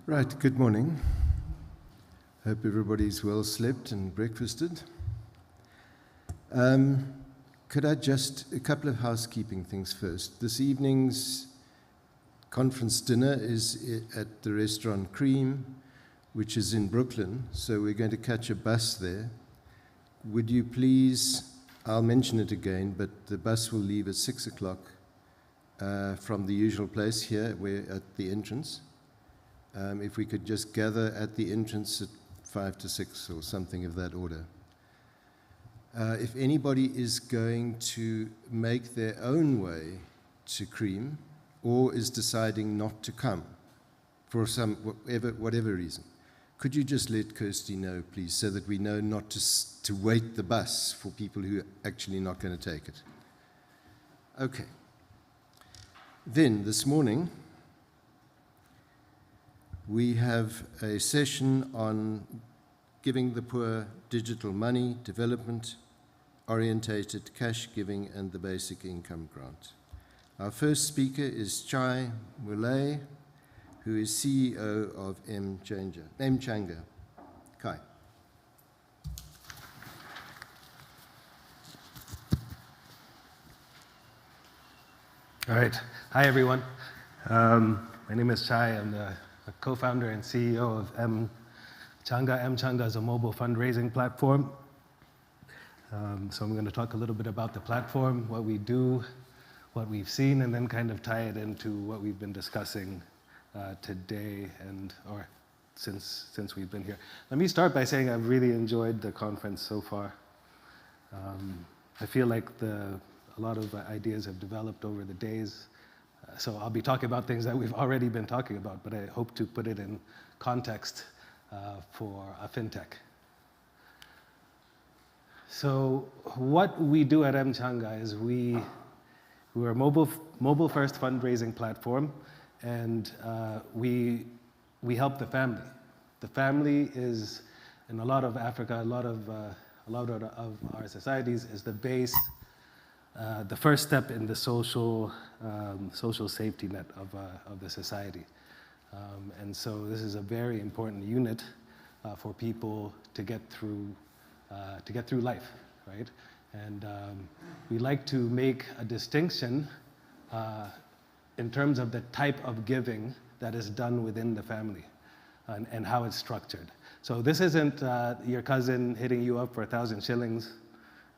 Right, good morning. Hope everybody's well slept and breakfasted. Could I just, a couple of housekeeping things first. This evening's conference dinner is at the restaurant Cream, which is in Brooklyn, so we're going to catch a bus there. Would you please, I'll mention it again, but the bus will leave at 6 o'clock from the usual place here, we're at the entrance. If we could just gather at the entrance at 5 to 6 or something of that order. If anybody is going to make their own way to Cream or is deciding not to come for whatever reason, could you just let Kirsty know, please, so that we know not to wait the bus for people who are actually not going to take it? Okay. Then, this morning, we have a session on giving the poor digital money, development, orientated cash giving, and the basic income grant. Our first speaker is Chai Mulay, who is CEO of Mchanga. Kai. All right. Hi, everyone. My name is Chai. I'm the co-founder and CEO of Mchanga. Mchanga is a mobile fundraising platform. So I'm going to talk a little bit about the platform, what we do, what we've seen, and then kind of tie it into what we've been discussing today or since we've been here. Let me start by saying I've really enjoyed the conference so far. I feel like a lot of ideas have developed over the days. So I'll be talking about things that we've already been talking about, but I hope to put it in context for a fintech. So what we do at Mchanga is we're a mobile-first fundraising platform, and we help the family. The family is, in a lot of Africa, a lot of our societies, is the base, the first step in the social safety net of the society. And so this is a very important unit for people to get through life, right? And we like to make a distinction in terms of the type of giving that is done within the family and how it's structured. So this isn't your cousin hitting you up for 1,000 shillings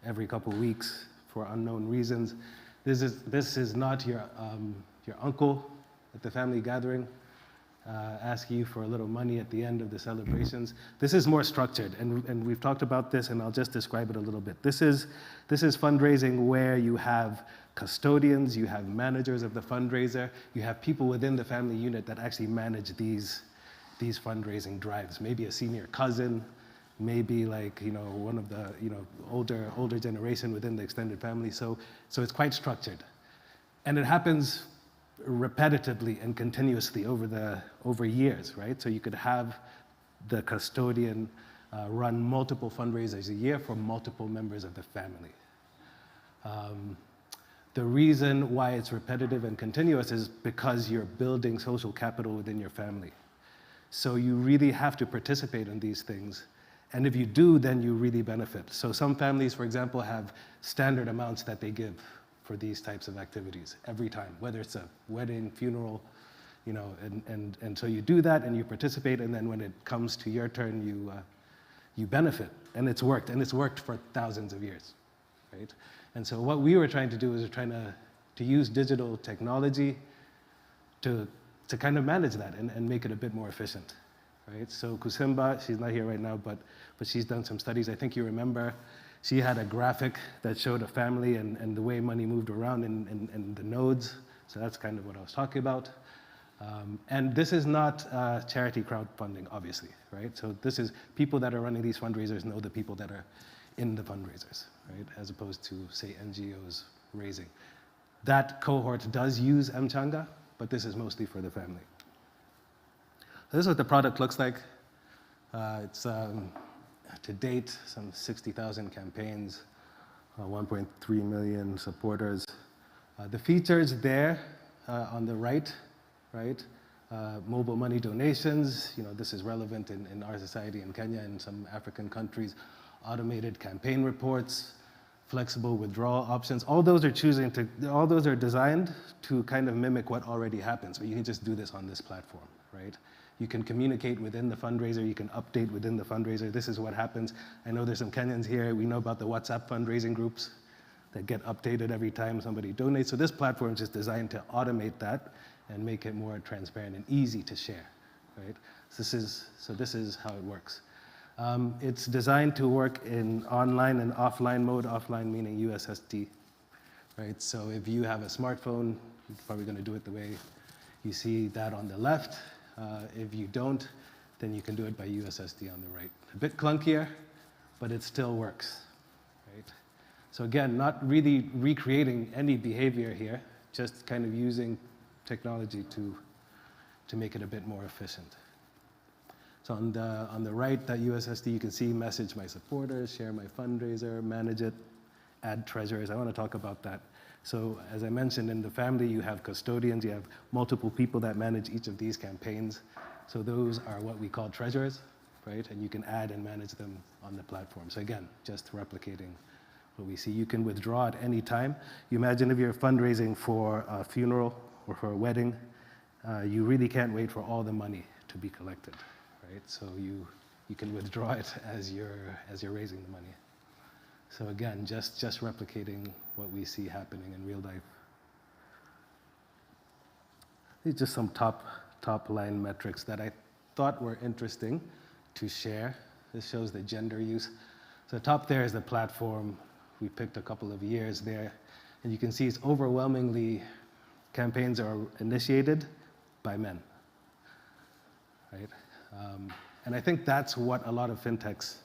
every couple weeks for unknown reasons. This is not your uncle at the family gathering asking you for a little money at the end of the celebrations. This is more structured, and we've talked about this, and I'll just describe it a little bit. This is fundraising where you have custodians, you have managers of the fundraiser, you have people within the family unit that actually manage these fundraising drives. Maybe a senior cousin, maybe like one of the older generation within the extended family. So it's quite structured, and it happens repetitively and continuously over years, right? So you could have the custodian run multiple fundraisers a year for multiple members of the family. The reason why it's repetitive and continuous is because you're building social capital within your family. So you really have to participate in these things. And if you do, then you really benefit. So some families, for example, have standard amounts that they give for these types of activities every time, whether it's a wedding, funeral, and so you do that and you participate, and then when it comes to your turn, you benefit, and it's worked for thousands of years, right? And so what we were trying to do is we're trying to use digital technology to kind of manage that and make it a bit more efficient, right? So Kusimba, she's not here right now, but she's done some studies. I think you remember she had a graphic that showed a family and the way money moved around in the nodes. So that's kind of what I was talking about. And this is not charity crowdfunding, obviously, right? So this is people that are running these fundraisers know the people that are in the fundraisers, right? As opposed to, say, NGOs raising. That cohort does use Mchanga, but this is mostly for the family. So this is what the product looks like. It's to date some 60,000 campaigns, 1.3 million supporters. The features there on the right, Mobile money donations, this is relevant in our society in Kenya and some African countries. Automated campaign reports, flexible withdrawal options. All those are designed to kind of mimic what already happens, but you can just do this on this platform, right? You can communicate within the fundraiser, you can update within the fundraiser. This is what happens. I know there's some Kenyans here, we know about the WhatsApp fundraising groups that get updated every time somebody donates. So this platform is just designed to automate that and make it more transparent and easy to share, right? So this is how it works. It's designed to work in online and offline mode, offline meaning USSD, right? So if you have a smartphone, you're probably gonna do it the way you see that on the left. If you don't, then you can do it by USSD on the right. A bit clunkier, but it still works, right? So again, not really recreating any behavior here, just kind of using technology to make it a bit more efficient. So on the right, that USSD, you can see message my supporters, share my fundraiser, manage it, add treasurers. I want to talk about that. So as I mentioned, in the family, you have custodians, you have multiple people that manage each of these campaigns. So those are what we call treasurers, right? And you can add and manage them on the platform. So again, just replicating what we see. You can withdraw at any time. You imagine if you're fundraising for a funeral or for a wedding, you really can't wait for all the money to be collected, right? So you can withdraw it as you're raising the money. So again, just replicating what we see happening in real life. These are just some top line metrics that I thought were interesting to share. This shows the gender use. So top there is the platform. We picked a couple of years there, and you can see it's overwhelmingly campaigns are initiated by men, right? And I think that's what a lot of fintechs,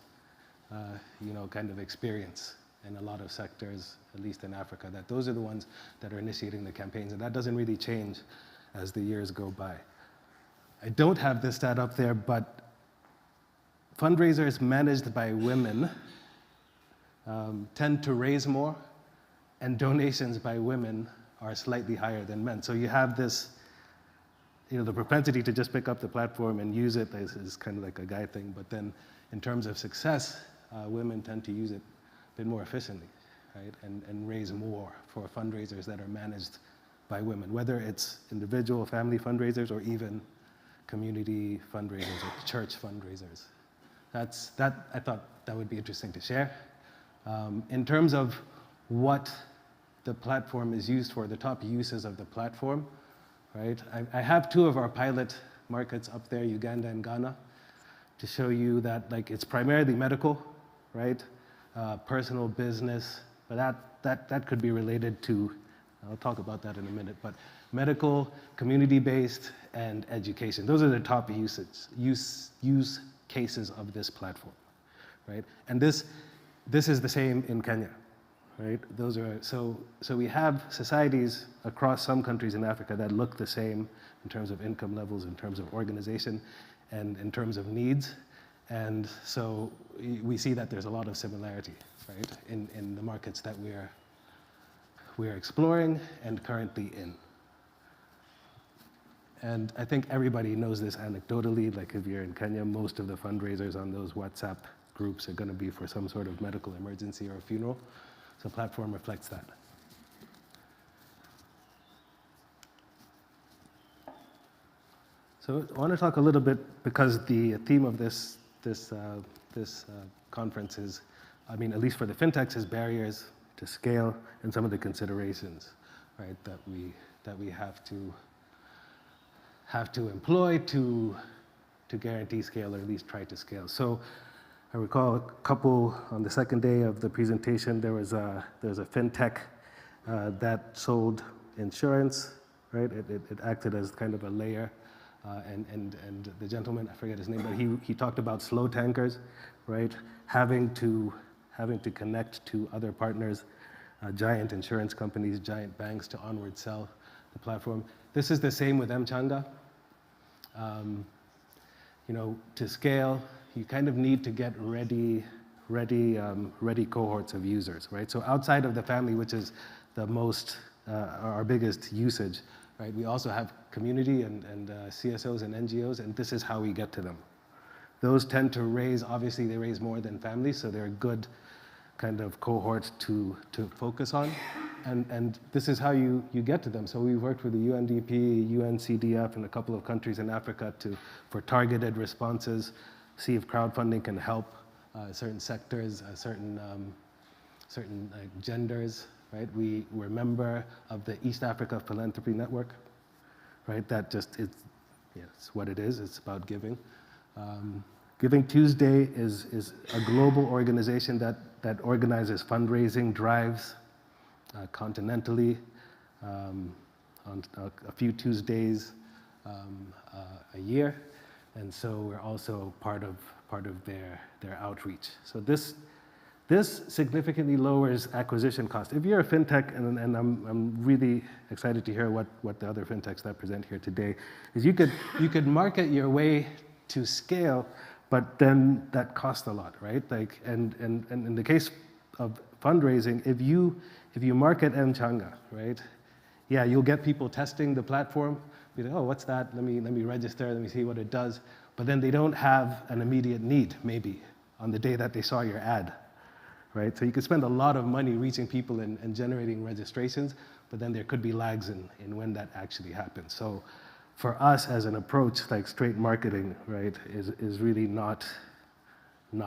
kind of experience in a lot of sectors, at least in Africa, that those are the ones that are initiating the campaigns, and that doesn't really change as the years go by. I don't have this stat up there, but fundraisers managed by women tend to raise more, and donations by women are slightly higher than men. So you have this, the propensity to just pick up the platform and use it is kind of like a guy thing, but then in terms of success, women tend to use it a bit more efficiently, right? And raise more for fundraisers that are managed by women, whether it's individual family fundraisers or even community fundraisers or church fundraisers. I thought that would be interesting to share. In terms of what the platform is used for, the top uses of the platform, right? I have two of our pilot markets up there, Uganda and Ghana, to show you that it's primarily medical, right? Personal business, but that could be related to, I'll talk about that in a minute, but medical, community-based, and education. Those are the top use cases of this platform, right? And this is the same in Kenya, right? Those are, so we have societies across some countries in Africa that look the same in terms of income levels, in terms of organization, and in terms of needs. And so we see that there's a lot of similarity, right, in the markets that we're exploring and currently in. And I think everybody knows this anecdotally, like if you're in Kenya, most of the fundraisers on those WhatsApp groups are gonna be for some sort of medical emergency or a funeral. So the platform reflects that. So I want to talk a little bit, because the theme of this conference is, at least for the fintechs, is barriers to scale and some of the considerations, right, that we have to employ to guarantee scale, or at least try to scale. So I recall a couple on the second day of the presentation. There was a fintech that sold insurance, right? It acted as kind of a layer. And the gentleman, I forget his name, but he talked about slow tankers, right? Having to connect to other partners, giant insurance companies, giant banks to onward sell the platform. This is the same with Mchanga. To scale, you kind of need to get ready cohorts of users, right? So outside of the family, which is the most, our biggest usage, right? We also have community and CSOs and NGOs, and this is how we get to them. Those tend to raise, obviously they raise more than families, so they're a good kind of cohort to focus on. And this is how you get to them. So we've worked with the UNDP, UNCDF, and a couple of countries in Africa for targeted responses, see if crowdfunding can help certain sectors, certain genders, right? We're a member of the East Africa Philanthropy Network, right? That just, it's what it is, it's about giving. Giving Tuesday is a global organization that organizes fundraising drives continentally on a few Tuesdays a year, and so we're also part of their outreach. So this significantly lowers acquisition cost. If you're a fintech, and I'm really excited to hear what the other fintechs that present here today, is you could market your way to scale, but then that costs a lot, right? Like, and in the case of fundraising, if you market Mchanga, right? Yeah, you'll get people testing the platform. Be like, oh, what's that? Let me register. Let me see what it does. But then they don't have an immediate need, maybe, on the day that they saw your ad, right? So you could spend a lot of money reaching people and generating registrations, but then there could be lags in when that actually happens. So for us as an approach, like straight marketing, right, is really not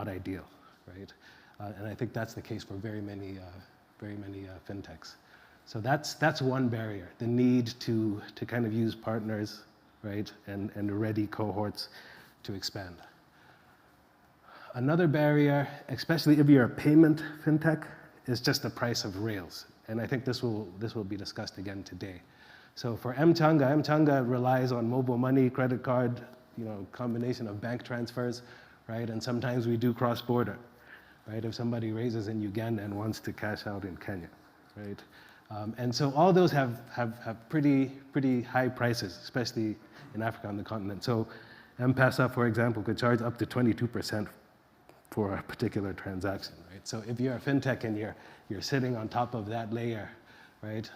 ideal, right? And I think that's the case for very many fintechs. So that's one barrier, the need to kind of use partners, right, and ready cohorts to expand. Another barrier, especially if you're a payment fintech, is just the price of rails. And I think this will be discussed again today. So for Mchanga relies on mobile money, credit card, combination of bank transfers, right? And sometimes we do cross-border, right? If somebody raises in Uganda and wants to cash out in Kenya, right? And so all those have pretty high prices, especially in Africa on the continent. So M-Pesa, for example, could charge up to 22% for a particular transaction, right? So if you're a fintech and you're sitting on top of that layer, right?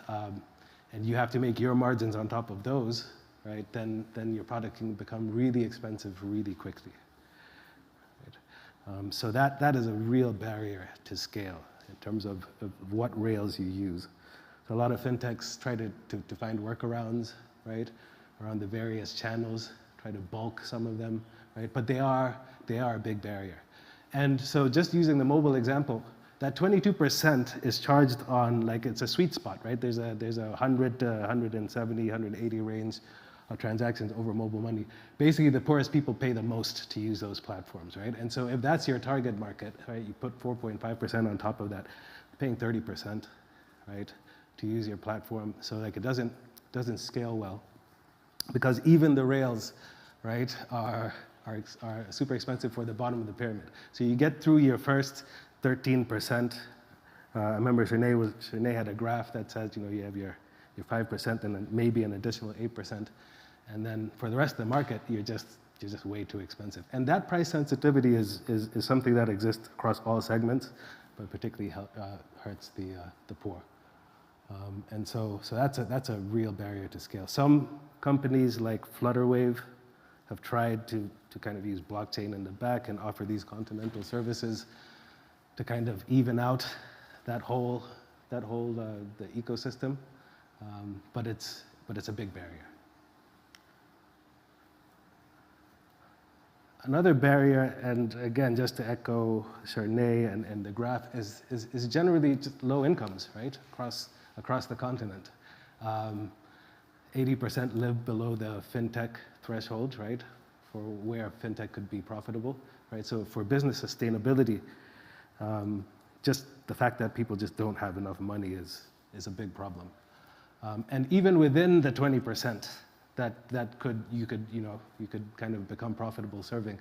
And you have to make your margins on top of those, right? Then your product can become really expensive really quickly. Right? So that is a real barrier to scale in terms of what rails you use. So a lot of fintechs try to find workarounds, right, around the various channels, try to bulk some of them, right? But they are a big barrier. And so just using the mobile example, that 22% is charged on, like, it's a sweet spot, right? There's a 100 to 170, 180 range of transactions over mobile money. Basically, the poorest people pay the most to use those platforms, right? And so if that's your target market, right, you put 4.5% on top of that, paying 30%, right, to use your platform. So like it doesn't scale well, because even the rails, right, are super expensive for the bottom of the pyramid. So you get through your first 13%. I remember Shanae had a graph that says, you have your 5% and then maybe an additional 8%. And then for the rest of the market, you're just way too expensive. And that price sensitivity is something that exists across all segments, but particularly hurts the poor. And so that's a real barrier to scale. Some companies like Flutterwave have tried to kind of use blockchain in the back and offer these continental services to kind of even out that whole the ecosystem, but it's a big barrier. Another barrier, and again, just to echo Charnay and the graph, is generally just low incomes, right, across the continent. 80% live below the fintech threshold, right, for where fintech could be profitable, right? So for business sustainability, just the fact that people just don't have enough money is a big problem. And even within the 20%, you could kind of become profitable serving.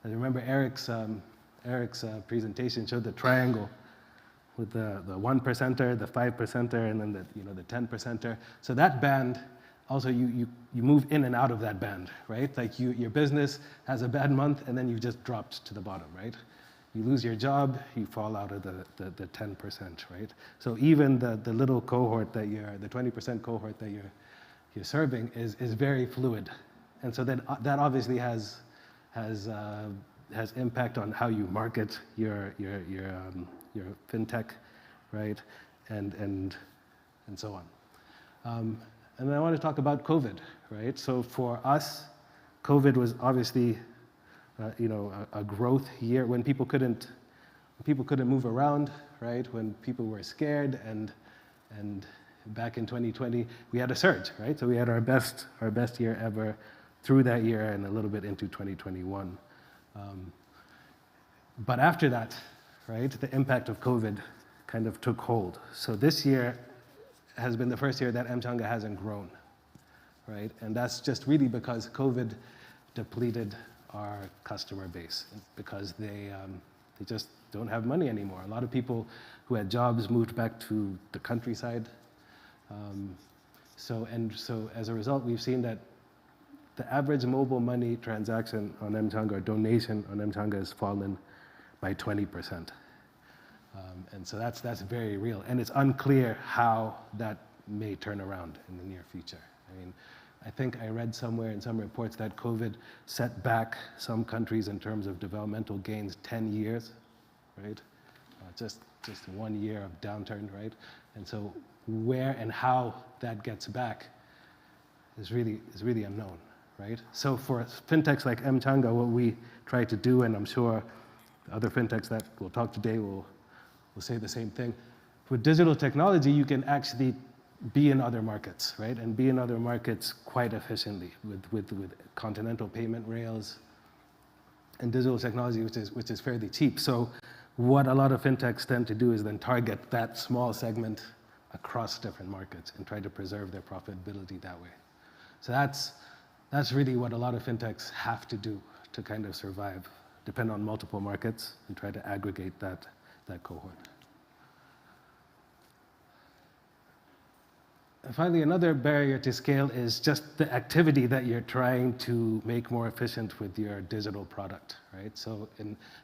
I remember Eric's presentation showed the triangle with the 1%er, the 5%er, and then the 10%er. So that band, also you move in and out of that band, right? Like your business has a bad month and then you just dropped to the bottom, right? You lose your job, you fall out of the 10%, right? So even the little cohort the 20% cohort that you're serving is very fluid. And so that obviously has impact on how you market your fintech, right? And so on. And then I want to talk about COVID, right? So for us, COVID was obviously, a growth year when people couldn't move around, right? When people were scared, and back in 2020 we had a surge, right? So we had our best year ever through that year and a little bit into 2021. But after that, right, the impact of COVID kind of took hold. So this year has been the first year that Mchanga hasn't grown, right? And that's just really because COVID depleted our customer base because they just don't have money anymore. A lot of people who had jobs moved back to the countryside. So as a result, we've seen that the average mobile money transaction on Mchanga or donation on Mchanga has fallen by 20%. And so that's very real. And it's unclear how that may turn around in the near future. I mean, I think I read somewhere in some reports that COVID set back some countries in terms of developmental gains 10 years, right? Just 1 year of downturn, right? And so where and how that gets back is really unknown, right? So for fintechs like Mchanga, what we try to do, and I'm sure other fintechs that we'll talk today will say the same thing. With digital technology, you can actually be in other markets, right? And be in other markets quite efficiently with continental payment rails and digital technology, which is fairly cheap. So what a lot of fintechs tend to do is then target that small segment across different markets and try to preserve their profitability that way. So that's really what a lot of fintechs have to do to kind of survive, depend on multiple markets and try to aggregate that cohort. And finally, another barrier to scale is just the activity that you're trying to make more efficient with your digital product, right? So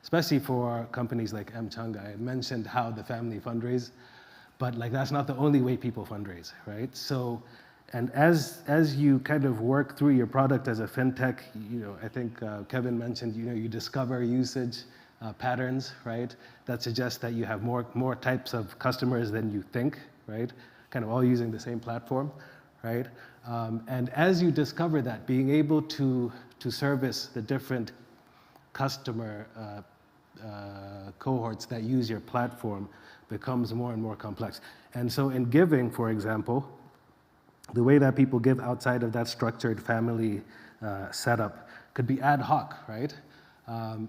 especially for companies like Mchanga, I mentioned how the family fundraise, but like that's not the only way people fundraise, right? So, and as you kind of work through your product as a fintech, I think Kevin mentioned, you discover usage patterns, right? That suggest that you have more types of customers than you think, right? Kind of all using the same platform, right? And as you discover that, being able to service the different customer cohorts that use your platform becomes more and more complex. And so in giving, for example, the way that people give outside of that structured family setup could be ad hoc, right?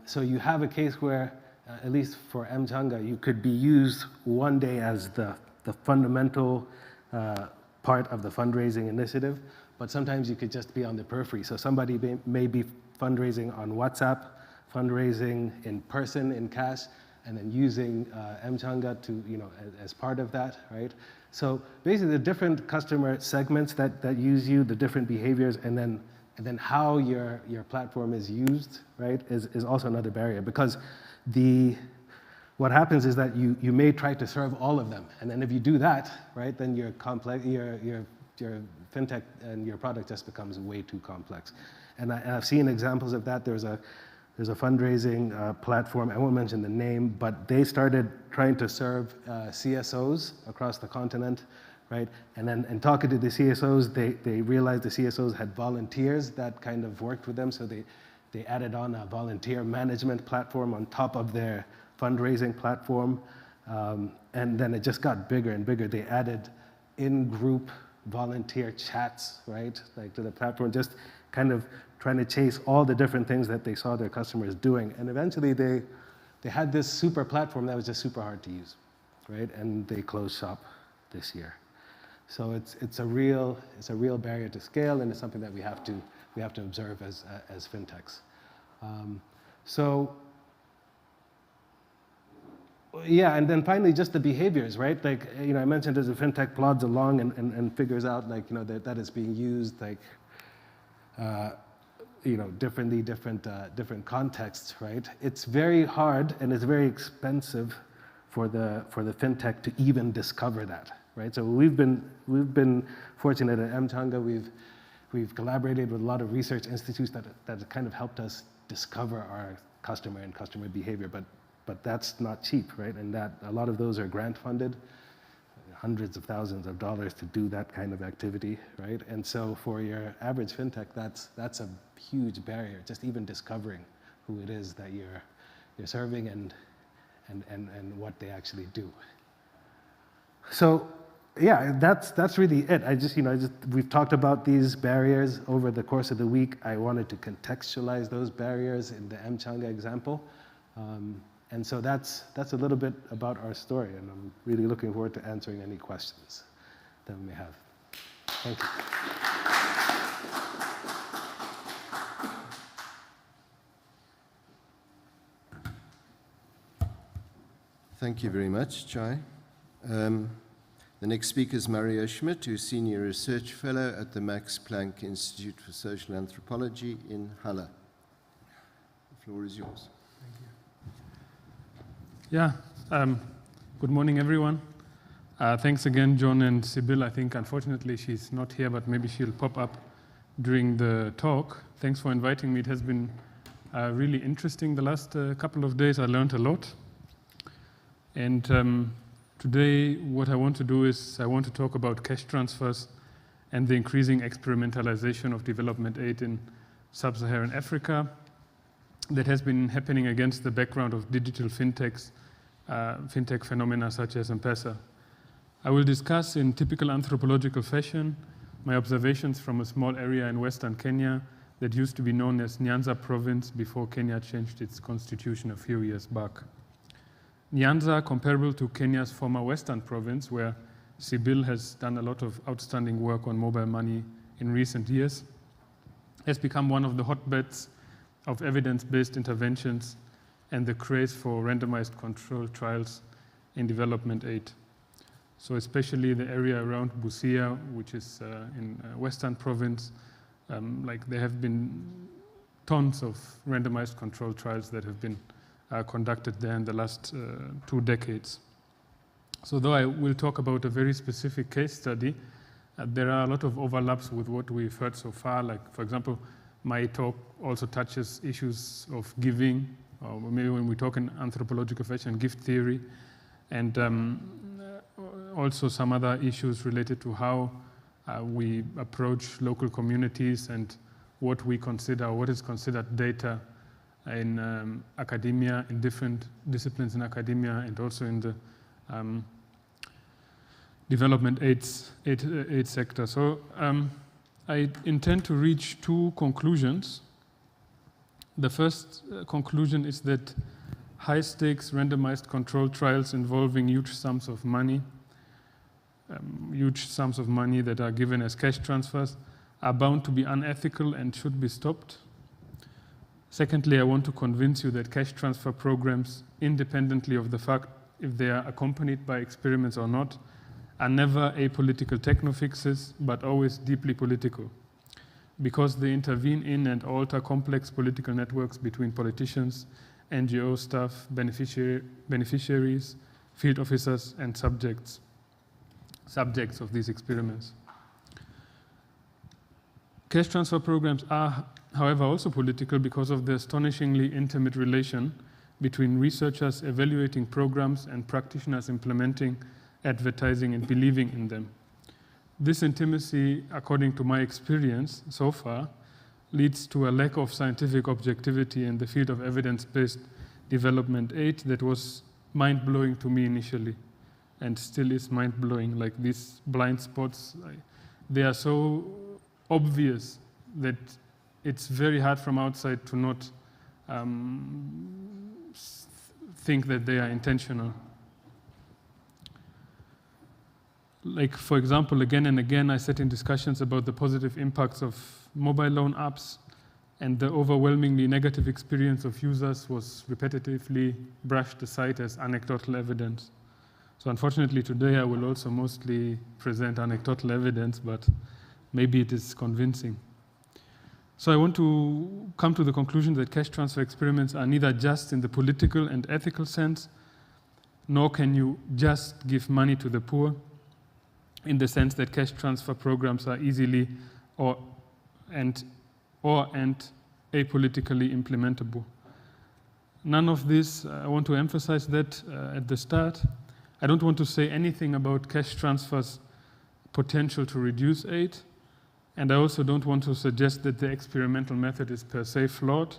So you have a case where, at least for Mchanga, you could be used one day as the fundamental part of the fundraising initiative, but sometimes you could just be on the periphery. So somebody may be fundraising on WhatsApp, fundraising in person, in cash, and then using Mchanga to, as part of that, right? So basically the different customer segments that use you, the different behaviors, and then how your platform is used, right, is also another barrier, because what happens is that you may try to serve all of them, and then if you do that, right, then your fintech and your product just becomes way too complex. And I've seen examples of that. There's a fundraising platform, I won't mention the name, but they started trying to serve CSOs across the continent, right? And then in talking to the CSOs, they realized the CSOs had volunteers that kind of worked with them, so they added on a volunteer management platform on top of their fundraising platform, and then it just got bigger and bigger. They added in-group volunteer chats, right, like to the platform, just kind of trying to chase all the different things that they saw their customers doing. And eventually they had this super platform that was just super hard to use, right? And they closed shop this year. So it's a real barrier to scale, and it's something that we have to observe as fintechs. Yeah, and then finally, just the behaviors, right? Like, I mentioned as a fintech plods along and figures out, like, that it's being used, like, different contexts, right? It's very hard and it's very expensive for the fintech to even discover that, right? So we've been fortunate at Mchanga. We've collaborated with a lot of research institutes that have kind of helped us discover our customer and customer behavior, but that's not cheap, right? And that a lot of those are grant funded, hundreds of thousands of dollars to do that kind of activity, right? And so for your average fintech, that's a huge barrier, just even discovering who it is that you're serving and what they actually do. So yeah, that's really it. We've talked about these barriers over the course of the week. I wanted to contextualize those barriers in the Mchanga example. And so that's a little bit about our story, and I'm really looking forward to answering any questions that we may have. Thank you. Thank you very much, Chai. The next speaker is Mario Schmidt, who's Senior Research Fellow at the Max Planck Institute for Social Anthropology in Halle. The floor is yours. Yeah, good morning, everyone. Thanks again, John and Sibyl. I think, unfortunately, she's not here, but maybe she'll pop up during the talk. Thanks for inviting me. It has been really interesting the last couple of days. I learned a lot. And today, what I want to do is I want to talk about cash transfers and the increasing experimentalization of development aid in sub-Saharan Africa that has been happening against the background of digital fintech phenomena such as M-Pesa. I will discuss in typical anthropological fashion my observations from a small area in western Kenya that used to be known as Nyanza province before Kenya changed its constitution a few years back. Nyanza, comparable to Kenya's former western province, where Sibyl has done a lot of outstanding work on mobile money in recent years, has become one of the hotbeds of evidence-based interventions and the craze for randomized controlled trials in development aid. So especially the area around Busia, which is in Western Province, there have been tons of randomized controlled trials that have been conducted there in the last 2 decades. So though I will talk about a very specific case study, there are a lot of overlaps with what we've heard so far. Like, for example, my talk also touches issues of giving, or maybe when we talk in anthropological fashion, gift theory, and also some other issues related to how we approach local communities and what is considered data in academia, in different disciplines in academia, and also in the development aid sector. So I intend to reach 2 conclusions. The first conclusion is that high-stakes randomized controlled trials involving huge sums of money that are given as cash transfers are bound to be unethical and should be stopped. Secondly, I want to convince you that cash transfer programs, independently of the fact if they are accompanied by experiments or not, are never apolitical techno-fixes, but always deeply political, because they intervene in and alter complex political networks between politicians, NGO staff, beneficiaries, field officers, and subjects of these experiments. Cash transfer programs are, however, also political because of the astonishingly intimate relation between researchers evaluating programs and practitioners implementing, advertising, and believing in them. This intimacy, according to my experience so far, leads to a lack of scientific objectivity in the field of evidence-based development aid that was mind-blowing to me initially, and still is mind-blowing. Like, these blind spots, they are so obvious that it's very hard from outside to not think that they are intentional. Like, for example, again and again, I sat in discussions about the positive impacts of mobile loan apps, and the overwhelmingly negative experience of users was repetitively brushed aside as anecdotal evidence. So unfortunately, today I will also mostly present anecdotal evidence, but maybe it is convincing. So I want to come to the conclusion that cash transfer experiments are neither just in the political and ethical sense, nor can you just give money to the poor. in the sense that cash transfer programs are easily and apolitically implementable. None of this, I want to emphasize that at the start. I don't want to say anything about cash transfers' potential to reduce aid, and I also don't want to suggest that the experimental method is per se flawed.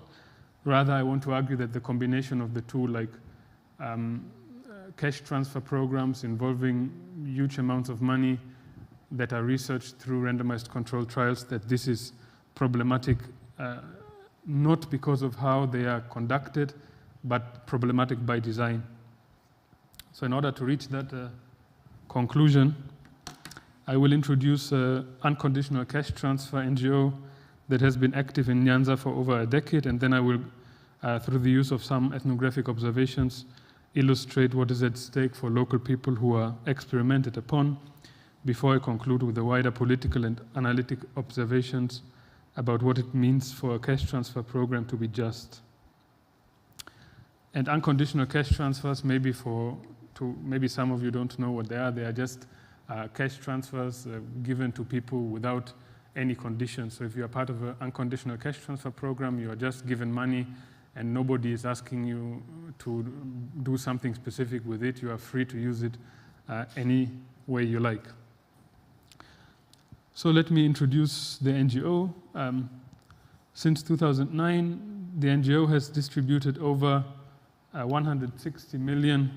Rather, I want to argue that the combination of the two, like cash transfer programs involving huge amounts of money that are researched through randomized controlled trials, that this is problematic, not because of how they are conducted, but problematic by design. So in order to reach that conclusion, I will introduce Unconditional Cash Transfer NGO that has been active in Nyanza for over a decade, and then I will, through the use of some ethnographic observations, illustrate what is at stake for local people who are experimented upon, before I conclude with the wider political and analytic observations about what it means for a cash transfer program to be just. And unconditional cash transfers, maybe some of you don't know what they are. They are just cash transfers given to people without any conditions. So if you are part of an unconditional cash transfer program, you are just given money and nobody is asking you to do something specific with it. You are free to use it any way you like. So let me introduce the NGO. Since 2009, the NGO has distributed over 160 million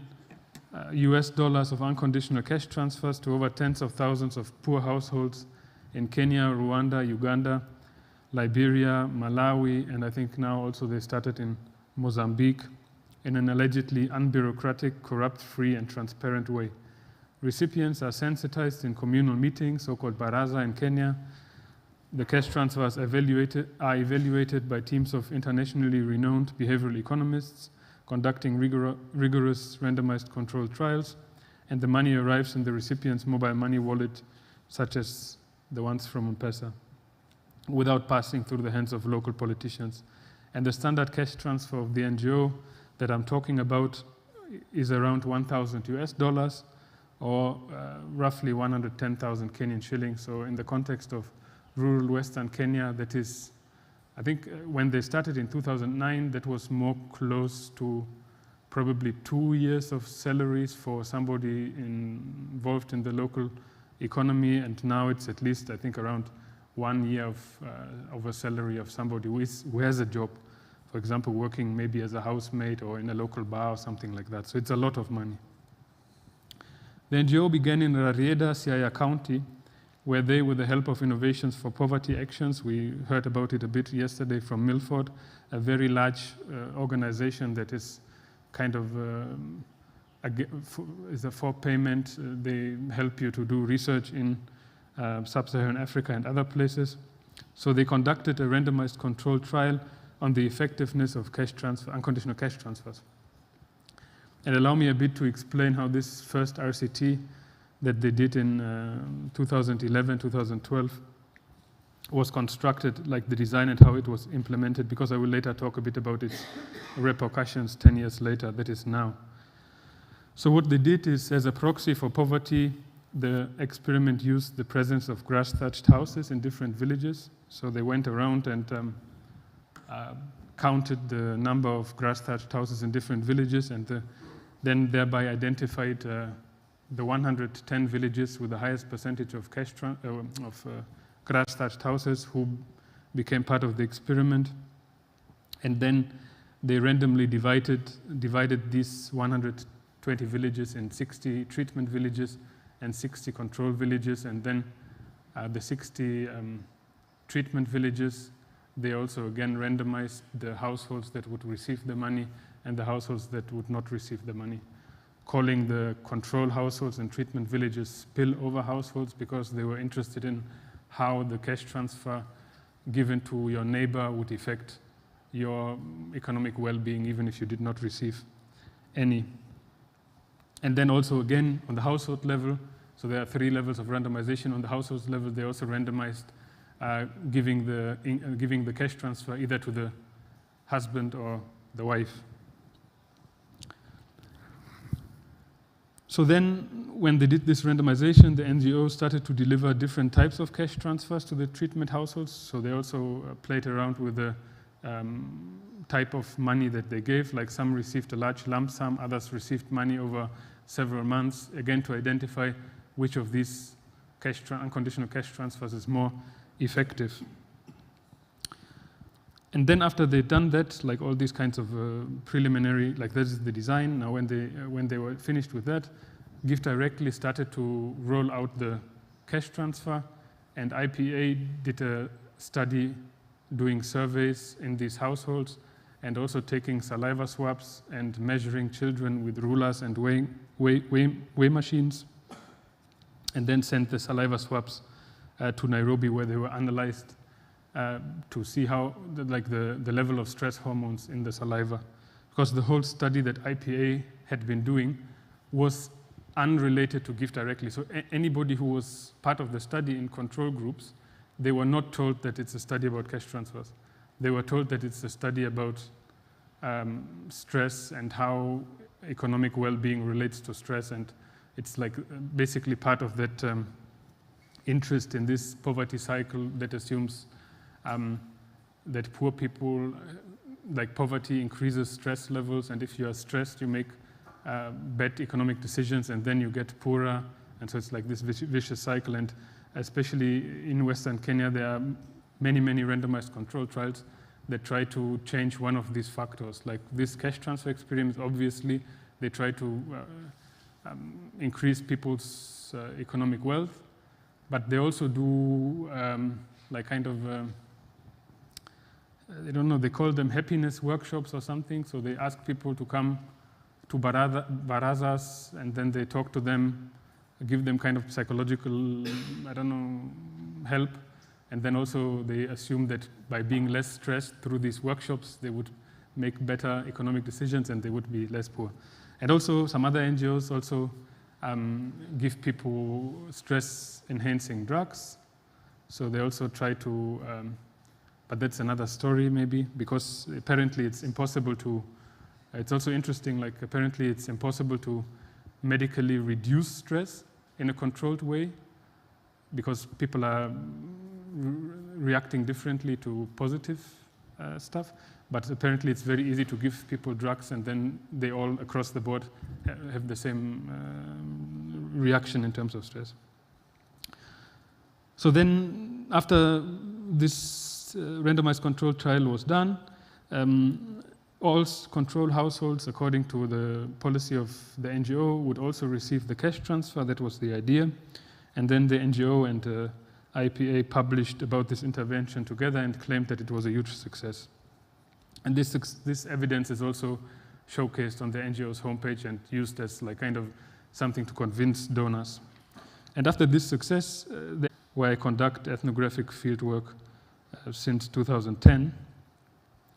US dollars of unconditional cash transfers to over tens of thousands of poor households in Kenya, Rwanda, Uganda, Liberia, Malawi, and I think now also they started in Mozambique in an allegedly unbureaucratic, corrupt-free, and transparent way. Recipients are sensitized in communal meetings, so-called baraza in Kenya. The cash transfers are evaluated by teams of internationally renowned behavioral economists conducting rigorous randomized controlled trials, and the money arrives in the recipient's mobile money wallet, such as the ones from M-Pesa, without passing through the hands of local politicians. And the standard cash transfer of the NGO that I'm talking about is around 1,000 US dollars, or roughly 110,000 Kenyan shillings. So in the context of rural Western Kenya, that is, I think when they started in 2009, that was more close to probably 2 years of salaries for somebody involved in the local economy, and now it's at least, I think, around 1 year of a salary of somebody who has a job, for example, working maybe as a housemaid or in a local bar or something like that. So it's a lot of money. The NGO began in Rarieda, Siaya County, where they, with the help of Innovations for Poverty Actions, we heard about it a bit yesterday from Milford, a very large organization that is kind of is a for payment. They help you to do research in sub-Saharan Africa and other places. So they conducted a randomized controlled trial on the effectiveness of cash transfer, unconditional cash transfers. And allow me a bit to explain how this first RCT that they did in 2011, 2012 was constructed, like the design and how it was implemented, because I will later talk a bit about its repercussions 10 years later, that is now. So what they did is, as a proxy for poverty, the experiment used the presence of grass-thatched houses in different villages. So they went around and counted the number of grass-thatched houses in different villages, and then thereby identified the 110 villages with the highest percentage of grass-thatched houses who became part of the experiment. And then they randomly divided these 120 villages in 60 treatment villages and 60 control villages, and then the 60 treatment villages, they also again randomized the households that would receive the money and the households that would not receive the money, calling the control households and treatment villages spillover households, because they were interested in how the cash transfer given to your neighbor would affect your economic well-being, even if you did not receive any. And then also again on the household level, so there are 3 levels of randomization. On the household level, they also randomized giving the cash transfer either to the husband or the wife. So then, when they did this randomization, the NGO started to deliver different types of cash transfers to the treatment households. So they also played around with the type of money that they gave. Like some received a large lump sum, others received money over several months, again to identify which of these unconditional cash transfers is more effective. And then after they'd done that, like all these kinds of preliminary, like this is the design. Now when they were finished with that, Give Directly started to roll out the cash transfer, and IPA did a study doing surveys in these households and also taking saliva swabs and measuring children with rulers and weigh machines, and then sent the saliva swabs to Nairobi, where they were analyzed to see how the level of stress hormones in the saliva. Because the whole study that IPA had been doing was unrelated to Give Directly. So anybody who was part of the study in control groups, they were not told that it's a study about cash transfers. They were told that it's a study about stress and how economic well-being relates to stress, and it's like basically part of that interest in this poverty cycle that assumes that poor people, like poverty increases stress levels, and if you are stressed, you make bad economic decisions, and then you get poorer, and so it's like this vicious cycle. And especially in Western Kenya, there are many, many randomized control trials that try to change one of these factors. Like this cash transfer experiment, obviously, they try to increase people's economic wealth, but they also do I don't know, they call them happiness workshops or something. So they ask people to come to barazas, and then they talk to them, give them kind of psychological, help. And then also they assume that by being less stressed through these workshops, they would make better economic decisions and they would be less poor. And also some other NGOs also give people stress-enhancing drugs. So they also try to, but that's another story maybe, because apparently it's impossible to, it's also interesting, like apparently it's impossible to medically reduce stress in a controlled way, because people are reacting differently to positive stuff. But apparently it's very easy to give people drugs and then they all across the board have the same reaction in terms of stress. So then after this randomized control trial was done, all control households, according to the policy of the NGO, would also receive the cash transfer. That was the idea. And then the NGO and IPA published about this intervention together and claimed that it was a huge success. And this evidence is also showcased on the NGO's homepage and used as like kind of something to convince donors. And after this success, where I conduct ethnographic fieldwork since 2010,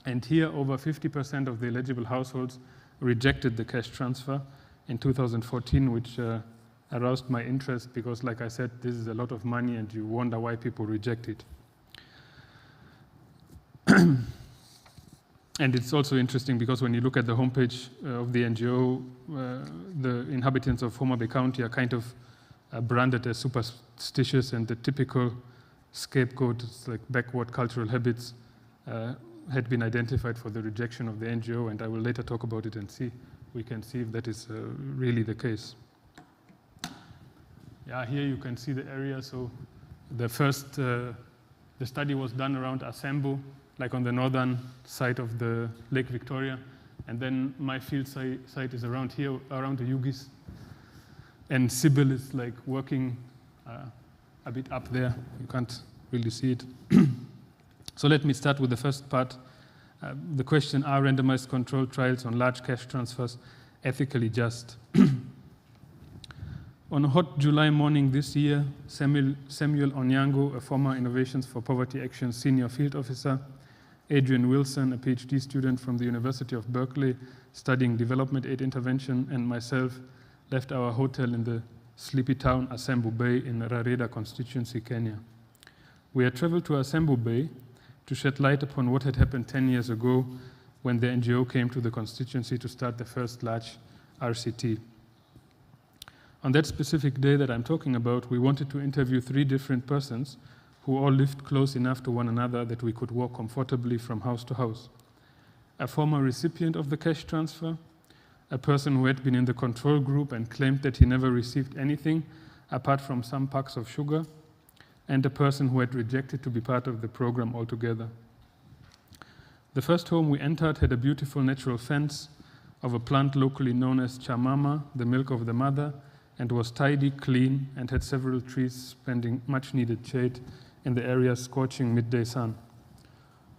and here over 50% of the eligible households rejected the cash transfer in 2014, which aroused my interest because, like I said, this is a lot of money and you wonder why people reject it. And it's also interesting because when you look at the homepage of the NGO, the inhabitants of Homa Bay County are kind of branded as superstitious, and the typical scapegoat, like backward cultural habits, had been identified for the rejection of the NGO, and I will later talk about it and we can see if that is really the case. Yeah, here you can see the area. So the first, the study was done around Asembo, like on the northern side of the Lake Victoria. And then my field site is around here, around the Yugis. And Sibyl is like working a bit up there. You can't really see it. So let me start with the first part. The question, are randomized controlled trials on large cash transfers ethically just? On a hot July morning this year, Samuel Onyango, a former Innovations for Poverty Action senior field officer, Adrian Wilson, a PhD student from the University of Berkeley studying development aid intervention, and myself left our hotel in the sleepy town Asembo Bay in Rarieda constituency, Kenya. We had traveled to Asembo Bay to shed light upon what had happened 10 years ago when the NGO came to the constituency to start the first large RCT. On that specific day that I'm talking about, we wanted to interview 3 different persons who all lived close enough to one another that we could walk comfortably from house to house. A former recipient of the cash transfer, a person who had been in the control group and claimed that he never received anything apart from some packs of sugar, and a person who had rejected to be part of the program altogether. The first home we entered had a beautiful natural fence of a plant locally known as chamama, the milk of the mother, and was tidy, clean, and had several trees spending much needed shade in the area's scorching midday sun.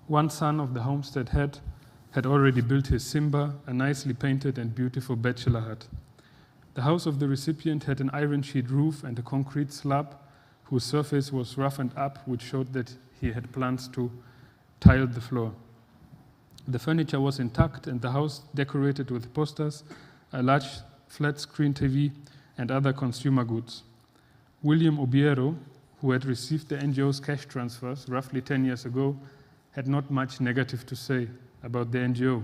One son of the homestead had already built his simba, a nicely painted and beautiful bachelor hut. The house of the recipient had an iron sheet roof and a concrete slab whose surface was roughened up, which showed that he had plans to tile the floor. The furniture was intact and the house decorated with posters, a large flat screen TV, and other consumer goods. William Obiero, who had received the NGO's cash transfers roughly 10 years ago, had not much negative to say about the NGO.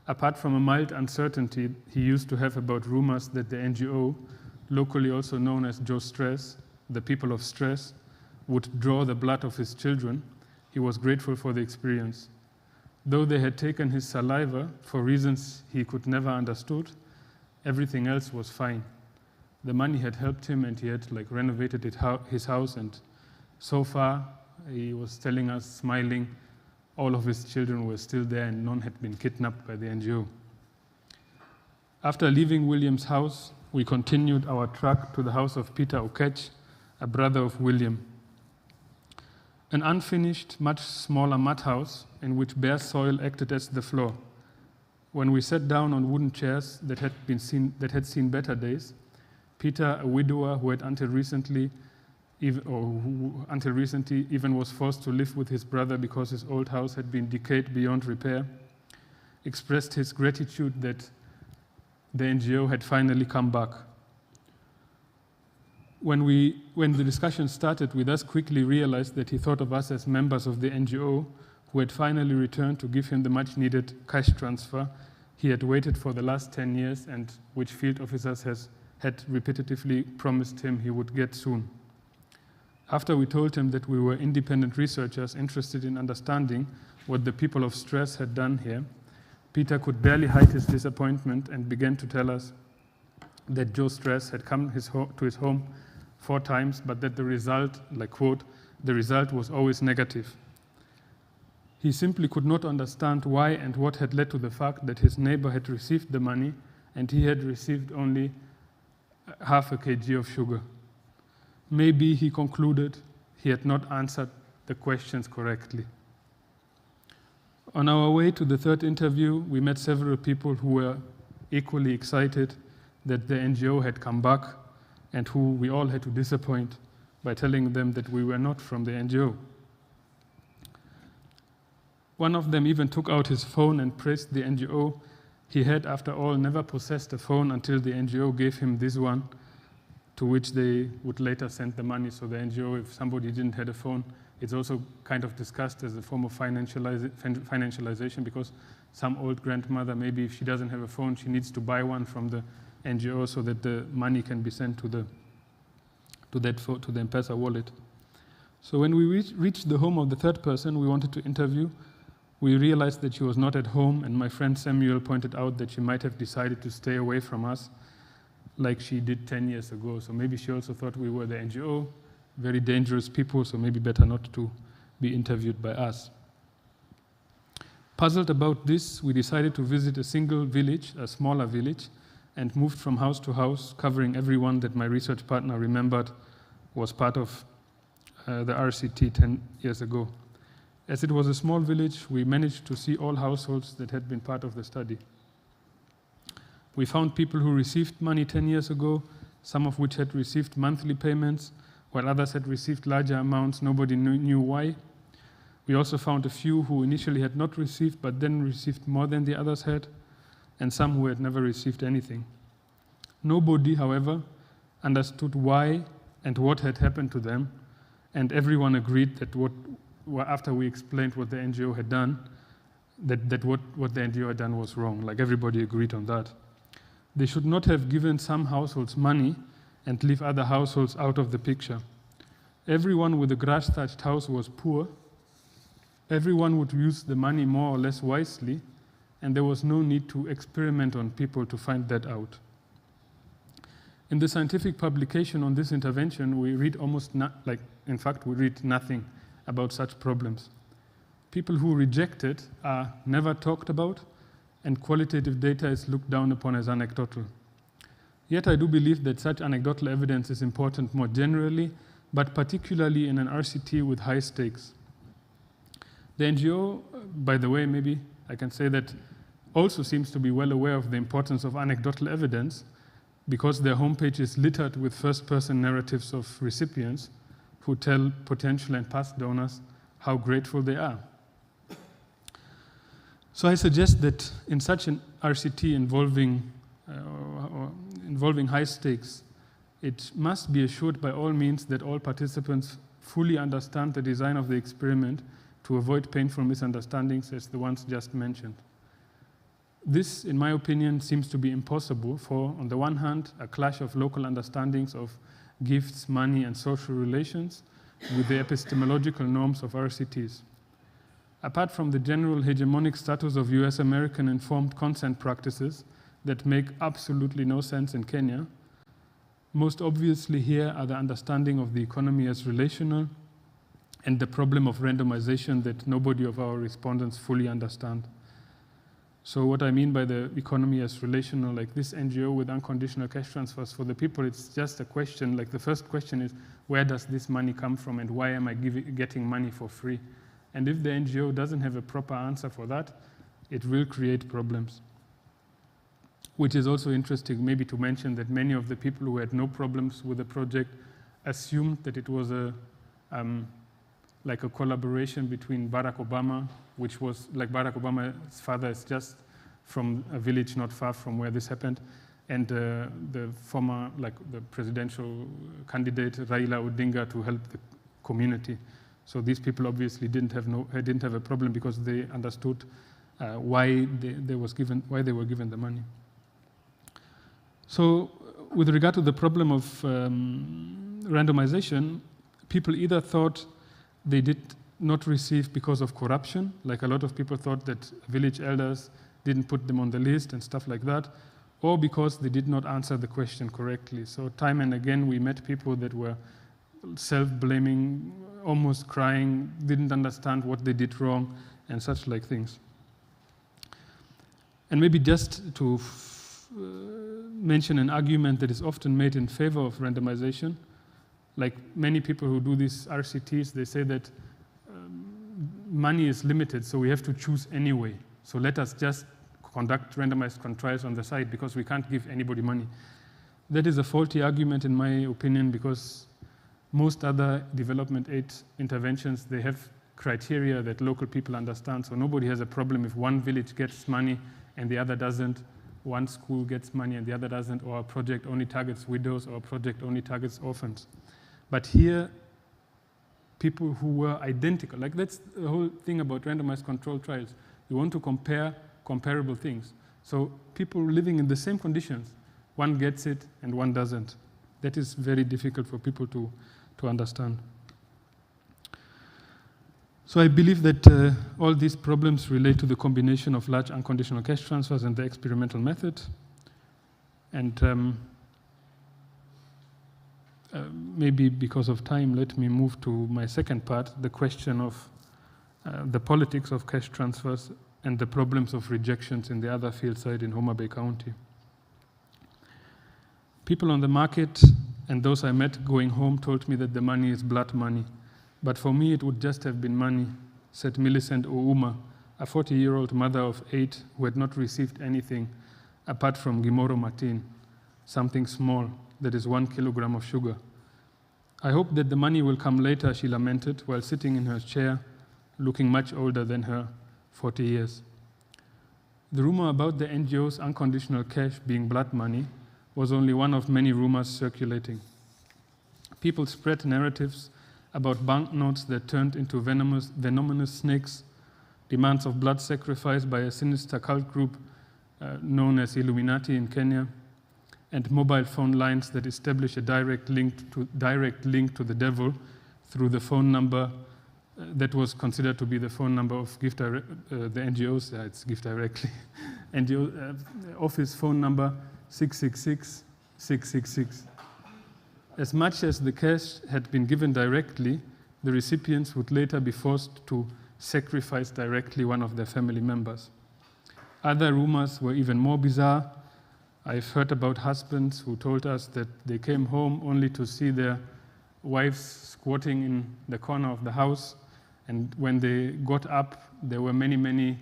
Apart from a mild uncertainty he used to have about rumors that the NGO, locally also known as Joe Stress, the people of stress, would draw the blood of his children, he was grateful for the experience. Though they had taken his saliva for reasons he could never understood, everything else was fine. The money had helped him and he had renovated his house, and so far, he was telling us, smiling, all of his children were still there and none had been kidnapped by the NGO. After leaving William's house, we continued our trek to the house of Peter Okech, a brother of William. An unfinished, much smaller mud house in which bare soil acted as the floor. When we sat down on wooden chairs that had seen better days, Peter, a widower who had until recently even was forced to live with his brother because his old house had been decayed beyond repair, expressed his gratitude that the NGO had finally come back. When the discussion started, we thus quickly realized that he thought of us as members of the NGO who had finally returned to give him the much-needed cash transfer he had waited for the last 10 years and which field officers had repetitively promised him he would get soon. After we told him that we were independent researchers interested in understanding what the people of stress had done here, Peter could barely hide his disappointment and began to tell us that Joe Stress had come to his home 4 times, but that the result, quote, the result was always negative. He simply could not understand why and what had led to the fact that his neighbor had received the money and he had received only half a kg of sugar. Maybe, he concluded, he had not answered the questions correctly. On our way to the 3rd interview, we met several people who were equally excited that the NGO had come back and who we all had to disappoint by telling them that we were not from the NGO. One of them even took out his phone and praised the NGO. He had, after all, never possessed a phone until the NGO gave him this one, to which they would later send the money. So the NGO, if somebody didn't have a phone, it's also kind of discussed as a form of financialization, because some old grandmother, maybe if she doesn't have a phone, she needs to buy one from the NGO so that the money can be sent to the M-Pesa wallet. So when we reached the home of the 3rd person we wanted to interview, we realized that she was not at home, and my friend Samuel pointed out that she might have decided to stay away from us like she did 10 years ago. So maybe she also thought we were the NGO, very dangerous people, so maybe better not to be interviewed by us. Puzzled about this, we decided to visit a single village, a smaller village, and moved from house to house, covering everyone that my research partner remembered was part of the RCT 10 years ago. As it was a small village, we managed to see all households that had been part of the study. We found people who received money 10 years ago, some of which had received monthly payments, while others had received larger amounts. Nobody knew why. We also found a few who initially had not received, but then received more than the others had, and some who had never received anything. Nobody, however, understood why and what had happened to them, and everyone agreed that after we explained what the NGO had done, that what the NGO had done was wrong. Everybody agreed on that. They should not have given some households money and leave other households out of the picture. Everyone with a grass-thatched house was poor. Everyone would use the money more or less wisely, and there was no need to experiment on people to find that out. In the scientific publication on this intervention, we read we read nothing about such problems. People who reject it are never talked about, and qualitative data is looked down upon as anecdotal. Yet I do believe that such anecdotal evidence is important more generally, but particularly in an RCT with high stakes. The NGO, by the way, maybe I can say that also seems to be well aware of the importance of anecdotal evidence, because their homepage is littered with first-person narratives of recipients who tell potential and past donors how grateful they are. So I suggest that in such an RCT involving high stakes, it must be assured by all means that all participants fully understand the design of the experiment to avoid painful misunderstandings as the ones just mentioned. This, in my opinion, seems to be impossible for, on the one hand, a clash of local understandings of gifts, money, and social relations with the epistemological norms of RCTs. Apart from the general hegemonic status of US American informed consent practices that make absolutely no sense in Kenya, most obviously here are the understanding of the economy as relational and the problem of randomization that nobody of our respondents fully understand. So what I mean by the economy as relational, like this NGO with unconditional cash transfers for the people, it's just a question, like the first question is, where does this money come from and why am I getting money for free? And if the NGO doesn't have a proper answer for that, it will create problems. Which is also interesting maybe to mention that many of the people who had no problems with the project assumed that it was like a collaboration between Barack Obama, which was like Barack Obama's father is just from a village not far from where this happened, and the former, like the presidential candidate Raila Odinga to help the community. So these people obviously didn't have a problem because they understood why they were given the money. So with regard to the problem of randomization, people either thought they did not receive because of corruption, like a lot of people thought that village elders didn't put them on the list and stuff like that, or because they did not answer the question correctly. So time and again we met people that were self-blaming, almost crying, didn't understand what they did wrong, and such like things. And maybe just to mention an argument that is often made in favor of randomization, like many people who do these RCTs, they say that money is limited, so we have to choose anyway. So let us just conduct randomized trials on the side because we can't give anybody money. That is a faulty argument in my opinion, because most other development aid interventions, they have criteria that local people understand. So nobody has a problem if one village gets money and the other doesn't, one school gets money and the other doesn't, or a project only targets widows, or a project only targets orphans. But here, people who were identical, like that's the whole thing about randomized controlled trials. You want to compare comparable things. So people living in the same conditions, one gets it and one doesn't. That is very difficult for people to understand. So I believe that all these problems relate to the combination of large unconditional cash transfers and the experimental method. And maybe because of time, let me move to my second part, the question of the politics of cash transfers and the problems of rejections in the other field site in Homa Bay County. People on the market and those I met going home told me that the money is blood money. But for me, it would just have been money, said Millicent Ouma, a 40-year-old mother of 8 who had not received anything apart from Gimoro Martin, something small, that is 1 kilogram of sugar. I hope that the money will come later, she lamented, while sitting in her chair, looking much older than her 40 years. The rumor about the NGO's unconditional cash being blood money was only one of many rumors circulating. People spread narratives about banknotes that turned into venomous snakes, demands of blood sacrifice by a sinister cult group known as Illuminati in Kenya, and mobile phone lines that establish a direct link to the devil through the phone number that was considered to be the phone number of the NGOs. It's Give Directly. NGO office phone number 666 666. As much as the cash had been given directly, the recipients would later be forced to sacrifice directly one of their family members. Other rumors were even more bizarre. I've heard about husbands who told us that they came home only to see their wives squatting in the corner of the house, and when they got up, there were many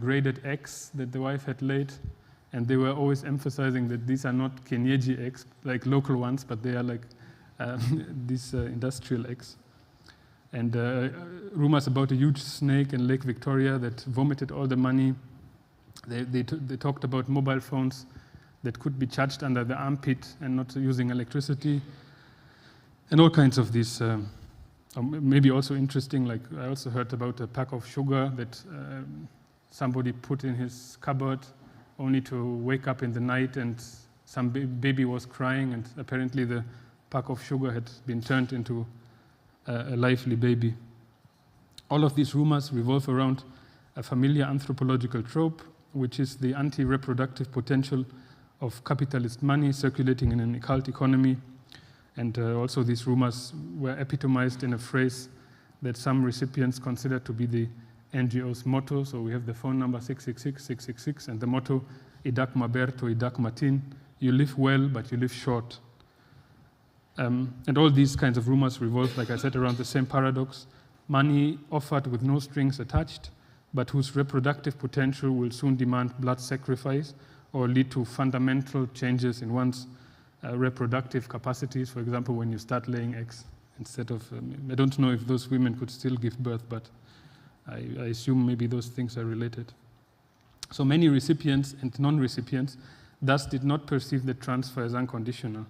graded eggs that the wife had laid, and they were always emphasizing that these are not kienyeji eggs, like local ones, but they are like these industrial eggs. And rumors about a huge snake in Lake Victoria that vomited all the money. They talked about mobile phones that could be charged under the armpit and not using electricity, and all kinds of these. Maybe also interesting, like I also heard about a pack of sugar that somebody put in his cupboard only to wake up in the night and some baby was crying, and apparently the pack of sugar had been turned into a lively baby. All of these rumors revolve around a familiar anthropological trope, which is the anti-reproductive potential of capitalist money circulating in an occult economy. And also these rumors were epitomized in a phrase that some recipients consider to be the NGO's motto. So we have the phone number 666 666 and the motto Idak Maberto, Idak Matin, you live well, but you live short. And all these kinds of rumors revolve, like I said, around the same paradox: money offered with no strings attached, but whose reproductive potential will soon demand blood sacrifice or lead to fundamental changes in one's reproductive capacities. For example, when you start laying eggs instead of, I don't know if those women could still give birth, but I assume maybe those things are related. So many recipients and non-recipients thus did not perceive the transfer as unconditional.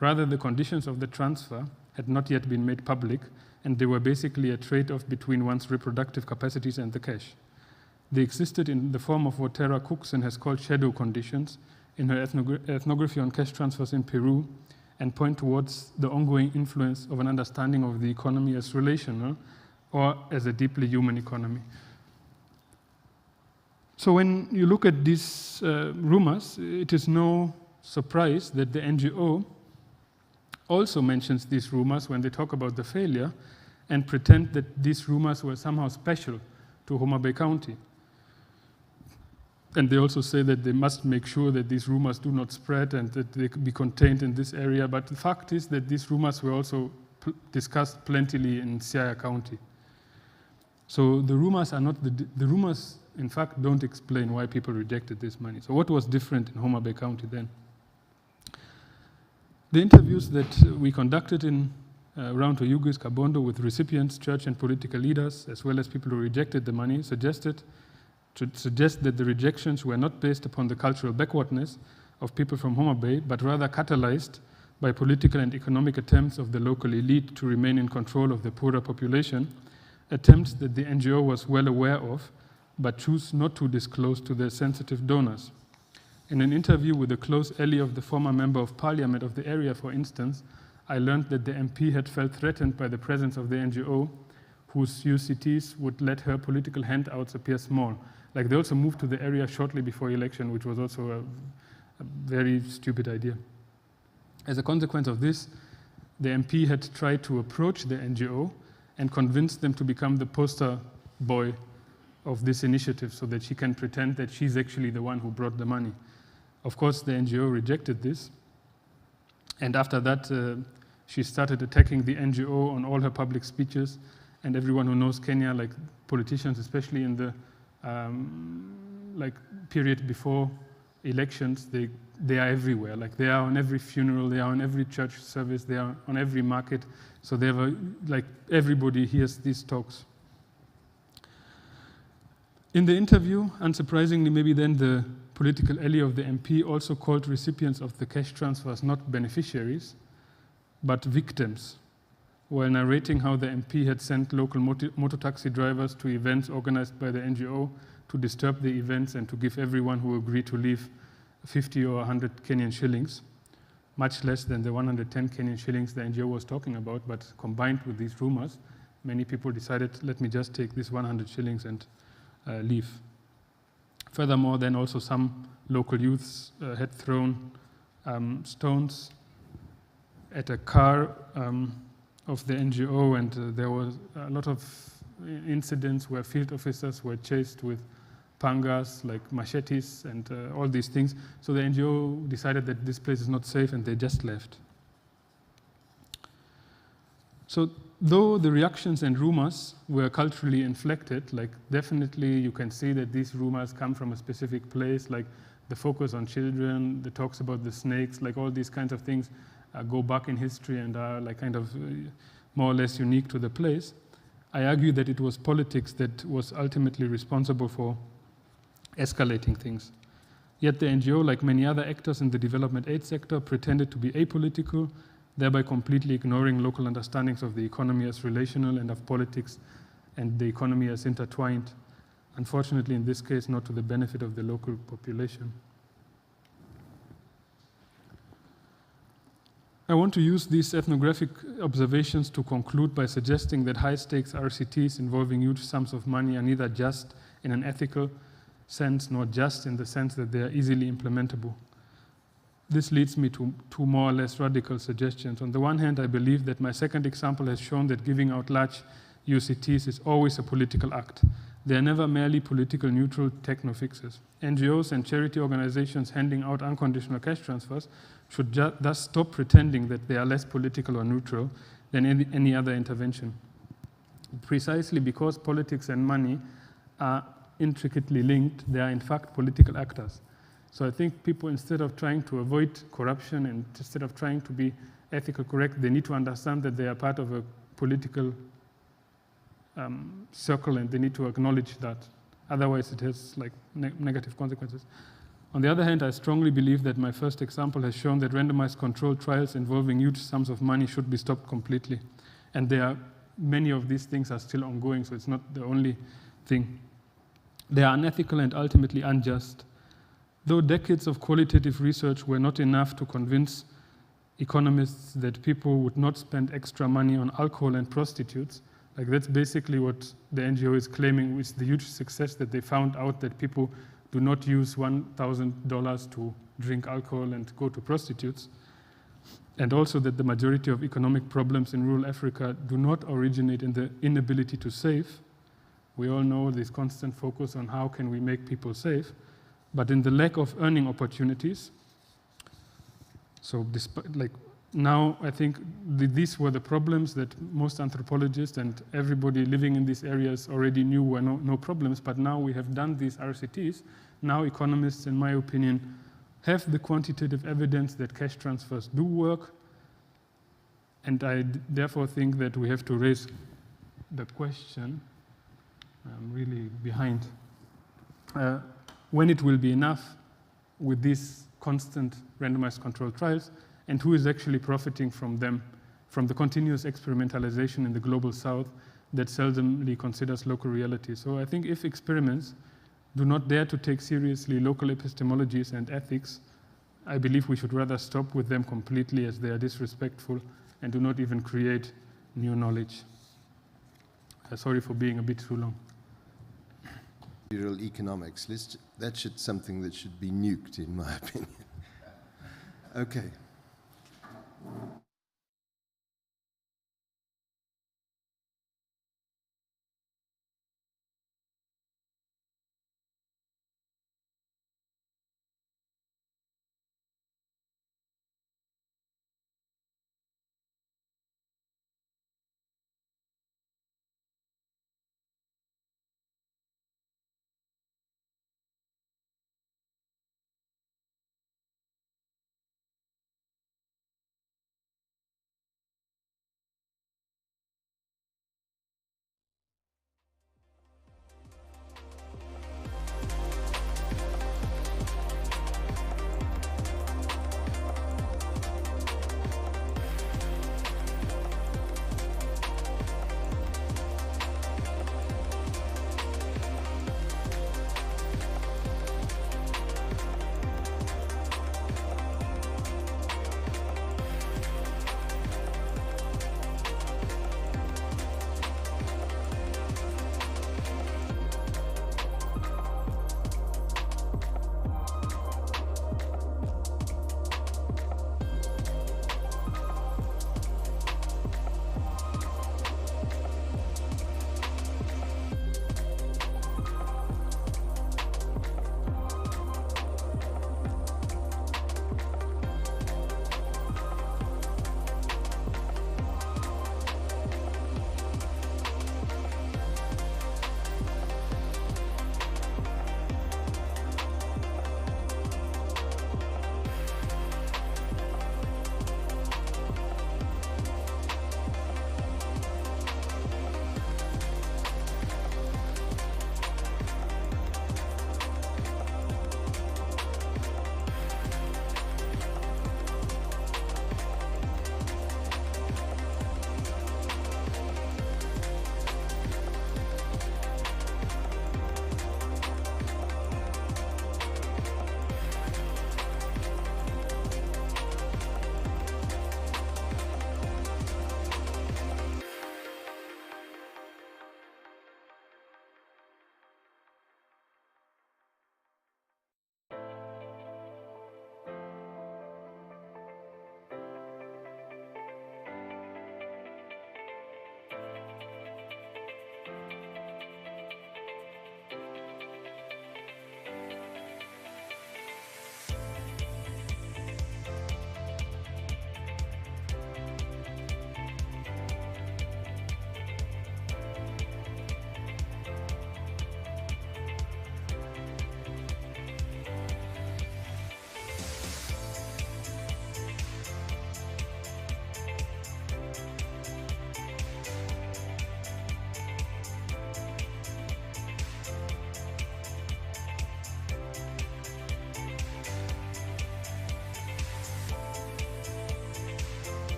Rather, the conditions of the transfer had not yet been made public, and they were basically a trade-off between one's reproductive capacities and the cash. They existed in the form of what Tara Cookson has called shadow conditions in her ethnography on cash transfers in Peru, and point towards the ongoing influence of an understanding of the economy as relational or as a deeply human economy. So when you look at these rumors, it is no surprise that the NGO also mentions these rumors when they talk about the failure and pretend that these rumors were somehow special to Homa Bay County. And they also say that they must make sure that these rumors do not spread and that they could be contained in this area. But the fact is that these rumors were also discussed plentifully in Siaya County. So the rumors are not, the rumors in fact don't explain why people rejected this money. So what was different in Homa Bay County then? The interviews that we conducted in around Oyugis, Kabondo with recipients, church and political leaders, as well as people who rejected the money, suggest that the rejections were not based upon the cultural backwardness of people from Homa Bay, but rather catalyzed by political and economic attempts of the local elite to remain in control of the poorer population, attempts that the NGO was well aware of, but chose not to disclose to their sensitive donors. In an interview with a close ally of the former member of parliament of the area, for instance, I learned that the MP had felt threatened by the presence of the NGO, whose UCTs would let her political handouts appear small. Like, they also moved to the area shortly before election, which was also a very stupid idea. As a consequence of this, the MP had tried to approach the NGO and convince them to become the poster boy of this initiative so that she can pretend that she's actually the one who brought the money. Of course, the NGO rejected this. And after that, she started attacking the NGO on all her public speeches. And everyone who knows Kenya, like politicians, especially in the period before elections, they are everywhere. Like, they are on every funeral, they are on every church service, they are on every market. So they have everybody hears these talks. In the interview, unsurprisingly, maybe then the political ally of the MP also called recipients of the cash transfers not beneficiaries, but victims, while narrating how the MP had sent local motor taxi drivers to events organized by the NGO to disturb the events and to give everyone who agreed to leave 50 or 100 Kenyan shillings, much less than the 110 Kenyan shillings the NGO was talking about, but combined with these rumors, many people decided, let me just take this 100 shillings and leave. Furthermore, then also some local youths had thrown stones at a car of the NGO, and there was a lot of incidents where field officers were chased with pangas, like machetes, and all these things. So the NGO decided that this place is not safe, and they just left. So though the reactions and rumors were culturally inflected, like definitely you can see that these rumors come from a specific place, like the focus on children, the talks about the snakes, like all these kinds of things go back in history and are like kind of more or less unique to the place. I argue that it was politics that was ultimately responsible for escalating things. Yet the NGO, like many other actors in the development aid sector, pretended to be apolitical, thereby completely ignoring local understandings of the economy as relational and of politics and the economy as intertwined. Unfortunately, in this case, not to the benefit of the local population. I want to use these ethnographic observations to conclude by suggesting that high-stakes RCTs involving huge sums of money are neither just in an ethical sense, nor just in the sense that they are easily implementable. This leads me to two more or less radical suggestions. On the one hand, I believe that my second example has shown that giving out large UCTs is always a political act. They are never merely political neutral techno fixes. NGOs and charity organizations handing out unconditional cash transfers should thus stop pretending that they are less political or neutral than any other intervention. Precisely because politics and money are intricately linked, they are in fact political actors. So I think people, instead of trying to avoid corruption and instead of trying to be ethical correct, they need to understand that they are part of a political circle, and they need to acknowledge that. Otherwise, it has like negative consequences. On the other hand, I strongly believe that my first example has shown that randomized controlled trials involving huge sums of money should be stopped completely. And many of these things are still ongoing, so it's not the only thing. They are unethical and ultimately unjust. Though decades of qualitative research were not enough to convince economists that people would not spend extra money on alcohol and prostitutes, like that's basically what the NGO is claiming with the huge success that they found out that people do not use $1,000 to drink alcohol and go to prostitutes. And also that the majority of economic problems in rural Africa do not originate in the inability to save. We all know this constant focus on how can we make people safe, but in the lack of earning opportunities. So now I think these were the problems that most anthropologists and everybody living in these areas already knew were no problems, but now we have done these RCTs. Now economists, in my opinion, have the quantitative evidence that cash transfers do work, and I therefore think that we have to raise the question, I'm really behind, when it will be enough with these constant randomized controlled trials, and who is actually profiting from them, from the continuous experimentalization in the global south that seldomly considers local reality. So I think if experiments do not dare to take seriously local epistemologies and ethics, I believe we should rather stop with them completely, as they are disrespectful and do not even create new knowledge. Sorry for being a bit too long. Economics, that's something that should be nuked, in my opinion. Okay.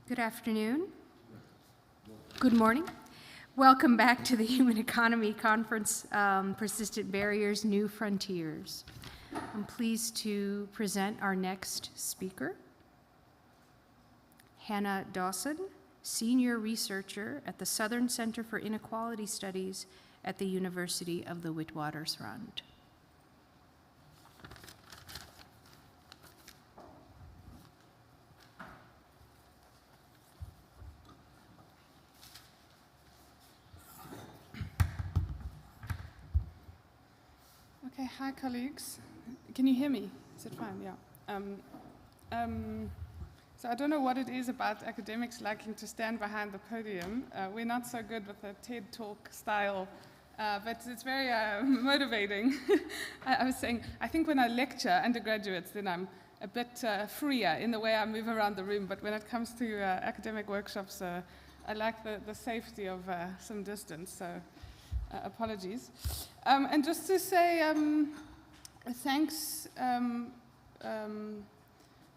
Good afternoon. Good morning. Welcome back to the Human Economy Conference, Persistent Barriers, New Frontiers. I'm pleased to present our next speaker, Hannah Dawson, Senior Researcher at the Southern Center for Inequality Studies at the University of the Witwatersrand. Okay, hi colleagues. Can you hear me? Is it fine? Yeah. So I don't know what it is about academics liking to stand behind the podium. We're not so good with the TED Talk style, but it's very motivating. I was saying, I think when I lecture undergraduates, then I'm a bit freer in the way I move around the room, but when it comes to academic workshops, I like the safety of some distance, so apologies. And just to say thanks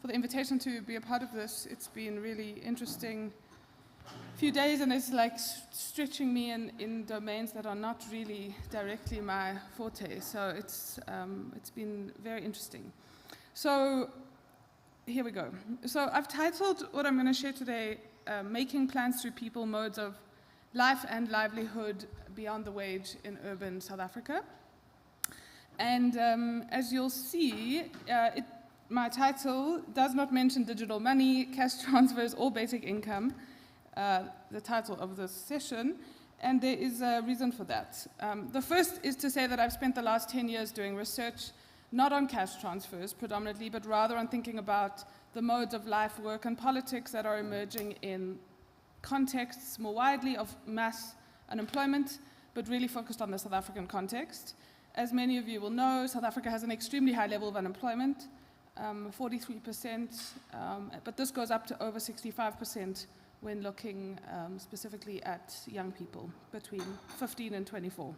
for the invitation to be a part of this. It's been really interesting few days, and it's like stretching me in domains that are not really directly my forte. So it's been very interesting. So here we go. So I've titled what I'm going to share today, Making Plans Through People, Modes of Life and Livelihood Beyond the Wage in Urban South Africa. And as you'll see, my title does not mention digital money, cash transfers, or basic income, the title of this session, and there is a reason for that. The first is to say that I've spent the last 10 years doing research, not on cash transfers predominantly, but rather on thinking about the modes of life, work, and politics that are emerging in contexts more widely of mass unemployment, but really focused on the South African context. As many of you will know, South Africa has an extremely high level of unemployment, 43%, but this goes up to over 65% when looking specifically at young people between 15 and 24.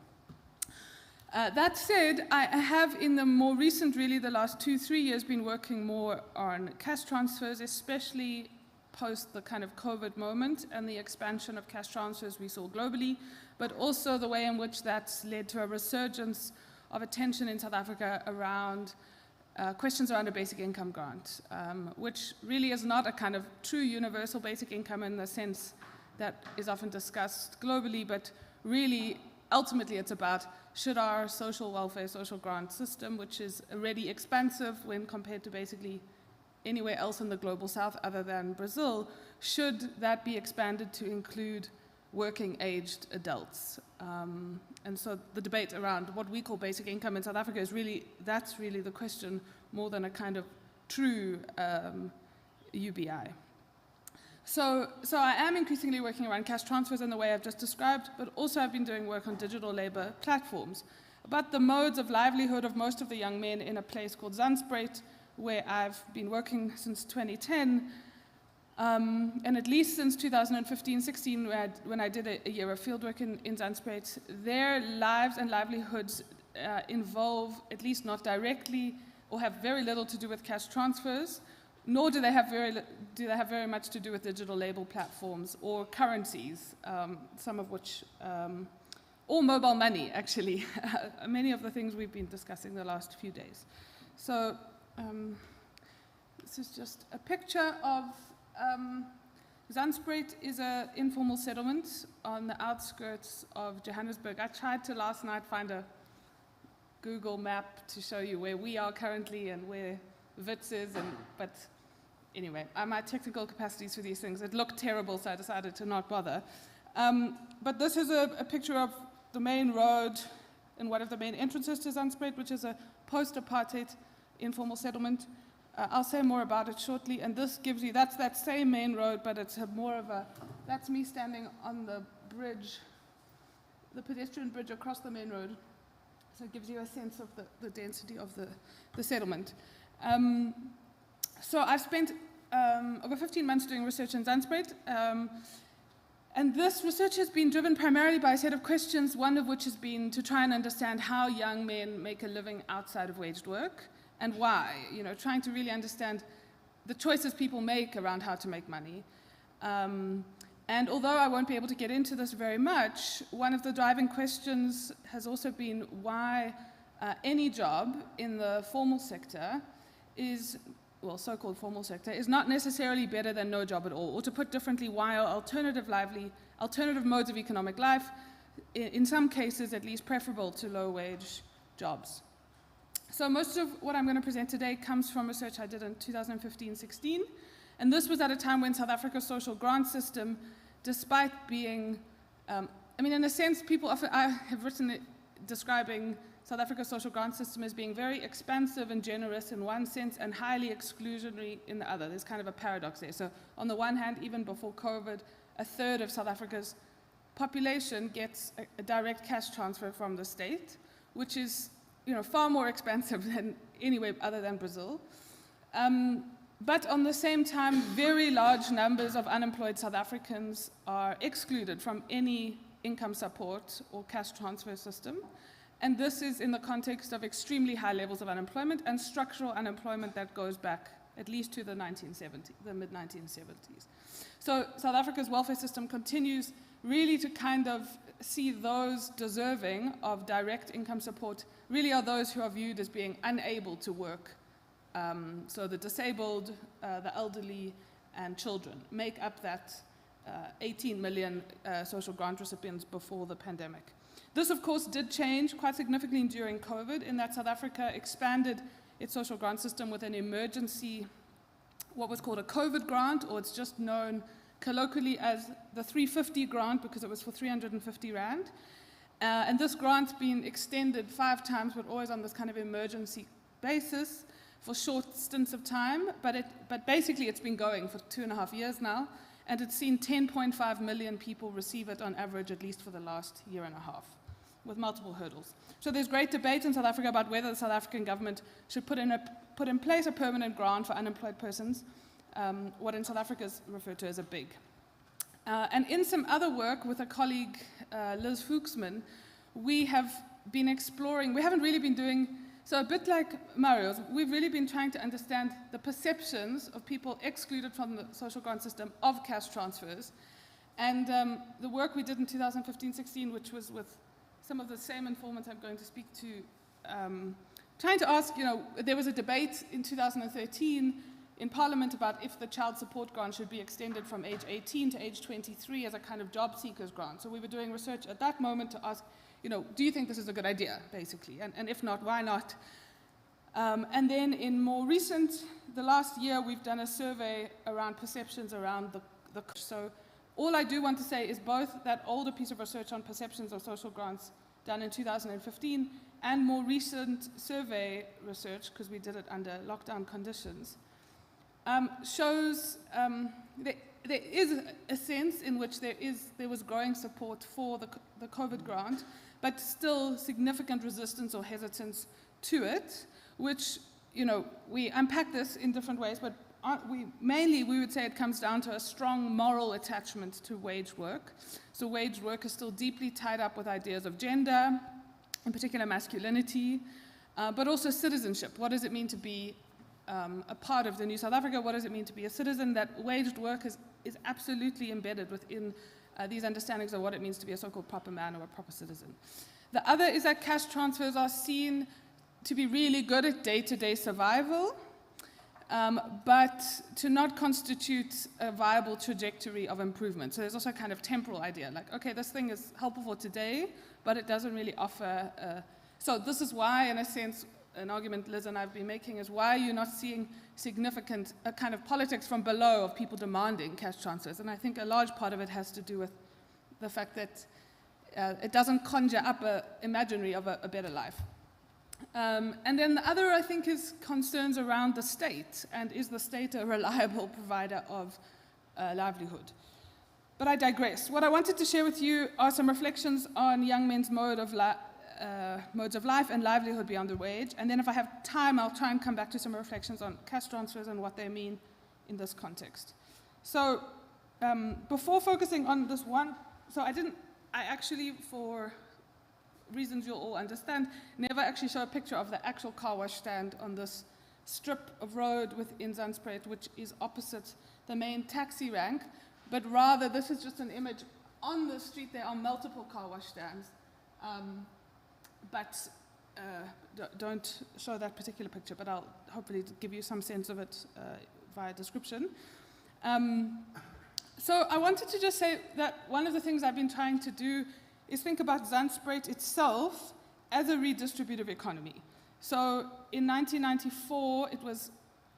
That said, I have in the more recent, really the last 2-3 years, been working more on cash transfers, especially post the kind of COVID moment and the expansion of cash transfers we saw globally, but also the way in which that's led to a resurgence of attention in South Africa around questions around a basic income grant, which really is not a kind of true universal basic income in the sense that is often discussed globally, but really, ultimately, it's about should our social welfare, social grant system, which is already expansive when compared to basically anywhere else in the global south other than Brazil, should that be expanded to include working-aged adults? And so the debate around what we call basic income in South Africa is really, that's really the question more than a kind of true UBI. So I am increasingly working around cash transfers in the way I've just described, but also I've been doing work on digital labor platforms, about the modes of livelihood of most of the young men in a place called Zandspruit, where I've been working since 2010, and at least since 2015-16, when I did a year of fieldwork in Zandspruit, their lives and livelihoods involve, at least not directly, or have very little to do with cash transfers, nor do they have very much to do with digital label platforms or currencies, some of which, or mobile money, actually, many of the things we've been discussing the last few days. So this is just a picture of Zandspruit is an informal settlement on the outskirts of Johannesburg. I tried to last night find a Google map to show you where we are currently and where Wits is, but anyway, my technical capacities for these things, it looked terrible, so I decided to not bother. But this is a picture of the main road and one of the main entrances to Zandspruit, which is a post-apartheid informal settlement. I'll say more about it shortly, and this gives you, that's that same main road, but it's more of a, that's me standing on the bridge, the pedestrian bridge across the main road. So it gives you a sense of the density of the settlement. So I've spent over 15 months doing research in Zandspruit, and this research has been driven primarily by a set of questions, one of which has been to try and understand how young men make a living outside of waged work, and why, trying to really understand the choices people make around how to make money. And although I won't be able to get into this very much, one of the driving questions has also been why any job in the formal sector is, well, so-called formal sector, is not necessarily better than no job at all. Or to put differently, why are alternative modes of economic life, in some cases at least, preferable to low-wage jobs. So most of what I'm going to present today comes from research I did in 2015-16. And this was at a time when South Africa's social grant system, despite being, in a sense, people often, I have written it describing South Africa's social grant system as being very expansive and generous in one sense and highly exclusionary in the other. There's kind of a paradox there. So on the one hand, even before COVID, a third of South Africa's population gets a direct cash transfer from the state, which is far more expensive than anywhere other than Brazil. But on the same time, very large numbers of unemployed South Africans are excluded from any income support or cash transfer system. And this is in the context of extremely high levels of unemployment and structural unemployment that goes back at least to the mid-1970s. So South Africa's welfare system continues really to kind of see those deserving of direct income support really are those who are viewed as being unable to work. So the disabled, the elderly, and children make up that 18 million social grant recipients before the pandemic. This, of course, did change quite significantly during COVID in that South Africa expanded its social grant system with an emergency, what was called a COVID grant, or it's just known colloquially as the 350 grant because it was for 350 Rand. And this grant's been extended 5 times, but always on this kind of emergency basis for short stints of time. But basically it's been going for 2.5 years now, and it's seen 10.5 million people receive it on average, at least for the last year and a half, with multiple hurdles. So there's great debate in South Africa about whether the South African government should put in place a permanent grant for unemployed persons, what in South Africa is referred to as a BIG. And in some other work with a colleague, Liz Fuchsman, we have been exploring, we haven't really been doing, so a bit like Mario's, we've really been trying to understand the perceptions of people excluded from the social grant system of cash transfers. And the work we did in 2015-16, which was with some of the same informants I'm going to speak to, trying to ask, there was a debate in 2013 in Parliament about if the child support grant should be extended from age 18 to age 23 as a kind of job seekers grant. So we were doing research at that moment to ask, do you think this is a good idea, basically? And if not, why not? And then in more recent, the last year, we've done a survey around perceptions around the so all I do want to say is both that older piece of research on perceptions of social grants done in 2015 and more recent survey research, because we did it under lockdown conditions, shows there is a sense in which there was growing support for the COVID grant, but still significant resistance or hesitance to it, which, we unpack this in different ways, but mainly we would say it comes down to a strong moral attachment to wage work. So wage work is still deeply tied up with ideas of gender, in particular masculinity, but also citizenship. What does it mean to be a part of the new South Africa? What does it mean to be a citizen? That waged work is absolutely embedded within these understandings of what it means to be a so-called proper man or a proper citizen. The other is that cash transfers are seen to be really good at day-to-day survival, but to not constitute a viable trajectory of improvement. So there's also a kind of temporal idea, like, okay, this thing is helpful for today, but it doesn't really offer. So this is why, in a sense, an argument Liz and I have been making is why you're not seeing significant kind of politics from below of people demanding cash transfers. And I think a large part of it has to do with the fact that it doesn't conjure up an imaginary of a better life. And then the other, I think, is concerns around the state, and is the state a reliable provider of livelihood? But I digress. What I wanted to share with you are some reflections on young men's modes of life and livelihood beyond the wage, and then if I have time, I'll try and come back to some reflections on cash transfers and what they mean in this context. So before focusing on this one, I actually, for reasons you'll all understand, never actually show a picture of the actual car wash stand on this strip of road within Zandspruit, which is opposite the main taxi rank. but rather this is just an image. On the street there are multiple car wash stands, but don't show that particular picture, but I'll hopefully give you some sense of it via description. So I wanted to just say that one of the things I've been trying to do is think about Zandspruit itself as a redistributive economy. So in 1994, it was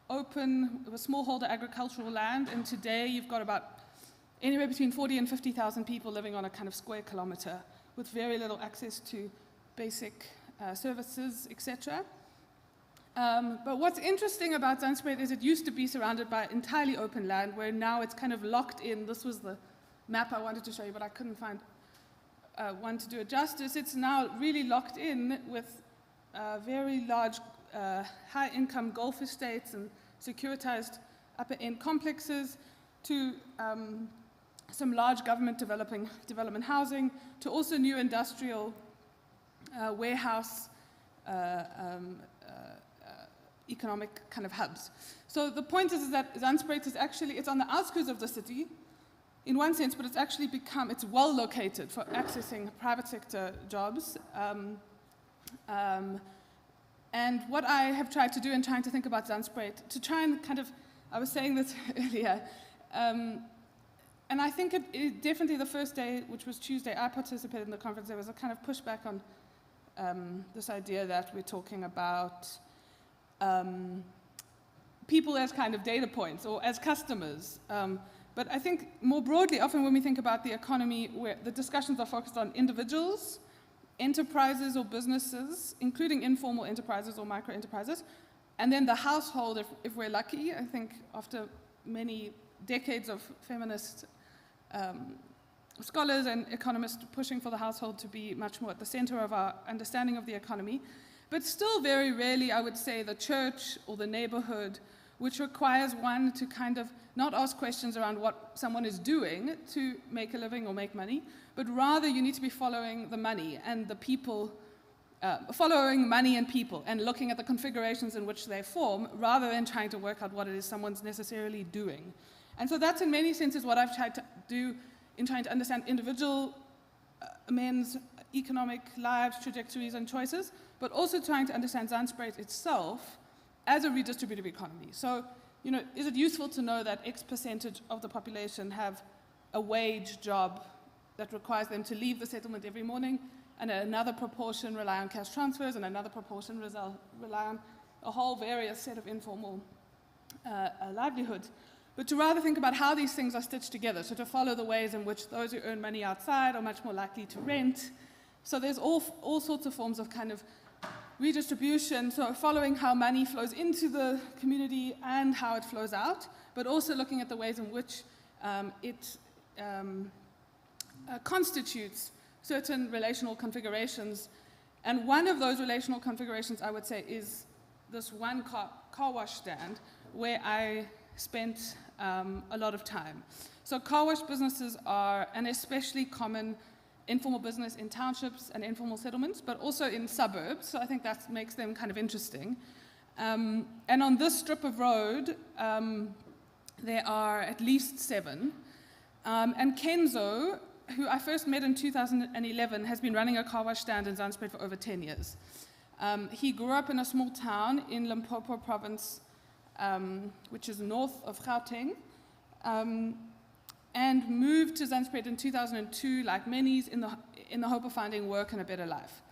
open, it was smallholder agricultural land, and today you've got about anywhere between 40 and 50,000 people living on a kind of square kilometer with very little access to basic services, etc. But what's interesting about Zandspruit is it used to be surrounded by entirely open land, where now it's kind of locked in. This was the map I wanted to show you, but I couldn't find one to do it justice. It's now really locked in with very large high-income golf estates and securitized upper-end complexes, to some large government development housing, to also new industrial warehouse economic kind of hubs. So the point is that Zandspruit is actually, it's on the outskirts of the city in one sense, but it's actually become, it's well located for accessing private sector jobs. And what I have tried to do in trying to think about Zandspruit, to try and kind of, I was saying this earlier, and I think it definitely the first day, which was Tuesday, I participated in the conference, there was a kind of pushback on this idea that we're talking about people as kind of data points or as customers. But I think more broadly, often when we think about the economy, where the discussions are focused on individuals, enterprises or businesses, including informal enterprises or micro enterprises, and then the household, if we're lucky. I think after many decades of feminist scholars and economists pushing for the household to be much more at the center of our understanding of the economy, but still very rarely, I would say, the church or the neighborhood, which requires one to kind of not ask questions around what someone is doing to make a living or make money, but rather you need to be following the money and the people, following money and people, and looking at the configurations in which they form, rather than trying to work out what it is someone's necessarily doing. And so that's in many senses what I've tried to do in trying to understand individual men's economic lives, trajectories, and choices, but also trying to understand Zandspruit itself as a redistributive economy. So, you know, is it useful to know that X percentage of the population have a wage job that requires them to leave the settlement every morning, and another proportion rely on cash transfers, and another proportion rely on a whole various set of informal livelihoods? But to rather think about how these things are stitched together, so to follow the ways in which those who earn money outside are much more likely to rent. So there's all sorts of forms of kind of redistribution, so following how money flows into the community and how it flows out, but also looking at the ways in which it constitutes certain relational configurations. And one of those relational configurations, I would say, is this one car wash stand where I spent a lot of time. So car wash businesses are an especially common informal business in townships and informal settlements, but also in suburbs, so I think that makes them kind of interesting. And on this strip of road, there are at least 7. And Kenzo, who I first met in 2011, has been running a car wash stand in Zandspruit for over 10 years. He grew up in a small town in Limpopo province, which is north of Gauteng, and moved to Zandspruit in 2002, like many, in the hope of finding work and a better life.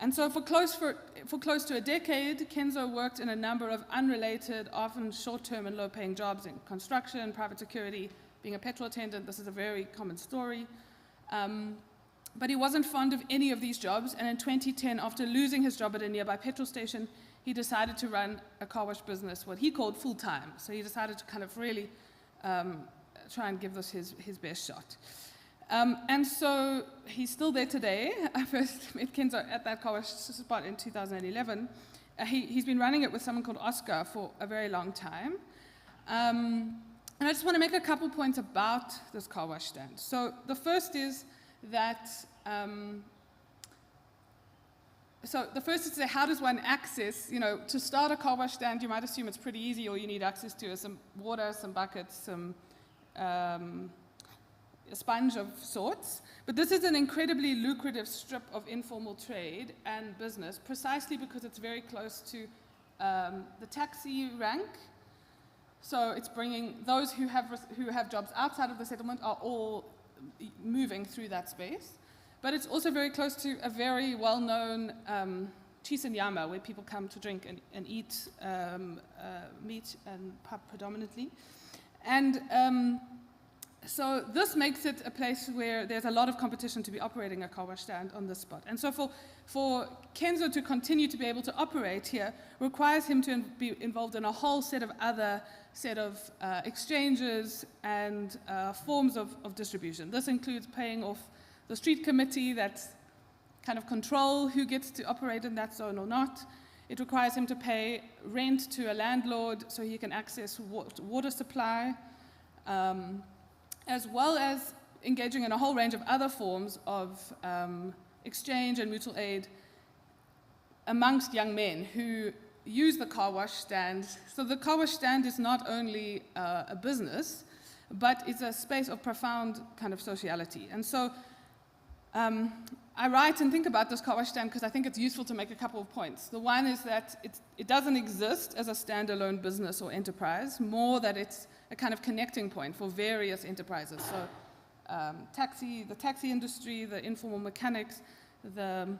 And so for close to a decade, Kenzo worked in a number of unrelated, often short-term and low-paying jobs in construction, private security, being a petrol attendant. This is a very common story. But he wasn't fond of any of these jobs, and in 2010, after losing his job at a nearby petrol station, he decided to run a car wash business, what he called full-time. So he decided to kind of really try and give this his best shot. And so he's still there today. I first met Kenzo at that car wash spot in 2011. He's been running it with someone called Oscar for a very long time. And I just want to make a couple points about this car wash stand. So the first is that, to say, how does one access, to start a car wash stand, you might assume it's pretty easy. All you need access to is some water, some buckets, some a sponge of sorts. But this is an incredibly lucrative strip of informal trade and business, precisely because it's very close to the taxi rank. So it's bringing those who have jobs outside of the settlement are all moving through that space. But it's also very close to a very well-known cheese and yama, where people come to drink and eat meat and pub predominantly. And so this makes it a place where there's a lot of competition to be operating a car wash stand on this spot. And so for Kenzo to continue to be able to operate here requires him to be involved in a whole set of other exchanges and forms of distribution. This includes paying off the street committee that kind of control who gets to operate in that zone or not. It requires him to pay rent to a landlord so he can access water supply, as well as engaging in a whole range of other forms of exchange and mutual aid amongst young men who use the car wash stand. So the car wash stand is not only a business, but it's a space of profound kind of sociality. And so I write and think about this car wash stand because I think it's useful to make a couple of points. The one is that it doesn't exist as a standalone business or enterprise, more that it's a kind of connecting point for various enterprises. So the taxi industry, the informal mechanics, the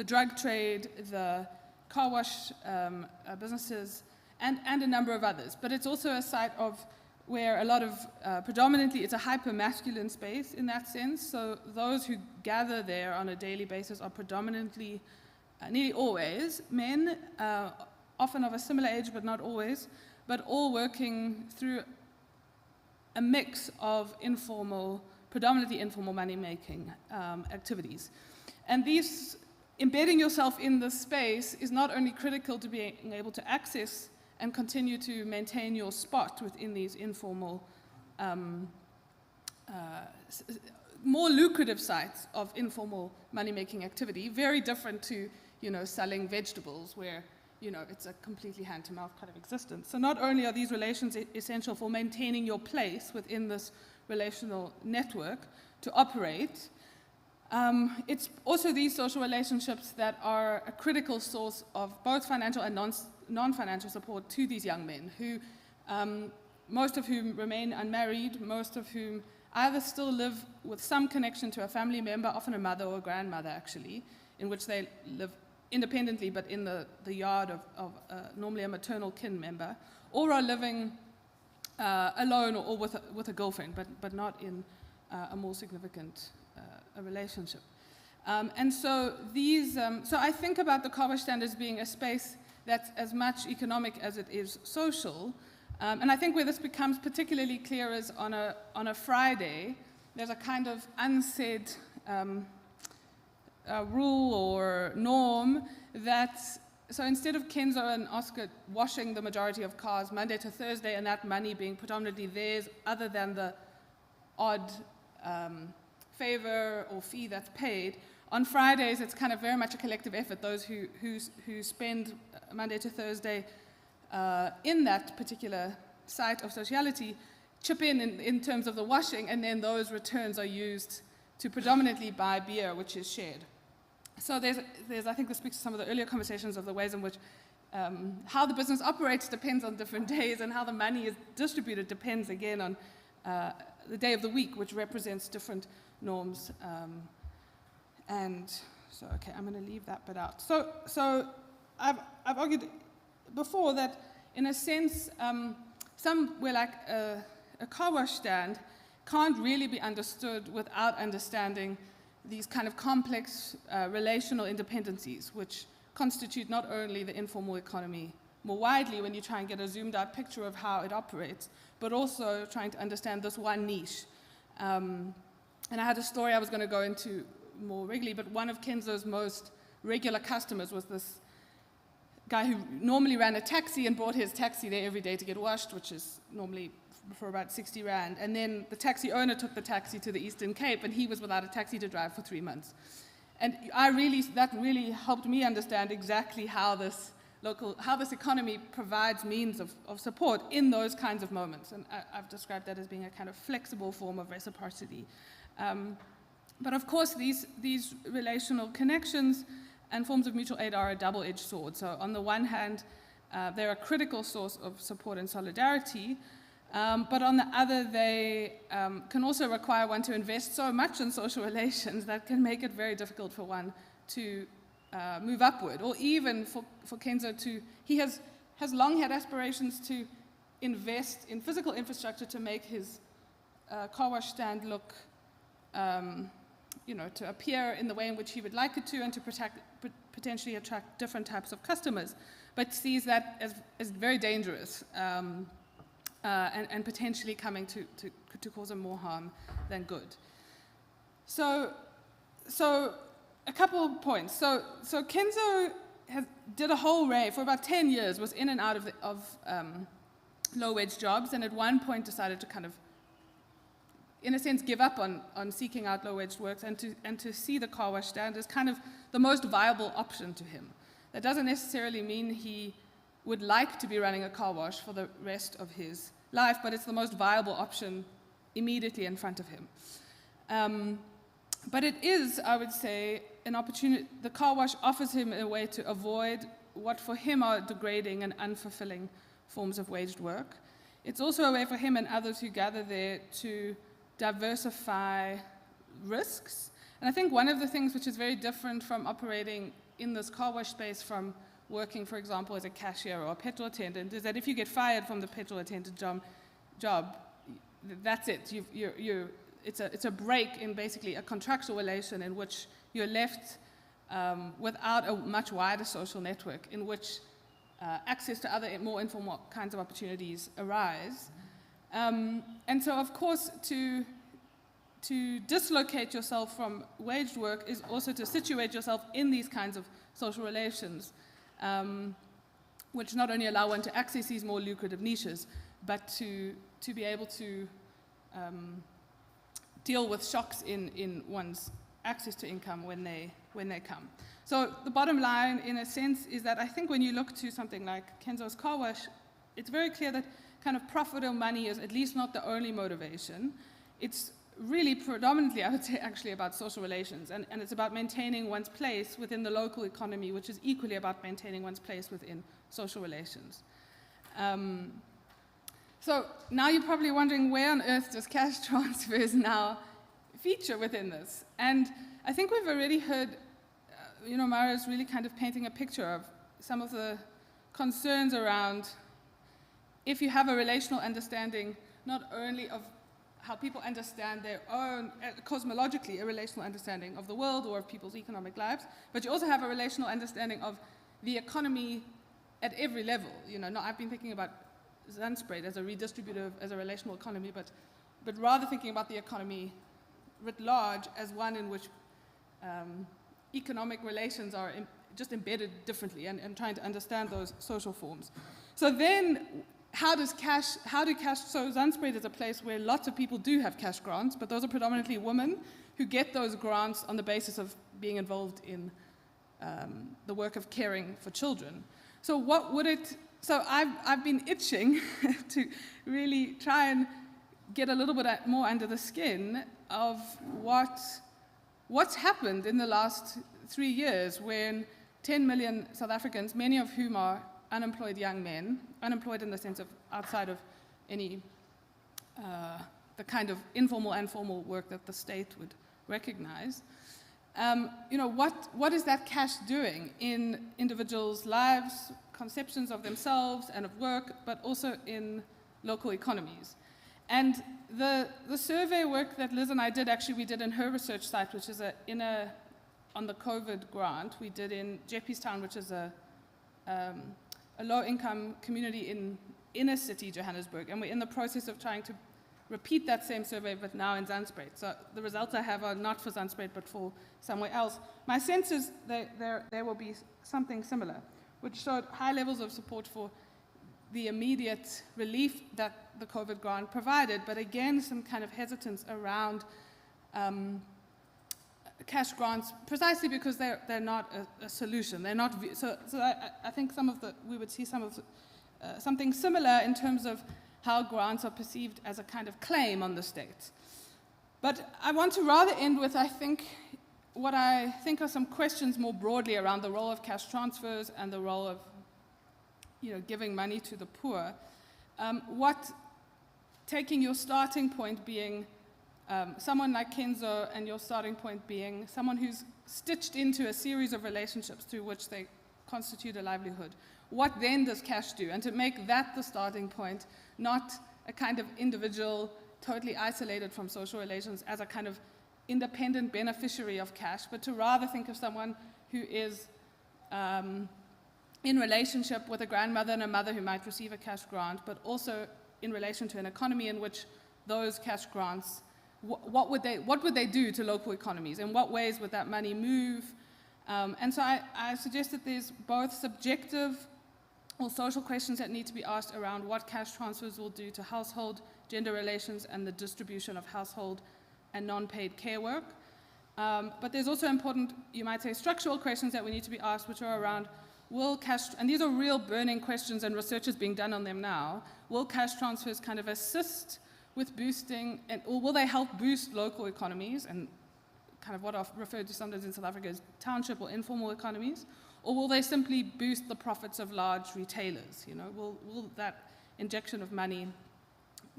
drug trade, the car wash businesses, and a number of others. But it's also a site of where a lot of, predominantly, it's a hyper-masculine space in that sense. So those who gather there on a daily basis are predominantly, nearly always, men, often of a similar age, but not always, but all working through a mix of informal, predominantly informal money-making activities. And these, embedding yourself in this space is not only critical to being able to access and continue to maintain your spot within these informal, more lucrative sites of informal money-making activity, very different to, selling vegetables where, it's a completely hand-to-mouth kind of existence. So not only are these relations essential for maintaining your place within this relational network to operate, it's also these social relationships that are a critical source of both financial and non-financial support to these young men, who, most of whom remain unmarried, most of whom either still live with some connection to a family member, often a mother or a grandmother actually, in which they live independently but in the yard of normally a maternal kin member, or are living alone or with a girlfriend, but not in a more significant a relationship. And so these, so I think about the car wash stand as being a space that's as much economic as it is social. And I think where this becomes particularly clear is on a Friday, there's a kind of unsaid rule or norm that, so instead of Kenzo and Oscar washing the majority of cars Monday to Thursday and that money being predominantly theirs other than the odd favor or fee that's paid, on Fridays it's kind of very much a collective effort. Those who spend Monday to Thursday in that particular site of sociality chip in terms of the washing, and then those returns are used to predominantly buy beer, which is shared. So there's I think this speaks to some of the earlier conversations of the ways in which how the business operates depends on different days, and how the money is distributed depends again on the day of the week, which represents different norms. And so, okay, I'm going to leave that bit out. So I've argued before that, in a sense, somewhere like a car wash stand can't really be understood without understanding these kind of complex relational interdependencies, which constitute not only the informal economy more widely when you try and get a zoomed out picture of how it operates, but also trying to understand this one niche. And I had a story I was going to go into more regularly, but one of Kenzo's most regular customers was this guy who normally ran a taxi and brought his taxi there every day to get washed, which is normally for about 60 Rand. And then the taxi owner took the taxi to the Eastern Cape, and he was without a taxi to drive for 3 months. And that really helped me understand exactly how this how this economy provides means of support in those kinds of moments. And I've described that as being a kind of flexible form of reciprocity. But of course, these relational connections and forms of mutual aid are a double-edged sword. So on the one hand, they're a critical source of support and solidarity, but on the other, they can also require one to invest so much in social relations that can make it very difficult for one to move upward, or even for Kenzo he has long had aspirations to invest in physical infrastructure to make his car wash stand look, to appear in the way in which he would like it to, and to potentially attract different types of customers, but sees that as very dangerous and potentially coming to cause him more harm than good. So a couple of points. So Kenzo did a whole array for about 10 years, was in and out of low-wage jobs, and at one point decided to kind of, in a sense, give up on seeking out low-wage works and to see the car wash stand as kind of the most viable option to him. That doesn't necessarily mean he would like to be running a car wash for the rest of his life, but it's the most viable option immediately in front of him. But it is, I would say, an opportunity. The car wash offers him a way to avoid what for him are degrading and unfulfilling forms of waged work. It's also a way for him and others who gather there to diversify risks. And I think one of the things which is very different from operating in this car wash space from working, for example, as a cashier or a petrol attendant, is that if you get fired from the petrol attendant job, that's it. It's a break in basically a contractual relation in which you're left without a much wider social network in which access to other more informal kinds of opportunities arise. And so, of course, to dislocate yourself from waged work is also to situate yourself in these kinds of social relations, which not only allow one to access these more lucrative niches, but to be able to deal with shocks in one's access to income when they come. So the bottom line, in a sense, is that I think when you look to something like Kenzo's car wash, it's very clear that kind of profit or money is at least not the only motivation. It's really predominantly, I would say, actually about social relations, and it's about maintaining one's place within the local economy, which is equally about maintaining one's place within social relations. So now you're probably wondering, where on earth does cash transfers now feature within this? And I think we've already heard, Mara's really kind of painting a picture of some of the concerns around if you have a relational understanding, not only of how people understand their own, cosmologically, a relational understanding of the world or of people's economic lives, but you also have a relational understanding of the economy at every level. I've been thinking about Zandspruit as a redistributive, as a relational economy, but rather thinking about the economy writ large as one in which economic relations are just embedded differently, and trying to understand those social forms. So then, how do cash, so Zandspruit is a place where lots of people do have cash grants, but those are predominantly women who get those grants on the basis of being involved in the work of caring for children. So so I've been itching to really try and get a little bit more under the skin of what's happened in the last 3 years when 10 million South Africans, many of whom are unemployed young men, unemployed in the sense of outside of any, the kind of informal and formal work that the state would recognize. What is that cash doing in individuals' lives, conceptions of themselves and of work, but also in local economies? And the survey work that Liz and I did, actually we did in her research site, which is on the COVID grant, we did in Jeppiestown, which is a low-income community in inner city Johannesburg, and we're in the process of trying to repeat that same survey, but now in Zandspruit. So the results I have are not for Zandspruit, but for somewhere else. My sense is that there will be something similar, which showed high levels of support for the immediate relief that the COVID grant provided, but again, some kind of hesitance around cash grants precisely because they're not a solution. They're not so I think we would see something similar in terms of how grants are perceived as a kind of claim on the state. But I want to rather end with, I think, what I think are some questions more broadly around the role of cash transfers and the role of, giving money to the poor. Taking your starting point being someone like Kenzo, and your starting point being someone who's stitched into a series of relationships through which they constitute a livelihood. What then does cash do? And to make that the starting point, not a kind of individual, totally isolated from social relations as a kind of independent beneficiary of cash, but to rather think of someone who is in relationship with a grandmother and a mother who might receive a cash grant, but also in relation to an economy in which those cash grants, what would they do to local economies? In what ways would that money move? And so I suggest that there's both subjective or social questions that need to be asked around what cash transfers will do to household gender relations and the distribution of household and non-paid care work. But there's also important, you might say, structural questions that we need to be asked, which are around, will cash, and these are real burning questions and research is being done on them now, will cash transfers kind of assist with boosting, or will they help boost local economies and kind of what are referred to sometimes in South Africa as township or informal economies, or will they simply boost the profits of large retailers? Will that injection of money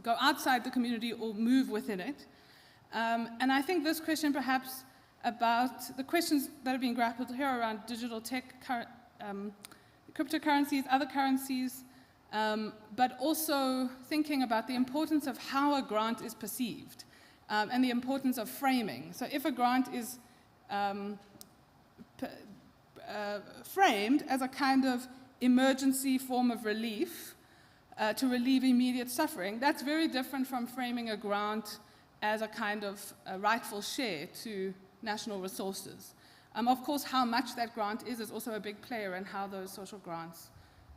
go outside the community or move within it? And I think this question perhaps about the questions that are being grappled here around digital tech, cryptocurrencies, other currencies, but also thinking about the importance of how a grant is perceived and the importance of framing. So if a grant is framed as a kind of emergency form of relief to relieve immediate suffering, that's very different from framing a grant as a kind of rightful share to national resources. Of course, how much that grant is also a big player in how those social grants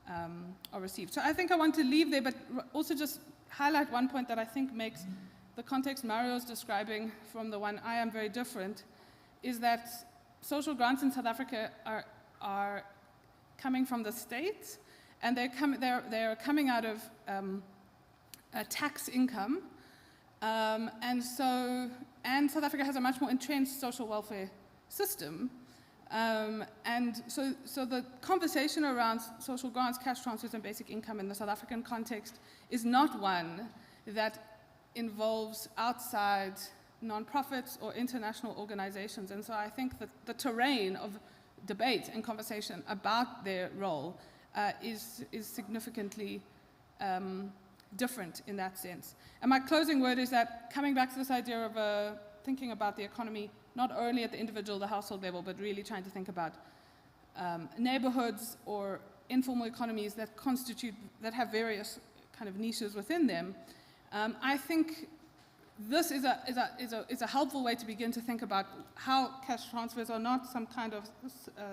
are received. So I think I want to leave there, but also just highlight one point that I think makes the context Mario's describing from the one I am very different, is that social grants in South Africa are coming from the state, and they're coming out of a tax income, and South Africa has a much more entrenched social welfare system, and so the conversation around social grants, cash transfers, and basic income in the South African context is not one that involves outside nonprofits or international organizations. And so I think that the terrain of debate and conversation about their role is significantly different in that sense. And my closing word is that coming back to this idea of thinking about the economy not only at the individual, the household level, but really trying to think about neighborhoods or informal economies that have various kind of niches within them. I think this is a helpful way to begin to think about how cash transfers are not some kind of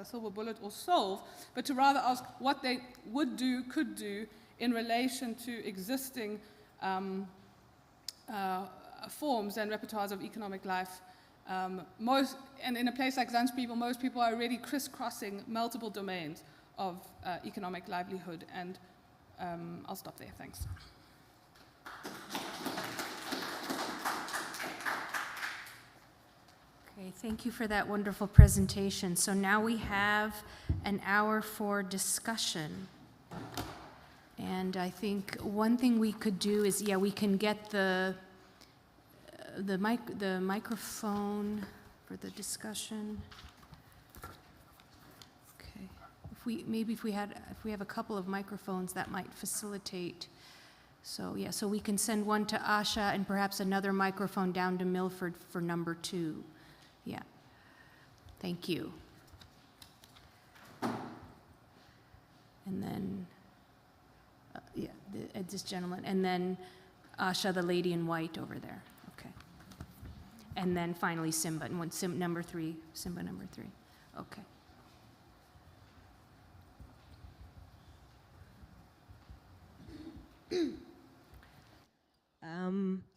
silver bullet or solve, but to rather ask what they could do in relation to existing forms and repertoires of economic life. And in a place like Zanzibar, most people are already crisscrossing multiple domains of economic livelihood. And I'll stop there. Thanks. Okay, thank you for that wonderful presentation. So now we have an hour for discussion. And I think one thing we could do is, we can get the microphone for the discussion. Okay, if we have a couple of microphones, that might facilitate. So so we can send one to Asha and perhaps another microphone down to Milford for number 2. Yeah, thank you. And then, this gentleman, and then Asha, the lady in white over there. Okay. And then finally Simba, number 3, Simba number 3. Okay.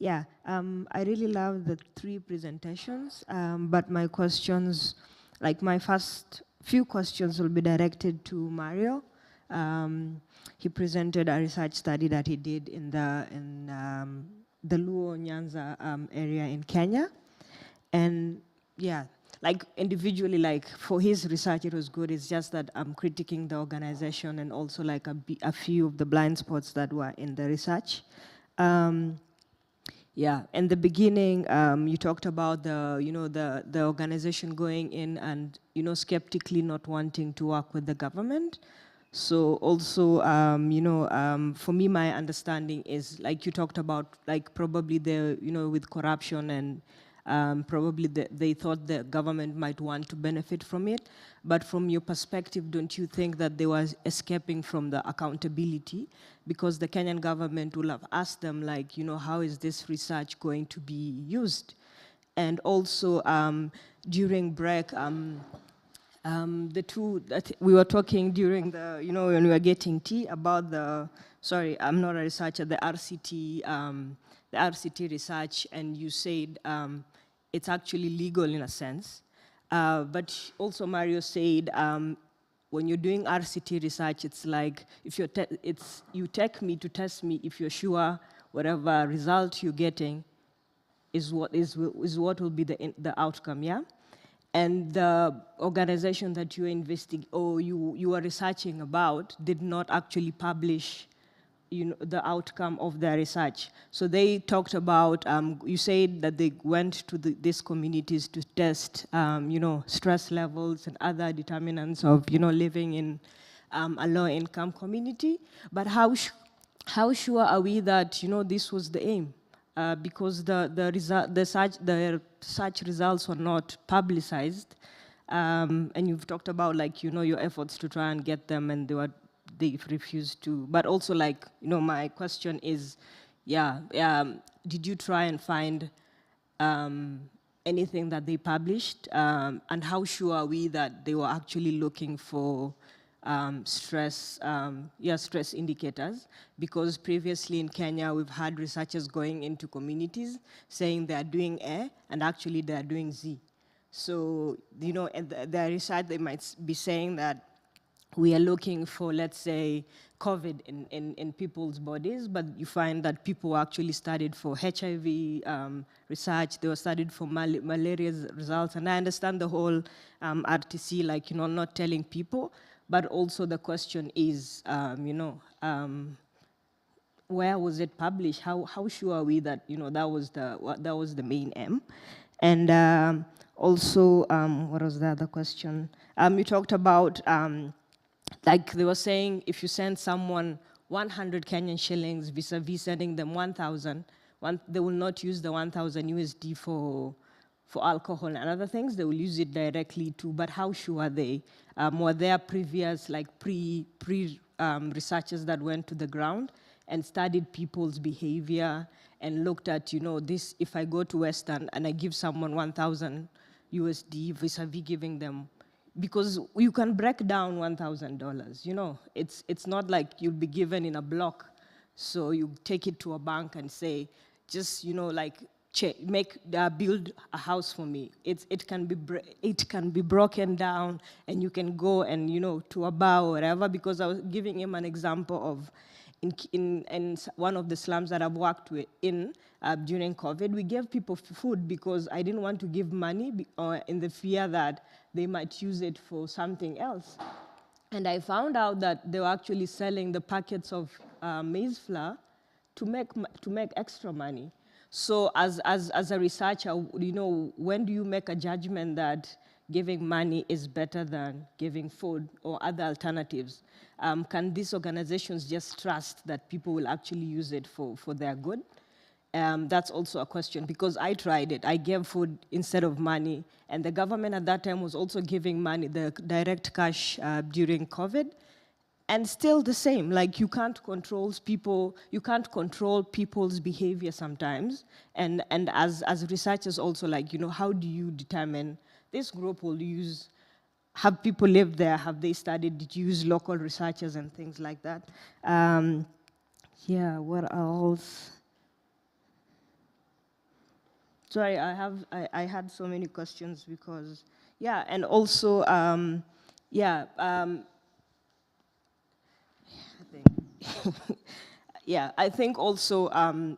Yeah, I really love the 3 presentations, but my questions, like my first few questions will be directed to Mario. He presented a research study that he did in the Luo Nyanza area in Kenya. And yeah, like individually, like for his research, it was good. It's just that I'm critiquing the organization and also like a few of the blind spots that were in the research. Yeah, in the beginning, you talked about the organization going in and, skeptically not wanting to work with the government. So also, for me, my understanding is like you talked about, like probably with corruption and probably they thought the government might want to benefit from it. But from your perspective, don't you think that they were escaping from the accountability? Because the Kenyan government will have asked them, like, how is this research going to be used? And also, during break, the two that we were talking during the, when we were getting tea about sorry, I'm not a researcher, the RCT research, and you said it's actually legal in a sense. But also Mario said, when you're doing RCT research, it's like if you take me to test me if you're sure whatever result you're getting is what will be the outcome, yeah? And the organization that you you are researching about did not actually publish the outcome of their research. So they talked about, you said that they went to these communities to test, stress levels and other determinants of, living in a low-income community. But how sure are we that, this was the aim? Because the search results were not publicized, and you've talked about your efforts to try and get them, and they refused to. But also my question is, did you try and find anything that they published, and how sure are we that they were actually looking for stress indicators? Because previously in Kenya, we've had researchers going into communities saying they are doing A, and actually they are doing Z. So, in the research, they might be saying that we are looking for, let's say, COVID in people's bodies, but you find that people were actually studied for HIV research, they were studied for malaria results, and I understand the whole RTC, not telling people, but also the question is, where was it published? How sure are we that that was the main aim? And also, what was the other question? You talked about they were saying if you send someone 100 Kenyan shillings vis-a-vis sending them 1,000, they will not use the 1,000 USD for alcohol and other things. They will use it directly too. But how sure are they? Were there previous researchers that went to the ground and studied people's behavior and looked at this? If I go to Western and I give someone 1,000 USD vis-a-vis giving them, because you can break down $1,000, it's not like you'll be given in a block. So you take it to a bank and say, just, build a house for me. It can be broken down, and you can go and, to a bar or whatever, because I was giving him an example of in one of the slums that I've worked in during COVID, we gave people food because I didn't want to give money in the fear that they might use it for something else. And I found out that they were actually selling the packets of maize flour to make extra money. So as a researcher, when do you make a judgment that giving money is better than giving food or other alternatives? Can these organizations just trust that people will actually use it for their good? That's also a question, because I tried it. I gave food instead of money, and the government at that time was also giving money, the direct cash during COVID, and still the same. You can't control people's behavior sometimes, and as researchers also, how do you determine this group will have people live there? Have they studied? Did you use local researchers and things like that? What else? Sorry, I had so many questions because, yeah, and also, yeah, I think, yeah, I think also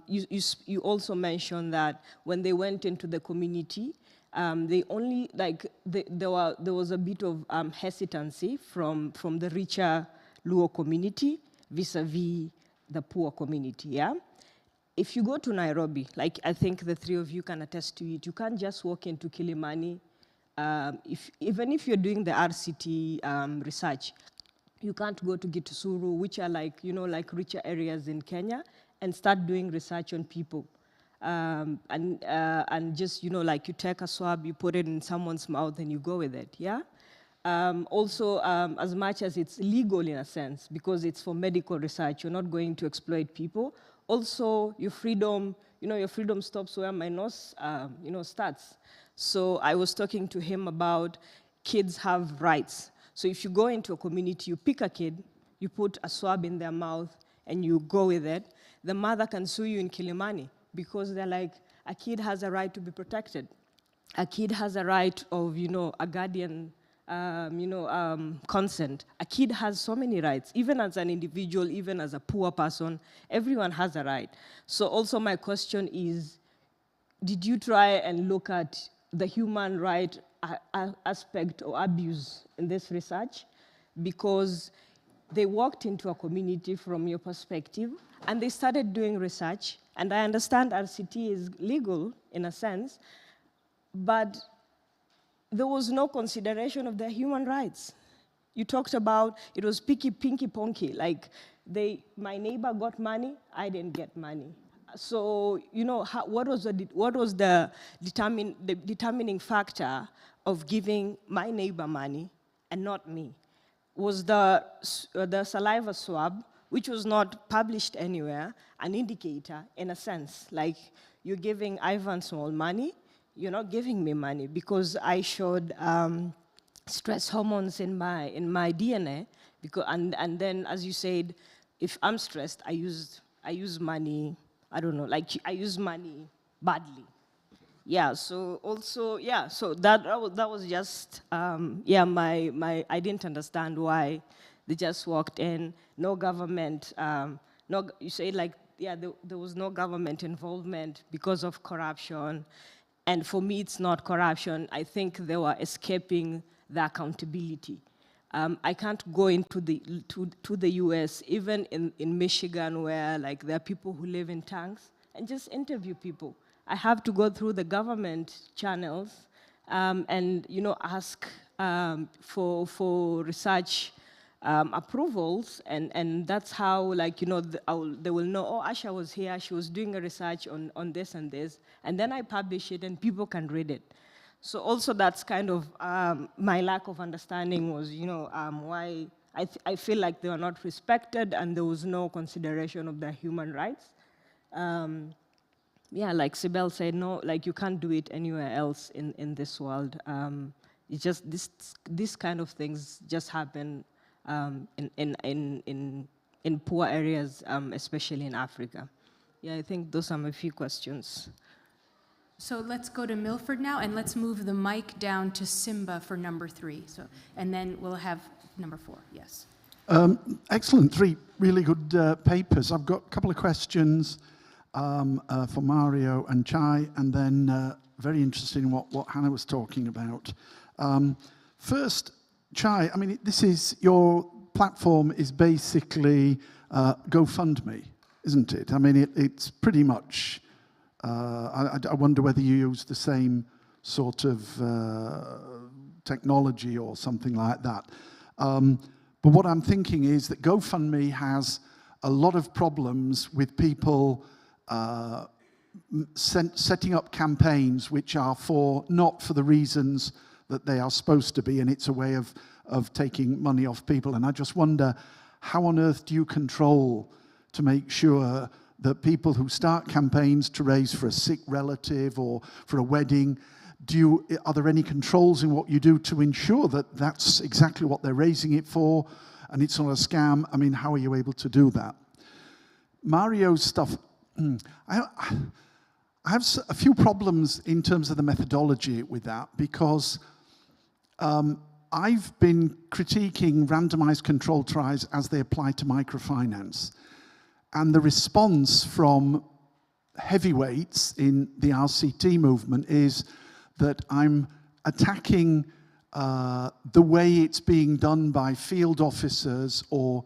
you also mentioned that when they went into the community, they only there was a bit of hesitancy from the richer Luo community vis-a-vis the poor community. Yeah. If you go to Nairobi, like I think the three of you can attest to it, you can't just walk into Kilimani. Even if you're doing the RCT research, you can't go to Gitusuru, which are like, you know, like richer areas in Kenya, and start doing research on people. And just, you know, like you take a swab, you put it in someone's mouth and you go with it, yeah? Also, as much as it's legal in a sense, because it's for medical research, you're not going to exploit people. Also, your freedom, you know, your freedom stops where my nose, you know, starts. So I was talking to him about kids have rights. So if you go into a community, you pick a kid, you put a swab in their mouth, and you go with it, the mother can sue you in Kilimani because they're like, a kid has a right to be protected. A kid has a right of, you know, a guardian, consent. A kid has so many rights, even as an individual, even as a poor person, everyone has a right. So also my question is, did you try and look at the human right aspect or abuse in this research? Because they walked into a community from your perspective and they started doing research, and I understand RCT is legal in a sense, but there was no consideration of their human rights. You talked about, it was pinky ponky, like my neighbor got money, I didn't get money. So, you know, what was the determining factor of giving my neighbor money and not me? Was the saliva swab, which was not published anywhere, an indicator in a sense, like you're giving Ivan small money, you're not giving me money because I showed stress hormones in my DNA, because and then as you said, if I'm stressed, I use money. I don't know, like I use money badly. Yeah. So also, yeah. So that was just yeah. I didn't understand why they just walked in. No government. No. You say like yeah. There was no government involvement because of corruption. And for me, it's not corruption. I think they were escaping the accountability. I can't go into to the US, even in Michigan, where like there are people who live in tanks, and just interview people. I have to go through the government channels and you know ask for research approvals, and that's how like you know they will know, oh, Asha was here, she was doing a research on this and this, and then I publish it and people can read it. So also that's kind of my lack of understanding was, you know, why I feel like they were not respected and there was no consideration of their human rights. Yeah, like Sibel said, no, like you can't do it anywhere else in this world. It's just this kind of things just happen in poor areas, especially in Africa. Yeah, I think those are my few questions. So let's go to Milford now, and let's move the mic down to Simba for number 3. So, and then we'll have number 4. Yes. Excellent. 3 really good papers. I've got a couple of questions for Mario and Chai, and then very interested in what Hannah was talking about. First, Chai, I mean, this is your platform is basically GoFundMe, isn't it? I mean, it's pretty much. I wonder whether you use the same sort of technology or something like that. But what I'm thinking is that GoFundMe has a lot of problems with people setting up campaigns which are not for the reasons that they are supposed to be, and it's a way of taking money off people. And I just wonder, how on earth do you control to make sure that people who start campaigns to raise for a sick relative or for a wedding, are there any controls in what you do to ensure that that's exactly what they're raising it for and it's not a scam? I mean, how are you able to do that? Mario's stuff, I I have a few problems in terms of the methodology with that, because I've been critiquing randomized controlled trials as they apply to microfinance. And the response from heavyweights in the RCT movement is that I'm attacking the way it's being done by field officers or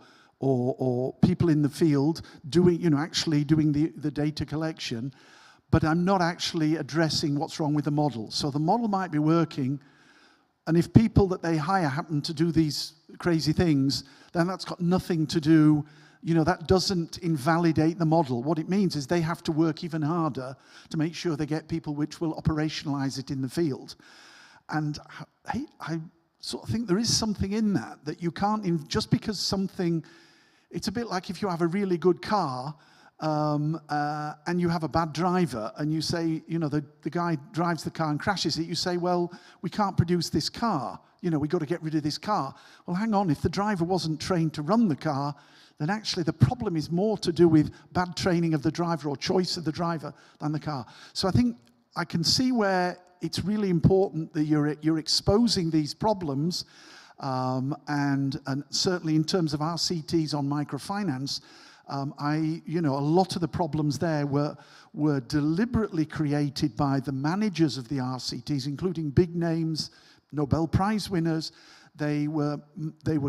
people in the field doing, actually doing the data collection, but I'm not actually addressing what's wrong with the model. So the model might be working, and if people that they hire happen to do these crazy things, then that's got nothing to do, that doesn't invalidate the model. What it means is they have to work even harder to make sure they get people which will operationalize it in the field. And I sort of think there is something in that you can't, just because something, it's a bit like if you have a really good car and you have a bad driver, and you say, the guy drives the car and crashes it, you say, well, we can't produce this car. We've got to get rid of this car. Well, hang on, if the driver wasn't trained to run the car, then actually the problem is more to do with bad training of the driver or choice of the driver than the car. So I think I can see where it's really important that you're exposing these problems, and certainly in terms of RCTs on microfinance, a lot of the problems there were deliberately created by the managers of the RCTs, including big names, Nobel Prize winners. They were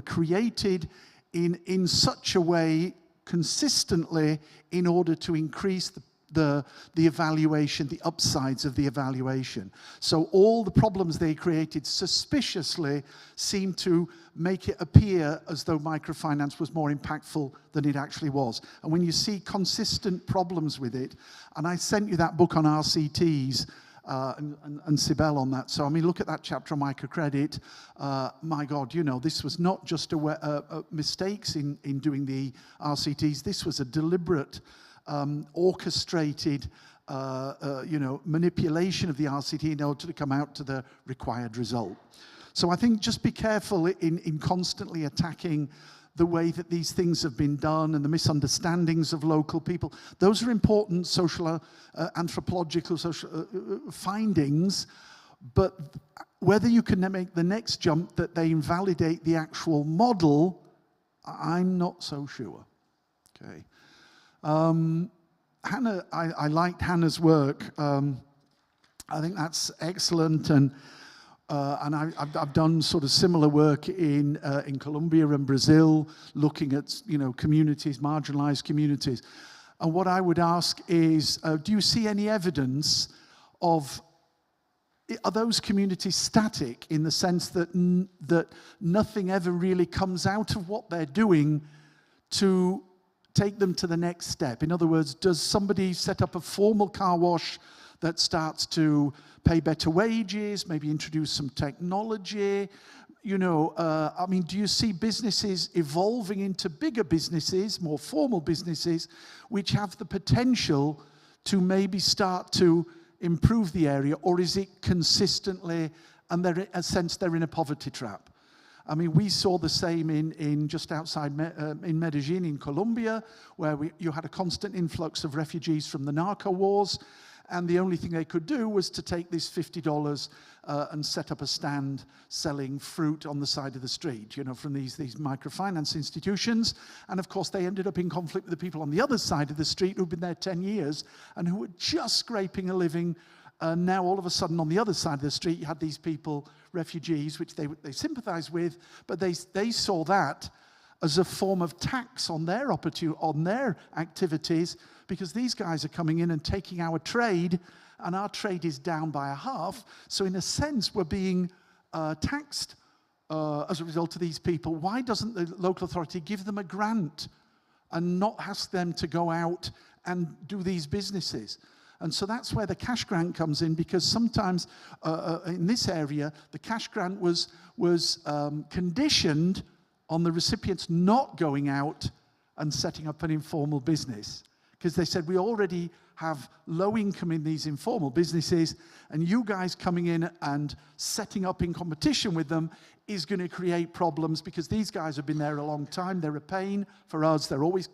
created in such a way consistently in order to increase the evaluation, the upsides of the evaluation. So all the problems they created suspiciously seemed to make it appear as though microfinance was more impactful than it actually was. And when you see consistent problems with it, and I sent you that book on RCTs, and Sibel on that. So, look at that chapter on microcredit. My God, this was not just mistakes in doing the RCTs. This was a deliberate, orchestrated, manipulation of the RCT in order to come out to the required result. So I think just be careful in constantly attacking the way that these things have been done and the misunderstandings of local people. Those are important social, anthropological social findings, but whether you can make the next jump that they invalidate the actual model, I'm not so sure. Okay. Hannah, I liked Hannah's work. I think that's excellent, and I've done sort of similar work in Colombia and Brazil, looking at communities, marginalized communities. And what I would ask is, do you see any evidence of, are those communities static in the sense that that nothing ever really comes out of what they're doing to take them to the next step? In other words, does somebody set up a formal car wash that starts to pay better wages, maybe introduce some technology? Do you see businesses evolving into bigger businesses, more formal businesses, which have the potential to maybe start to improve the area, or is it consistently, and they're, in a sense, they're in a poverty trap? We saw the same in just outside in Medellin in Colombia, where you had a constant influx of refugees from the narco wars, and the only thing they could do was to take this $50 and set up a stand selling fruit on the side of the street, from these microfinance institutions. And of course, they ended up in conflict with the people on the other side of the street who'd been there 10 years and who were just scraping a living. Now, all of a sudden, on the other side of the street, you had these people, refugees, which they sympathized with, but they saw that as a form of tax on their activities, because these guys are coming in and taking our trade, and our trade is down by a half. So in a sense, we're being taxed as a result of these people. Why doesn't the local authority give them a grant and not ask them to go out and do these businesses? And so that's where the cash grant comes in, because sometimes in this area, the cash grant was conditioned on the recipients not going out and setting up an informal business. Because they said, we already have low income in these informal businesses, and you guys coming in and setting up in competition with them is going to create problems, because these guys have been there a long time. They're a pain for us. They're always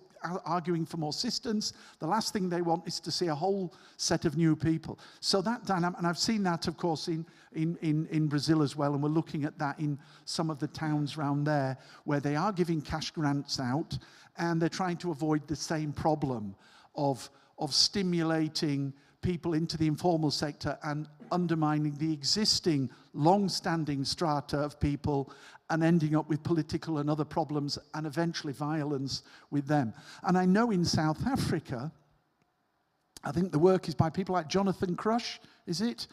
arguing for more assistance. The last thing they want is to see a whole set of new people. So that dynamic, and I've seen that, of course, in Brazil as well, and we're looking at that in some of the towns around there, where they are giving cash grants out, and they're trying to avoid the same problem of stimulating people into the informal sector and undermining the existing long-standing strata of people and ending up with political and other problems and eventually violence with them. And I know in South Africa, I think the work is by people like Jonathan Crush, is it?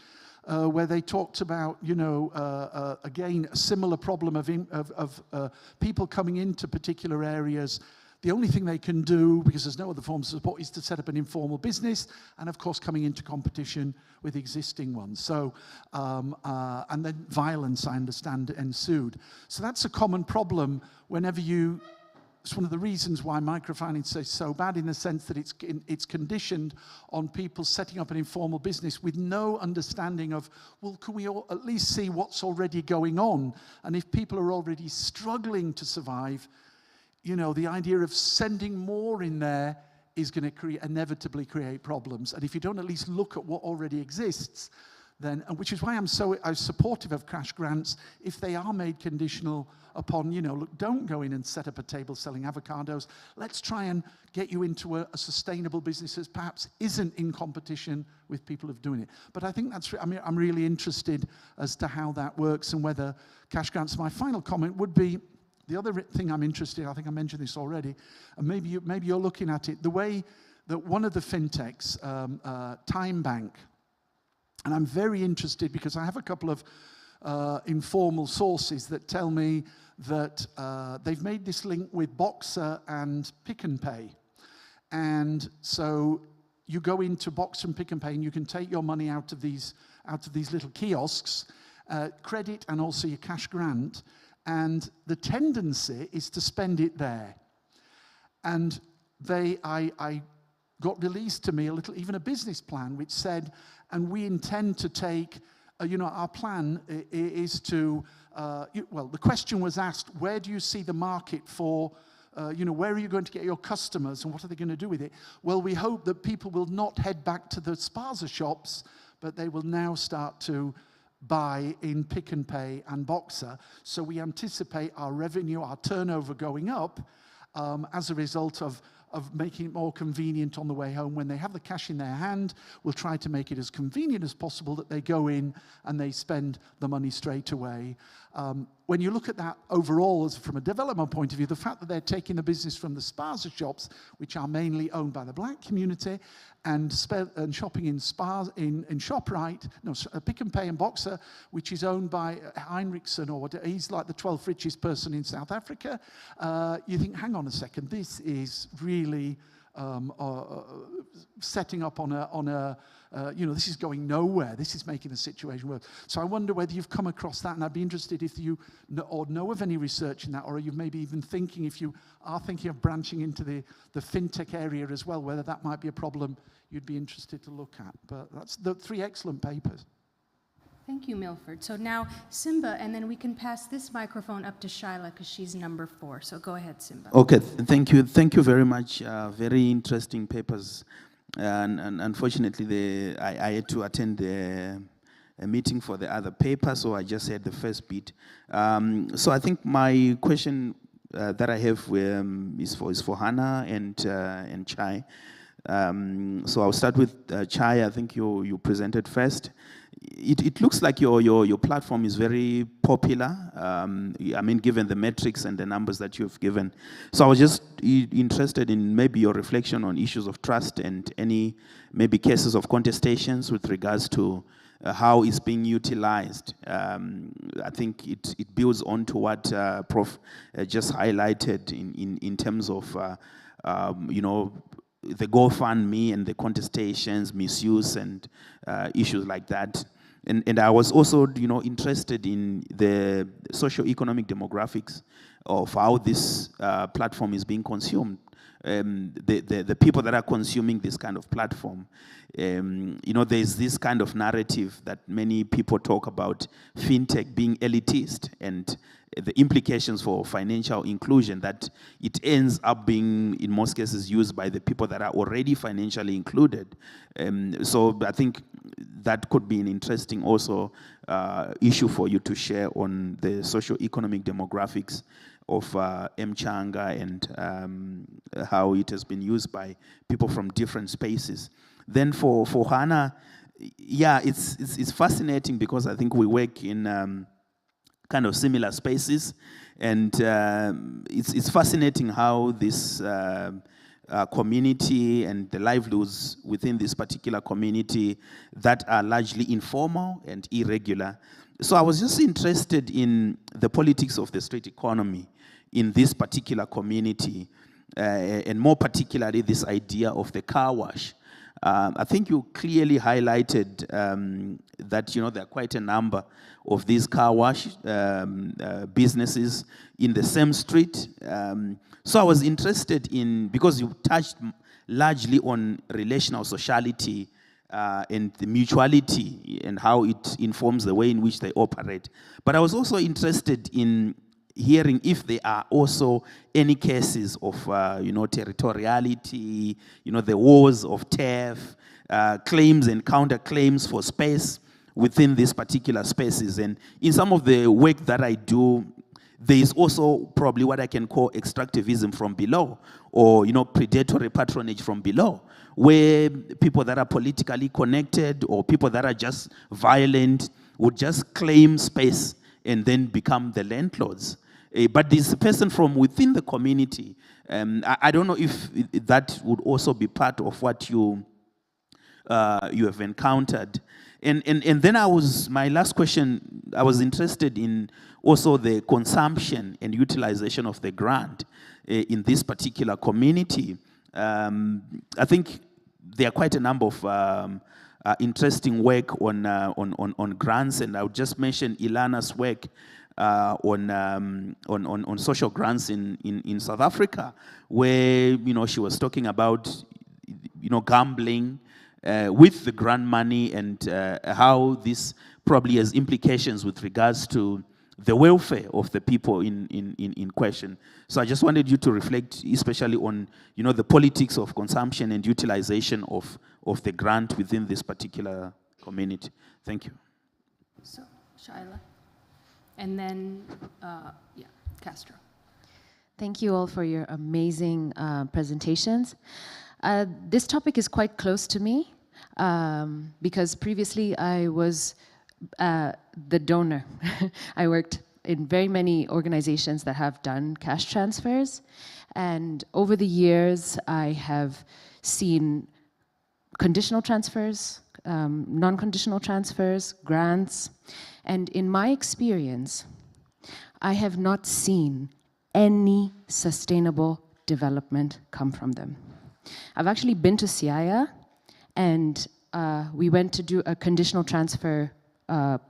Where they talked about, again, a similar problem of people coming into particular areas. The only thing they can do, because there's no other forms of support, is to set up an informal business, and of course coming into competition with existing ones. So, and then violence, I understand, ensued. So that's a common problem whenever you. It's one of the reasons why microfinance is so bad, in the sense that it's conditioned on people setting up an informal business with no understanding of, well, can we all at least see what's already going on? And if people are already struggling to survive, the idea of sending more in there is going to inevitably create problems. And if you don't at least look at what already exists, then, which is why I'm supportive of cash grants, if they are made conditional upon, look, don't go in and set up a table selling avocados. Let's try and get you into a sustainable business that perhaps isn't in competition with people who are doing it. But I think I'm really interested as to how that works and whether cash grants. My final comment would be, the other thing I'm interested in, I think I mentioned this already, and maybe you're looking at it, the way that one of the fintechs, Time Bank, and I'm very interested because I have a couple of informal sources that tell me that they've made this link with Boxer and Pick n Pay. And so you go into Boxer and Pick n Pay and you can take your money out of these little kiosks, credit and also your cash grant. And the tendency is to spend it there. And I got released to me even a business plan which said, and we intend to take, our plan is to, the question was asked, where do you see the market for, where are you going to get your customers and what are they going to do with it? Well, we hope that people will not head back to the spaza shops, but they will now start to buy in Pick n Pay and Boxer. So we anticipate our revenue, our turnover going up as a result of making it more convenient on the way home. When they have the cash in their hand, we'll try to make it as convenient as possible that they go in and they spend the money straight away. When you look at that overall, from a development point of view, the fact that they're taking the business from the spaza shops, which are mainly owned by the black community, and shopping in ShopRite, Pick n Pay and Boxer, which is owned by Heinrichsen, or he's like the 12th richest person in South Africa. You think, hang on a second, this is really setting up on a this is going nowhere. This is making the situation worse. So I wonder whether you've come across that, and I'd be interested if you know of any research in that, or you're maybe even thinking, if you are thinking of branching into the fintech area as well, whether that might be a problem you'd be interested to look at. But that's the 3 excellent papers. Thank you, Milford. So now Simba, and then we can pass this microphone up to Shaila because she's number 4. So go ahead, Simba. Okay, thank you very much. Very interesting papers. And unfortunately, I had to attend a meeting for the other paper, so I just had the first bit. So I think my question that I have is for Hannah and Chai. So I'll start with Chai. I think you presented first. It looks like your platform is very popular. Given the metrics and the numbers that you've given. So I was just interested in maybe your reflection on issues of trust and any maybe cases of contestations with regards to how it's being utilized. I think it builds on to what Prof just highlighted in terms of the GoFundMe and the contestations, misuse, and issues like that. And I was also, interested in the socio-economic demographics of how this platform is being consumed. the people that are consuming this kind of platform. There's this kind of narrative that many people talk about fintech being elitist and the implications for financial inclusion, that it ends up being, in most cases, used by the people that are already financially included. So I think that could be an interesting also issue for you to share on the socio-economic demographics of Mchanga and how it has been used by people from different spaces. Then for Hannah, yeah, it's fascinating because I think we work in kind of similar spaces, and it's fascinating how this community and the livelihoods within this particular community that are largely informal and irregular. So I was just interested in the politics of the street economy in this particular community, and more particularly this idea of the car wash. I think you clearly highlighted that there are quite a number of these car wash businesses in the same street. So I was interested in, because you touched largely on relational sociality and the mutuality and how it informs the way in which they operate. But I was also interested in hearing if there are also any cases of, territoriality, the wars of turf, claims and counterclaims for space within these particular spaces. And in some of the work that I do, there is also probably what I can call extractivism from below, or predatory patronage from below, where people that are politically connected or people that are just violent would just claim space and then become the landlords. But this person from within the community, I don't know if that would also be part of what you have encountered. And then my last question, I was interested in also the consumption and utilization of the grant in this particular community. I think there are quite a number of interesting work on grants, and I would just mention Ilana's work on social grants in South Africa, where she was talking about gambling with the grant money, and how this probably has implications with regards to the welfare of the people in question. So I just wanted you to reflect especially on the politics of consumption and utilization of the grant within this particular community. Thank you. So, Shaila. And then, Castro. Thank you all for your amazing presentations. This topic is quite close to me because previously I was the donor. I worked in very many organizations that have done cash transfers, and over the years I have seen conditional transfers, non-conditional transfers, grants, and in my experience, I have not seen any sustainable development come from them. I've actually been to Siaya, and we went to do a conditional transfer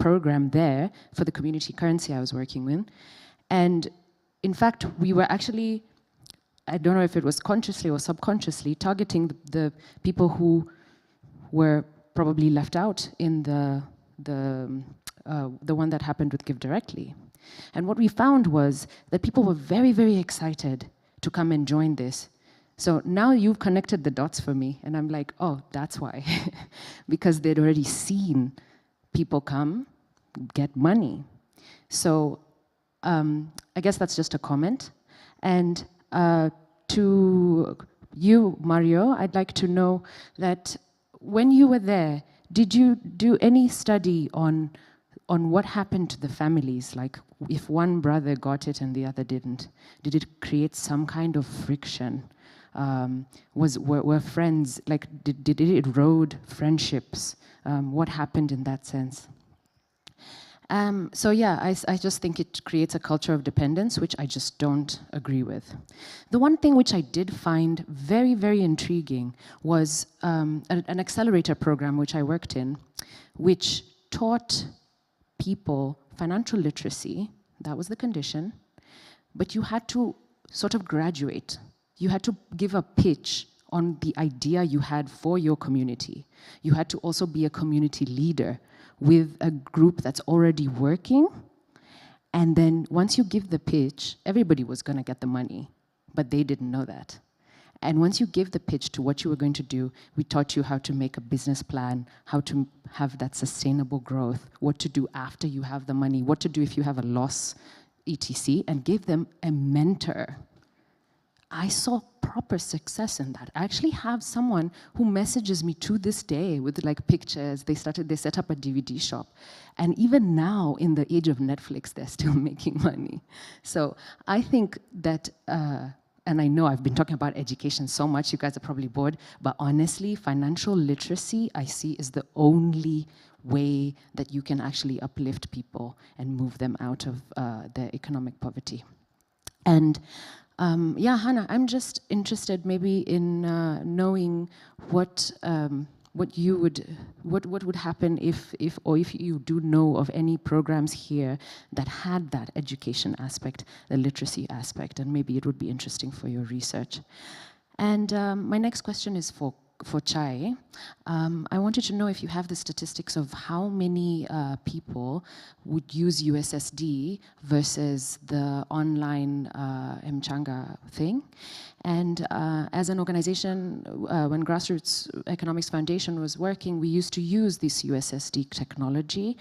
program there for the community currency I was working with. And in fact, we were actually, I don't know if it was consciously or subconsciously, targeting the people who were probably left out in the one that happened with Give Directly. And what we found was that people were very, very excited to come and join this. So now you've connected the dots for me, and I'm like, oh, that's why. Because they'd already seen people come, get money. So I guess that's just a comment. And to you, Mario, I'd like to know that when you were there, did you do any study on what happened to the families? Like, if one brother got it and the other didn't, did it create some kind of friction? Were friends, like, did it erode friendships? What happened in that sense? So yeah, I just think it creates a culture of dependence, which I just don't agree with. The one thing which I did find very, very intriguing was an accelerator program which I worked in, which taught people financial literacy. That was the condition, but you had to sort of graduate You had to give a pitch on the idea you had for your community. You had to also be a community leader with a group that's already working. And then once you give the pitch, everybody was going to get the money, but they didn't know that. And once you give the pitch to what you were going to do, we taught you how to make a business plan, how to have that sustainable growth, what to do after you have the money, what to do if you have a loss, etc., and gave them a mentor. I saw proper success in that. I actually have someone who messages me to this day with like pictures. They set up a DVD shop. And even now, in the age of Netflix, they're still making money. So I think that, and I know I've been talking about education so much, you guys are probably bored, but honestly, financial literacy, I see, is the only way that you can actually uplift people and move them out of their economic poverty. And yeah, Hannah, I'm just interested maybe in knowing what would happen if you do know of any programs here that had that education aspect, the literacy aspect, and maybe it would be interesting for your research. And my next question is for Chai. I wanted to know if you have the statistics of how many people would use USSD versus the online Mchanga thing. And as an organization, when Grassroots Economics Foundation was working, we used to use this USSD technology.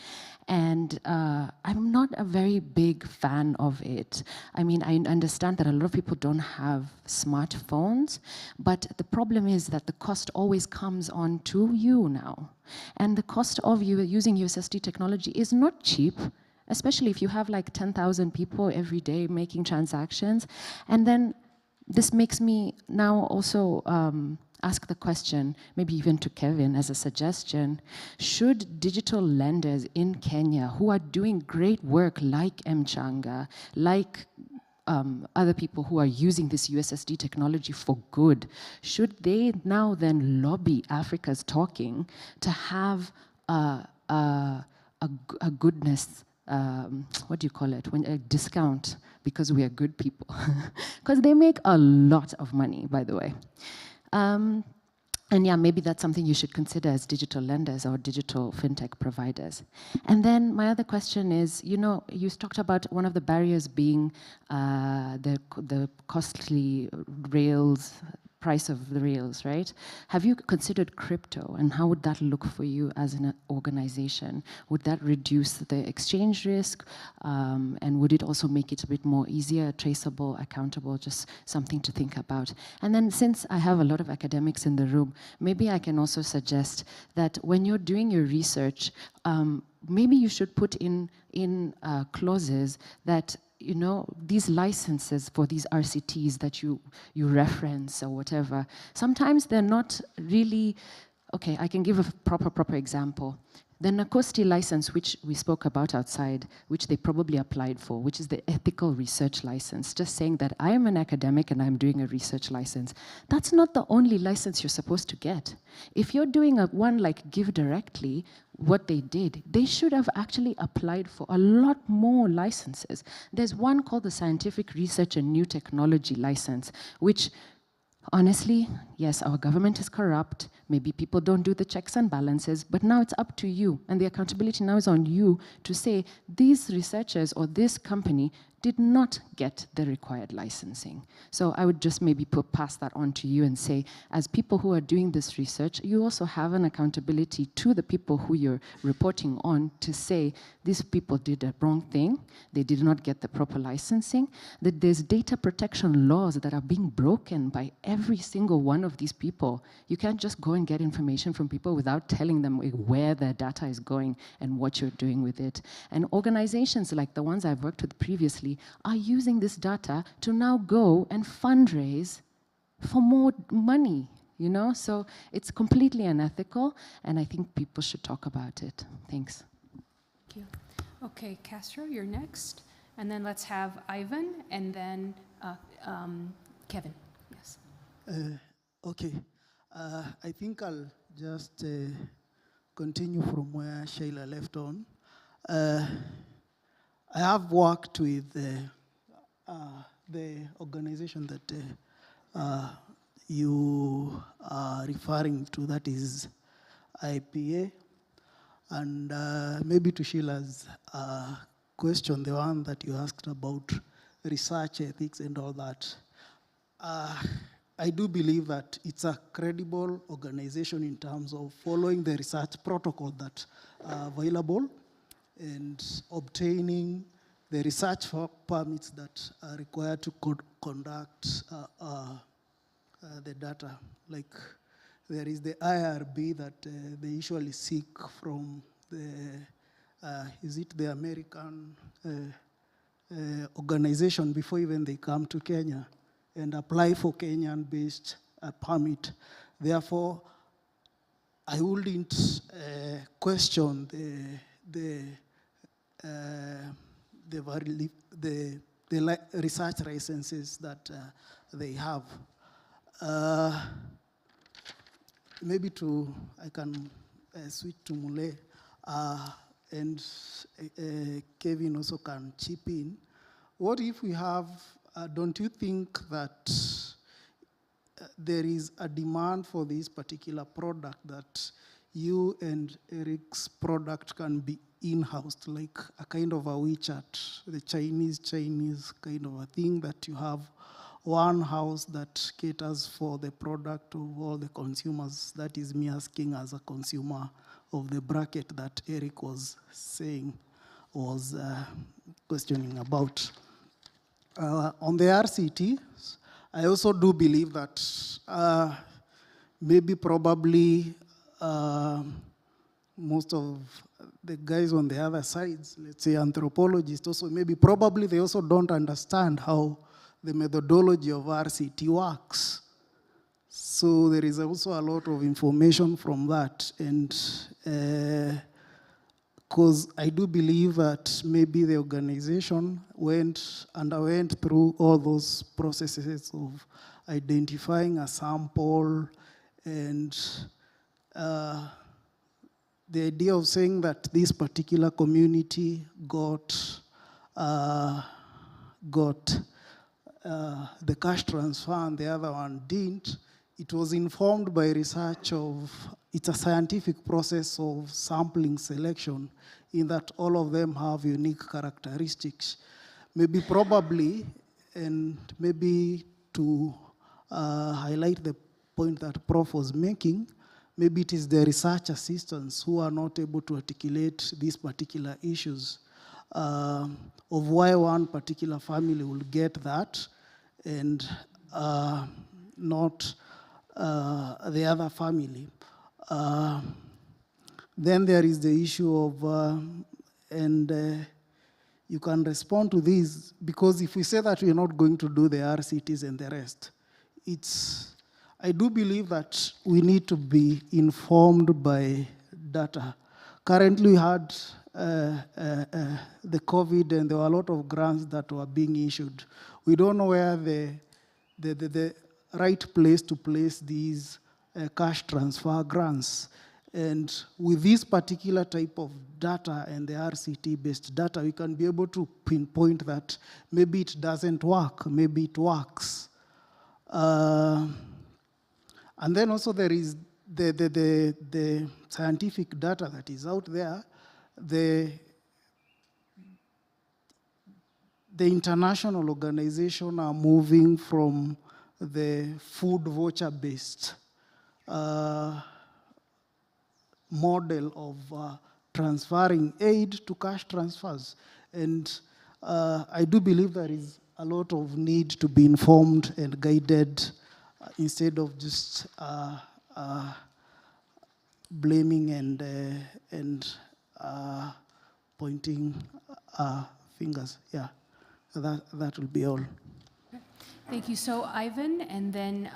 And I'm not a very big fan of it. I mean, I understand that a lot of people don't have smartphones, but the problem is that the cost always comes on to you now. And the cost of you using USSD technology is not cheap, especially if you have like 10,000 people every day making transactions. And then this makes me now also ask the question, maybe even to Kevin as a suggestion, should digital lenders in Kenya who are doing great work like Mchanga, like other people who are using this USSD technology for good, should they now then lobby Africa's Talking to have a goodness, what do you call it, when a discount because we are good people? Because they make a lot of money, by the way. And yeah, maybe that's something you should consider as digital lenders or digital fintech providers. And then my other question is, you know, you talked about one of the barriers being the costly rails, price of the rails, right? Have you considered crypto, and how would that look for you as an organization? Would that reduce the exchange risk, and would it also make it a bit more easier, traceable, accountable, just something to think about? And then since I have a lot of academics in the room, maybe I can also suggest that when you're doing your research, maybe you should put in clauses that, you know, these licenses for these RCTs that you reference or whatever, sometimes they're not really, okay, I can give a proper example. The Nakosti license, which we spoke about outside, which they probably applied for, which is the ethical research license, just saying that I am an academic and I'm doing a research license. That's not the only license you're supposed to get. If you're doing one like Give Directly, what they did, they should have actually applied for a lot more licenses. There's one called the Scientific Research and New Technology License, which honestly, yes, our government is corrupt. Maybe people don't do the checks and balances, but now it's up to you. And the accountability now is on you to say, these researchers or this company did not get the required licensing. So I would just maybe pass that on to you and say, as people who are doing this research, you also have an accountability to the people who you're reporting on to say, these people did a wrong thing, they did not get the proper licensing, that there's data protection laws that are being broken by every single one of these people. You can't just go and get information from people without telling them where their data is going and what you're doing with it. And organizations like the ones I've worked with previously are using this data to now go and fundraise for more money, you know? So it's completely unethical, and I think people should talk about it. Thanks. Thank you. Okay, Castro, you're next. And then let's have Ivan, and then Kevin. Yes. Okay. I think I'll just continue from where Sheila left on. I have worked with the organization that you are referring to, that is IPA. And maybe to Sheila's question, the one that you asked about research ethics and all that, I do believe that it's a credible organization in terms of following the research protocol that are available and obtaining the research permits that are required to conduct the data. Like there is the IRB that they usually seek from the, is it the American organization before even they come to Kenya and apply for Kenyan-based permit. Therefore, I wouldn't question the research licenses that they have. Maybe I can switch to Mule, and Kevin also can chip in. What if we have, don't you think that there is a demand for this particular product, that you and Eric's product can be in-housed, like a kind of a WeChat, the Chinese kind of a thing, that you have one house that caters for the product of all the consumers? That is me asking as a consumer of the bracket that Eric was saying, was questioning about. On the RCT, I also do believe that maybe probably most of the guys on the other sides, let's say anthropologists also, maybe probably they also don't understand how the methodology of RCT works. So there is also a lot of information from that. And because I do believe that maybe the organization underwent through all those processes of identifying a sample, and the idea of saying that this particular community got the cash transfer and the other one didn't, it was informed by research of, it's a scientific process of sampling selection, in that all of them have unique characteristics. Maybe probably, and maybe to highlight the point that Prof was making, maybe it is the research assistants who are not able to articulate these particular issues of why one particular family will get that and not the other family. Then there is the issue of, you can respond to this, because if we say that we are not going to do the RCTs and the rest, I do believe that we need to be informed by data. Currently we had the COVID, and there were a lot of grants that were being issued. We don't know where the right place to place these cash transfer grants. And with this particular type of data and the RCT-based data, we can be able to pinpoint that maybe it doesn't work, maybe it works. And then also there is the scientific data that is out there. The international organization are moving from the food voucher-based model of transferring aid to cash transfers. And I do believe there is a lot of need to be informed and guided instead of just blaming and pointing fingers. Yeah, that will be all. Thank you. So Ivan, and then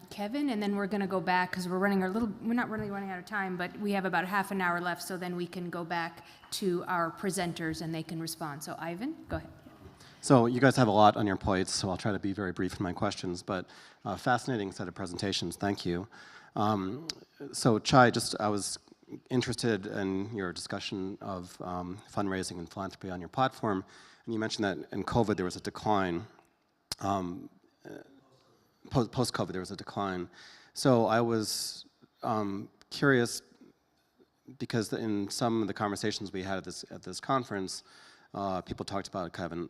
Kevin, and then we're going to go back because we're not really running out of time, but we have about half an hour left, so then we can go back to our presenters and they can respond. So Ivan, go ahead. So you guys have a lot on your plates, so I'll try to be very brief in my questions, but fascinating set of presentations. Thank you. So Chai, I was interested in your discussion of fundraising and philanthropy on your platform, and you mentioned that in COVID there was a decline. post-COVID, there was a decline. So I was curious, because in some of the conversations we had at this conference, people talked about kind of an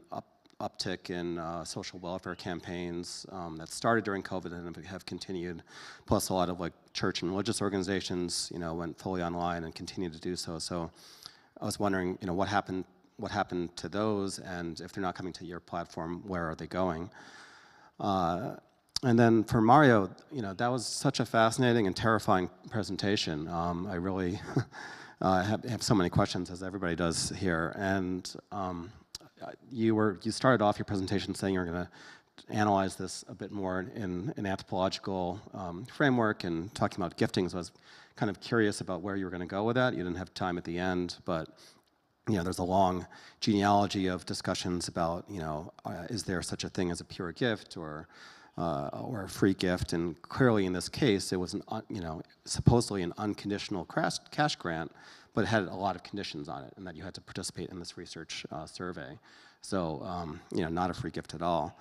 uptick in social welfare campaigns that started during COVID and have continued. Plus, a lot of like church and religious organizations, went fully online and continue to do so. So, I was wondering, what happened to those, and if they're not coming to your platform, where are they going? And then for Mario, that was such a fascinating and terrifying presentation. I really have so many questions, as everybody does here. And you started off your presentation saying you were going to analyze this a bit more in an anthropological framework and talking about gifting. So I was kind of curious about where you were going to go with that. You didn't have time at the end, but there's a long genealogy of discussions about is there such a thing as a pure gift or a free gift? And clearly, in this case, it was supposedly an unconditional cash grant, but it had a lot of conditions on it, and that you had to participate in this research survey. So, not a free gift at all.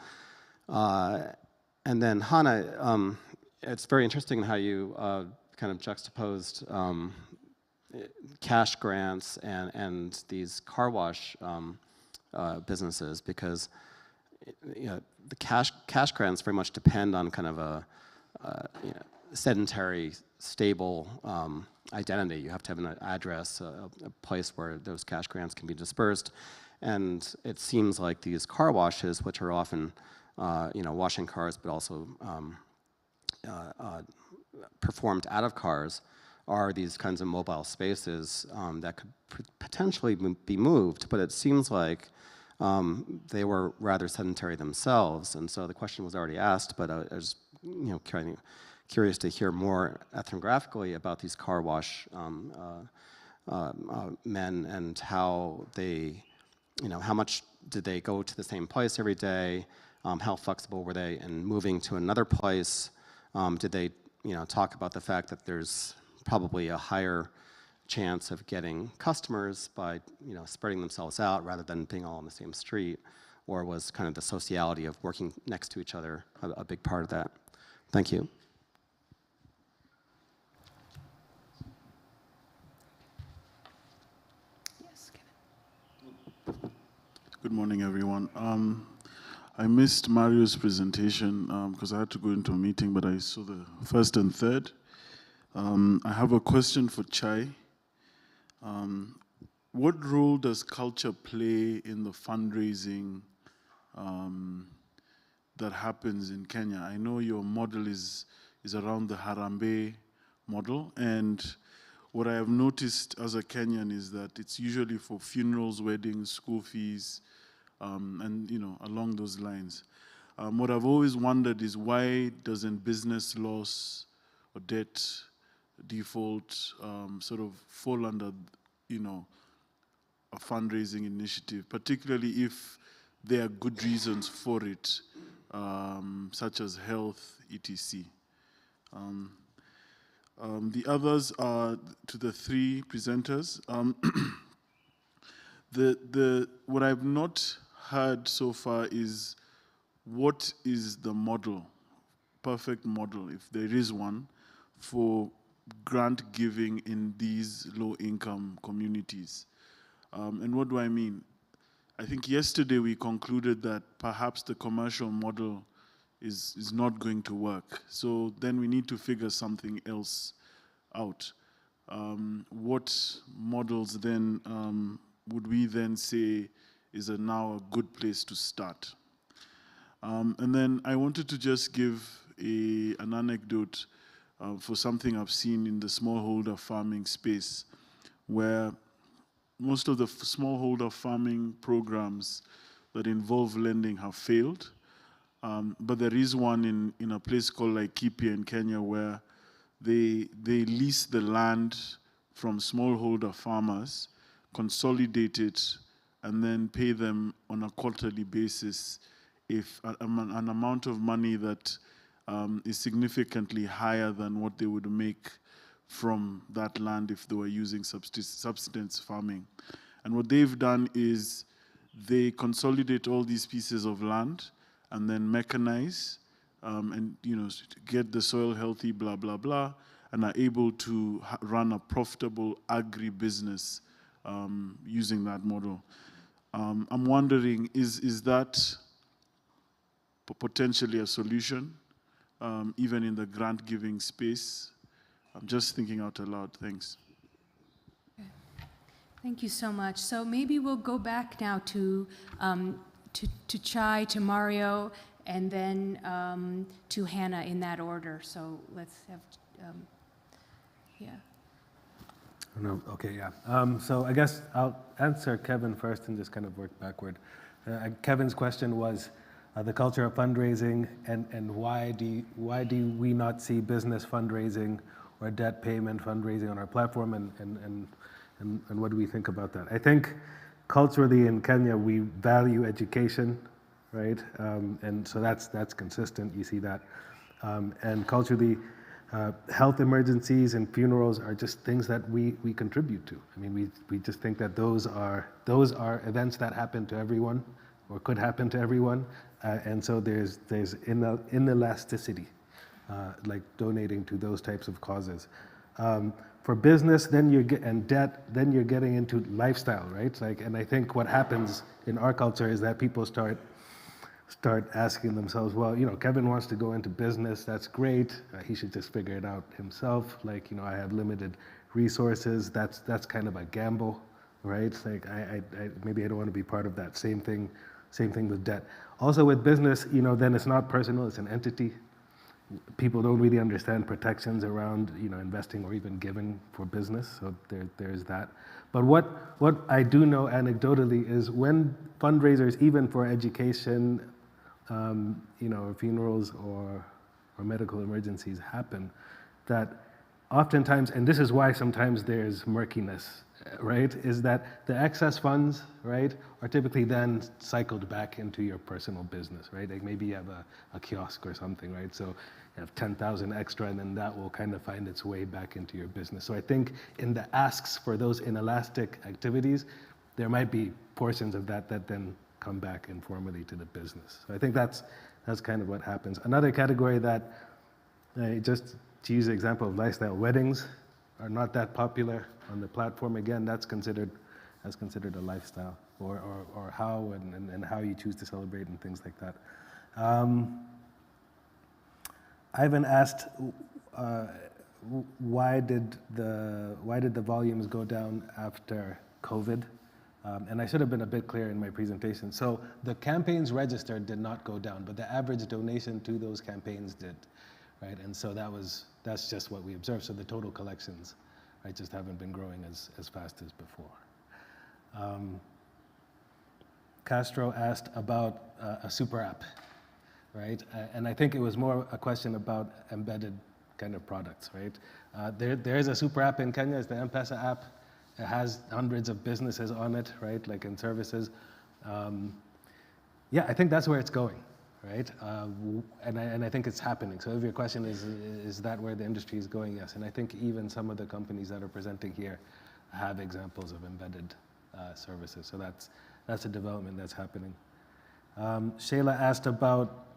And then Hannah, it's very interesting how you kind of juxtaposed cash grants and these car wash businesses, because the cash grants very much depend on kind of a sedentary, stable identity. You have to have an address, a place where those cash grants can be dispersed. And it seems like these car washes, which are often washing cars, but also performed out of cars, are these kinds of mobile spaces that could potentially be moved. But it seems like they were rather sedentary themselves. And so the question was already asked, but I was kind of curious to hear more ethnographically about these car wash men, and how they, how much did they go to the same place every day? How flexible were they in moving to another place? Did they, talk about the fact that there's probably a higher chance of getting customers by, spreading themselves out rather than being all on the same street? Or was kind of the sociality of working next to each other a big part of that? Thank you. Yes, Kevin. Good morning, everyone. I missed Mario's presentation because I had to go into a meeting, but I saw the first and third. I have a question for Chai. What role does culture play in the fundraising that happens in Kenya? I know your model is around the Harambee model, and what I have noticed as a Kenyan is that it's usually for funerals, weddings, school fees, and along those lines. What I've always wondered is, why doesn't business loss or debt default sort of fall under a fundraising initiative, particularly if there are good reasons for it, such as health, etc. The others are to the three presenters. What I've not heard so far is, what is the model, perfect model, if there is one, for grant giving in these low-income communities? And what do I mean? I think yesterday we concluded that perhaps the commercial model is not going to work. So then we need to figure something else out. What models then would we then say is now a good place to start? And then I wanted to just give an anecdote for something I've seen in the smallholder farming space, where most of the smallholder farming programs that involve lending have failed. But there is one in a place called Laikipia in Kenya, where they lease the land from smallholder farmers, consolidate it, and then pay them on a quarterly basis if an amount of money that is significantly higher than what they would make from that land if they were using subsistence farming. And what they've done is they consolidate all these pieces of land and then mechanize and get the soil healthy, blah, blah, blah, and are able to run a profitable agri-business using that model. I'm wondering, is that potentially a solution, even in the grant-giving space? I'm just thinking out aloud. Thanks. Thank you so much. So maybe we'll go back now to Chai, to Mario, and then to Hannah in that order. So let's have, yeah. No, okay, yeah. So I guess I'll answer Kevin first and just kind of work backward. Kevin's question was the culture of fundraising and why do we not see business fundraising or debt payment fundraising on our platform, and what do we think about that? I think culturally in Kenya we value education, right? And so that's consistent. You see that, and culturally. Health emergencies and funerals are just things that we contribute to. I mean, we just think that those are events that happen to everyone or could happen to everyone, and so there's inelasticity, like donating to those types of causes. For business, then and debt, then you're getting into lifestyle, right? Like, and I think what happens in our culture is that people start asking themselves, well, Kevin wants to go into business, that's great, he should just figure it out himself. Like, I have limited resources, that's kind of a gamble, right? Like, I maybe I don't want to be part of that. Same thing with debt. Also with business, then it's not personal, it's an entity. People don't really understand protections around, investing or even giving for business, so there's that. But what I do know anecdotally is when fundraisers, even for education, funerals or medical emergencies happen, that oftentimes, and this is why sometimes there's murkiness, right, is that the excess funds, right, are typically then cycled back into your personal business, right? Like maybe you have a kiosk or something, right? So you have 10,000 extra, and then that will kind of find its way back into your business. So I think in the asks for those inelastic activities, there might be portions of that then come back informally to the business. So I think that's kind of what happens. Another category that, just to use the example of lifestyle, weddings are not that popular on the platform. Again, that's considered a lifestyle, or how and how you choose to celebrate and things like that. Ivan asked, why did the volumes go down after COVID? And I should have been a bit clear in my presentation. So the campaigns registered did not go down, but the average donation to those campaigns did, right? And so that's just what we observed. So the total collections, right, just haven't been growing as fast as before. Castro asked about a super app, right? And I think it was more a question about embedded kind of products, right? There is a super app in Kenya, it's the M-Pesa app. It has hundreds of businesses on it, right, like in services. Yeah, I think that's where it's going, right? And I think it's happening. So if your question is that where the industry is going? Yes, and I think even some of the companies that are presenting here have examples of embedded services. So that's a development that's happening. Shayla asked about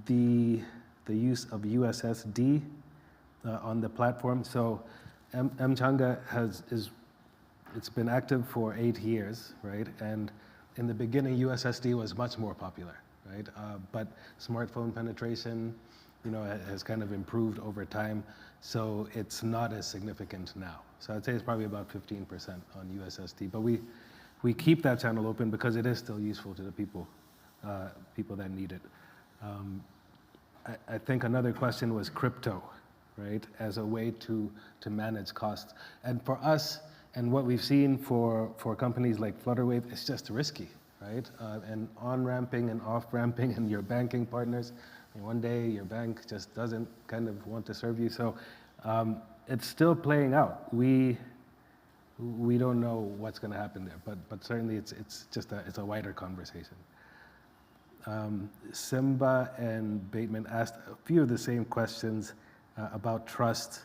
the use of USSD on the platform. So Mchanga it's been active for 8 years, right? And in the beginning, USSD was much more popular, right? But smartphone penetration, has kind of improved over time, so it's not as significant now. So I'd say it's probably about 15% on USSD. But we keep that channel open because it is still useful to the people that need it. I think another question was crypto, right, as a way to manage costs. And for us, and what we've seen for companies like Flutterwave, it's just risky, right? And on-ramping and off-ramping and your banking partners, and one day your bank just doesn't kind of want to serve you. So it's still playing out. We don't know what's going to happen there, but certainly it's a wider conversation. Simba and Bateman asked a few of the same questions about trust,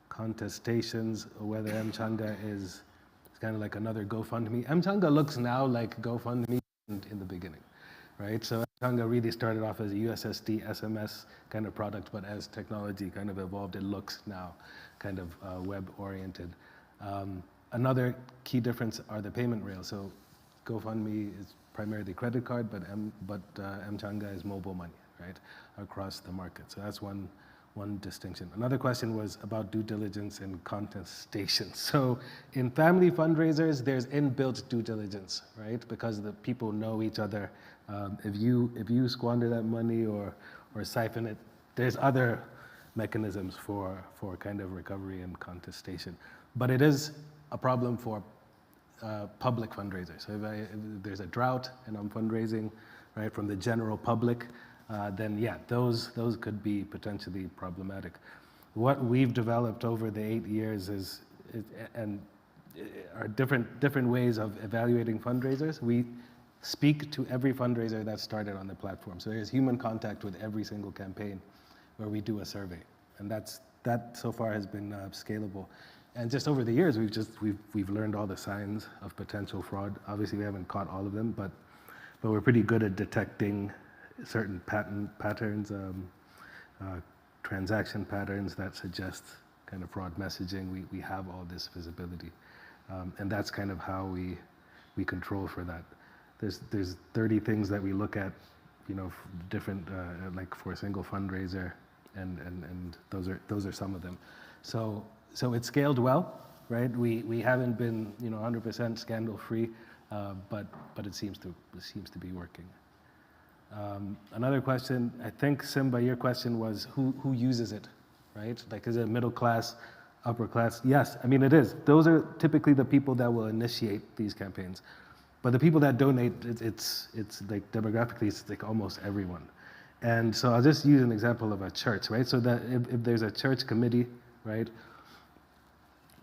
contestations, whether Mchanga is kind of like another GoFundMe. Mchanga looks now like GoFundMe in the beginning, right? So Changa really started off as a USSD SMS kind of product, but as technology kind of evolved, it looks now kind of web-oriented. Another key difference are the payment rails. So GoFundMe is primarily credit card, but Mchanga is mobile money, right, across the market. So that's one distinction. Another question was about due diligence and contestation. So in family fundraisers, there's inbuilt due diligence, right? Because the people know each other. If you squander that money or siphon it, there's other mechanisms for kind of recovery and contestation. But it is a problem for public fundraisers. So if there's a drought and I'm fundraising, right, from the general public, then yeah, those could be potentially problematic. What we've developed over the 8 years are different ways of evaluating fundraisers. We speak to every fundraiser that started on the platform. So there's human contact with every single campaign where we do a survey, and that so far has been scalable. And just over the years, we've learned all the signs of potential fraud. Obviously, we haven't caught all of them, but we're pretty good at detecting certain patterns, transaction patterns that suggest kind of fraud messaging. We have all this visibility, and that's kind of how we control for that. There's 30 things that we look at, you know, different like for a single fundraiser, and those are some of them. So it's scaled well, right? We haven't been, you know, 100% scandal free, but it seems to be working. Another question, I think, Simba, your question was who uses it, right? Like, is it middle class, upper class? Yes, I mean, it is. Those are typically the people that will initiate these campaigns. But the people that donate, it's like demographically, it's like almost everyone. And so I'll just use an example of a church, right? So that if there's a church committee, right,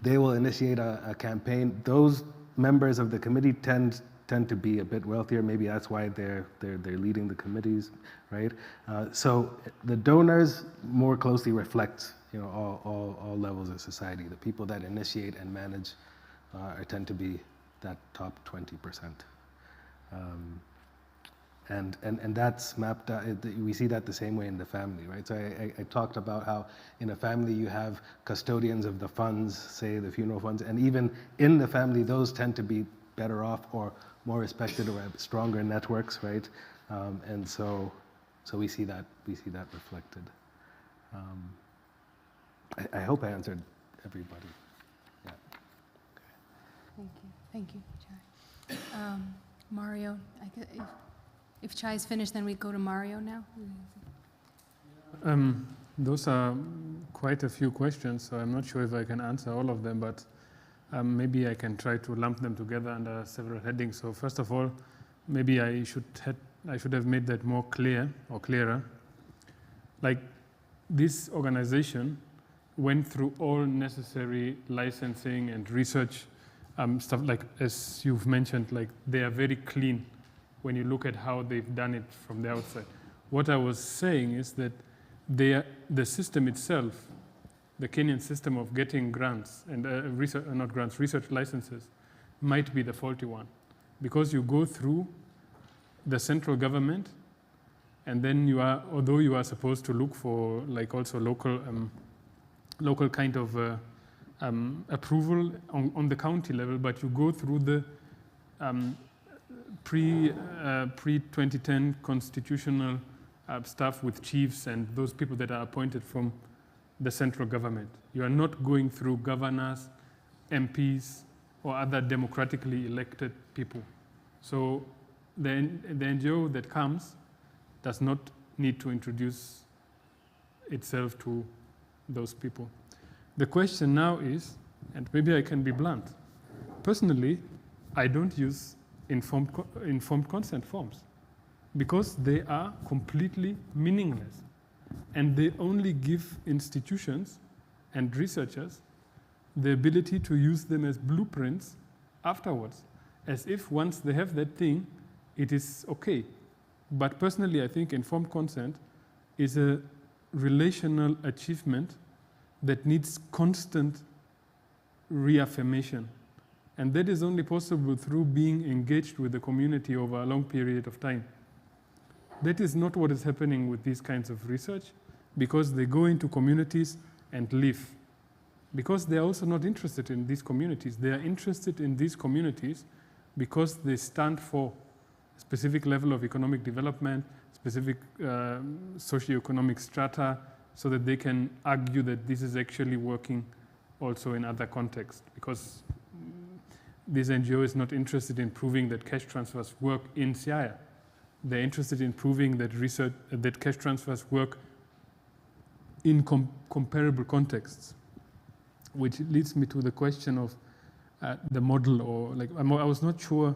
they will initiate a campaign. Those members of the committee tend to be a bit wealthier. Maybe that's why they're leading the committees, right? So the donors more closely reflect, you know, all levels of society. The people that initiate and manage tend to be that top 20%. And that's mapped out. We see that the same way in the family, right? So I talked about how in a family you have custodians of the funds, say the funeral funds, and even in the family, those tend to be better off or more respected or have stronger networks, right? And so we see that reflected. I hope I answered everybody. Yeah. Okay. Thank you, Chai. Mario, if Chai is finished, then we go to Mario now. Those are quite a few questions, so I'm not sure if I can answer all of them, but maybe I can try to lump them together under several headings. So first of all, maybe I should have made that more clear or clearer. Like, this organization went through all necessary licensing and research stuff, like as you've mentioned, like they are very clean when you look at how they've done it from the outside. What I was saying is that the system itself, the Kenyan system of getting grants and research licenses, might be the faulty one, because you go through the central government, and then although you are supposed to look for like also local kind of approval on the county level, but you go through the pre-2010 constitutional stuff with chiefs and those people that are appointed from the central government. You are not going through governors, MPs, or other democratically elected people. So the NGO that comes does not need to introduce itself to those people. The question now is, and maybe I can be blunt, personally, I don't use informed consent forms because they are completely meaningless, and they only give institutions and researchers the ability to use them as blueprints afterwards, as if once they have that thing, it is okay. But personally, I think informed consent is a relational achievement that needs constant reaffirmation. And that is only possible through being engaged with the community over a long period of time. That is not what is happening with these kinds of research, because they go into communities and live. Because they are also not interested in these communities. They are interested in these communities because they stand for a specific level of economic development, specific socioeconomic strata, so that they can argue that this is actually working also in other contexts. Because this NGO is not interested in proving that cash transfers work in Siaya. They're interested in proving that that cash transfers work in comparable contexts, which leads me to the question of the model, or like, I was not sure,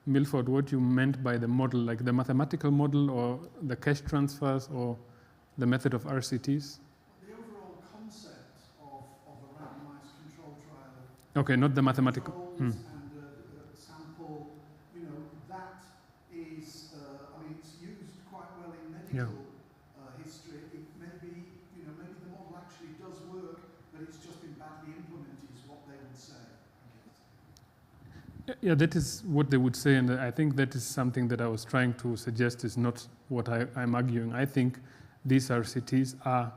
Milford, what you meant by the model, like the mathematical model or the cash transfers or the method of RCTs? The overall concept of a randomized control trial. Okay, not the mathematical. And sample, that is, I mean, it's used quite well in medical history. It maybe the model actually does work, but it's just been badly implemented, is what they would say. Yeah, that is what they would say, and I think that is something that I was trying to suggest is not what I'm arguing. I think these RCTs are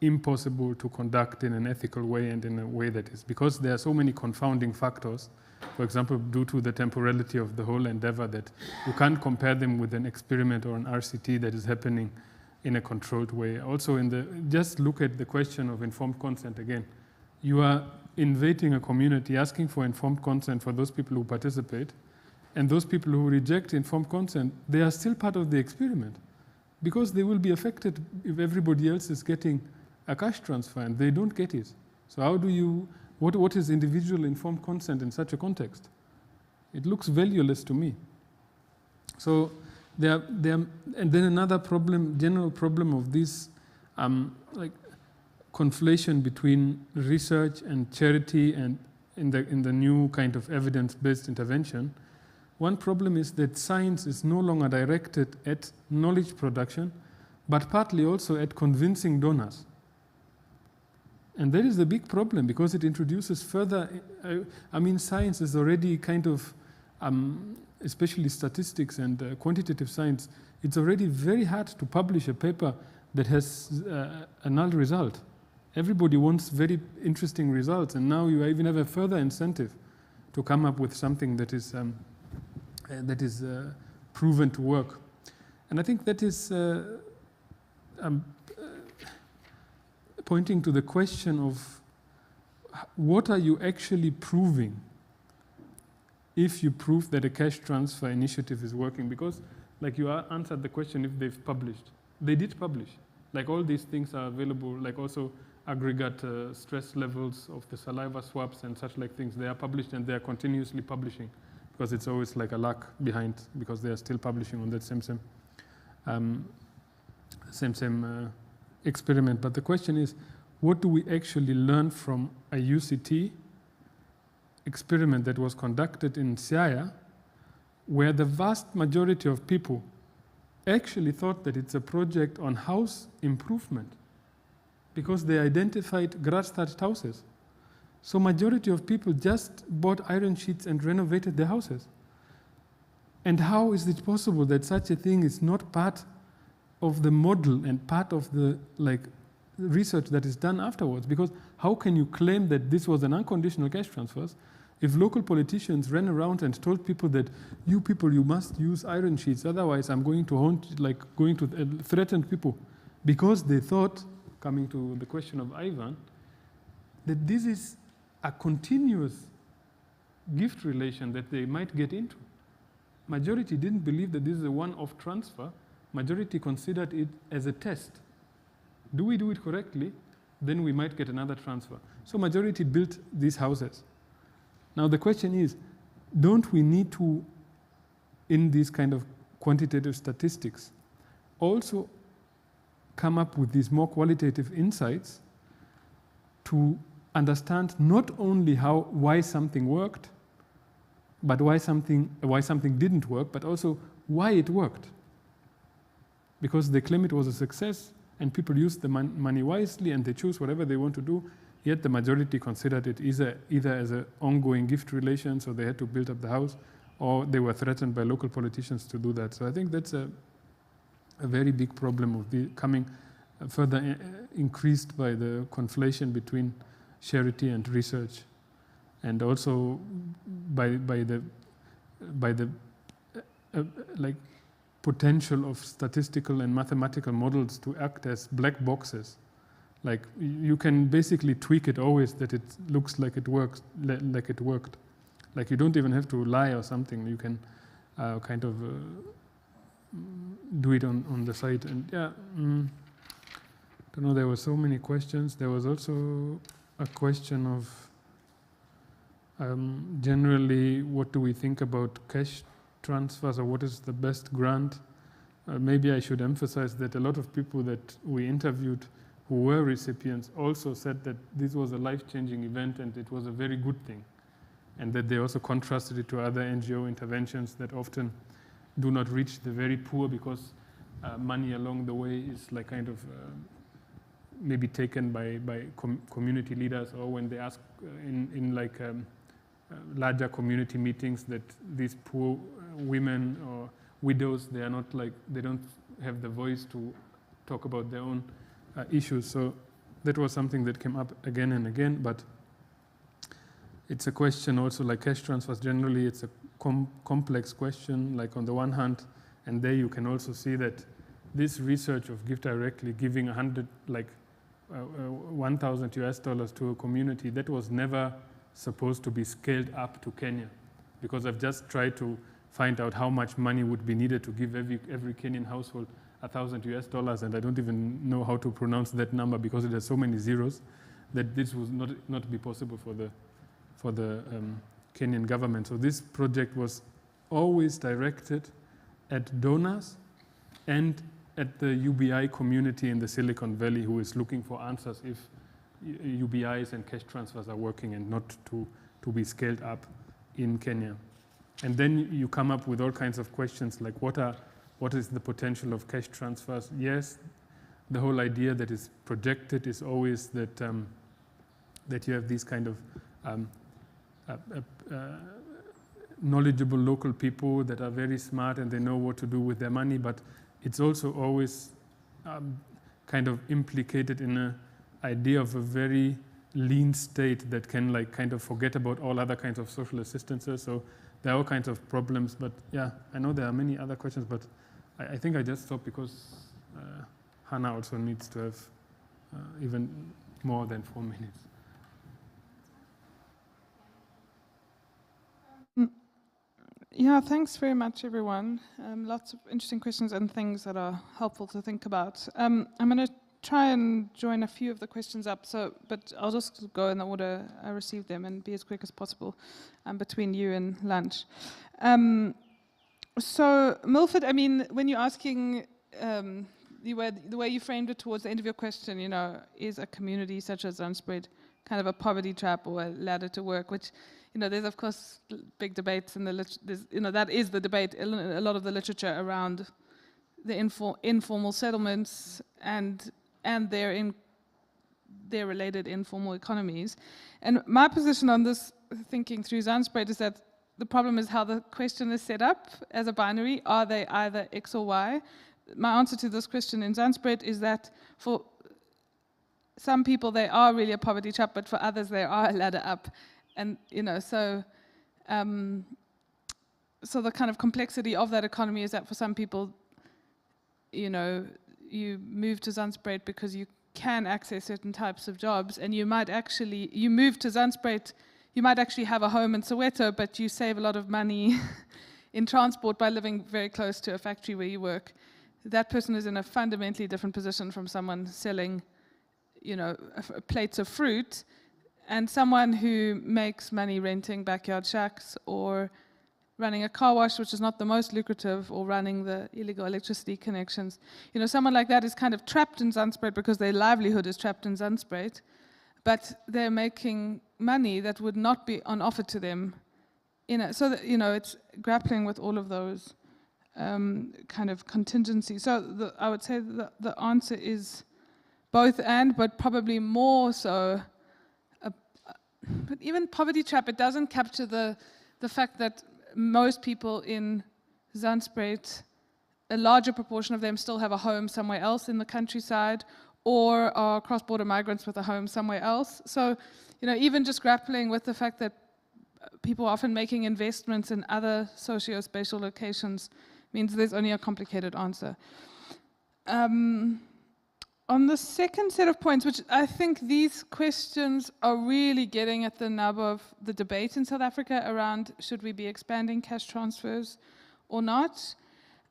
impossible to conduct in an ethical way and in a way that is, because there are so many confounding factors, for example, due to the temporality of the whole endeavor, that you can't compare them with an experiment or an RCT that is happening in a controlled way. Also, just look at the question of informed consent again. You are invading a community, asking for informed consent for those people who participate, and those people who reject informed consent, they are still part of the experiment, because they will be affected if everybody else is getting a cash transfer and they don't get it. So how do you, what is individual informed consent in such a context? It looks valueless to me. So and then another problem, general problem of this, like conflation between research and charity and in the new kind of evidence-based intervention. One problem is that science is no longer directed at knowledge production, but partly also at convincing donors. And that is the big problem, because it introduces further, I mean, science is already kind of, especially statistics and quantitative science, it's already very hard to publish a paper that has a null result. Everybody wants very interesting results, and now you even have a further incentive to come up with something that is proven to work. And I think that is pointing to the question of what are you actually proving if you prove that a cash transfer initiative is working? Because, like, you answered the question if they've published. They did publish. Like, all these things are available, like also aggregate stress levels of the saliva swabs and such like things. They are published, and they are continuously publishing, because it's always like a lag behind, because they are still publishing on that same experiment. But the question is, what do we actually learn from a UCT experiment that was conducted in Siaya, where the vast majority of people actually thought that it's a project on house improvement, because they identified grass-thatched houses. So majority of people just bought iron sheets and renovated their houses. And how is it possible that such a thing is not part of the model and part of the research that is done afterwards? Because how can you claim that this was an unconditional cash transfers if local politicians ran around and told people that you people, you must use iron sheets, otherwise I'm going to threaten people, because they thought, coming to the question of Ivan, that this is a continuous gift relation that they might get into. Majority didn't believe that this is a one-off transfer. Majority considered it as a test. Do we do it correctly? Then we might get another transfer. So majority built these houses. Now the question is, don't we need to, in these kind of quantitative statistics, also come up with these more qualitative insights to understand not only why something worked, but why something didn't work, but also why it worked. Because they claim it was a success and people used the money wisely and they choose whatever they want to do, yet the majority considered it either as an ongoing gift relation, so they had to build up the house, or they were threatened by local politicians to do that. So I think that's a very big problem of becoming further increased by the conflation between charity and research, and also by the like potential of statistical and mathematical models to act as black boxes. Like you can basically tweak it always that it looks like it works, like it worked. Like you don't even have to lie or something. You can kind of do it on the site. And yeah, don't know. There were so many questions. There was also a question of generally what do we think about cash transfers, or what is the best grant? Maybe I should emphasize that a lot of people that we interviewed who were recipients also said that this was a life-changing event and it was a very good thing, and that they also contrasted it to other NGO interventions that often do not reach the very poor because money along the way is like kind of maybe taken by community leaders, or when they ask in like larger community meetings that these poor women or widows, they are not like, they don't have the voice to talk about their own issues. So that was something that came up again and again, but it's a question also like cash transfers generally, it's a complex question, like on the one hand, and there you can also see that this research of Give Directly giving 1,000 US dollars to a community, that was never supposed to be scaled up to Kenya, because I've just tried to find out how much money would be needed to give every Kenyan household 1,000 US dollars, and I don't even know how to pronounce that number because it has so many zeros that this would not be possible for the Kenyan government. So this project was always directed at donors and at the UBI community in the Silicon Valley, who is looking for answers if UBIs and cash transfers are working, and not to be scaled up in Kenya. And then you come up with all kinds of questions like what is the potential of cash transfers? Yes, the whole idea that is projected is always that that you have these kind of knowledgeable local people that are very smart and they know what to do with their money, but it's also always kind of implicated in an idea of a very lean state that can like kind of forget about all other kinds of social assistances. So there are all kinds of problems, but yeah, I know there are many other questions, but I think I just stop because Hannah also needs to have even more than 4 minutes. Yeah, thanks very much, everyone. Lots of interesting questions and things that are helpful to think about. I'm going to try and join a few of the questions up, but I'll just go in the order I received them and be as quick as possible between you and lunch. So, Milford, I mean, when you're asking the way you framed it towards the end of your question, you know, is a community such as Unspread kind of a poverty trap or a ladder to work, which, you know, there's of course big debates in that is the debate in a lot of the literature around the informal settlements and their related informal economies. And my position on this, thinking through Zandspread, is that the problem is how the question is set up as a binary. Are they either X or Y? My answer to this question in Zandspread is that for some people they are really a poverty trap, but for others they are a ladder up. And, you know, so the kind of complexity of that economy is that for some people, you know, you move to Zandspread because you can access certain types of jobs, and you move to Zandspread, you might actually have a home in Soweto, but you save a lot of money in transport by living very close to a factory where you work. That person is in a fundamentally different position from someone selling, you know, plates of fruit, and someone who makes money renting backyard shacks or running a car wash, which is not the most lucrative, or running the illegal electricity connections. You know, someone like that is kind of trapped in Zandspread because their livelihood is trapped in Zandspread, but they're making money that would not be on offer to them. So that, you know, it's grappling with all of those kind of contingencies. So I would say the answer is both and, but probably more so. But even poverty trap, it doesn't capture the fact that most people in Zandspread a larger proportion of them still have a home somewhere else in the countryside, or are cross-border migrants with a home somewhere else. So, even just grappling with the fact that people are often making investments in other socio-spatial locations means there's only a complicated answer. On the second set of points, which I think these questions are really getting at the nub of the debate in South Africa around should we be expanding cash transfers or not.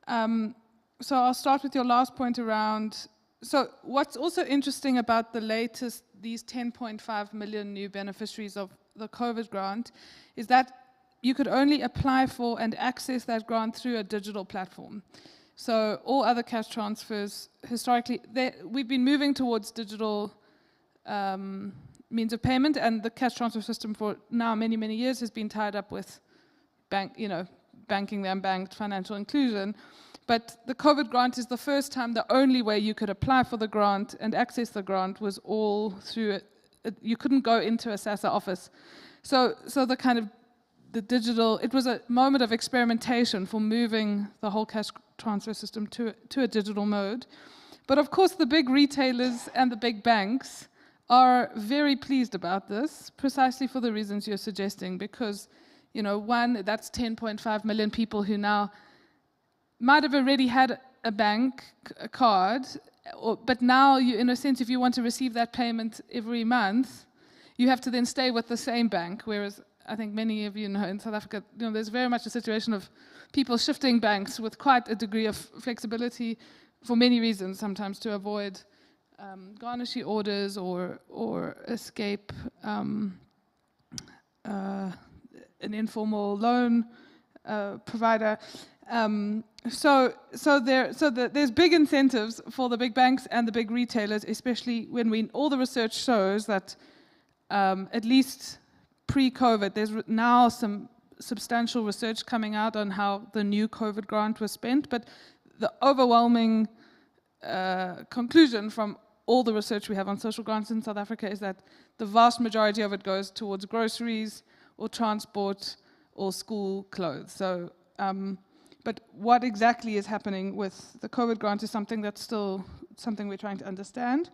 So I'll start with your last point around, so what's also interesting about the latest, these 10.5 million new beneficiaries of the COVID grant, is that you could only apply for and access that grant through a digital platform. So all other cash transfers, historically, we've been moving towards digital means of payment, and the cash transfer system for now many, many years has been tied up with banking the unbanked, financial inclusion. But the COVID grant is the first time the only way you could apply for the grant and access the grant was all through you couldn't go into a SASSA office. So the kind of the digital, it was a moment of experimentation for moving the whole cash transfer system to a digital mode. But of course the big retailers and the big banks are very pleased about this, precisely for the reasons you're suggesting, because, one, that's 10.5 million people who now might have already had a bank card, but now, in a sense, if you want to receive that payment every month, you have to then stay with the same bank, whereas I think many of you know in South Africa, there's very much a situation of people shifting banks with quite a degree of flexibility for many reasons, sometimes to avoid garnishee orders or escape an informal loan provider. There's big incentives for the big banks and the big retailers, especially when all the research shows that at least pre-COVID, there's now some substantial research coming out on how the new COVID grant was spent, but the overwhelming conclusion from all the research we have on social grants in South Africa is that the vast majority of it goes towards groceries or transport or school clothes. So, but what exactly is happening with the COVID grant is something that's still something we're trying to understand.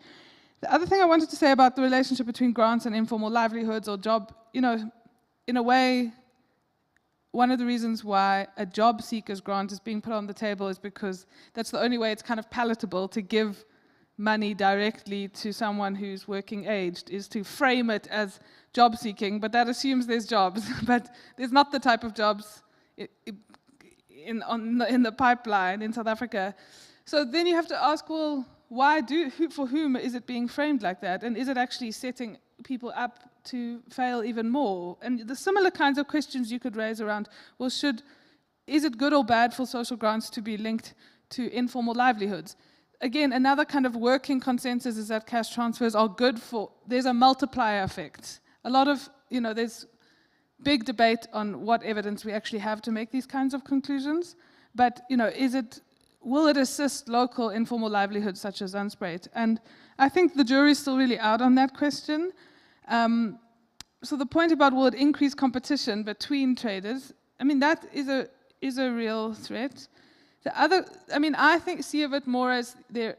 The other thing I wanted to say about the relationship between grants and informal livelihoods or job, in a way, one of the reasons why a job seekers grant is being put on the table is because that's the only way it's kind of palatable to give money directly to someone who's working aged, is to frame it as job seeking, but that assumes there's jobs, but there's not the type of jobs in the pipeline in South Africa. So then you have to ask, well, for whom is it being framed like that? And is it actually setting people up to fail even more? And the similar kinds of questions you could raise around, well, is it good or bad for social grants to be linked to informal livelihoods? Again, another kind of working consensus is that cash transfers are good there's a multiplier effect. A lot of, there's big debate on what evidence we actually have to make these kinds of conclusions, but, will it assist local informal livelihoods such as Unspreid? And I think the jury's still really out on that question. So the point about will it increase competition between traders, that is a real threat. The other, I see of it more as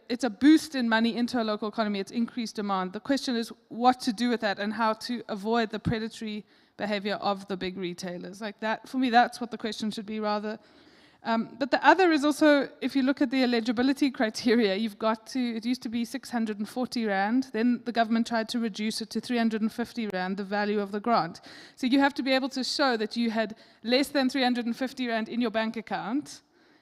it's a boost in money into a local economy, it's increased demand. The question is what to do with that and how to avoid the predatory behavior of the big retailers. Like that, for me, that's what the question should be rather. But the other is also, if you look at the eligibility criteria, it used to be 640 Rand, then the government tried to reduce it to 350 Rand, the value of the grant. So you have to be able to show that you had less than 350 Rand in your bank account,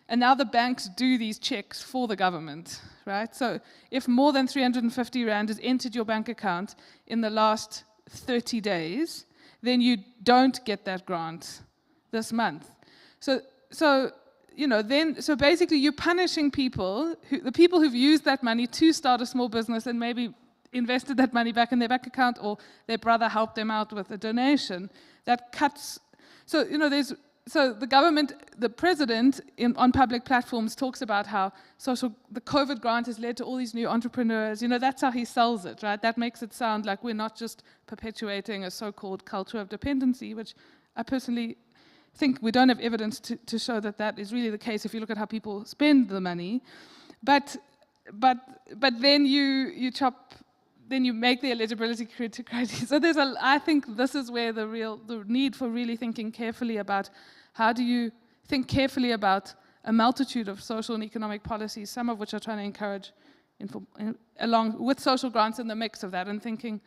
and now the banks do these checks for the government, right? So if more than 350 Rand has entered your bank account in the last 30 days, then you don't get that grant this month. So basically you're punishing people, the people who've used that money to start a small business and maybe invested that money back in their bank account, or their brother helped them out with a donation. That cuts, so the government, the president on public platforms talks about how the COVID grant has led to all these new entrepreneurs. That's how he sells it, right? That makes it sound like we're not just perpetuating a so-called culture of dependency, which I personally think we don't have evidence to show that that is really the case if you look at how people spend the money. But then then you make the eligibility criteria. So I think this is where the need for really thinking carefully about how do you think carefully about a multitude of social and economic policies, some of which are trying to encourage along with social grants in the mix of that, and thinking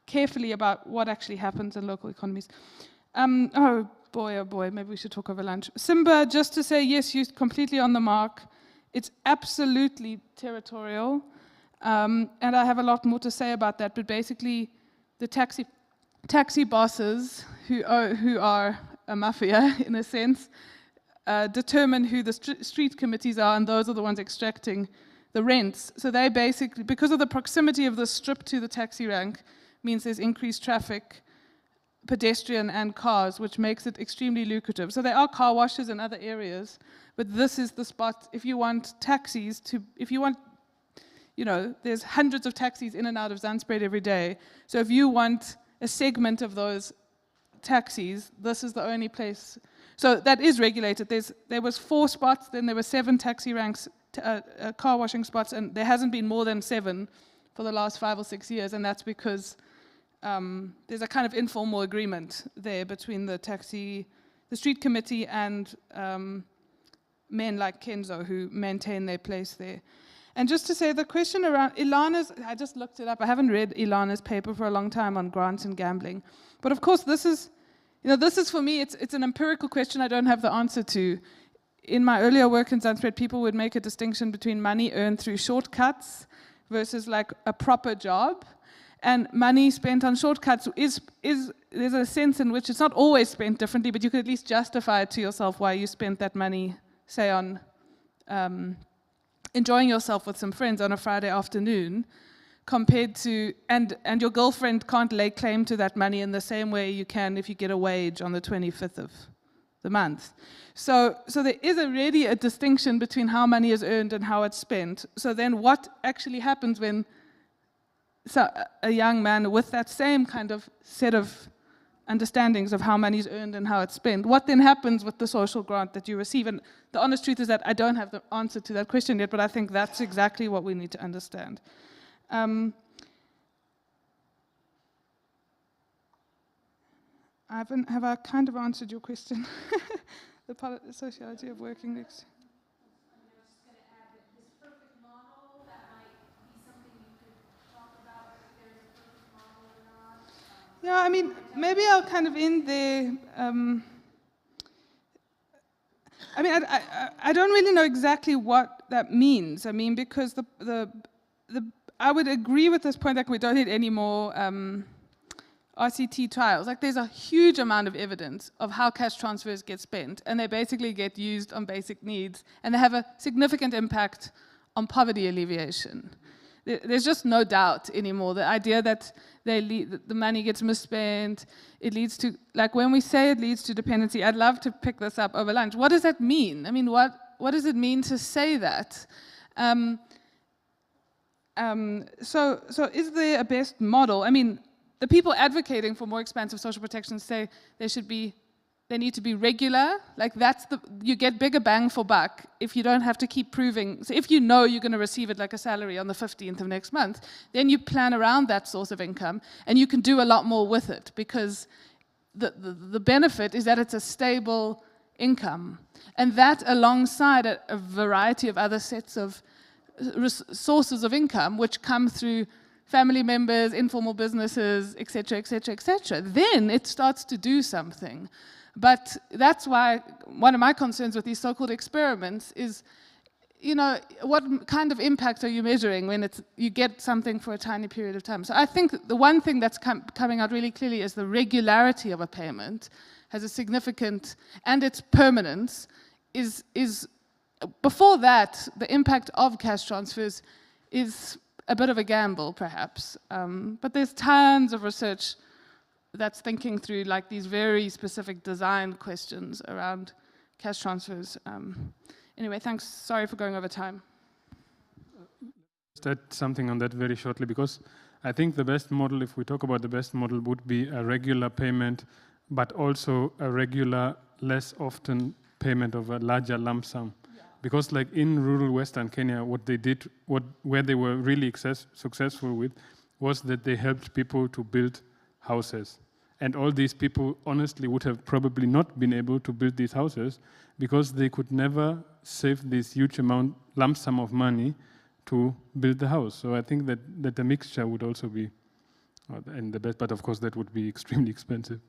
carefully about what actually happens in local economies. Oh boy, maybe we should talk over lunch. Simba, just to say, yes, you're completely on the mark. It's absolutely territorial. And I have a lot more to say about that, but basically the taxi bosses, who are a mafia in a sense, determine who the street committees are, and those are the ones extracting the rents. So they basically, because of the proximity of the strip to the taxi rank, means there's increased traffic, pedestrian and cars, which makes it extremely lucrative. So there are car washes in other areas, but this is the spot if you want taxis to, there's hundreds of taxis in and out of Zandspruit every day. So if you want a segment of those taxis, this is the only place. So that is regulated. There was 4 spots, then there were 7 taxi ranks, car washing spots, and there hasn't been more than 7 for the last 5 or 6 years, and that's because there's a kind of informal agreement there between the street committee and men like Kenzo who maintain their place there. And just to say, the question around Ilana's, I just looked it up. I haven't read Ilana's paper for a long time on grants and gambling. But of course, this is for me, it's an empirical question I don't have the answer to. In my earlier work in Zandspruit, people would make a distinction between money earned through shortcuts versus like a proper job. And money spent on shortcuts there's a sense in which it's not always spent differently, but you could at least justify it to yourself why you spent that money, say on enjoying yourself with some friends on a Friday afternoon, compared to, and your girlfriend can't lay claim to that money in the same way you can if you get a wage on the 25th of the month. So there is already a distinction between how money is earned and how it's spent. So then what actually happens when a young man with that same kind of set of understandings of how money is earned and how it's spent, what then happens with the social grant that you receive? And the honest truth is that I don't have the answer to that question yet, but I think that's exactly what we need to understand. Have I kind of answered your question? The sociology of working next. Yeah, I mean, maybe I'll kind of end there. I mean, I don't really know exactly what that means. I mean, because I would agree with this point that we don't need any more RCT trials. Like, there's a huge amount of evidence of how cash transfers get spent, and they basically get used on basic needs, and they have a significant impact on poverty alleviation. There's just no doubt anymore. The idea that the money gets misspent, it leads to, like when we say it leads to dependency, I'd love to pick this up over lunch. What does that mean? I mean, what does it mean to say that? So is there a best model? I mean, the people advocating for more expansive social protections say they need to be regular. Like you get bigger bang for buck if you don't have to keep proving. So if you know you're going to receive it like a salary on the 15th of next month, then you plan around that source of income and you can do a lot more with it, because the benefit is that it's a stable income. And that alongside a variety of other sets of sources of income which come through family members, informal businesses, etc., etc., etc., then it starts to do something. But that's why one of my concerns with these so-called experiments is, what kind of impact are you measuring when you get something for a tiny period of time? So I think the one thing that's coming out really clearly is the regularity of a payment has a significant, and its permanence is before that, the impact of cash transfers is a bit of a gamble, perhaps. But there's tons of research that's thinking through like these very specific design questions around cash transfers. Anyway, thanks. Sorry for going over time. Just add something on that very shortly, because I think the best model, if we talk about the best model, would be a regular payment, but also a regular less often payment of a larger lump sum. Because like in rural Western Kenya, what they did, where they were really successful with, was that they helped people to build houses. And all these people honestly would have probably not been able to build these houses because they could never save this huge lump sum of money to build the house. So I think that the mixture would also be and the best, but of course that would be extremely expensive.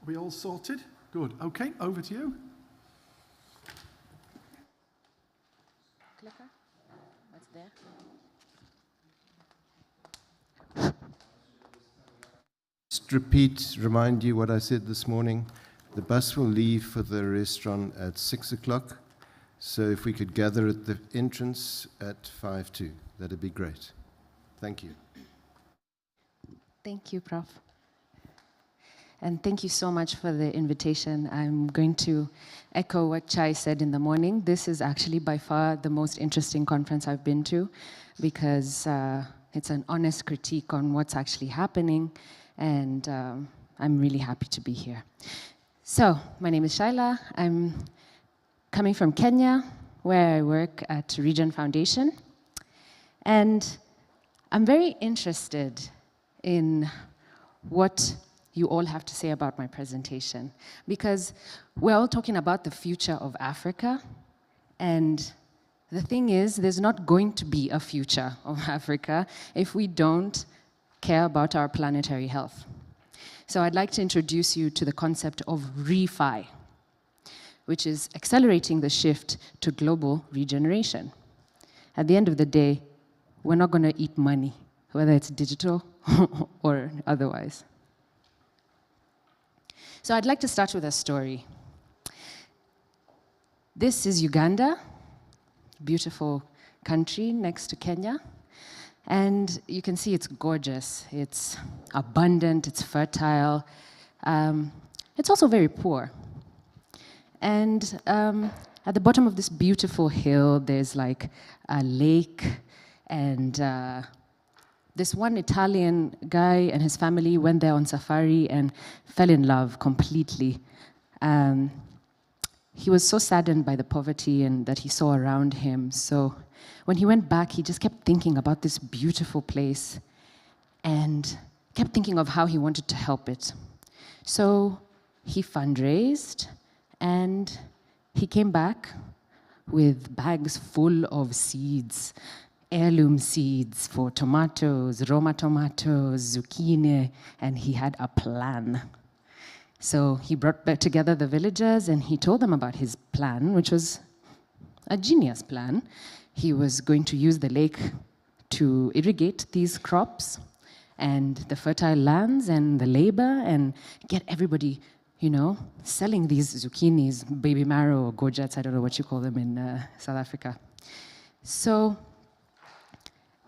We all sorted? Good. Okay, over to you. Clicker? What's there? Just remind you what I said this morning. The bus will leave for the restaurant at 6 o'clock. So if we could gather at the entrance at 5 to, that'd be great. Thank you. Thank you, Prof. And thank you so much for the invitation. I'm going to echo what Chai said in the morning. This is actually by far the most interesting conference I've been to because it's an honest critique on what's actually happening, and I'm really happy to be here. So, my name is Shaila. I'm coming from Kenya, where I work at Region Foundation. And I'm very interested in what you all have to say about my presentation, because we're all talking about the future of Africa, and the thing is, there's not going to be a future of Africa if we don't care about our planetary health. So I'd like to introduce you to the concept of ReFi, which is accelerating the shift to global regeneration. At the end of the day, we're not going to eat money, whether it's digital or otherwise. So I'd like to start with a story. This is Uganda, beautiful country next to Kenya. And you can see it's gorgeous. It's abundant, it's fertile. It's also very poor. And at the bottom of this beautiful hill, there's like a lake, and this one Italian guy and his family went there on safari and fell in love completely. He was so saddened by the poverty and that he saw around him. So when he went back, he just kept thinking about this beautiful place and kept thinking of how he wanted to help it. So he fundraised, and he came back with bags full of seeds, heirloom seeds for tomatoes, Roma tomatoes, zucchini, and he had a plan. So he brought back together the villagers and he told them about his plan, which was a genius plan. He was going to use the lake to irrigate these crops and the fertile lands and the labor and get everybody, you know, selling these zucchinis, baby marrow or gojats, I don't know what you call them in South Africa. So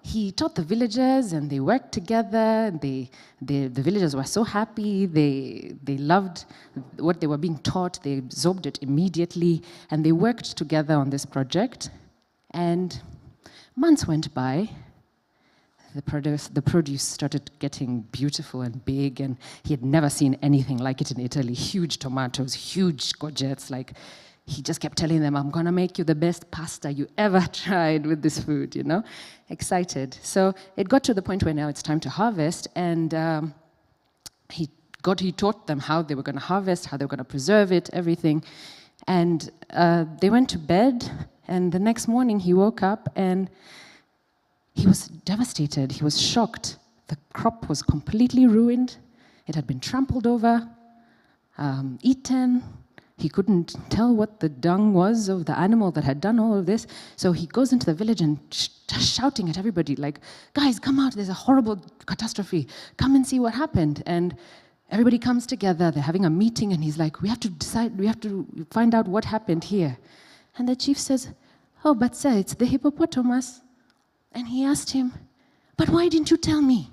he taught the villagers and they worked together. The villagers were so happy. They loved what they were being taught. They absorbed it immediately. And they worked together on this project. And months went by. The produce started getting beautiful and big. And he had never seen anything like it in Italy. Huge tomatoes, huge courgettes. Like, he just kept telling them, I'm going to make you the best pasta you ever tried with this food, you know? Excited. So it got to the point where now it's time to harvest, and he taught them how they were going to harvest, how they were going to preserve it, everything. And they went to bed, and the next morning he woke up, and he was devastated. He was shocked. The crop was completely ruined. It had been trampled over, eaten. He couldn't tell what the dung was of the animal that had done all of this. So he goes into the village and just shouting at everybody, like, guys, come out, there's a horrible catastrophe. Come and see what happened. And everybody comes together, they're having a meeting, and he's like, we have to find out what happened here. And the chief says, oh, but sir, it's the hippopotamus. And he asked him, but why didn't you tell me?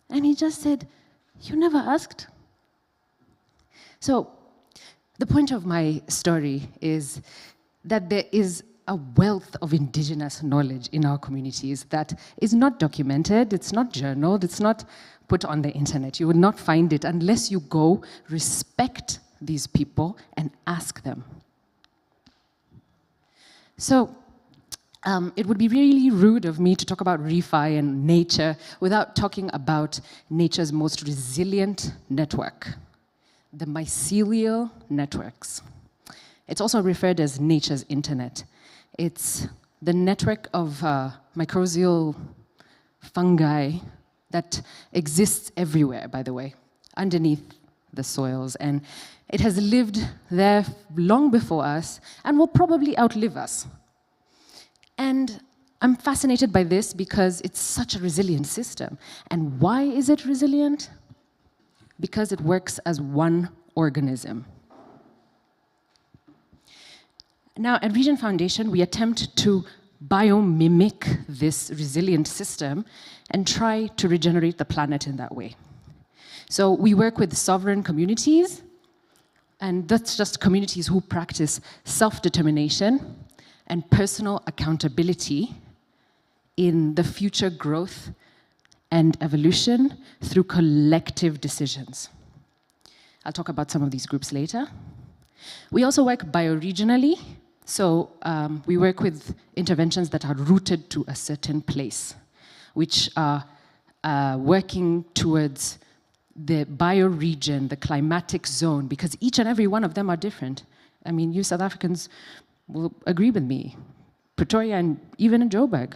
And he just said, you never asked. So the point of my story is that there is a wealth of indigenous knowledge in our communities that is not documented, it's not journaled, it's not put on the internet. You will not find it unless you go respect these people and ask them. So it would be really rude of me to talk about ReFi and nature without talking about nature's most resilient network, the mycelial networks. It's also referred as nature's internet. It's the network of mycorrhizal fungi that exists everywhere, by the way, underneath the soils, and it has lived there long before us and will probably outlive us. And I'm fascinated by this because it's such a resilient system. And why is it resilient? Because it works as one organism. Now, at Region Foundation, we attempt to biomimic this resilient system and try to regenerate the planet in that way. So we work with sovereign communities, and that's just communities who practice self-determination and personal accountability in the future growth and evolution through collective decisions. I'll talk about some of these groups later. We also work bioregionally, so we work with interventions that are rooted to a certain place, which are working towards the bioregion, the climatic zone, because each and every one of them are different. I mean, you South Africans will agree with me. Pretoria and even in Joburg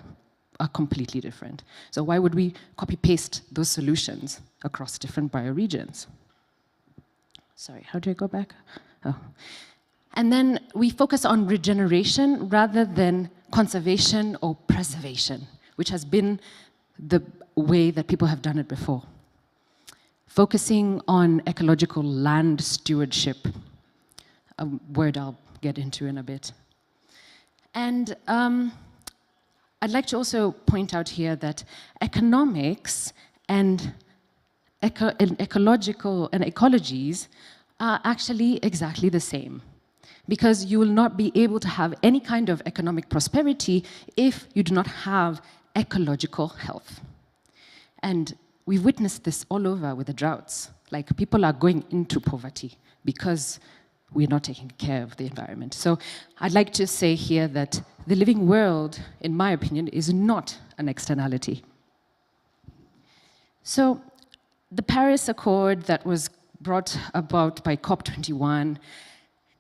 are completely different. So why would we copy-paste those solutions across different bioregions? Sorry, how do I go back? Oh. And then we focus on regeneration rather than conservation or preservation, which has been the way that people have done it before. Focusing on ecological land stewardship, a word I'll get into in a bit. And I'd like to also point out here that economics and ecological and ecologies are actually exactly the same, because you will not be able to have any kind of economic prosperity if you do not have ecological health. And we've witnessed this all over with the droughts. Like, people are going into poverty because we're not taking care of the environment. So I'd like to say here that the living world, in my opinion, is not an externality. So the Paris Accord that was brought about by COP21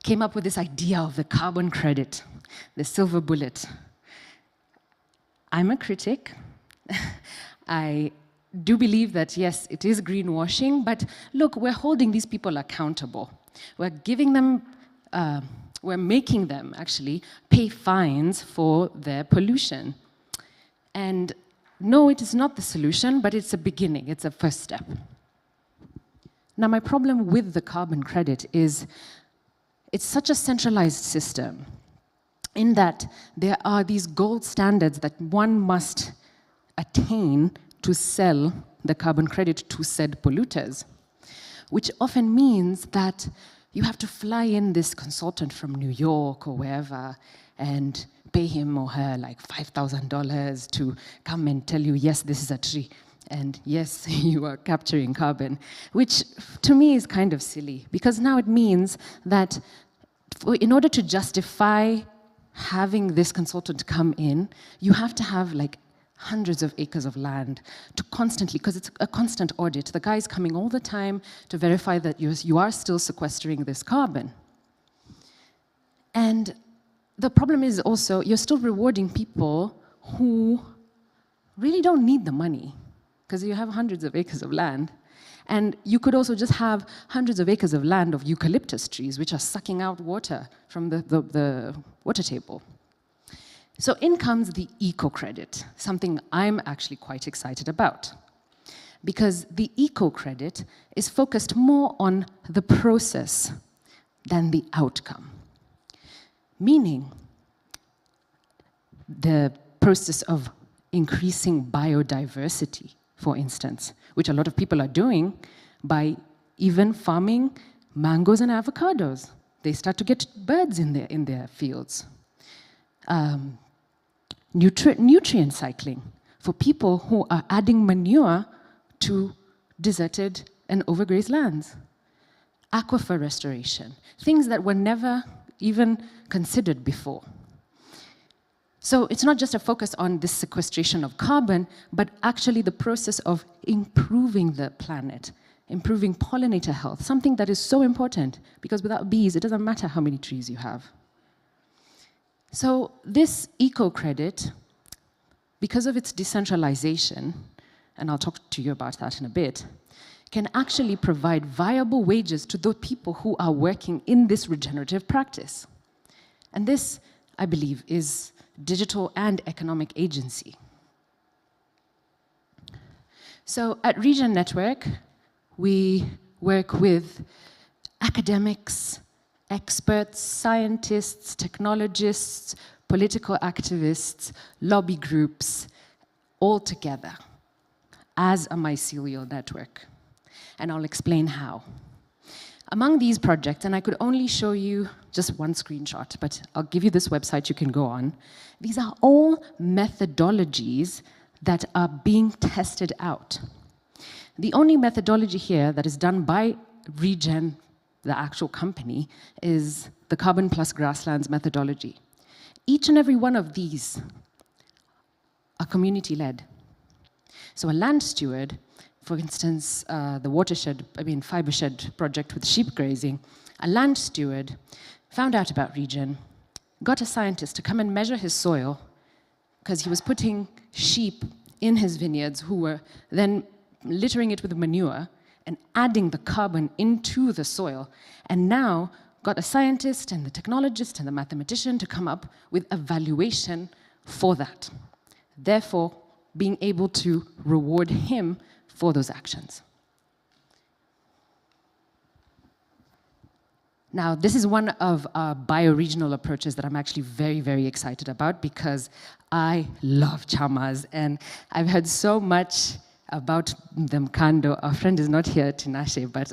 came up with this idea of the carbon credit, the silver bullet. I'm a critic. I do believe that, yes, it is greenwashing, but look, we're holding these people accountable. We're giving them, we're making them actually pay fines for their pollution. And no, it is not the solution, but it's a beginning, it's a first step. Now, my problem with the carbon credit is it's such a centralized system in that there are these gold standards that one must attain to sell the carbon credit to said polluters, which often means that you have to fly in this consultant from New York or wherever and pay him or her like $5,000 to come and tell you, yes, this is a tree, and yes, you are capturing carbon, which to me is kind of silly, because now it means that in order to justify having this consultant come in, you have to have like hundreds of acres of land to constantly, because it's a constant audit. The guy's coming all the time to verify that you are still sequestering this carbon. And the problem is also, you're still rewarding people who really don't need the money, because you have hundreds of acres of land. And you could also just have hundreds of acres of land of eucalyptus trees, which are sucking out water from the water table. So in comes the eco-credit, something I'm actually quite excited about. Because the eco-credit is focused more on the process than the outcome. Meaning, the process of increasing biodiversity, for instance, which a lot of people are doing by even farming mangoes and avocados. They start to get birds in their fields. Nutrient cycling for people who are adding manure to deserted and overgrazed lands. Aquifer restoration, things that were never even considered before. So it's not just a focus on this sequestration of carbon, but actually the process of improving the planet, improving pollinator health, something that is so important, because without bees, it doesn't matter how many trees you have. So this eco-credit, because of its decentralization, and I'll talk to you about that in a bit, can actually provide viable wages to the people who are working in this regenerative practice. And this, I believe, is digital and economic agency. So at Regen Network, we work with academics, experts, scientists, technologists, political activists, lobby groups, all together as a mycelial network. And I'll explain how. Among these projects, and I could only show you just one screenshot, but I'll give you this website you can go on. These are all methodologies that are being tested out. The only methodology here that is done by Regen, the actual company, is the Carbon Plus Grasslands methodology. Each and every one of these are community-led. So a land steward, for instance, the fibershed project with sheep grazing, a land steward found out about Regen, got a scientist to come and measure his soil because he was putting sheep in his vineyards who were then littering it with manure and adding the carbon into the soil, and now got a scientist and the technologist and the mathematician to come up with a valuation for that. Therefore, being able to reward him for those actions. Now, this is one of our bioregional approaches that I'm actually very, very excited about because I love chamas, and I've heard so much about the Mkando. Our friend is not here, Tinashe, but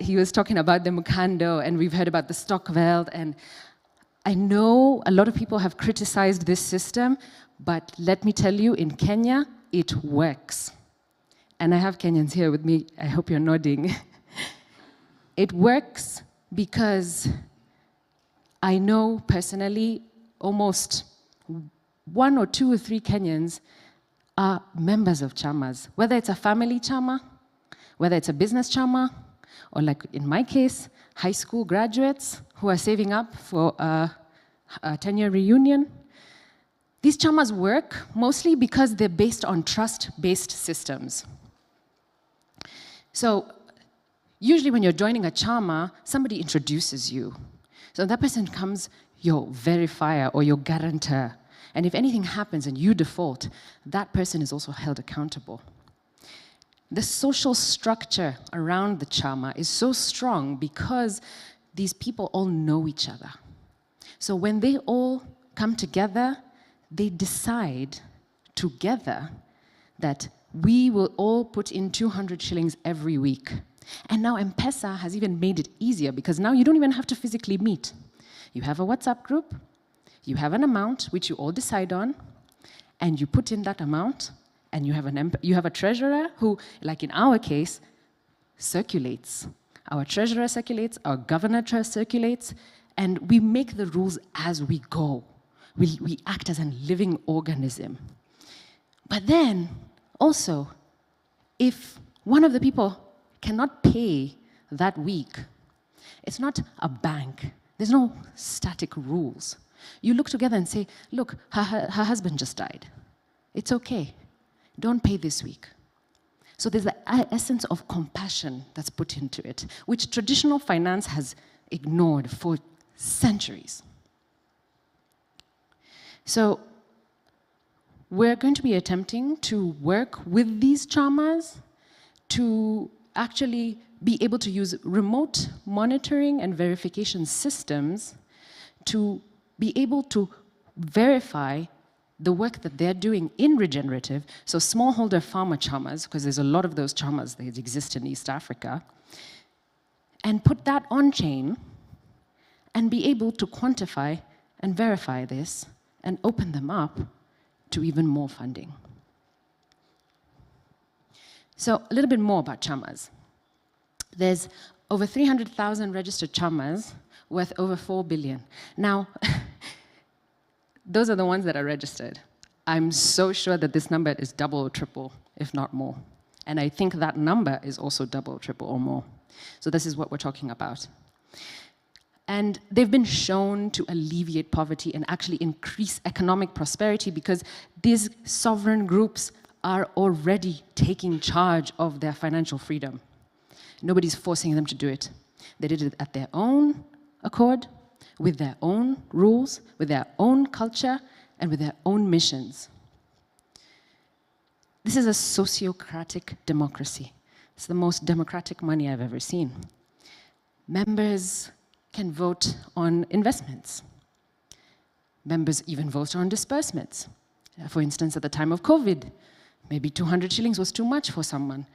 he was talking about the Mkando, and we've heard about the Stockveld, and I know a lot of people have criticized this system, but let me tell you, in Kenya, it works. And I have Kenyans here with me. I hope you're nodding. It works because I know personally almost 1 or 2 or 3 Kenyans are members of chamas, whether it's a family chama, whether it's a business chama, or like in my case, high school graduates who are saving up for a 10-year reunion. These chamas work mostly because they're based on trust-based systems. So usually when you're joining a chama, somebody introduces you. So that person becomes your verifier or your guarantor. And if anything happens and you default, that person is also held accountable. The social structure around the chama is so strong because these people all know each other. So when they all come together, they decide together that we will all put in 200 shillings every week. And now M-Pesa has even made it easier because now you don't even have to physically meet. You have a WhatsApp group, you have an amount which you all decide on, and you put in that amount, and you have a treasurer who, like in our case, circulates. Our treasurer circulates, our governor circulates, and we make the rules as we go. We act as a living organism. But then, also, if one of the people cannot pay that week, it's not a bank. There's no static rules. You look together and say, look, her husband just died. It's okay. Don't pay this week. So there's the essence of compassion that's put into it, which traditional finance has ignored for centuries. So we're going to be attempting to work with these chamas to actually be able to use remote monitoring and verification systems to be able to verify the work that they're doing in regenerative, so smallholder farmer chamas, because there's a lot of those chamas that exist in East Africa, and put that on chain and be able to quantify and verify this and open them up to even more funding. So a little bit more about chamas. There's over 300,000 registered chamas worth over 4 billion. Now, those are the ones that are registered. I'm so sure that this number is double or triple, if not more. And I think that number is also double, triple, or more. So this is what we're talking about. And they've been shown to alleviate poverty and actually increase economic prosperity because these sovereign groups are already taking charge of their financial freedom. Nobody's forcing them to do it. They did it at their own accord, with their own rules, with their own culture, and with their own missions. This is a sociocratic democracy. It's the most democratic money I've ever seen. Members can vote on investments. Members even vote on disbursements. For instance, at the time of COVID, maybe 200 shillings was too much for someone.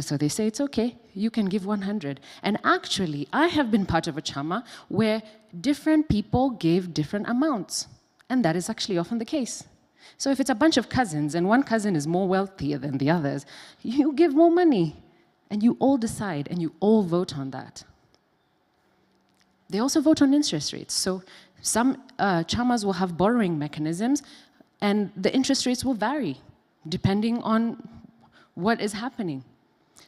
So they say, it's okay, you can give 100. And actually, I have been part of a chama where different people gave different amounts. And that is actually often the case. So if it's a bunch of cousins and one cousin is more wealthier than the others, you give more money. And you all decide and you all vote on that. They also vote on interest rates. So some chamas will have borrowing mechanisms and the interest rates will vary depending on what is happening.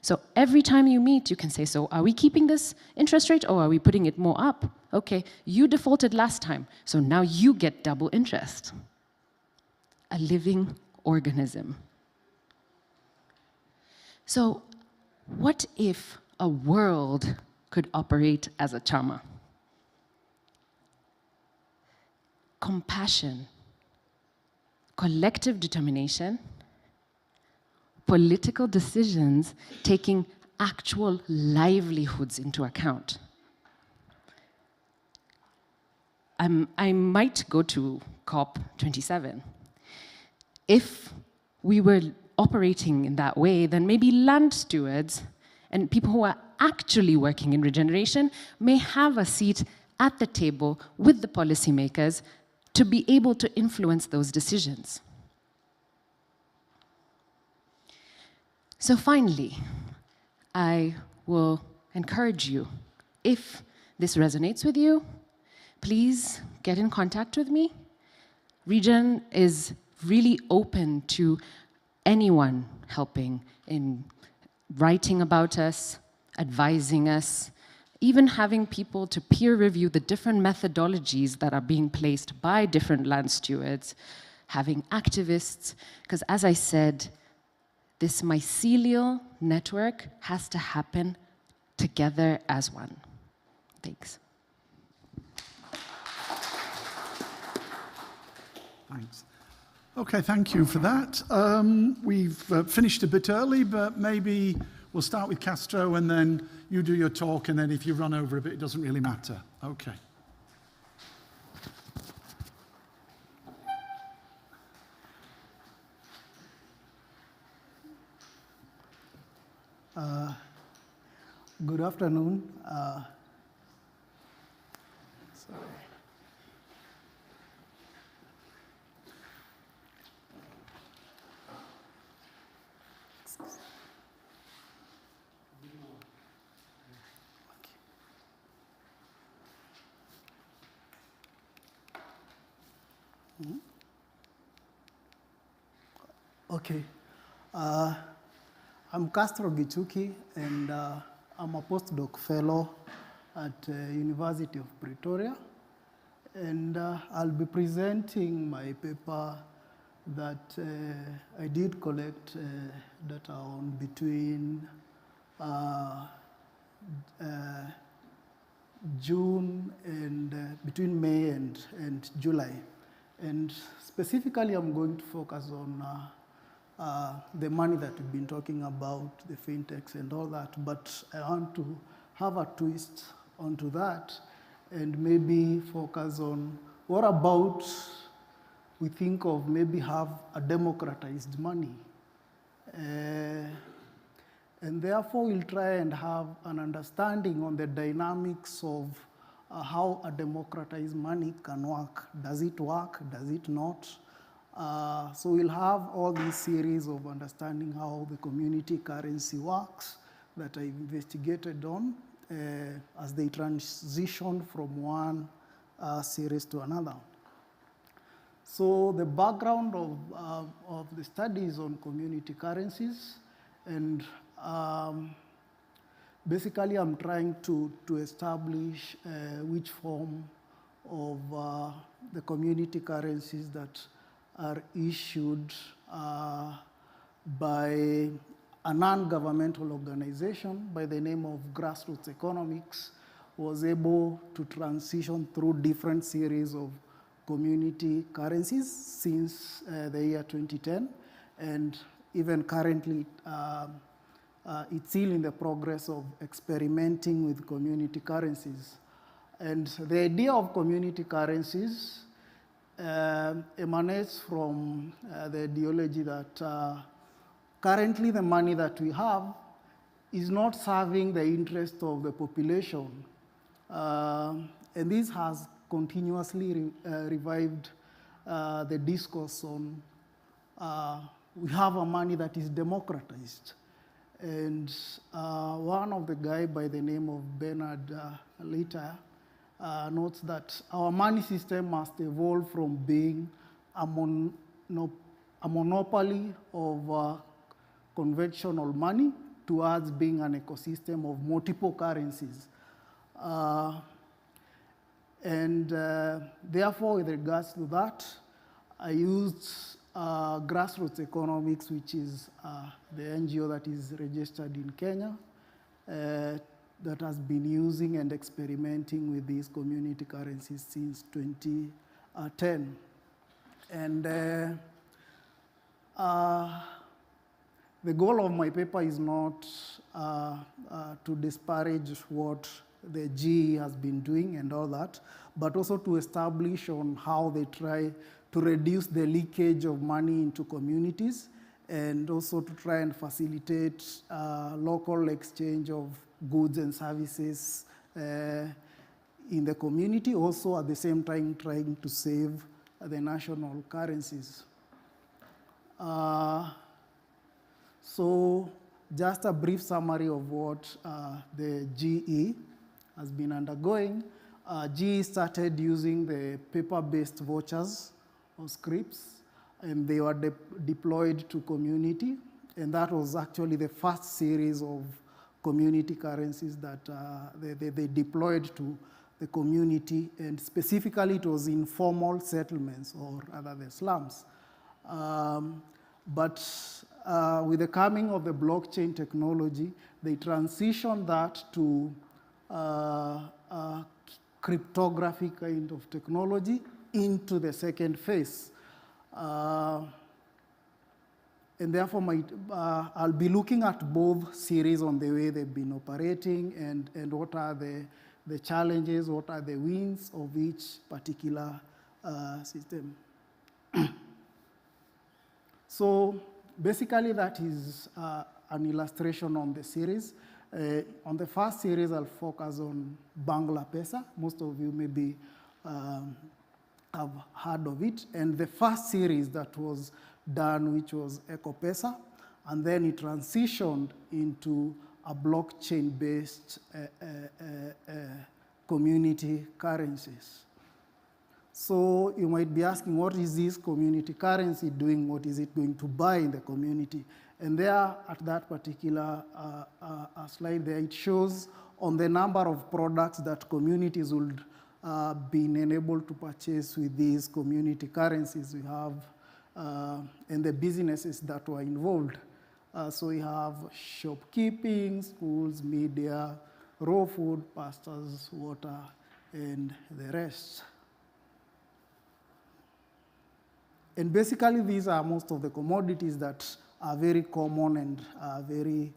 So every time you meet, you can say, so are we keeping this interest rate or are we putting it more up? Okay, you defaulted last time, so now you get double interest. A living organism. So what if a world could operate as a chama? Compassion, collective determination, political decisions taking actual livelihoods into account. I might go to COP27. If we were operating in that way, then maybe land stewards and people who are actually working in regeneration may have a seat at the table with the policymakers to be able to influence those decisions. So finally, I will encourage you, if this resonates with you, please get in contact with me. Regen is really open to anyone helping in writing about us, advising us, even having people to peer review the different methodologies that are being placed by different land stewards, having activists, because as I said, this mycelial network has to happen together as one. Thanks. Thanks. Okay, thank you for that. We've finished a bit early, but maybe we'll start with Castro and then you do your talk, and then if you run over a bit, it doesn't really matter. Okay. Good afternoon. Sorry. Okay. I'm Castro Gichuki, and I'm a postdoc fellow at University of Pretoria. And I'll be presenting my paper that I did collect data on between June and between May and July. And specifically, I'm going to focus on the money that we've been talking about, the fintechs and all that, but I want to have a twist onto that and maybe focus on what about we think of maybe have a democratized money. And therefore, we'll try and have an understanding on the dynamics of how a democratized money can work. Does it work? Does it not? So we'll have all these series of understanding how the community currency works that I investigated on as they transition from one series to another. So the background of the studies on community currencies, and basically I'm trying to establish which form of the community currencies that are issued by a non-governmental organization by the name of Grassroots Economics, was able to transition through different series of community currencies since the year 2010, and even currently it's still in the progress of experimenting with community currencies. And the idea of community currencies emanates from the ideology that currently the money that we have is not serving the interest of the population. And this has continuously revived the discourse on we have a money that is democratized. And one of the guy by the name of Bernard Litter notes that our money system must evolve from being a monopoly of conventional money towards being an ecosystem of multiple currencies. Therefore, with regards to that, I used Grassroots Economics, which is the NGO that is registered in Kenya, that has been using and experimenting with these community currencies since 2010. And the goal of my paper is not to disparage what the GE has been doing and all that, but also to establish on how they try to reduce the leakage of money into communities, and also to try and facilitate local exchange of goods and services in the community, also at the same time trying to save the national currencies. So just a brief summary of what the GE has been undergoing. GE started using the paper-based vouchers or scripts, and they were deployed to community. And that was actually the first series of community currencies that they deployed to the community, and specifically it was informal settlements, or rather the slums. But with the coming of the blockchain technology, they transitioned that to cryptography kind of technology into the second phase. And therefore, I'll be looking at both series on the way they've been operating, and what are the challenges, what are the wins of each particular system. So basically that is an illustration on the series. On the first series, I'll focus on Bangla Pesa. Most of you maybe have heard of it. And the first series that was done, which was EcoPesa, and then it transitioned into a blockchain-based community currencies. So you might be asking, what is this community currency doing? What is it going to buy in the community? And there, at that particular slide there, it shows on the number of products that communities would be enabled to purchase with these community currencies we have, and the businesses that were involved. So we have shopkeeping, schools, media, raw food, pastas, water, and the rest. And basically, these are most of the commodities that are very common and are very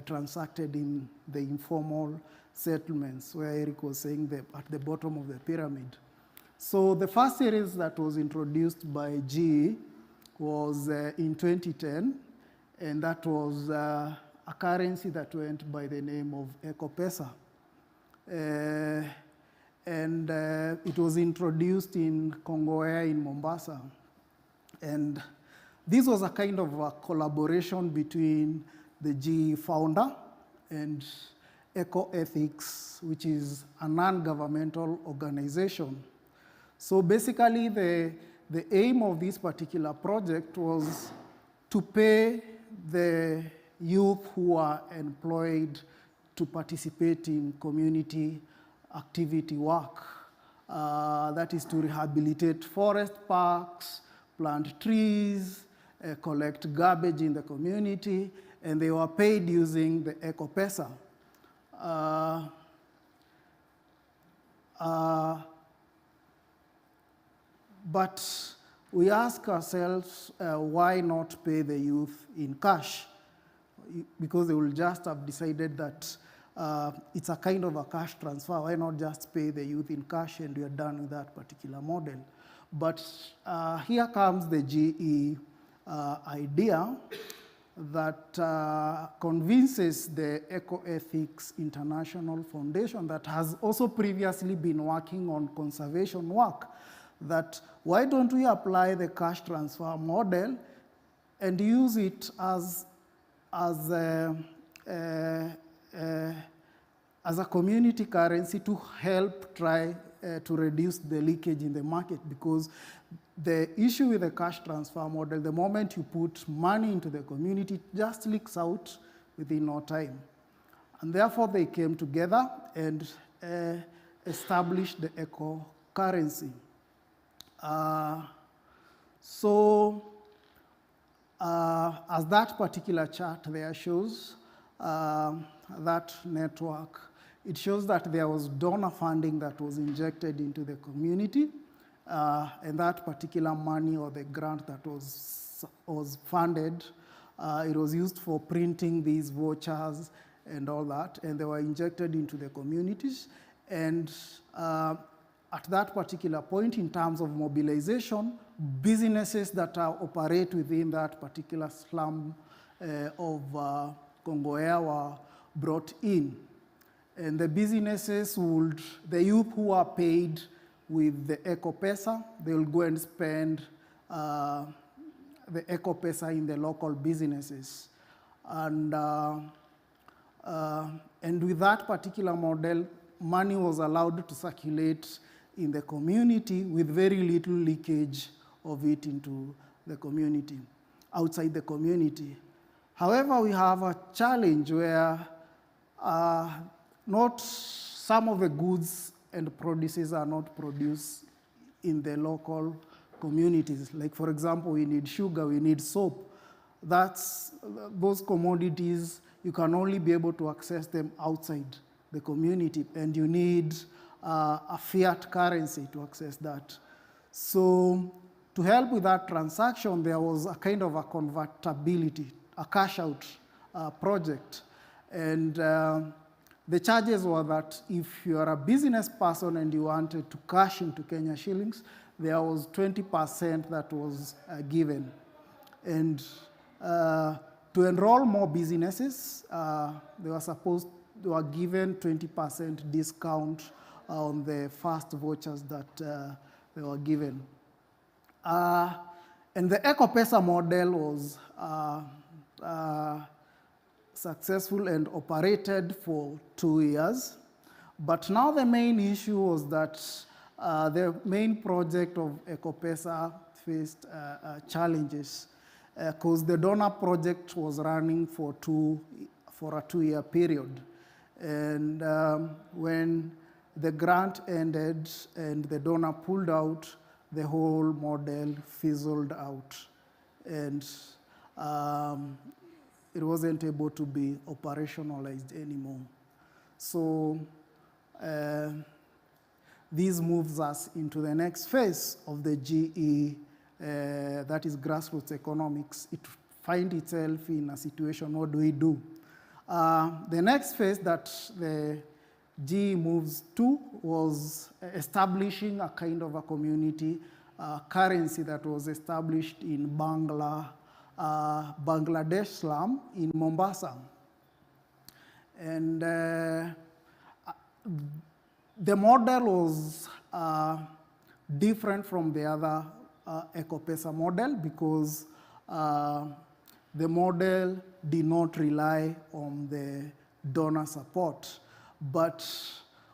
transacted in the informal settlements, where Eric was saying at the bottom of the pyramid. So the first series that was introduced by GE was in 2010, and that was a currency that went by the name of EcoPesa. And it was introduced in Kongowea in Mombasa. And this was a kind of a collaboration between the GE founder and EcoEthics, which is a non-governmental organization. So basically, the aim of this particular project was to pay the youth who are employed to participate in community activity work. That is to rehabilitate forest parks, plant trees, collect garbage in the community, and they were paid using the EcoPesa. But we ask ourselves, why not pay the youth in cash? Because they will just have decided that it's a kind of a cash transfer. Why not just pay the youth in cash and we are done with that particular model? But here comes the GE idea that convinces the Ecoethics International Foundation, that has also previously been working on conservation work, that why don't we apply the cash transfer model and use it as a community currency to help try to reduce the leakage in the market? Because the issue with the cash transfer model, the moment you put money into the community, it just leaks out within no time. And therefore, they came together and established the eco currency. As that particular chart there shows, that network, it shows that there was donor funding that was injected into the community, and that particular money or the grant that was funded, it was used for printing these vouchers and all that, and they were injected into the communities. And at that particular point, in terms of mobilization, businesses that operate within that particular slum of Kongoea were brought in. And the businesses the youth who are paid with the EcoPesa, they will go and spend the EcoPesa in the local businesses. And with that particular model, money was allowed to circulate in the community with very little leakage of it into the community, outside the community. However, we have a challenge where not some of the goods and produces are not produced in the local communities. Like, for example, we need sugar, we need soap. Those commodities, you can only be able to access them outside the community, and you need a fiat currency to access that. So to help with that transaction, there was a kind of a convertibility, a cash out project. And the charges were that if you are a business person and you wanted to cash into Kenya shillings, there was 20% that was given. And to enroll more businesses, they were given 20% discount on the first vouchers that they were given. And the EcoPesa model was successful and operated for 2 years. But now the main issue was that the main project of EcoPesa faced challenges because the donor project was running for a 2-year period. And when the grant ended and the donor pulled out, the whole model fizzled out. And it wasn't able to be operationalized anymore. So this moves us into the next phase of the GE, that is grassroots economics. It finds itself in a situation, what do we do? The next phase that the GE moves to was establishing a kind of a community currency that was established in Bangladesh slum in Mombasa. And the model was different from the other EcoPesa model because the model did not rely on the donor support, but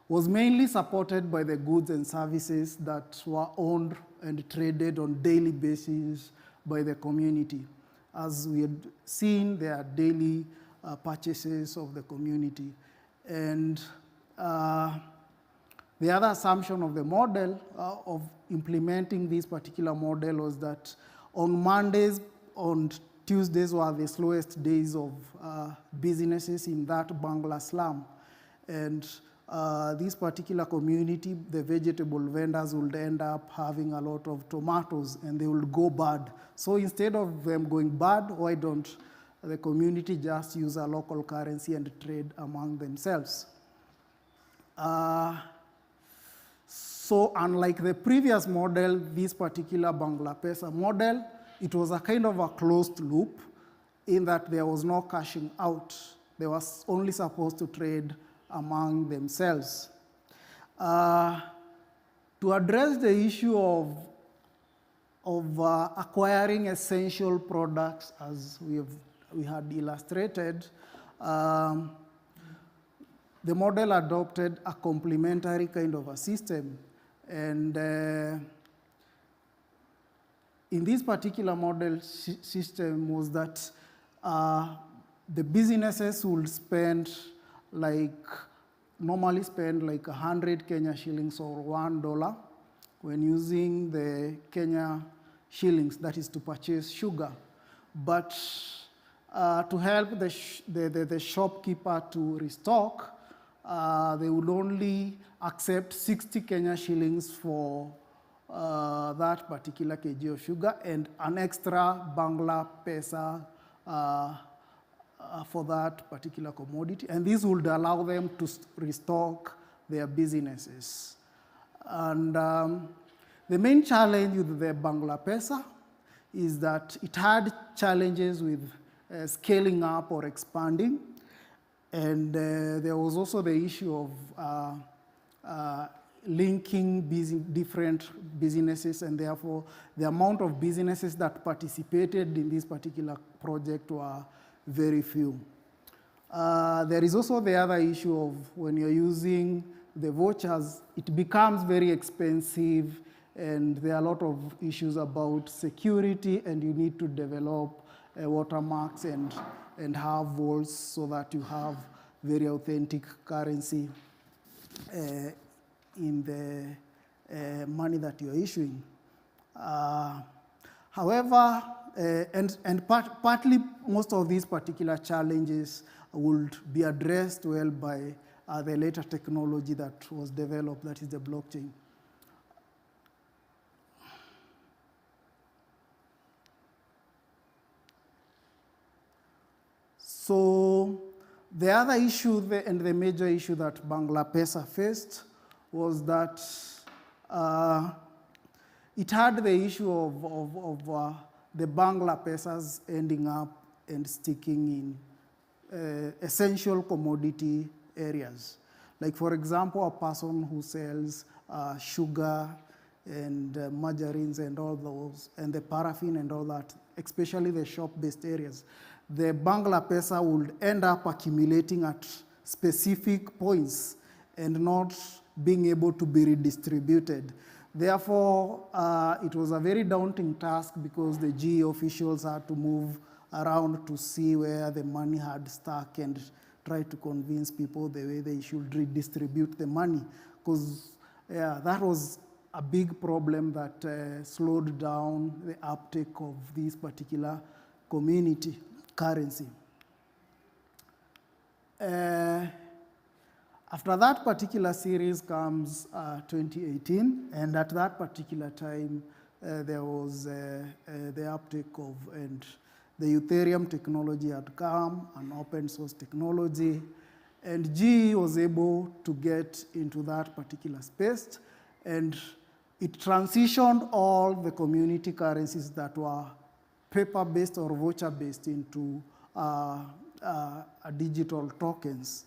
was mainly supported by the goods and services that were owned and traded on daily basis by the community. As we had seen, there are daily purchases of the community. And the other assumption of the model, of implementing this particular model, was that on Mondays, on Tuesdays were the slowest days of businesses in that Bangla slum. And this particular community, the vegetable vendors would end up having a lot of tomatoes and they would go bad. So instead of them going bad, why don't the community just use a local currency and trade among themselves? So unlike the previous model, this particular Bangla Pesa model, it was a kind of a closed loop in that there was no cashing out. They were only supposed to trade among themselves. To address the issue of acquiring essential products, as we had illustrated, the model adopted a complementary kind of a system. And in this particular model system was that the businesses would normally spend like 100 Kenya shillings or $1 when using the Kenya shillings, that is to purchase sugar. But to help the shopkeeper to restock, they would only accept 60 Kenya shillings for that particular kg of sugar and an extra Bangla Pesa for that particular commodity. And this would allow them to restock their businesses. And the main challenge with the Bangla Pesa is that it had challenges with scaling up or expanding. And there was also the issue of linking different businesses, and therefore the amount of businesses that participated in this particular project were very few. There is also the other issue of when you're using the vouchers, it becomes very expensive, and there are a lot of issues about security, and you need to develop watermarks and have vaults so that you have very authentic currency in the money that you're issuing. However, partly most of these particular challenges would be addressed well by the later technology that was developed, that is the blockchain. So the other issue and the major issue that Bangla Pesa faced was that it had the issue of the Bangla Pesas ending up and sticking in essential commodity areas. Like for example, a person who sells sugar and margarines and all those, and the paraffin and all that, especially the shop-based areas, the Bangla Pesa would end up accumulating at specific points and not being able to be redistributed. Therefore, it was a very daunting task because the GE officials had to move around to see where the money had stuck and try to convince people the way they should redistribute the money. Because that was a big problem that slowed down the uptake of this particular community currency. After that particular series comes 2018, and at that particular time, there was the uptake of, and the Ethereum technology had come, an open source technology, and GE was able to get into that particular space, and it transitioned all the community currencies that were paper-based or voucher-based into digital tokens.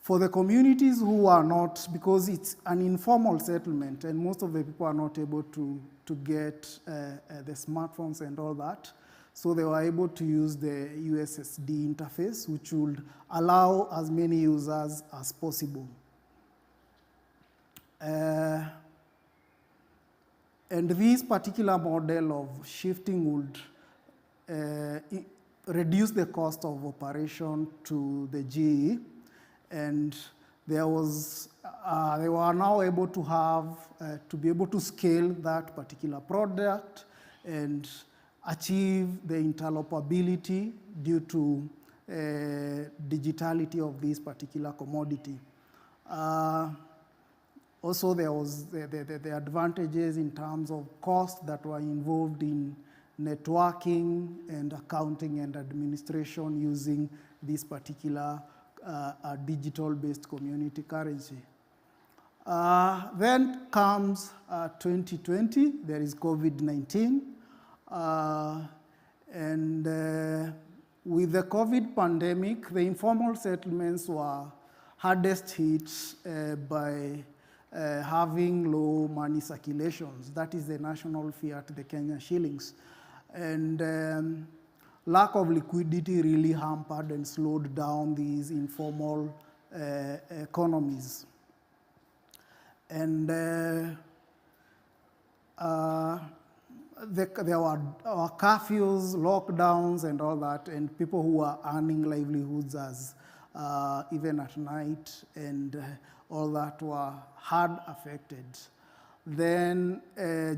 For the communities who are not, because it's an informal settlement and most of the people are not able to get the smartphones and all that, so they were able to use the USSD interface, which would allow as many users as possible. And this particular model of shifting would reduce the cost of operation to the GE, and there was they were now able to have, to be able to scale that particular product and achieve the interoperability due to digitality of this particular commodity. Also, there was the advantages in terms of cost that were involved in networking and accounting and administration using this particular digital-based community currency. Then comes 2020, there is COVID-19. With the COVID pandemic, the informal settlements were hardest hit by having low money circulations. That is the national fiat, the Kenya shillings. And lack of liquidity really hampered and slowed down these informal economies. And there were curfews, lockdowns, and all that, and people who were earning livelihoods as even at night, and all that were hard affected. Then,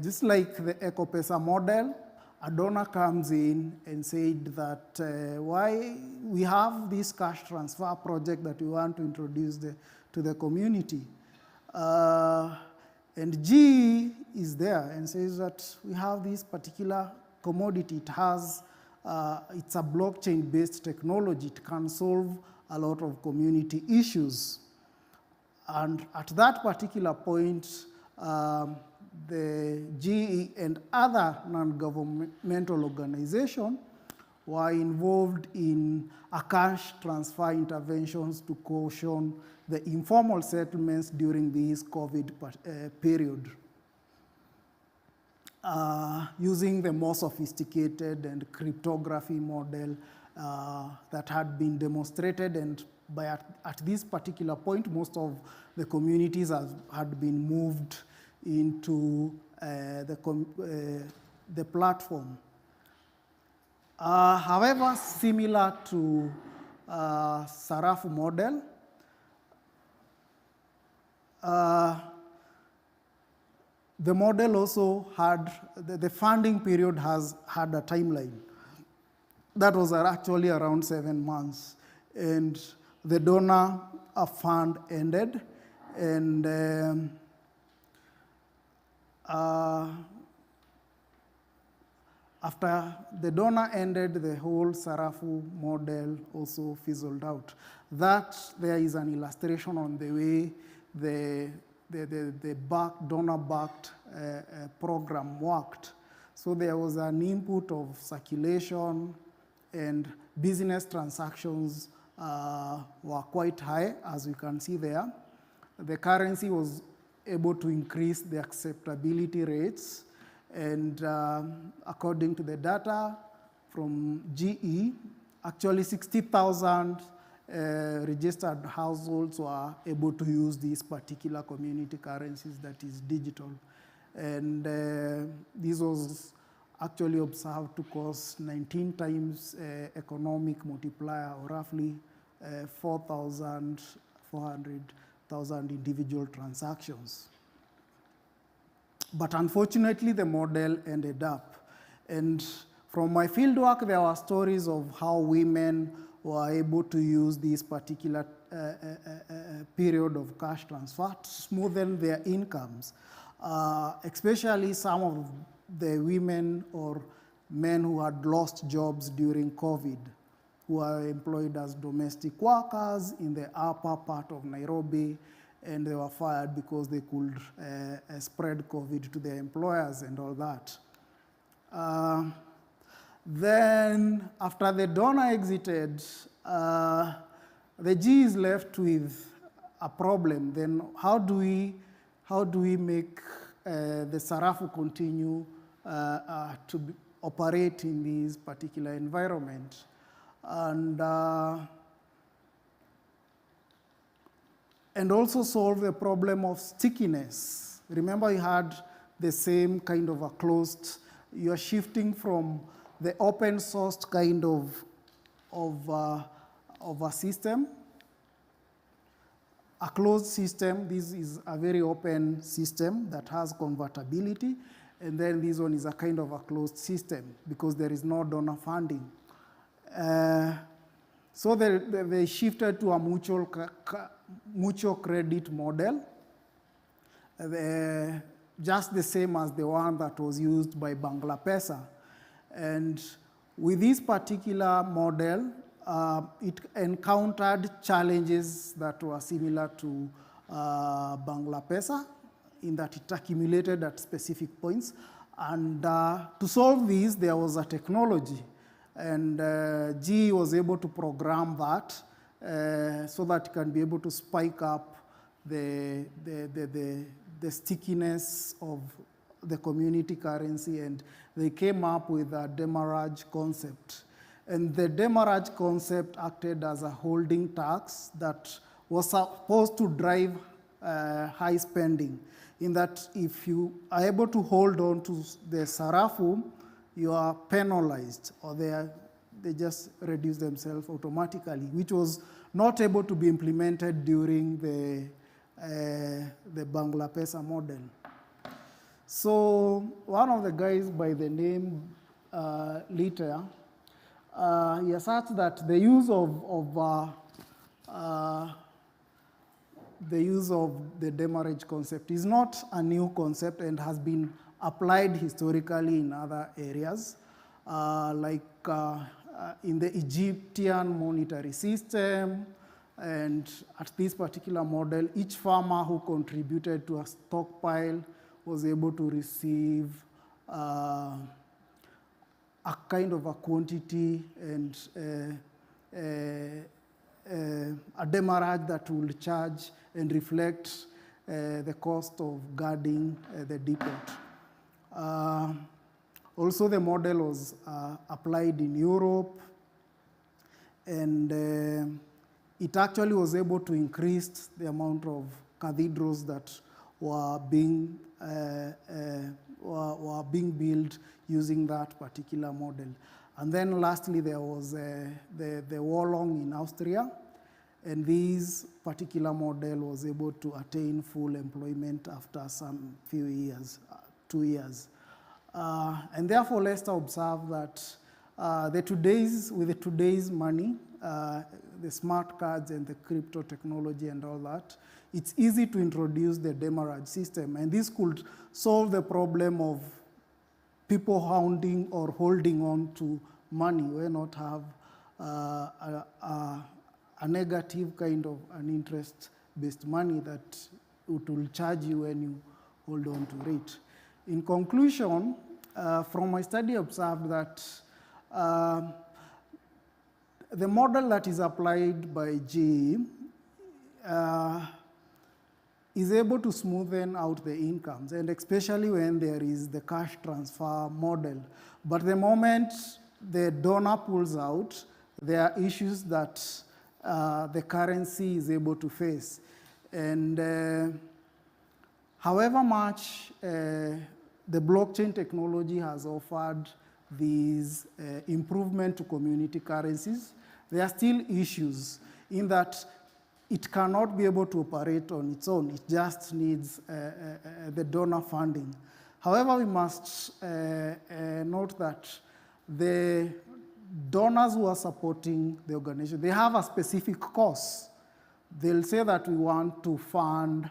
just like the EcoPesa model, a donor comes in and said that why we have this cash transfer project that we want to introduce to the community. And G is there and says that we have this particular commodity. It has, it's a blockchain-based technology. It can solve a lot of community issues. And at that particular point, the GE and other non-governmental organizations were involved in a cash transfer interventions to caution the informal settlements during this COVID period, using the more sophisticated and cryptography model that had been demonstrated, and at this particular point, most of the communities had been moved into the platform. However, similar to Sarafu model, the model also had, the funding period had a timeline. That was actually around 7 months. And the donor fund ended, and after the donor ended, the whole Sarafu model also fizzled out. That there is an illustration on the way the donor-backed program worked. So there was an input of circulation, and business transactions were quite high, as you can see there. The currency was able to increase the acceptability rates, and according to the data from GE, actually 60,000 registered households were able to use these particular community currencies that is digital. And this was actually observed to cause 19 times economic multiplier, or roughly 400,000 individual transactions. But unfortunately, the model ended up. And from my fieldwork, there were stories of how women were able to use this particular period of cash transfer to smoothen their incomes, especially some of the women or men who had lost jobs during COVID, who were employed as domestic workers in the upper part of Nairobi, and they were fired because they could spread COVID to their employers and all that. Then, after the donor exited, the G is left with a problem. Then, how do we make the Sarafu continue to operate in this particular environment? And also solve the problem of stickiness. Remember, you had the same kind of a closed, you're shifting from the open sourced kind of a system a closed system. This is a very open system that has convertibility. And then this one is a kind of a closed system because there is no donor funding. So they shifted to a mutual credit model, just the same as the one that was used by Bangladesh. And with this particular model, it encountered challenges that were similar to Bangladesh, in that it accumulated at specific points. And to solve this, there was a technology. And GE was able to program that so that it can be able to spike up the stickiness of the community currency. And they came up with a demurrage concept. And the demurrage concept acted as a holding tax that was supposed to drive high spending, in that if you are able to hold on to the sarafu, you are penalized, or they just reduce themselves automatically, which was not able to be implemented during the Bangladesh model. So one of the guys by the name Liter, he asserts that the use of the demurrage concept is not a new concept and has been applied historically in other areas, like in the Egyptian monetary system. And at this particular model, each farmer who contributed to a stockpile was able to receive a kind of a quantity and a demurrage that will charge and reflect the cost of guarding the depot. Also, the model was applied in Europe, and it actually was able to increase the amount of cathedrals that were being built using that particular model. And then lastly, there was the Wollong in Austria, and this particular model was able to attain full employment after some few years, 2 years. And therefore, let's observe that with today's money, the smart cards and the crypto technology and all that, it's easy to introduce the demurrage system. And this could solve the problem of people hounding or holding on to money, why not have a negative kind of an interest-based money that it will charge you when you hold on to it. In conclusion, from my study, I observed that the model that is applied by GE is able to smoothen out the incomes, and especially when there is the cash transfer model. But the moment the donor pulls out, there are issues that the currency is able to face. And however much the blockchain technology has offered these improvement to community currencies, there are still issues in that it cannot be able to operate on its own. It just needs the donor funding. However, we must note that the donors who are supporting the organization, they have a specific cause. They'll say that we want to fund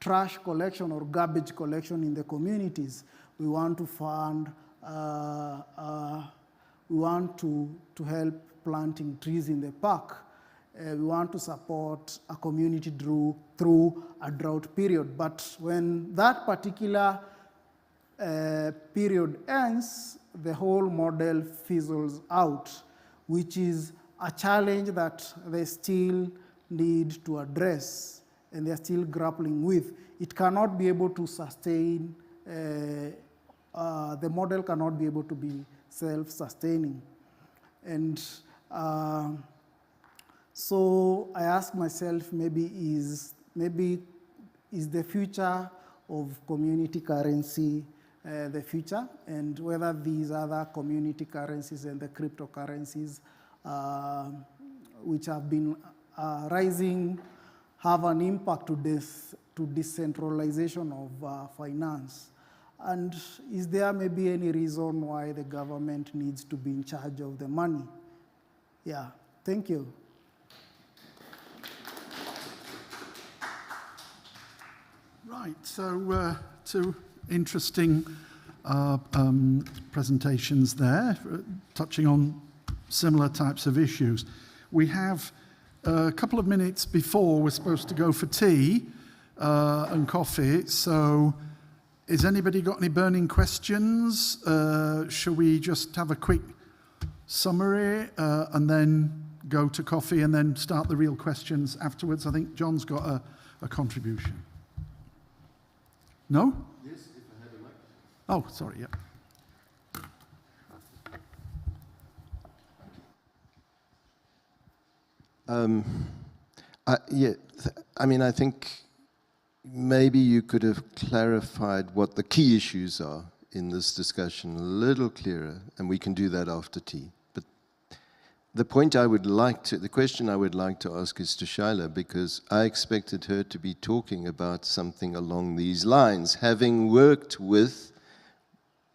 trash collection or garbage collection in the communities. We want to fund, we want to help planting trees in the park. We want to support a community through a drought period. But when that particular period ends, the whole model fizzles out, which is a challenge that they still need to address and they're still grappling with. It cannot be able to sustain, the model cannot be able to be self-sustaining. And so I ask myself, maybe is the future of community currency the future, and whether these other community currencies and the cryptocurrencies which have been rising have an impact to decentralization of finance? And is there maybe any reason why the government needs to be in charge of the money? Yeah, thank you. Right, so two interesting presentations there, touching on similar types of issues. We have a couple of minutes before we're supposed to go for tea and coffee, so has anybody got any burning questions? Shall we just have a quick summary and then go to coffee and then start the real questions afterwards? I think John's got a contribution. No? Yes, if I had a mic. Oh, sorry, yeah. I think maybe you could have clarified what the key issues are in this discussion a little clearer, and we can do that after tea. But the question I would like to ask is to Shaila, because I expected her to be talking about something along these lines, having worked with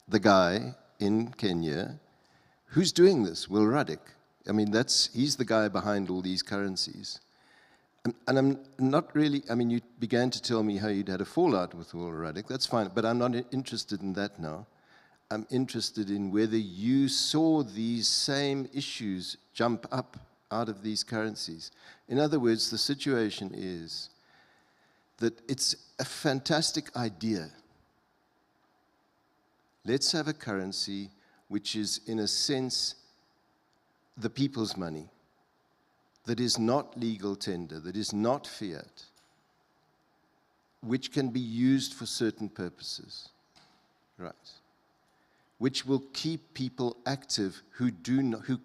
the guy in Kenya who's doing this, Will Ruddick. He's the guy behind all these currencies. And I'm not really, you began to tell me how you'd had a fallout with Will Ruddick. That's fine, but I'm not interested in that now. I'm interested in whether you saw these same issues jump up out of these currencies. In other words, the situation is that it's a fantastic idea. Let's have a currency which is, in a sense, the people's money, that is not legal tender, that is not fiat, which can be used for certain purposes, right? Which will keep people active who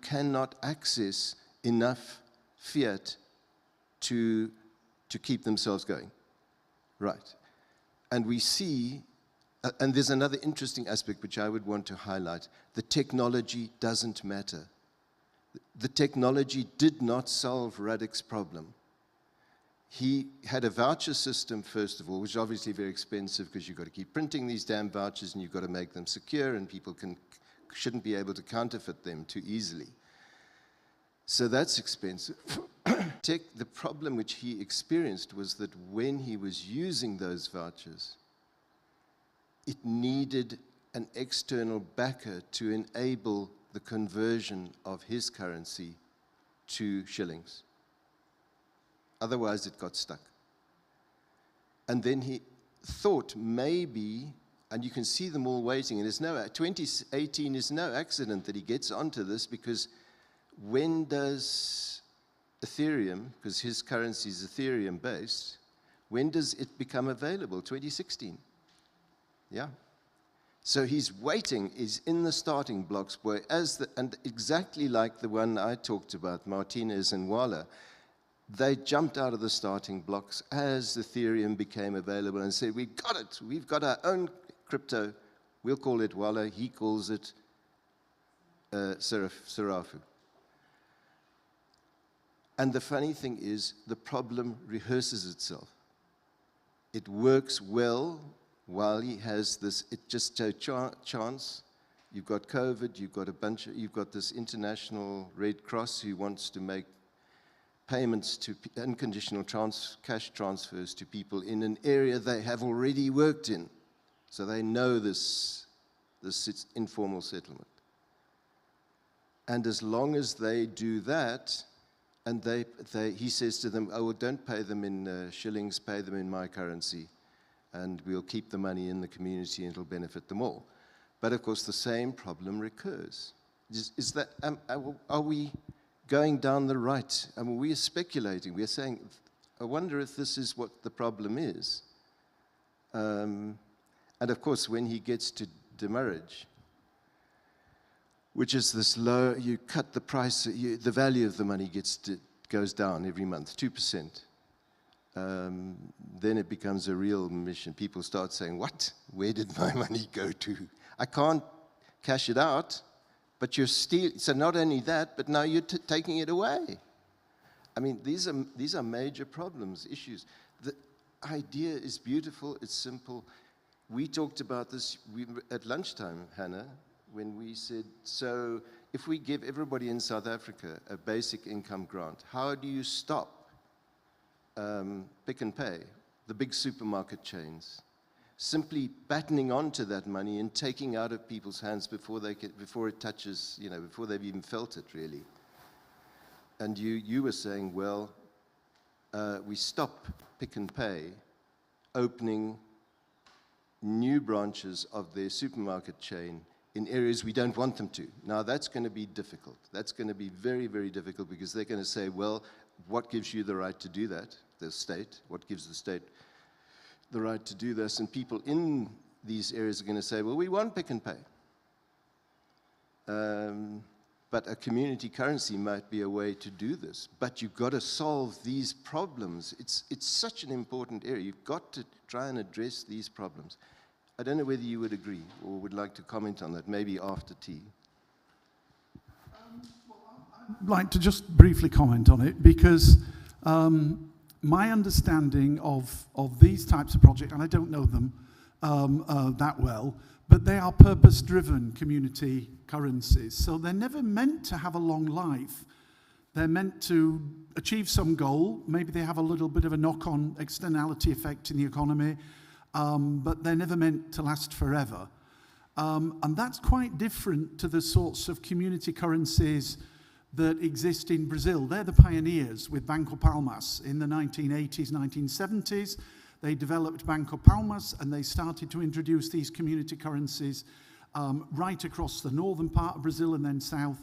cannot access enough fiat to keep themselves going, right? And we see, and there's another interesting aspect which I would want to highlight. The technology doesn't matter. The technology did not solve Ruddick's problem. He had a voucher system, first of all, which is obviously very expensive because you've got to keep printing these damn vouchers and you've got to make them secure, and people shouldn't be able to counterfeit them too easily. So that's expensive. The problem which he experienced was that when he was using those vouchers, it needed an external backer to enable the conversion of his currency to shillings. Otherwise, it got stuck. And then he thought maybe, and you can see them all waiting, and 2018 is no accident that he gets onto this, because when does Ethereum, because his currency is Ethereum-based, when does it become available? 2016. Yeah. So he's waiting, he's in the starting blocks, and exactly like the one I talked about, Martinez and Walla, they jumped out of the starting blocks as Ethereum became available and said, we got it, we've got our own crypto, we'll call it Walla, he calls it Serafu. And the funny thing is, the problem rehearses itself. It works well while he has this, it just chance. You've got COVID, you've got this International Red Cross who wants to make payments to unconditional cash transfers to people in an area they have already worked in. So they know this informal settlement. And as long as they do that, and he says to them, oh, well, don't pay them in shillings, pay them in my currency, and we'll keep the money in the community and it'll benefit them all. But of course, the same problem recurs. Are we going down the right? We are speculating. We are saying, I wonder if this is what the problem is. And of course, when he gets to demurrage, which is this low, you cut the price, the value of the money goes down every month, 2%. Then it becomes a real mission. People start saying, what? Where did my money go to? I can't cash it out, but you're stealing. So not only that, but now you're taking it away. I mean, these are major problems, issues. The idea is beautiful, it's simple. We talked about this at lunchtime, Hannah, when we said, so if we give everybody in South Africa a basic income grant, how do you stop Pick and Pay, the big supermarket chains, simply battening onto that money and taking out of people's hands before it touches, before they've even felt it, really? And you were saying, well, we stop Pick and Pay opening new branches of their supermarket chain in areas we don't want them to. Now, that's going to be difficult. That's going to be very, very difficult, because they're going to say, well, what gives you the right to do that? The state. What gives the state the right to do this? And people in these areas are going to say, well, we want Pick and Pay. But a community currency might be a way to do this. But you've got to solve these problems. It's such an important area. You've got to try and address these problems. I don't know whether you would agree or would like to comment on that, maybe after tea. I'd like to just briefly comment on it, because my understanding of these types of projects, and I don't know them that well, but they are purpose-driven community currencies. So they're never meant to have a long life. They're meant to achieve some goal. Maybe they have a little bit of a knock-on externality effect in the economy, but they're never meant to last forever. And that's quite different to the sorts of community currencies that exist in Brazil. They're the pioneers with Banco Palmas in the 1980s, 1970s. They developed Banco Palmas, and they started to introduce these community currencies right across the northern part of Brazil and then south.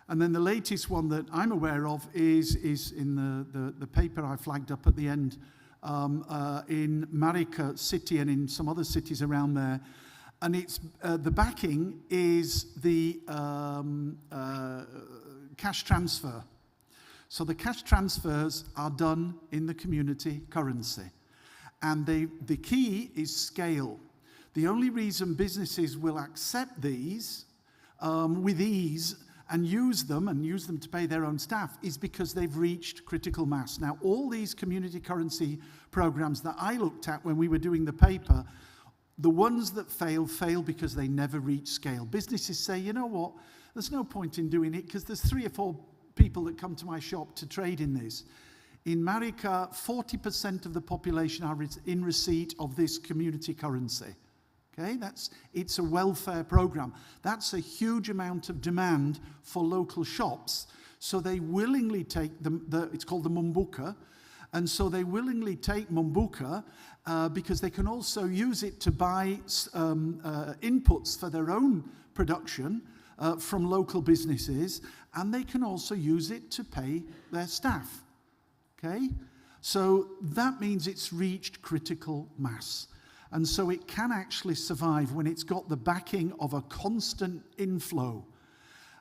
And then the latest one that I'm aware of is in the paper I flagged up at the end, in Marica City and in some other cities around there. And it's the backing is the cash transfer. So the cash transfers are done in the community currency. And the key is scale. The only reason businesses will accept these with ease and use them to pay their own staff is because they've reached critical mass. Now, all these community currency programs that I looked at when we were doing the paper, the ones that fail because they never reach scale. Businesses say, you know what, there's no point in doing it because there's 3 or 4 people that come to my shop to trade in this. In Marica, 40% of the population are in receipt of this community currency. Okay, it's a welfare program. That's a huge amount of demand for local shops. So they willingly take it's called the Mumbuka, and so they willingly take Mumbuka because they can also use it to buy inputs for their own production from local businesses, and they can also use it to pay their staff. Okay, so that means it's reached critical mass. And so it can actually survive when it's got the backing of a constant inflow.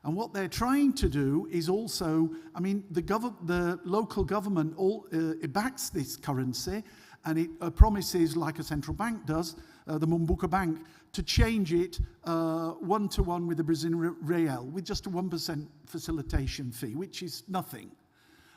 And what they're trying to do is also, I mean, the local government it backs this currency, and it promises, like a central bank does, the Mumbuka Bank, to change it 1-to-1 with the Brazilian real, with just a 1% facilitation fee, which is nothing.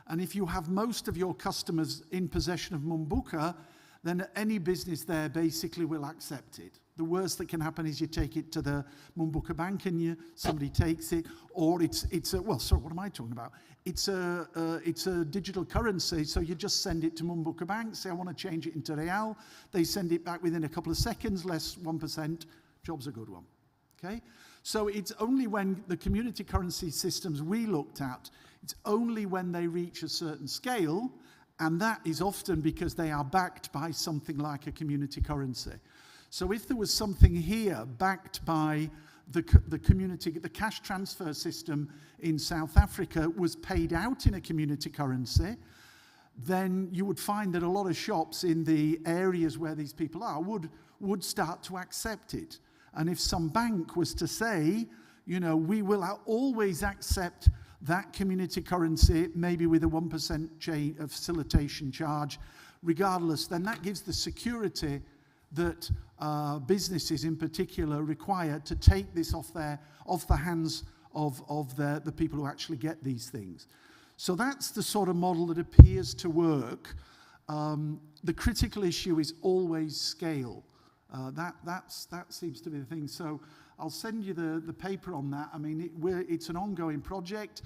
And if you have most of your customers in possession of Mumbuka, then any business there basically will accept it. The worst that can happen is you take it to the Mumbuka Bank and somebody takes it, or it's what am I talking about? It's a digital currency, so you just send it to Mumbuka Bank, say I want to change it into real. They send it back within a couple of seconds, less 1%. Job's a good one. Okay? So it's only when the community currency systems we looked at, it's only when they reach a certain scale, and that is often because they are backed by something like a community currency. So if there was something here backed by the community, the cash transfer system in South Africa was paid out in a community currency, then you would find that a lot of shops in the areas where these people are would start to accept it. And if some bank was to say, you know, we will always accept that community currency, maybe with a 1% facilitation charge, regardless, then that gives the security that businesses in particular require to take this off the hands of the people who actually get these things. So that's the sort of model that appears to work. The critical issue is always scale. That seems to be the thing. So I'll send you the paper on that. I mean, it's an ongoing project,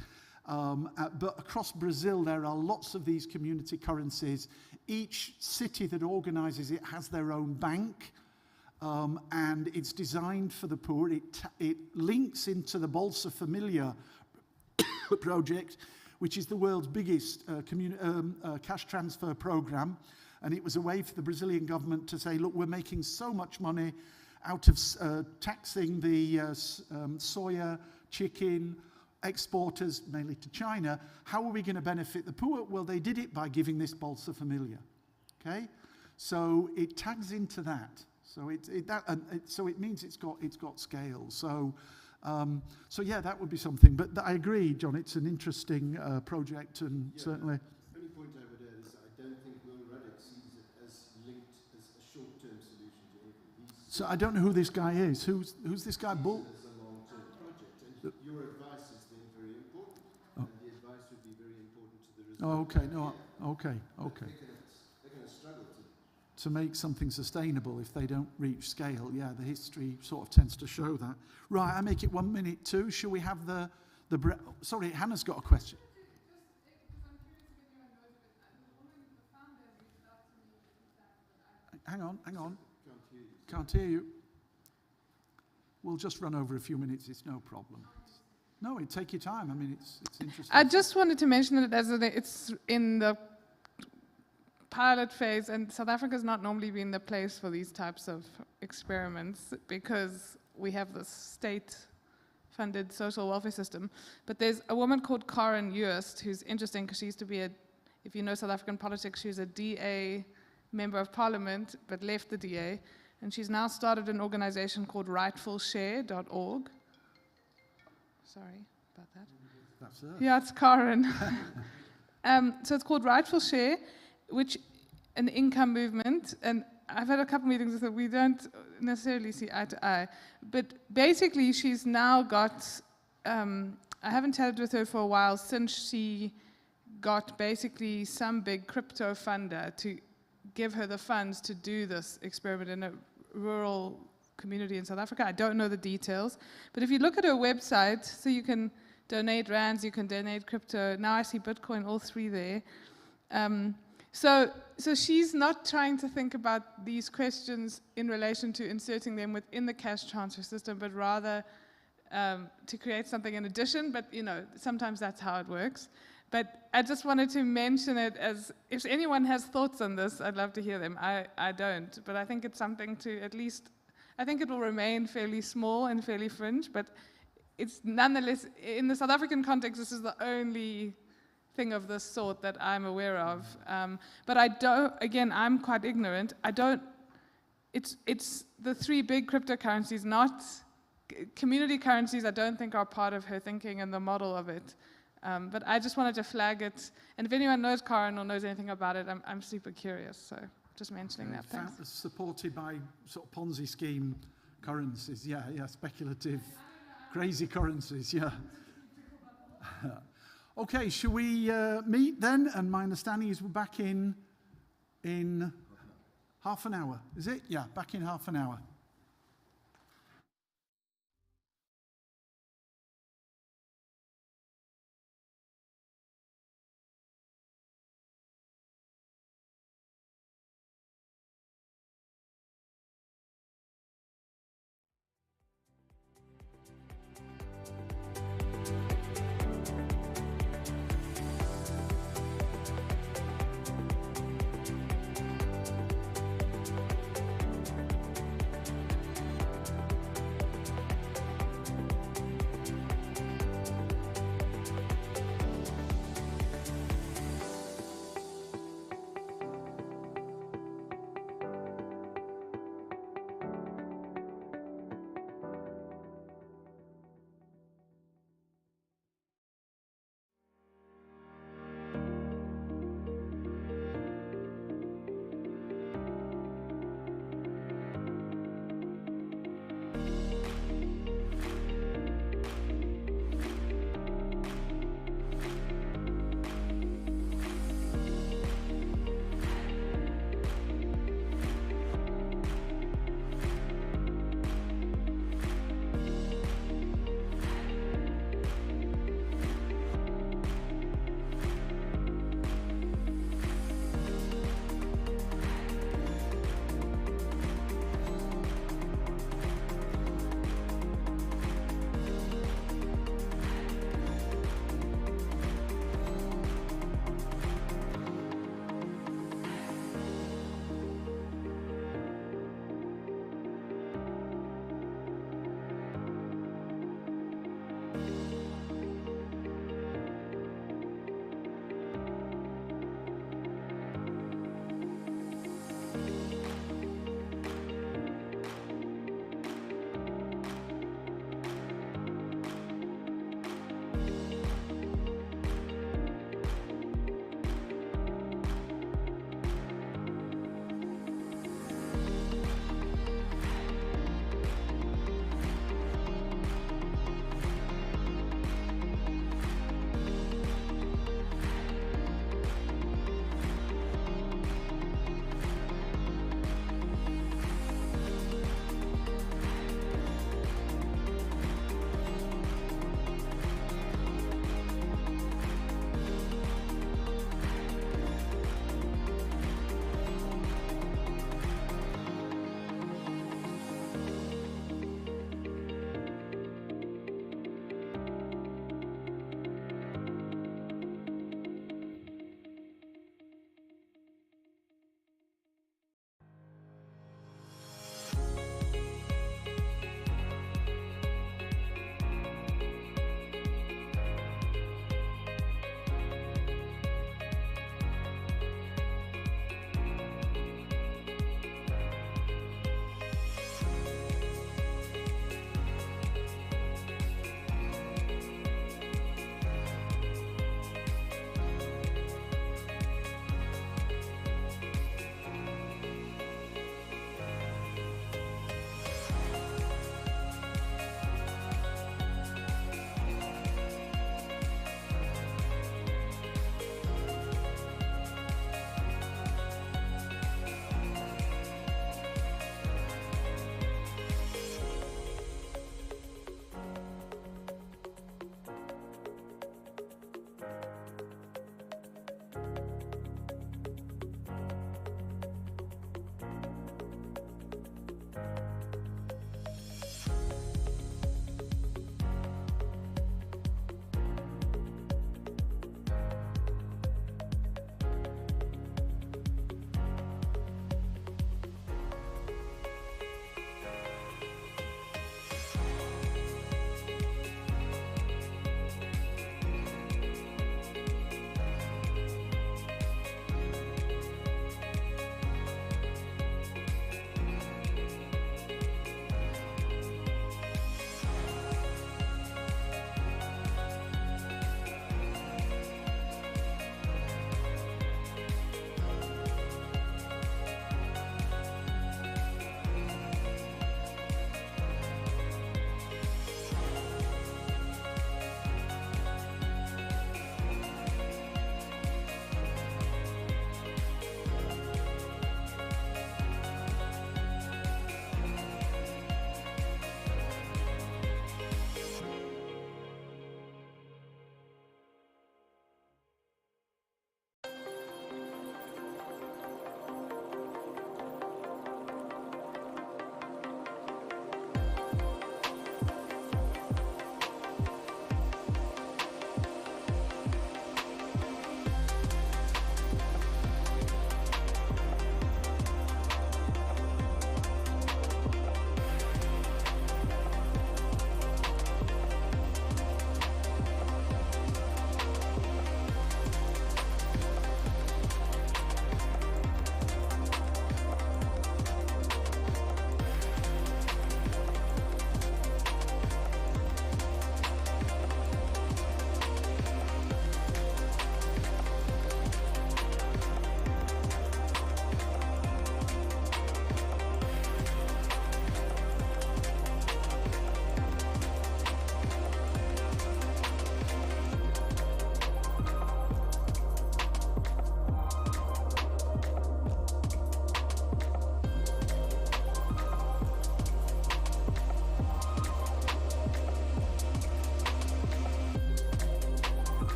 but across Brazil there are lots of these community currencies. Each city that organizes it has their own bank, and it's designed for the poor. It links into the Bolsa Familia project, which is the world's biggest cash transfer program. And it was a way for the Brazilian government to say, look, we're making so much money out of taxing the soya, chicken exporters, mainly to China. How are we going to benefit the poor? Well, they did it by giving this Bolsa Familia. Okay? So it tags into that. So it means it's got scale. So yeah, that would be something. But I agree, John. It's an interesting project, and certainly. The only point I would add is I don't think Will Ruddock sees it as linked as a short-term solution to anything. So I don't know who this guy is. Who's this guy? Bull. It's a long-term project, and your advice is then very important, and the advice would be very important to the result. Oh, okay. No. Okay. They're going to struggle to make something sustainable if they don't reach scale. Yeah, the history sort of tends to show that. Right, I make it 1 minute too. Shall we have the sorry, Hannah's got a question. Hang on. Can't hear you. We'll just run over a few minutes. It's no problem. No, take your time. I mean, it's interesting. I just wanted to mention it as it's in the pilot phase, and South Africa has not normally been the place for these types of experiments because we have this state-funded social welfare system. But there's a woman called Karen Joost who's interesting because she used to be if you know South African politics, she was a DA member of parliament but left the DA, and she's now started an organization called rightfulshare.org. Sorry about that. That's her. Yeah, it's Karen. So it's called Rightful Share, which an income movement, and I've had a couple meetings that we don't necessarily see eye to eye, but basically she's now got, I haven't chatted with her for a while since she got basically some big crypto funder to give her the funds to do this experiment in a rural community in South Africa. I don't know the details, but if you look at her website, so you can donate rands, you can donate crypto. Now I see Bitcoin, all three there. So she's not trying to think about these questions in relation to inserting them within the cash transfer system, but rather to create something in addition. But sometimes that's how it works. But I just wanted to mention it as, if anyone has thoughts on this, I'd love to hear them. I don't, but I think it's something to at least, I think it will remain fairly small and fairly fringe, but it's nonetheless, in the South African context, this is the only thing of this sort that I'm aware of. But I don't, again, I'm quite ignorant. It's the three big cryptocurrencies, not community currencies. I don't think are part of her thinking and the model of it. But I just wanted to flag it. And if anyone knows Karen or knows anything about it, I'm super curious. So just mentioning that. Thanks. Supported by sort of Ponzi scheme currencies. Yeah, speculative, crazy currencies. Yeah. Okay, shall we meet then? And my understanding is we're back in half an hour. Is it? Yeah, back in half an hour.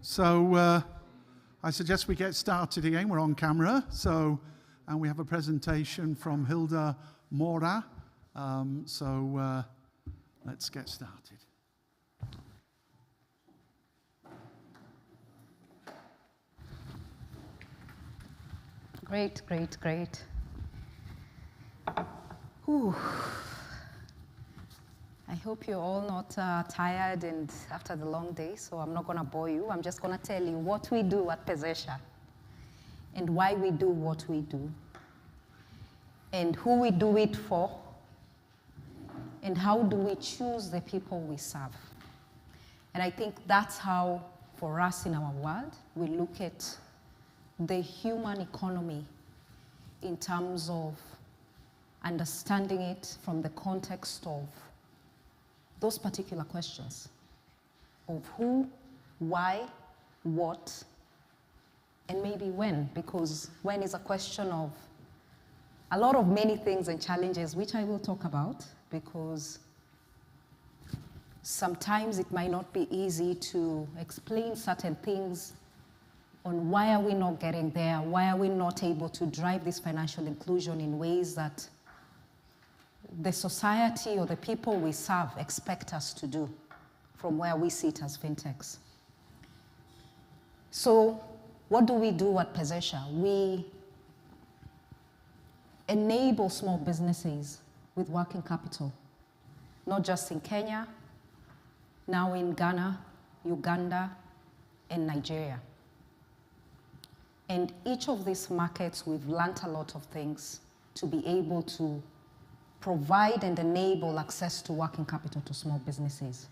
So I suggest we get started again. We're on camera. And we have a presentation from Hilda Mora. Let's get started. Great, great, great. Whew. I hope you're all not tired and after the long day, so I'm not going to bore you. I'm just going to tell you what we do at Pesesha and why we do what we do and who we do it for and how do we choose the people we serve. And I think that's how, for us in our world, we look at the human economy in terms of understanding it from the context of those particular questions of who, why, what, and maybe when, because when is a question of a lot of many things and challenges, which I will talk about, because sometimes it might not be easy to explain certain things on why are we not getting there, why are we not able to drive this financial inclusion in ways that the society or the people we serve expect us to do from where we sit as fintechs. So what do we do at Pesesha? We enable small businesses with working capital, not just in Kenya, now in Ghana, Uganda, and Nigeria. And each of these markets, we've learned a lot of things to be able to provide and enable access to working capital to small businesses.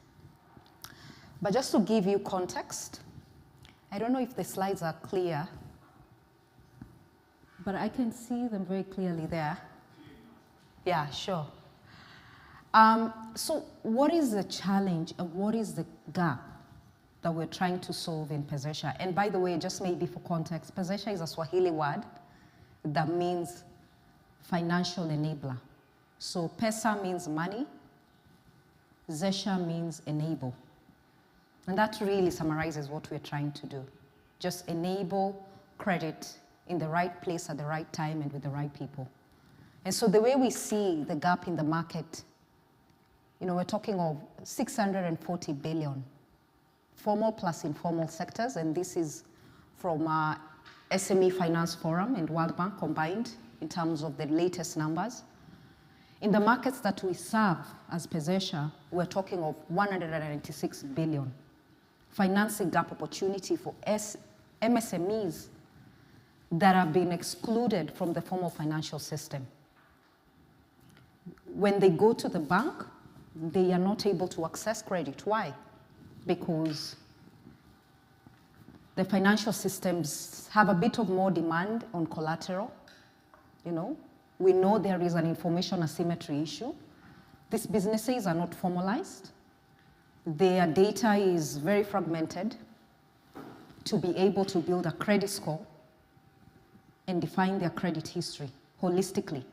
But just to give you context, I don't know if the slides are clear, but I can see them very clearly there. Yeah, sure. So what is the challenge and what is the gap that we're trying to solve in Pesesha? And by the way, just maybe for context, Pesesha is a Swahili word that means financial enabler. So Pesa means money, Zesha means enable. And that really summarizes what we're trying to do. Just enable credit in the right place at the right time and with the right people. And so the way we see the gap in the market, we're talking of 640 billion, formal plus informal sectors, and this is from SME Finance Forum and World Bank combined in terms of the latest numbers. In the markets that we serve as Pesesha, we're talking of 196 billion. Financing gap opportunity for MSMEs that have been excluded from the formal financial system. When they go to the bank, they are not able to access credit. Why? Because the financial systems have a bit of more demand on collateral, We know there is an information asymmetry issue. These businesses are not formalized. Their data is very fragmented to be able to build a credit score and define their credit history holistically.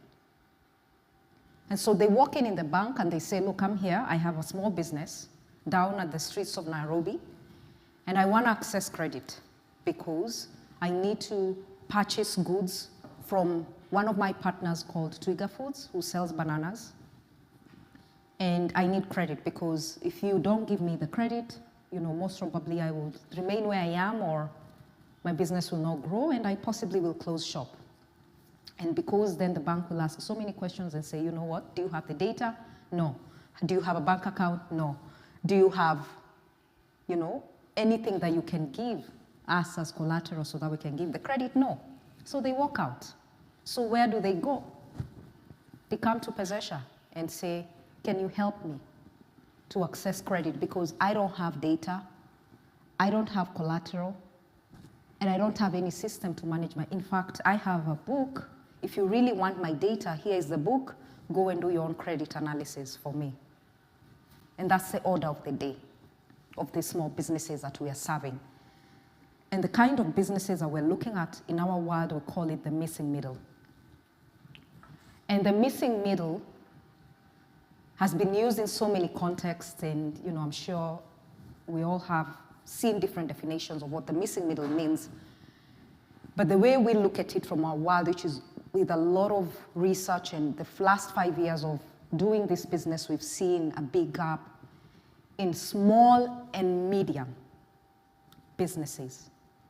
And so they walk in the bank and they say, look, I'm here, I have a small business down at the streets of Nairobi, and I want to access credit because I need to purchase goods from one of my partners called Twiga Foods, who sells bananas. And I need credit because if you don't give me the credit, most probably I will remain where I am or my business will not grow and I possibly will close shop. And because then the bank will ask so many questions and say, you know what, do you have the data? No. Do you have a bank account? No. Do you have, anything that you can give us as collateral so that we can give the credit? No. So they walk out. So where do they go? They come to Pesesha and say, can you help me to access credit because I don't have data, I don't have collateral, and I don't have any system to manage in fact, I have a book. If you really want my data, here is the book. Go and do your own credit analysis for me. And that's the order of the day of the small businesses that we are serving. And the kind of businesses that we're looking at in our world, we call it the missing middle. And the missing middle has been used in so many contexts, and I'm sure we all have seen different definitions of what the missing middle means. But the way we look at it from our world, which is with a lot of research and the last 5 years of doing this business, we've seen a big gap in small and medium businesses,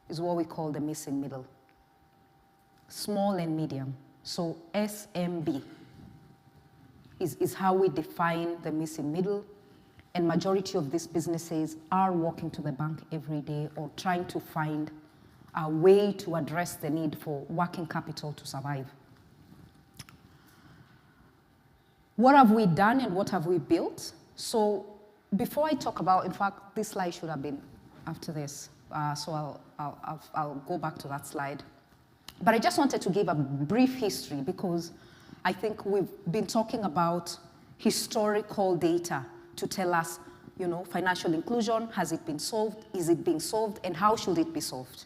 is what we call the missing middle. Small and medium. So SMB is how we define the missing middle. And majority of these businesses are walking to the bank every day or trying to find a way to address the need for working capital to survive. What have we done and what have we built? So before I talk about, in fact, this slide should have been after this. So I'll go back to that slide. But I just wanted to give a brief history because I think we've been talking about historical data to tell us, you know, financial inclusion, has it been solved, is it being solved, and how should it be solved?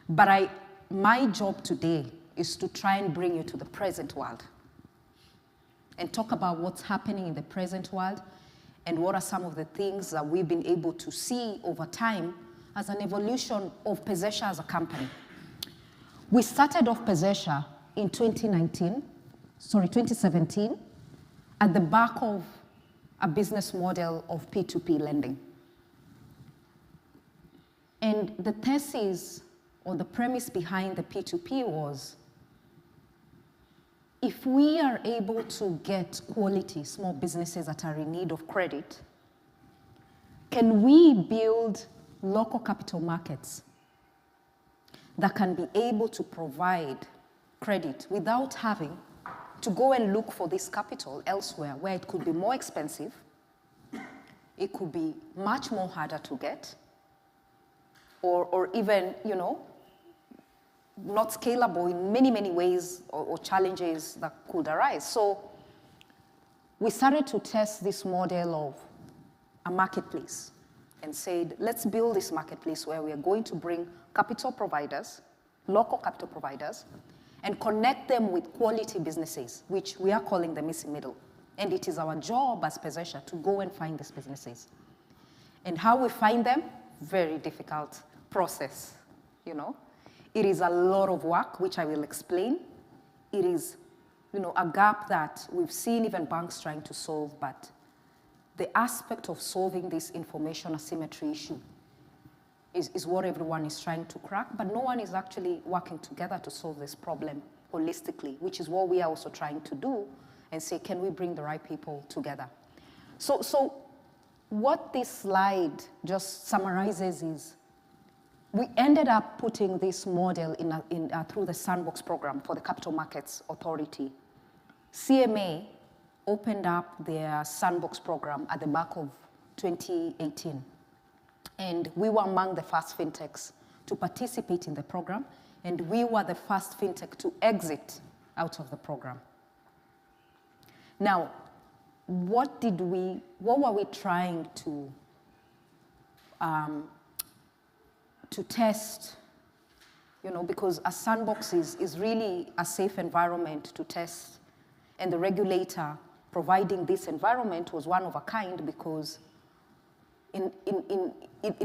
But my job today is to try and bring you to the present world and talk about what's happening in the present world and what are some of the things that we've been able to see over time as an evolution of Pesesha as a company. We started off Pesesha in 2017 at the back of a business model of P2P lending. And the thesis or the premise behind the P2P was, if we are able to get quality small businesses that are in need of credit, can we build local capital markets that can be able to provide credit without having to go and look for this capital elsewhere where it could be more expensive, it could be much more harder to get, or even, you know, not scalable in many, many ways or challenges that could arise. So we started to test this model of a marketplace and said, let's build this marketplace where we are going to bring capital providers, local capital providers, and connect them with quality businesses, which we are calling the missing middle. And it is our job as Pesesha to go and find these businesses. And how we find them, very difficult process, you know. It is a lot of work, which I will explain. It is, you know, a gap that we've seen even banks trying to solve, but the aspect of solving this information asymmetry issue is what everyone is trying to crack, but no one is actually working together to solve this problem holistically, which is what we are also trying to do and say, can we bring the right people together? So what this slide just summarizes is, we ended up putting this model through the Sandbox program for the Capital Markets Authority. CMA opened up their Sandbox program at the back of 2018. And we were among the first fintechs to participate in the program, and we were the first fintech to exit out of the program. Now, what were we trying to test? You know, because a sandbox is really a safe environment to test, and the regulator providing this environment was one of a kind, because in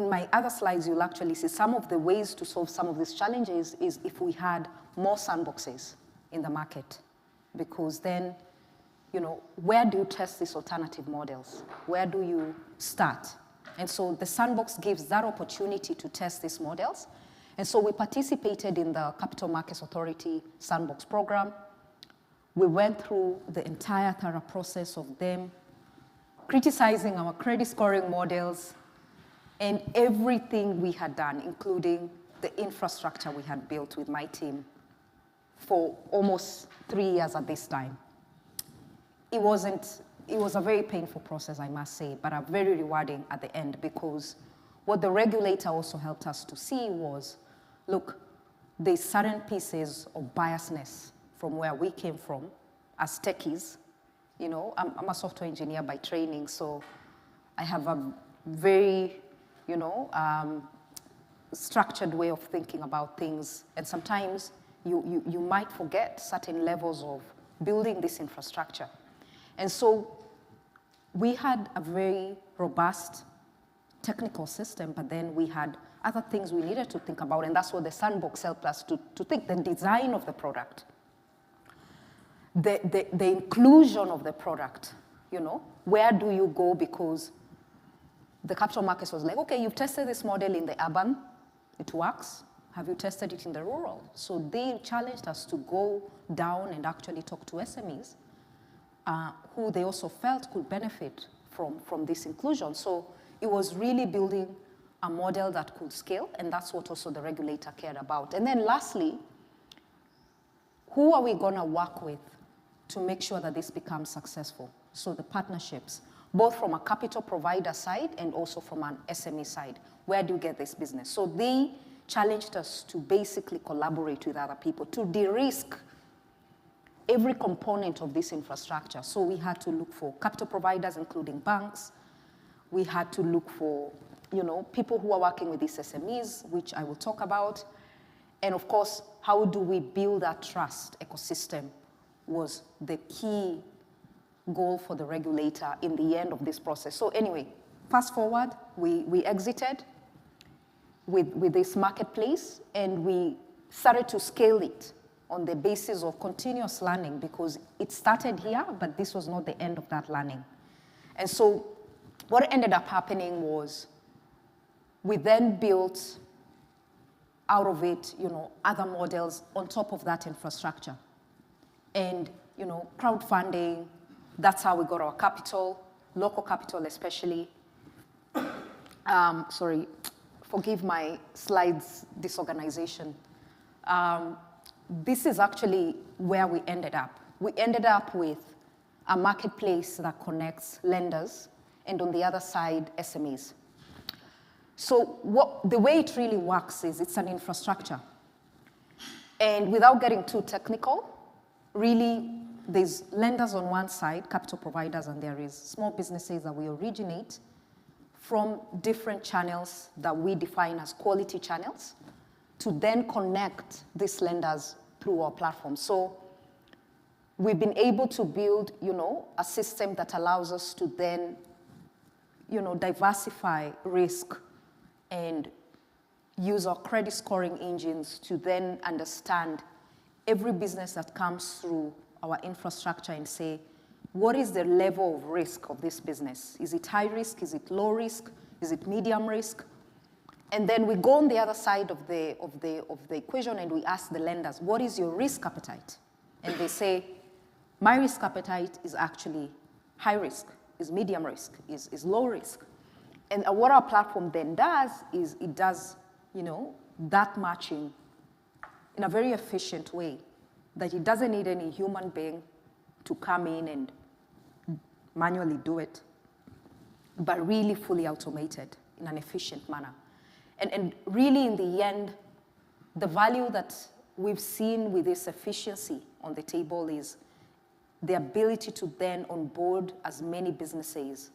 my other slides, you'll actually see some of the ways to solve some of these challenges is if we had more sandboxes in the market, because then, you know, where do you test these alternative models? Where do you start? And so the sandbox gives that opportunity to test these models. And so we participated in the Capital Markets Authority Sandbox program. We went through the entire thorough process of them criticizing our credit scoring models and everything we had done, including the infrastructure we had built with my team for almost 3 years at this time. It was a very painful process, I must say, but a very rewarding at the end, because what the regulator also helped us to see was, look, there's certain pieces of biasness from where we came from as techies. You know, I'm a software engineer by training, so I have a very, you know, structured way of thinking about things. And sometimes you might forget certain levels of building this infrastructure. And so we had a very robust technical system, but then we had other things we needed to think about, and that's what the sandbox helped us to think, the design of the product, the inclusion of the product, you know, where do you go, because the capital markets was like, okay, you've tested this model in the urban, it works, have you tested it in the rural? So they challenged us to go down and actually talk to SMEs who they also felt could benefit from this inclusion. So it was really building a model that could scale, and that's what also the regulator cared about. And then lastly, who are we gonna work with to make sure that this becomes successful? So the partnerships, both from a capital provider side and also from an SME side. Where do you get this business? So they challenged us to basically collaborate with other people to de-risk every component of this infrastructure. So we had to look for capital providers, including banks. We had to look for, you know, people who are working with these SMEs, which I will talk about. And of course, how do we build that trust ecosystem was the key goal for the regulator in the end of this process. So anyway, fast forward, we exited with this marketplace, and we started to scale it on the basis of continuous learning, because it started here, but this was not the end of that learning. And so what ended up happening was we then built out of it, you know, other models on top of that infrastructure. And, you know, crowdfunding, that's how we got our capital, local capital especially. Sorry, forgive my slides disorganization. This is actually where we ended up. We ended up with a marketplace that connects lenders, and on the other side, SMEs. So the way it really works is it's an infrastructure. And without getting too technical, really, there's lenders on one side, capital providers, and there is small businesses that we originate from different channels that we define as quality channels to then connect these lenders through our platform. So we've been able to build, you know, a system that allows us to then, you know, diversify risk and use our credit scoring engines to then understand every business that comes through our infrastructure and say, what is the level of risk of this business? Is it high risk? Is it low risk? Is it medium risk? And then we go on the other side of the equation and we ask the lenders, what is your risk appetite? And they say, my risk appetite is actually high risk, is medium risk, is low risk. And what our platform then does is it does, you know, that matching in a very efficient way, that it doesn't need any human being to come in and manually do it, but really fully automated in an efficient manner. And really, in the end, the value that we've seen with this efficiency on the table is the ability to then onboard as many businesses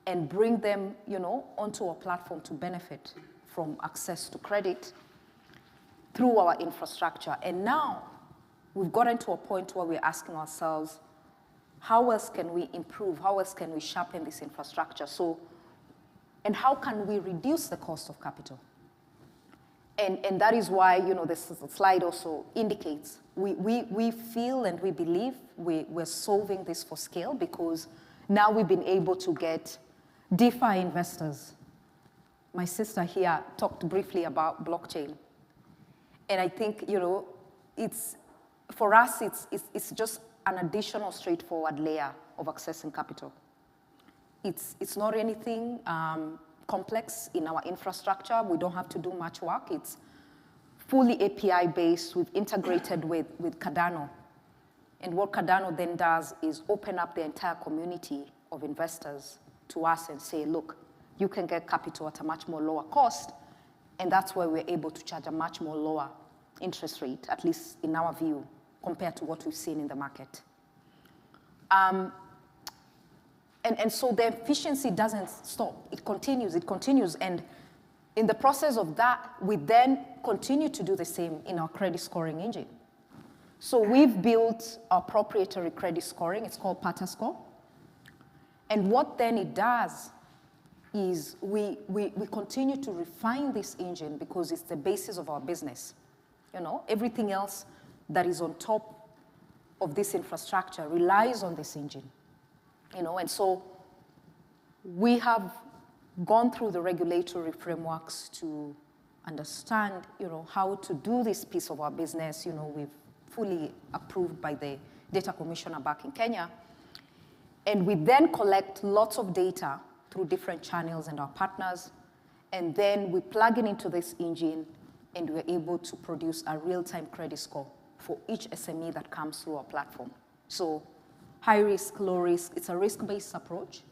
and bring them, you know, onto our platform to benefit from access to credit through our infrastructure. And now we've gotten to a point where we're asking ourselves, how else can we improve? How else can we sharpen this infrastructure? So, and how can we reduce the cost of capital? And that is why, you know, this slide also indicates we feel and we believe we're solving this for scale, because now we've been able to get DeFi investors. My sister here talked briefly about blockchain. And I think, you know, for us, it's just an additional straightforward layer of accessing capital. It's not anything complex in our infrastructure. We don't have to do much work. It's fully API-based. We've integrated with Cardano. And what Cardano then does is open up the entire community of investors to us and say, look, you can get capital at a much more lower cost. And that's where we're able to charge a much more lower interest rate, at least in our view, compared to what we've seen in the market. And so the efficiency doesn't stop. It continues. And in the process of that, we then continue to do the same in our credit scoring engine. So we've built our proprietary credit scoring. It's called PataScore. And what then it does is we continue to refine this engine because it's the basis of our business. You know, everything else that is on top of this infrastructure relies on this engine. You know, and so we have gone through the regulatory frameworks to understand, you know, how to do this piece of our business. You know, we've fully approved by the data commissioner back in Kenya. And we then collect lots of data through different channels and our partners. And then we plug it into this engine and we're able to produce a real-time credit score for each SME that comes through our platform. So high risk, low risk, it's a risk-based approach.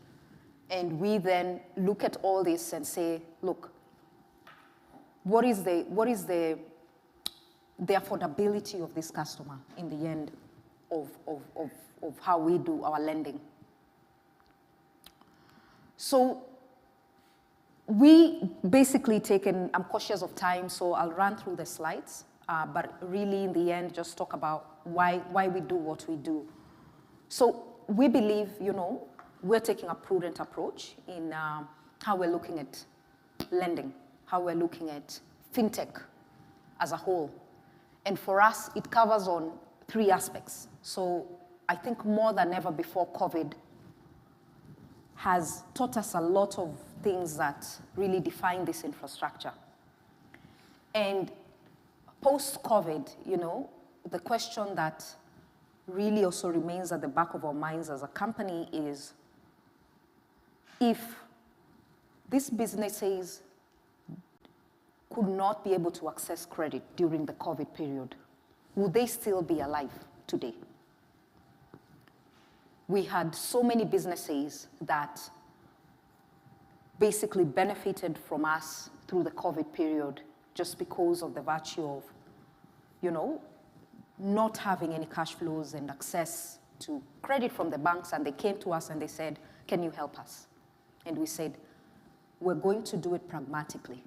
And we then look at all this and say, look, what is the affordability of this customer in the end of how we do our lending? So we basically taken, I'm cautious of time, so I'll run through the slides, but really in the end, just talk about why we do what we do. So we believe, you know, we're taking a prudent approach in how we're looking at lending, how we're looking at fintech as a whole. And for us, it covers on 3 aspects. So I think more than ever before, COVID has taught us a lot of things that really define this infrastructure. And post-COVID, you know, the question that really also remains at the back of our minds as a company is, if these businesses could not be able to access credit during the COVID period, would they still be alive today? We had so many businesses that basically benefited from us through the COVID period just because of the virtue of, you know, not having any cash flows and access to credit from the banks, and they came to us and they said, can you help us? And we said, we're going to do it pragmatically.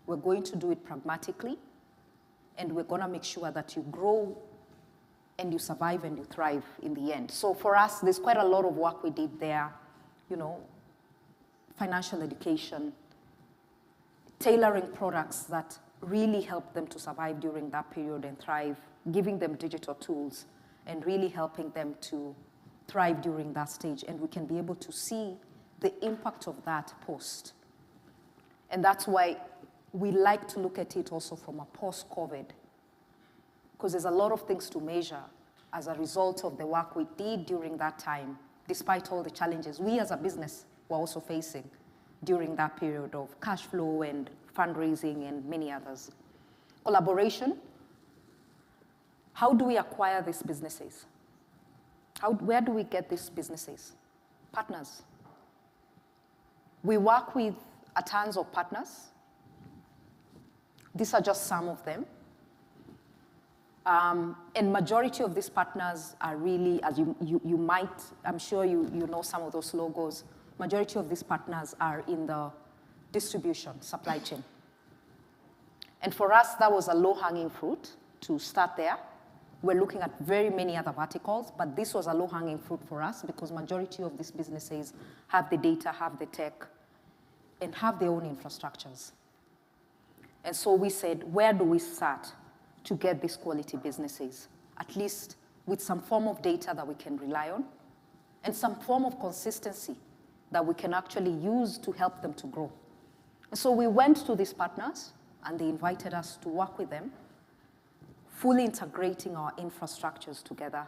We're going to do it pragmatically, and we're going to make sure that you grow and you survive and you thrive in the end. So for us, there's quite a lot of work we did there, you know, financial education, tailoring products that really help them to survive during that period and thrive, giving them digital tools, and really helping them to thrive during that stage. And we can be able to see the impact of that post. And that's why we like to look at it also from a post-COVID, because there's a lot of things to measure as a result of the work we did during that time, despite all the challenges we as a business were also facing during that period of cash flow and fundraising and many others. Collaboration. How do we acquire these businesses? Where do we get these businesses? Partners. We work with tons of partners. These are just some of them. And majority of these partners are really, as you might, I'm sure you know some of those logos, majority of these partners are in the distribution, supply chain. And for us, that was a low-hanging fruit to start there. We're looking at very many other verticals, but this was a low-hanging fruit for us because majority of these businesses have the data, have the tech, and have their own infrastructures. And so we said, where do we start to get these quality businesses? At least with some form of data that we can rely on and some form of consistency that we can actually use to help them to grow. And so we went to these partners and they invited us to work with them, fully integrating our infrastructures together.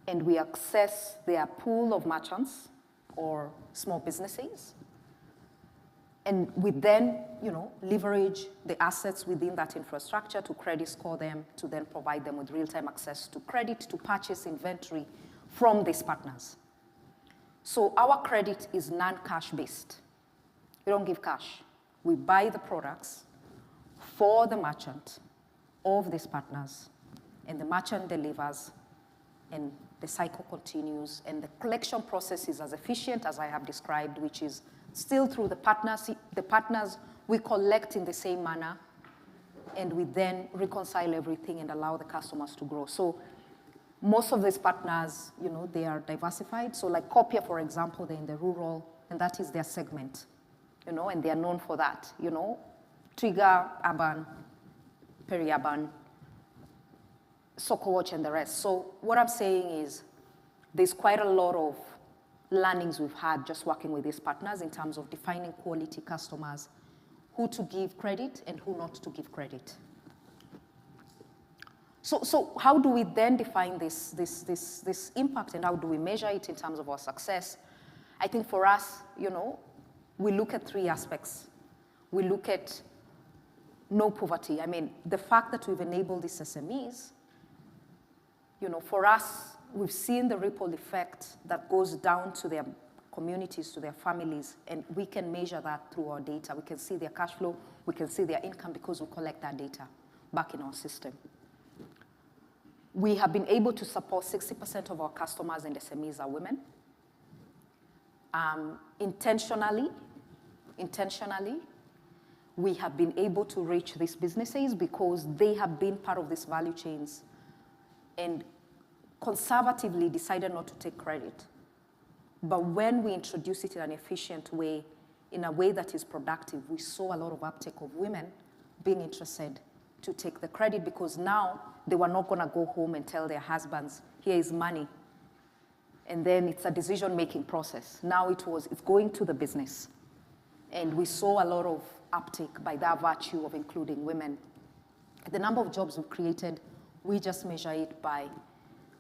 And we access their pool of merchants or small businesses. And we then, you know, leverage the assets within that infrastructure to credit score them, to then provide them with real-time access to credit to purchase inventory from these partners. So our credit is non-cash based. We don't give cash. We buy the products for the merchant of these partners, and the merchant delivers, and the cycle continues, and the collection process is as efficient as I have described, which is still through the partners. The partners, we collect in the same manner, and we then reconcile everything and allow the customers to grow. So most of these partners, you know, they are diversified. So like Copia, for example, they're in the rural and that is their segment, you know, and they are known for that, you know, trigger, urban, peri-urban, Soccer Watch, and the rest. So what I'm saying is there's quite a lot of learnings we've had just working with these partners in terms of defining quality customers, who to give credit and who not to give credit. So how do we then define this impact, and how do we measure it in terms of our success? I think for us, you know, we look at 3 aspects. We look at no poverty. I mean, the fact that we've enabled these SMEs, you know, for us, we've seen the ripple effect that goes down to their communities, to their families, and we can measure that through our data. We can see their cash flow, we can see their income because we collect that data back in our system. We have been able to support 60% of our customers and SMEs are women. Intentionally, we have been able to reach these businesses because they have been part of these value chains and conservatively decided not to take credit. But when we introduce it in an efficient way, in a way that is productive, we saw a lot of uptake of women being interested to take the credit because now they were not going to go home and tell their husbands, here is money. And then it's a decision-making process. Now it's going to the business. And we saw a lot of uptake by that virtue of including women. The number of jobs we've created, we just measure it by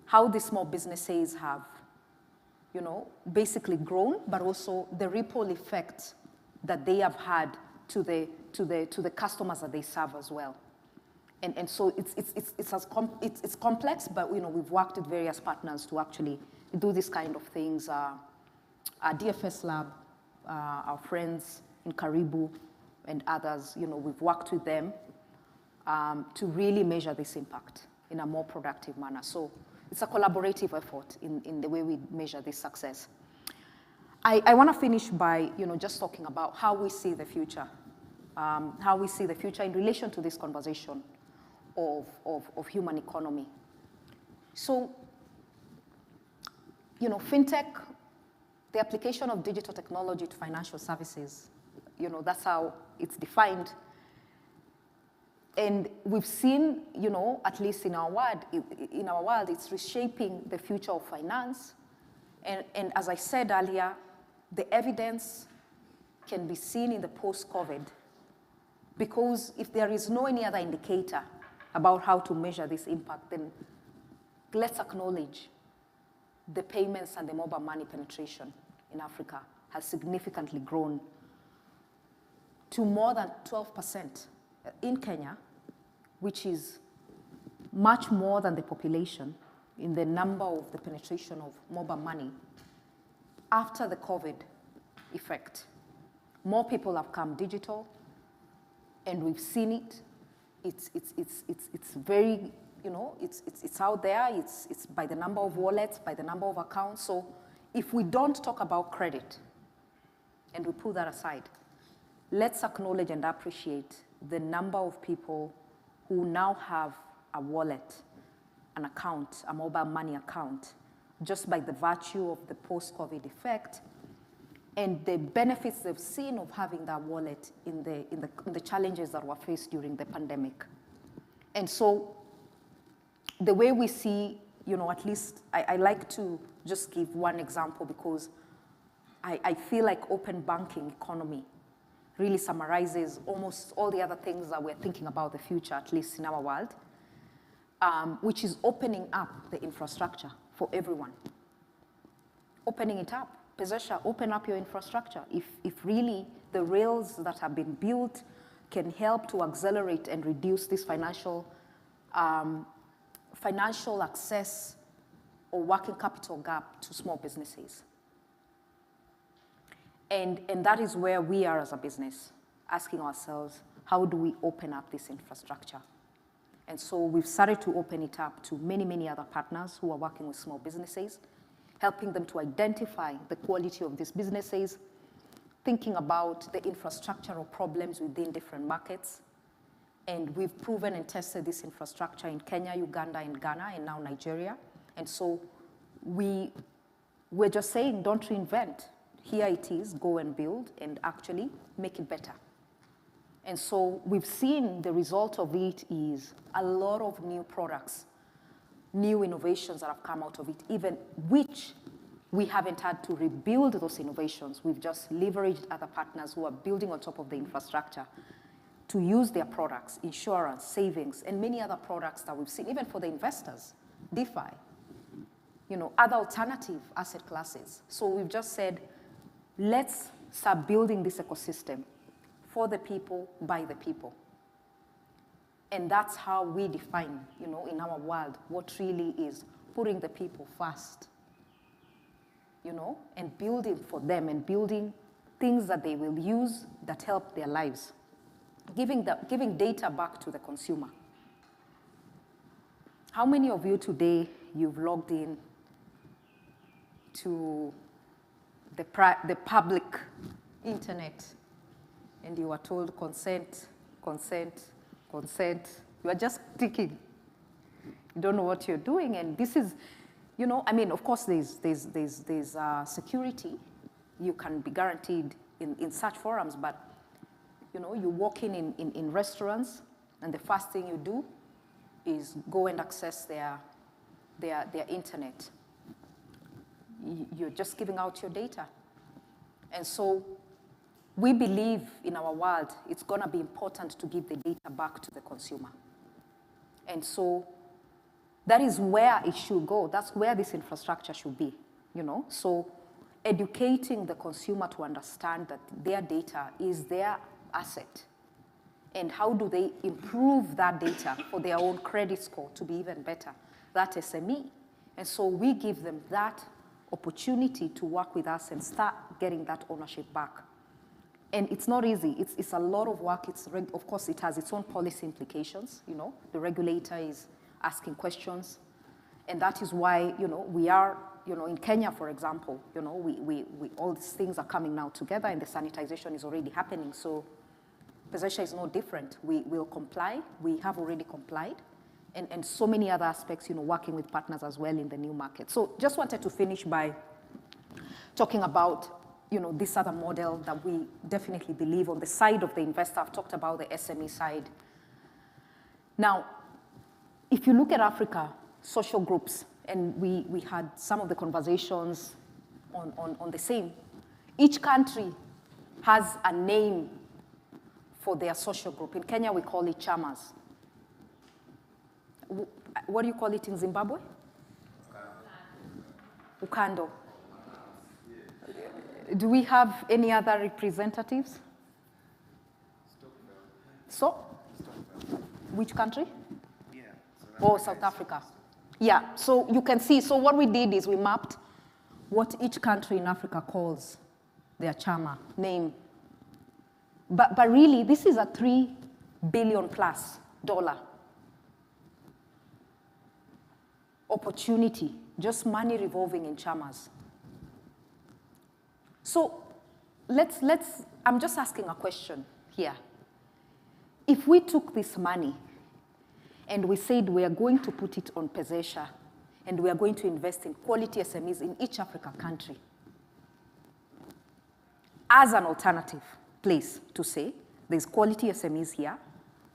how the small businesses have, you know, basically grown, but also the ripple effect that they have had to the customers that they serve as well. And so it's complex, but you know, we've worked with various partners to actually do this kind of things. Our DFS Lab, our friends in Karibu and others, you know, we've worked with them to really measure this impact in a more productive manner. So it's a collaborative effort in the way we measure this success. I want to finish by, you know, just talking about how we see the future, in relation to this conversation of human economy. So, you know, fintech, the application of digital technology to financial services, you know, that's how it's defined. And we've seen, you know, at least in our world, it's reshaping the future of finance. And as I said earlier, the evidence can be seen in the post-COVID, because if there is no any other indicator about how to measure this impact, then let's acknowledge the payments and the mobile money penetration in Africa has significantly grown to more than 12% in Kenya, which is much more than the population in the number of the penetration of mobile money after the COVID effect. More people have come digital, and we've seen it. It's very, you know, it's out there. It's by the number of wallets, by the number of accounts. So if we don't talk about credit, and we put that aside, let's acknowledge and appreciate the number of people who now have a wallet, an account, a mobile money account, just by the virtue of the post-COVID effect, and the benefits they've seen of having that wallet in the challenges that were faced during the pandemic. And so the way we see, you know, at least I like to just give one example, because I feel like open banking economy really summarizes almost all the other things that we're thinking about the future, at least in our world, which is opening up the infrastructure for everyone. Opening it up. Pesesha, open up your infrastructure. If really the rails that have been built can help to accelerate and reduce this financial access or working capital gap to small businesses. And that is where we are as a business, asking ourselves, how do we open up this infrastructure? And so we've started to open it up to many, many other partners who are working with small businesses, helping them to identify the quality of these businesses, thinking about the infrastructural problems within different markets. And we've proven and tested this infrastructure in Kenya, Uganda, and Ghana, and now Nigeria. And so we're just saying, don't reinvent. here it is, go and build and actually make it better. And so we've seen the result of it is a lot of new products, new innovations that have come out of it, even which we haven't had to rebuild those innovations. We've just leveraged other partners who are building on top of the infrastructure to use their products, insurance, savings, and many other products that we've seen, even for the investors, DeFi, other alternative asset classes. So we've just said, let's start building this ecosystem for the people, by the people. And that's how we define, in our world, what really is putting the people first, and building for them and building things that they will use that help their lives. Giving data back to the consumer. How many of you today, you've logged in to the public internet and you are told consent, consent, consent. You are just clicking. You don't know what you're doing. And this is, of course there's security. You can be guaranteed in such forums, but you walk in restaurants, and the first thing you do is go and access their internet. You're just giving out your data. And so we believe in our world, it's going to be important to give the data back to the consumer. And so that is where it should go. That's where this infrastructure should be, So educating the consumer to understand that their data is their asset, and how do they improve that data for their own credit score to be even better, that SME. And so we give them that opportunity to work with us and start getting that ownership back. And it's not easy. It's a lot of work. Of course, it has its own policy implications. The regulator is asking questions, and that is why we are in Kenya, for example. We all these things are coming now together, and the sanitization is already happening. So Pesesha is no different. We will comply. We have already complied. And so many other aspects, working with partners as well in the new market. So just wanted to finish by talking about, this other model that we definitely believe on the side of the investor. I've talked about the SME side. Now, if you look at Africa, social groups, and we had some of the conversations on the same, each country has a name for their social group. In Kenya, we call it chamas. What do you call it in Zimbabwe? Ukando. Do we have any other representatives? So, which country? Oh, South Africa. Yeah, so you can see, so what we did is we mapped what each country in Africa calls their chama name. But really, this is a $3 billion plus opportunity, just money revolving in chamas. So I'm just asking a question here. If we took this money and we said we are going to put it on Pesesha and we are going to invest in quality SMEs in each African country as an alternative place to say there's quality SMEs here,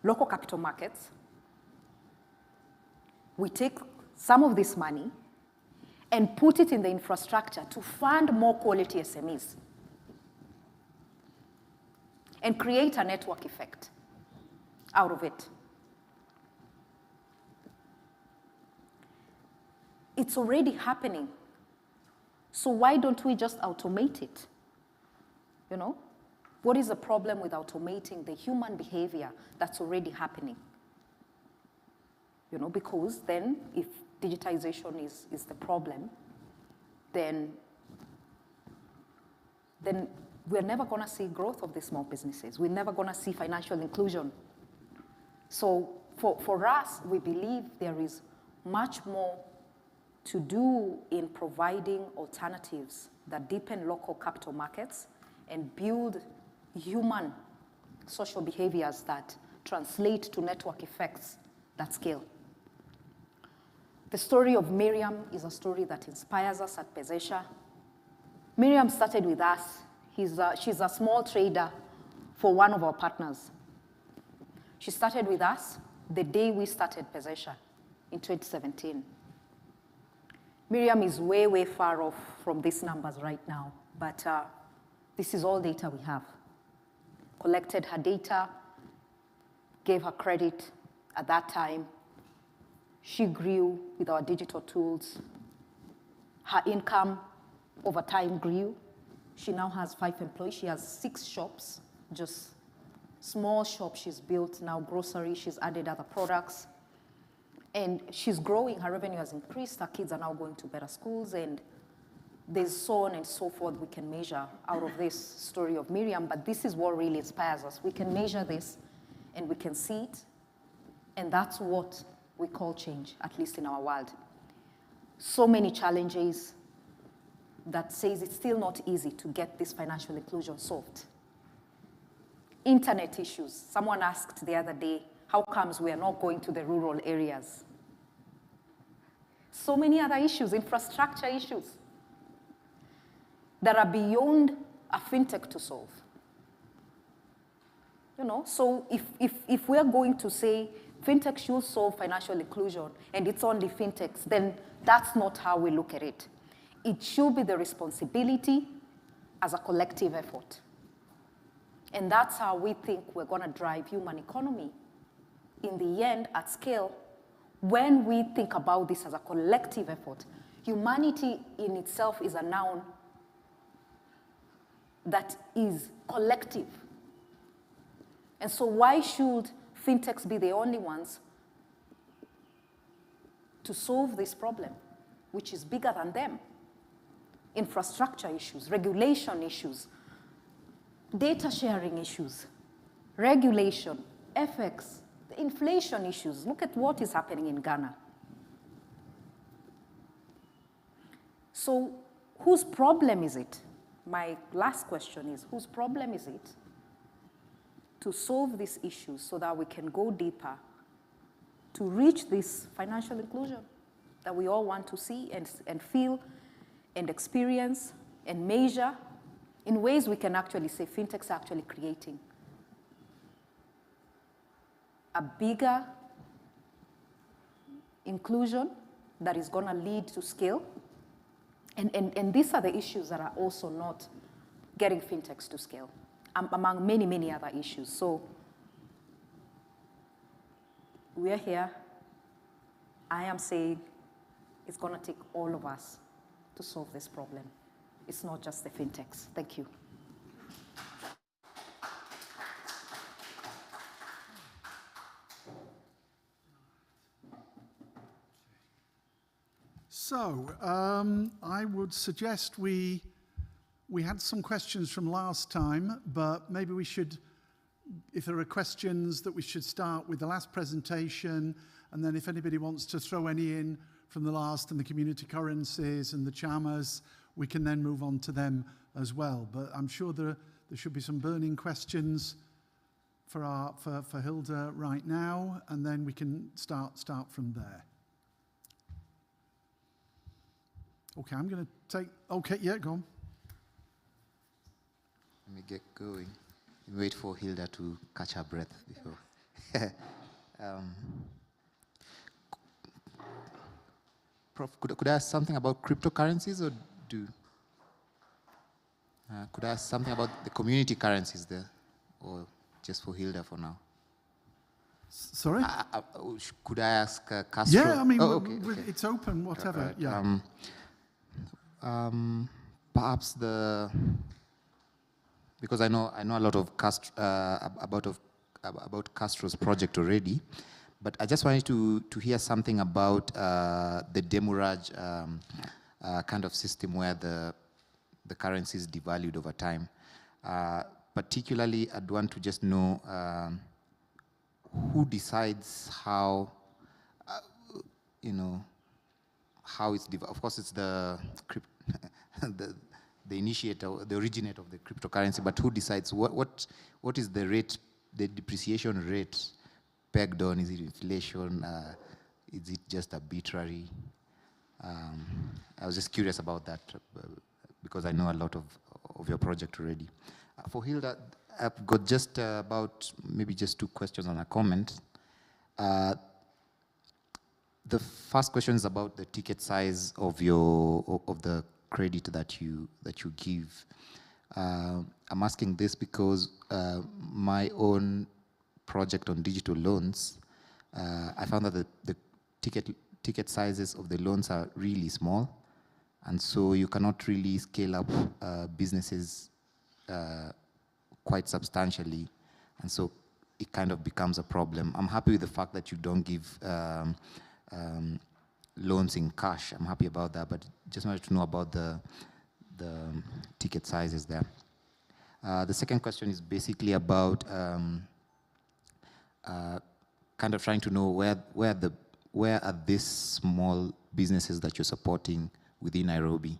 local capital markets, we take some of this money and put it in the infrastructure to fund more quality SMEs and create a network effect out of it. It's already happening. So why don't we just automate it? What is the problem with automating the human behavior that's already happening? Because then if digitization is the problem, then we're never going to see growth of the small businesses. We're never going to see financial inclusion. So for us, we believe there is much more to do in providing alternatives that deepen local capital markets and build human social behaviors that translate to network effects that scale. The story of Miriam is a story that inspires us at Pesesha. Miriam started with us. She's a small trader for one of our partners. She started with us the day we started possession in 2017. Miriam is way, way far off from these numbers right now, but this is all data we have. Collected her data, gave her credit at that time. She grew with our digital tools. Her income over time grew. She now has 5 employees. She has 6 shops, just small shops she's built, now grocery. She's added other products. And she's growing. Her revenue has increased. Her kids are now going to better schools. And there's so on and so forth we can measure out of this story of Miriam. But this is what really inspires us. We can measure this, and we can see it. And that's what we call change, at least in our world. So many challenges that says it's still not easy to get this financial inclusion solved. Internet issues. Someone asked the other day, how comes we are not going to the rural areas? So many other issues, infrastructure issues, that are beyond a fintech to solve. You know, so if we're going to say fintech should solve financial inclusion and it's only fintechs, then that's not how we look at it. It should be the responsibility as a collective effort. And that's how we think we're going to drive human economy. In the end, at scale, when we think about this as a collective effort, humanity in itself is a noun that is collective. And so why should fintechs be the only ones to solve this problem, which is bigger than them? Infrastructure issues, regulation issues, data sharing issues, regulation, FX, the inflation issues. Look at what is happening in Ghana. So whose problem is it? My last question is, whose problem is it to solve these issues so that we can go deeper to reach this financial inclusion that we all want to see and feel and experience and measure in ways we can actually say fintechs are actually creating a bigger inclusion that is going to lead to scale. And these are the issues that are also not getting fintechs to scale, among many, many other issues. So we're here. I am saying it's going to take all of us to solve this problem. It's not just the fintechs. Thank you. So I would suggest we had some questions from last time, but maybe we should, if there are questions, that we should start with the last presentation, and then if anybody wants to throw any in from the last and the community currencies and the chamas, we can then move on to them as well. But I'm sure there should be some burning questions for Hilda right now, and then we can start from there. Okay, I'm going to take, okay, yeah, go on. Let me get going. Wait for Hilda to catch her breath before. Prof, could I ask something about cryptocurrencies, or could I ask something about the community currencies there, or just for Hilda for now? Sorry? Could I ask Castro? Yeah, I mean, okay. It's open, whatever. Yeah. Perhaps because I know a lot of about Castro's project already, but I just wanted to hear something about the demurrage kind of system where the currency is devalued over time. Particularly, I'd want to just know who decides how, how it's of course it's the initiator, the originator of the cryptocurrency, but who decides what is the rate, the depreciation rate pegged on? Is it inflation? Is it just arbitrary? I was just curious about that because I know a lot of your project already. For Hilda, I've got just about maybe just 2 questions and a comment. The first question is about the ticket size of the credit that you give. I'm asking this because my own project on digital loans, I found that the ticket sizes of the loans are really small, and so you cannot really scale up businesses quite substantially, and so it kind of becomes a problem. I'm happy with the fact that you don't give loans in cash. I'm happy about that, but just wanted to know about the ticket sizes there. The second question is basically about kind of trying to know where are these small businesses that you're supporting within Nairobi,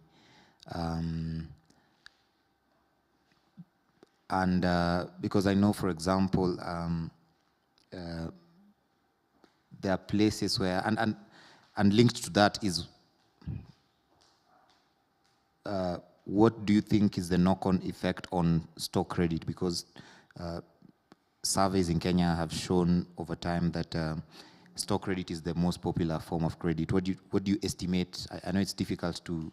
and because I know, for example, there are places where, and linked to that is, what do you think is the knock-on effect on store credit? Because surveys in Kenya have shown over time that store credit is the most popular form of credit. What do you estimate? I know it's difficult to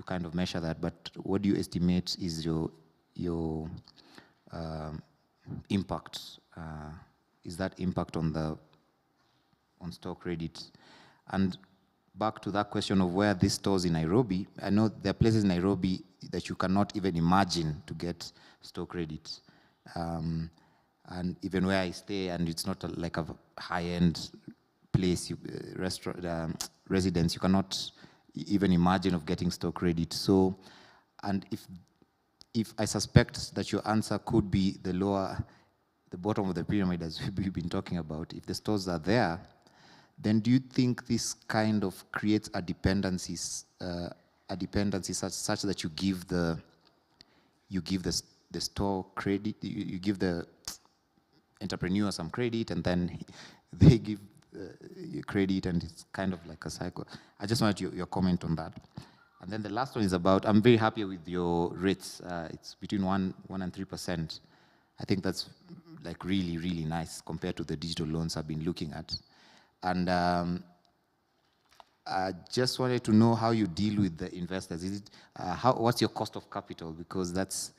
kind of measure that, but what do you estimate is your impact? Is that impact on store credit? And back to that question of where these stores in Nairobi, I know there are places in Nairobi that you cannot even imagine to get store credit. And even where I stay, and it's not like a high-end place, restaurant, residence, you cannot even imagine of getting store credit. So, and if I suspect that your answer could be the bottom of the pyramid, as we've been talking about, if the stores are there, then do you think this kind of creates a dependency such that you give the store credit, you give the entrepreneur some credit, and then they give you credit, and it's kind of like a cycle? I just wanted your comment on that. And then the last one is about, I'm very happy with your rates. It's between 1% and 3%. I think that's like really, really nice compared to the digital loans I've been looking at. And I just wanted to know how you deal with the investors. Is it what's your cost of capital? Because that's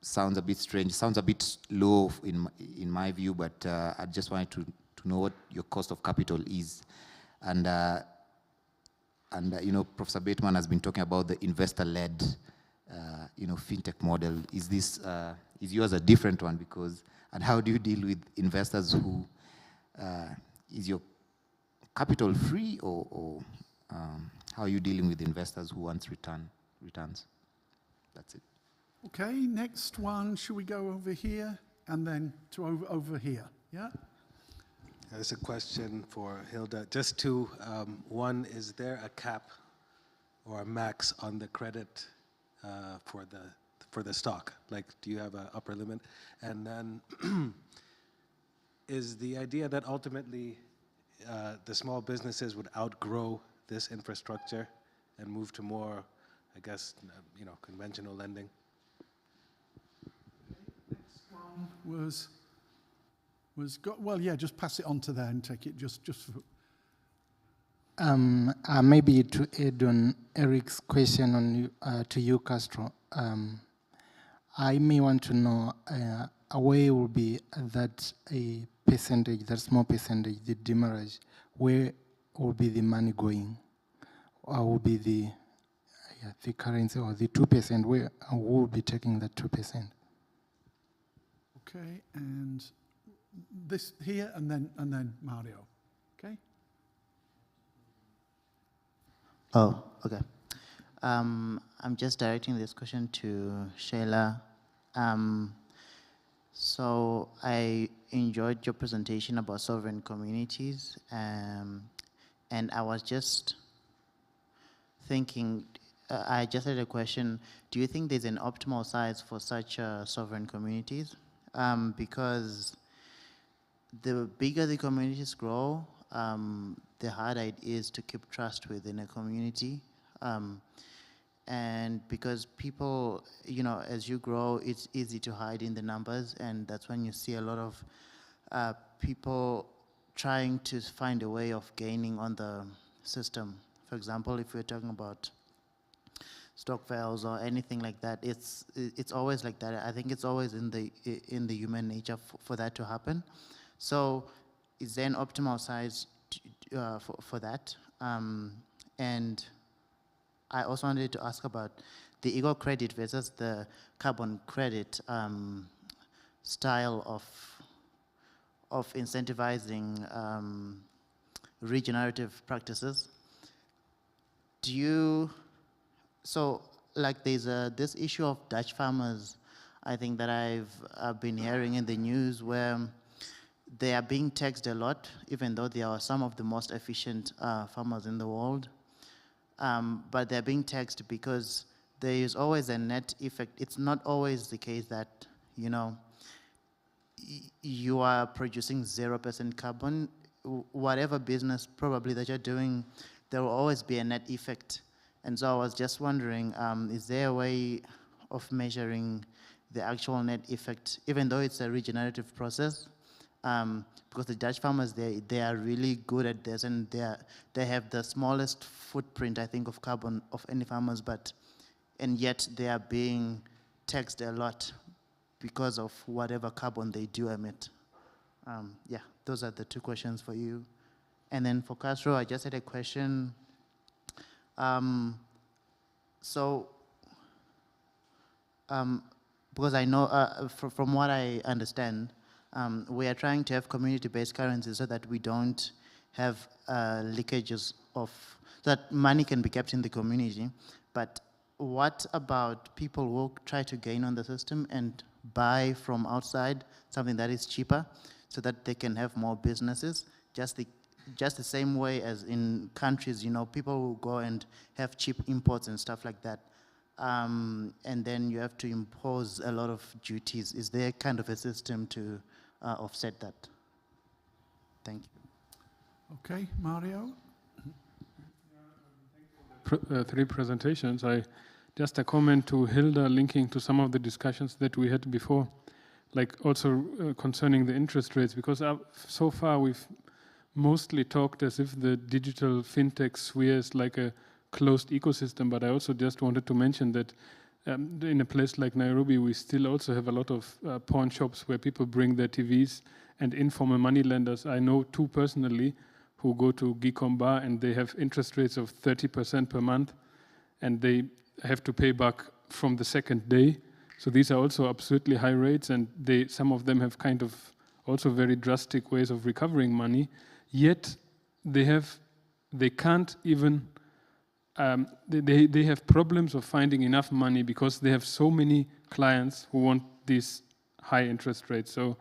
sounds a bit strange. Sounds a bit low in my view. But I just wanted to know what your cost of capital is. And you know, Professor Bateman has been talking about the investor-led, fintech model. Is this is yours a different one? Because, and how do you deal with investors who is your capital free, or how are you dealing with investors who want returns? That's it. Okay, next one. Should we go over here and then to over here? Yeah. There's a question for Hilda. Just two. One, is there a cap or a max on the credit for the stock? Like, do you have an upper limit? And then, is the idea that ultimately the small businesses would outgrow this infrastructure and move to more, I guess, conventional lending? Next one well, yeah, just pass it on to there and take it just for... Maybe to add on Eric's question to you, Castro, I may want to know where will be that a percentage, that small percentage, the demurrage, where will be the money going? Or will be the currency, or the 2%, where who will be taking that 2%? Okay, and this here, and then Mario. Okay. Oh, okay. I'm just directing this question to Sheila. So I enjoyed your presentation about sovereign communities, and I was just thinking, I just had a question. Do you think there's an optimal size for such sovereign communities? Because the bigger the communities grow, the harder it is to keep trust within a community. And because people, you know, as you grow, it's easy to hide in the numbers, and that's when you see a lot of people trying to find a way of gaining on the system. For example, if we're talking about stockpiles or anything like that, it's always like that. I think it's always in the human nature for that to happen. So is there an optimal size for that? And I also wanted to ask about the eco credit versus the carbon credit style of incentivizing regenerative practices. So like there's this issue of Dutch farmers, I think that I've been hearing in the news, where they are being taxed a lot, even though they are some of the most efficient farmers in the world. But they're being taxed because there is always a net effect. It's not always the case that, you know, you are producing 0% carbon. Whatever business probably that you're doing, there will always be a net effect. And so I was just wondering, is there a way of measuring the actual net effect, even though it's a regenerative process? Because the Dutch farmers, they are really good at this, and they have the smallest footprint, I think, of carbon of any farmers, and yet they are being taxed a lot because of whatever carbon they do emit. Yeah, those are the two questions for you. And then for Castro, I just had a question. Because I know, from what I understand, we are trying to have community-based currencies so that we don't have leakages so that money can be kept in the community. But what about people who try to gain on the system and buy from outside something that is cheaper so that they can have more businesses? Just the same way as in countries, you know, people will go and have cheap imports and stuff like that. And then you have to impose a lot of duties. Is there kind of a system to offset that? Thank you. Okay, Mario? Three presentations. Just a comment to Hilda, linking to some of the discussions that we had before, like also concerning the interest rates, because so far we've mostly talked as if the digital fintech sphere is like a closed ecosystem, but I also just wanted to mention that in a place like Nairobi, we still also have a lot of pawn shops where people bring their TVs, and informal money lenders. I know two personally who go to Gikomba, and they have interest rates of 30% per month, and they have to pay back from the second day. So these are also absurdly high rates, and some of them have kind of also very drastic ways of recovering money. Yet they can't even, they have problems of finding enough money because they have so many clients who want these high interest rates. So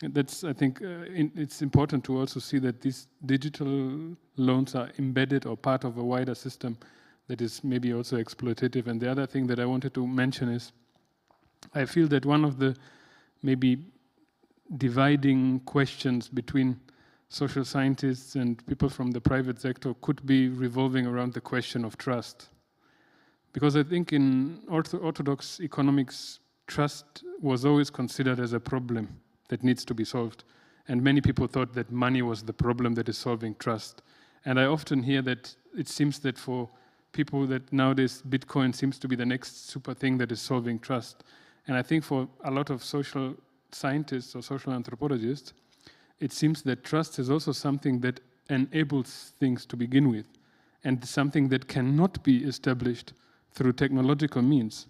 that's, I think, it's important to also see that these digital loans are embedded or part of a wider system that is maybe also exploitative. And the other thing that I wanted to mention is, I feel that one of the maybe dividing questions between social scientists and people from the private sector could be revolving around the question of trust. Because I think in orthodox economics, trust was always considered as a problem that needs to be solved. And many people thought that money was the problem that is solving trust. And I often hear that it seems that for people that nowadays Bitcoin seems to be the next super thing that is solving trust. And I think for a lot of social scientists or social anthropologists, it seems that trust is also something that enables things to begin with, and something that cannot be established through technological means.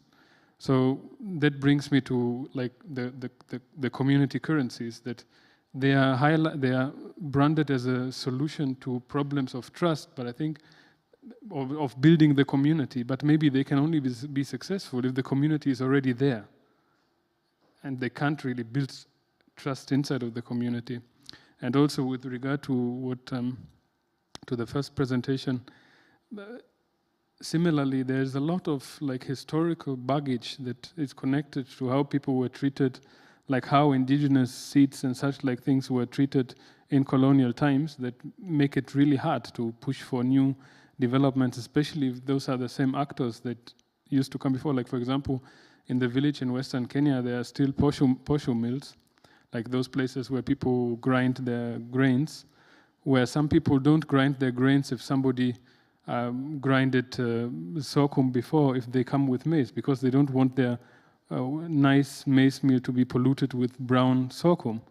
So that brings me to like the community currencies, that they are branded as a solution to problems of trust, but I think of building the community. But maybe they can only be successful if the community is already there, and they can't really build trust inside of the community. And also with regard to what to the first presentation, similarly, there's a lot of like historical baggage that is connected to how people were treated, like how indigenous seats and such like things were treated in colonial times, that make it really hard to push for new developments, especially if those are the same actors that used to come before. Like, for example, in the village in Western Kenya, there are still posho mills, like those places where people grind their grains, where some people don't grind their grains if somebody grinded sorghum before, if they come with maize, because they don't want their nice maize meal to be polluted with brown sorghum.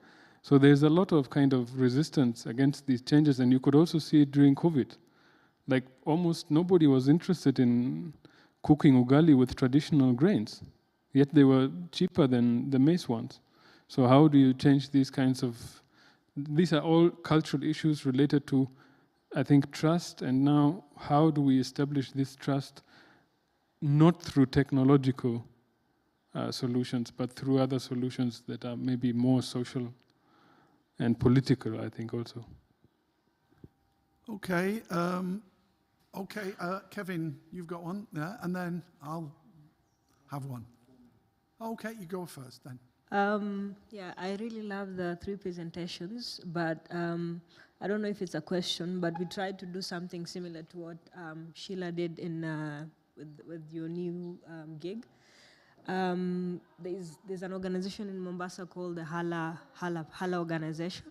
So there's a lot of kind of resistance against these changes, and you could also see it during COVID. Like, almost nobody was interested in cooking ugali with traditional grains, yet they were cheaper than the maize ones. So how do you change these kinds of... These are all cultural issues related to, I think, trust, and now how do we establish this trust not through technological solutions, but through other solutions that are maybe more social and political, I think, also. Okay. Kevin, you've got one, yeah, and then I'll have one. Okay, you go first then. Yeah, I really love the 3 presentations, but I don't know if it's a question, but we tried to do something similar to what Sheila did in with your new gig. There's an organization in Mombasa called the Hala organization.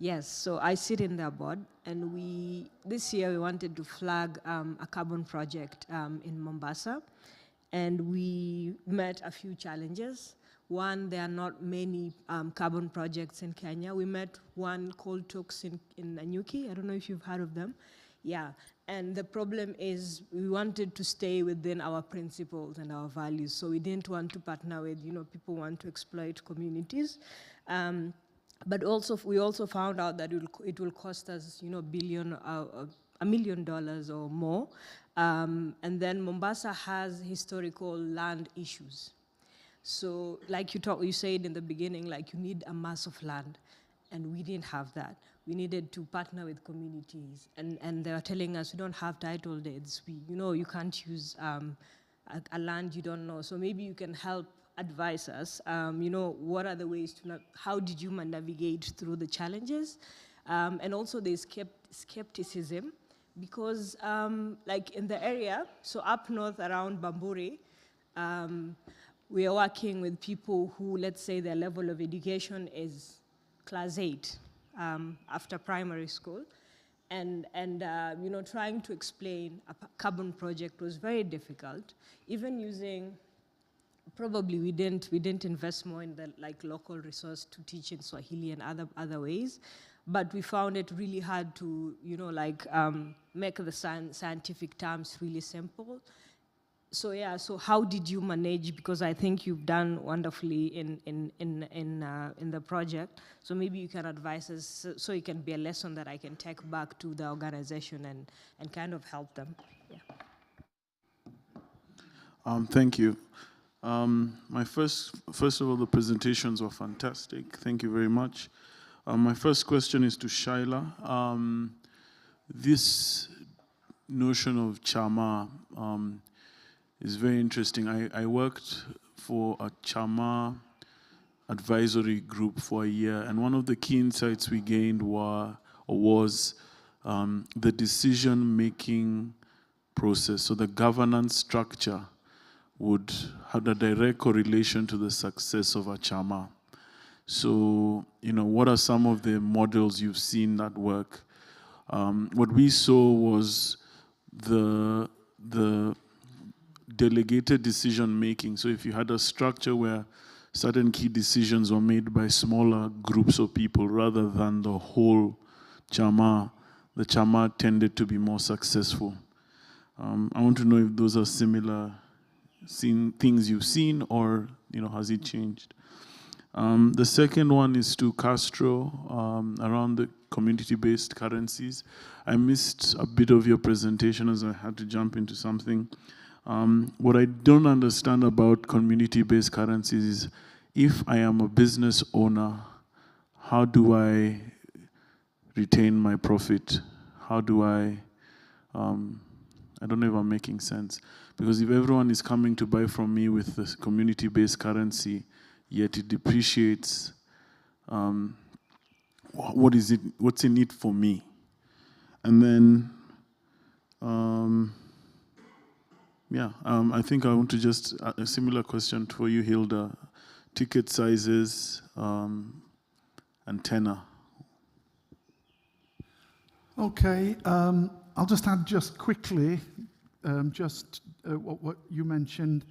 Yes, so I sit in their board, and this year we wanted to flag a carbon project in Mombasa, and we met a few challenges. One, there are not many carbon projects in Kenya. We met one called Tux in Nanyuki. I don't know if you've heard of them. Yeah, and the problem is we wanted to stay within our principles and our values, so we didn't want to partner with, people who want to exploit communities. But also, we also found out that it will cost us, $1 million or more. And then Mombasa has historical land issues. So, like you said in the beginning, like you need a mass of land, and we didn't have that. We needed to partner with communities, and they were telling us we don't have title deeds. You can't use a land you don't know. So maybe you can help advise us. What are the ways to how did you navigate through the challenges? And also there's skepticism because like in the area, so up north around Bamburi, we are working with people who, let's say, their level of education is class 8 after primary school. And trying to explain a carbon project was very difficult. Even using, probably we didn't invest more in the local resource to teach in Swahili and other ways, but we found it really hard to make the scientific terms really simple. So yeah, so how did you manage? Because I think you've done wonderfully in the project. So maybe you can advise us, so it can be a lesson that I can take back to the organization and kind of help them. Yeah. Thank you. First of all, the presentations were fantastic. Thank you very much. My first question is to Shaila. This notion of chama is very interesting. I worked for a chama advisory group for a year, and one of the key insights we gained was the decision-making process. So the governance structure would have a direct correlation to the success of a chama. So, what are some of the models you've seen that work? What we saw was the delegated decision-making. So if you had a structure where certain key decisions were made by smaller groups of people rather than the whole chama, the chama tended to be more successful. I want to know if those are similar things you've seen, or has it changed? The second one is to Castro around the community-based currencies. I missed a bit of your presentation as I had to jump into something. What I don't understand about community-based currencies is, if I am a business owner, how do I retain my profit? How do I don't know if I'm making sense. Because if everyone is coming to buy from me with this community-based currency, yet it depreciates, what's in it for me? And then, Yeah, I think I want to just, a similar question for you, Hilda. Ticket sizes and tenor. Okay, I'll just add just quickly, what you mentioned.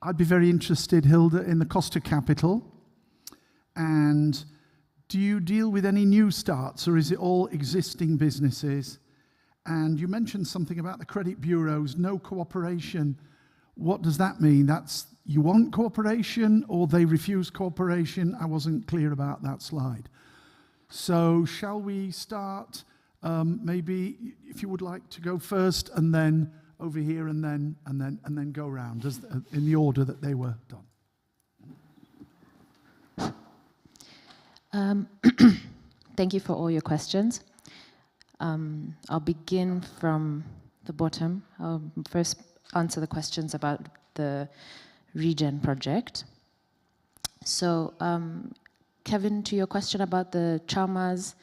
I'd be very interested, Hilda, in the cost of capital. And do you deal with any new starts, or is it all existing businesses? And you mentioned something about the credit bureaus, no cooperation. What does that mean? That's you want cooperation or they refuse cooperation? I wasn't clear about that slide. So shall we start, maybe if you would like to go first, and then over here, and then go around in the order that they were done. Thank you for all your questions. I'll begin from the bottom. I'll first answer the questions about the Regen project. So, Kevin, to your question about the chamas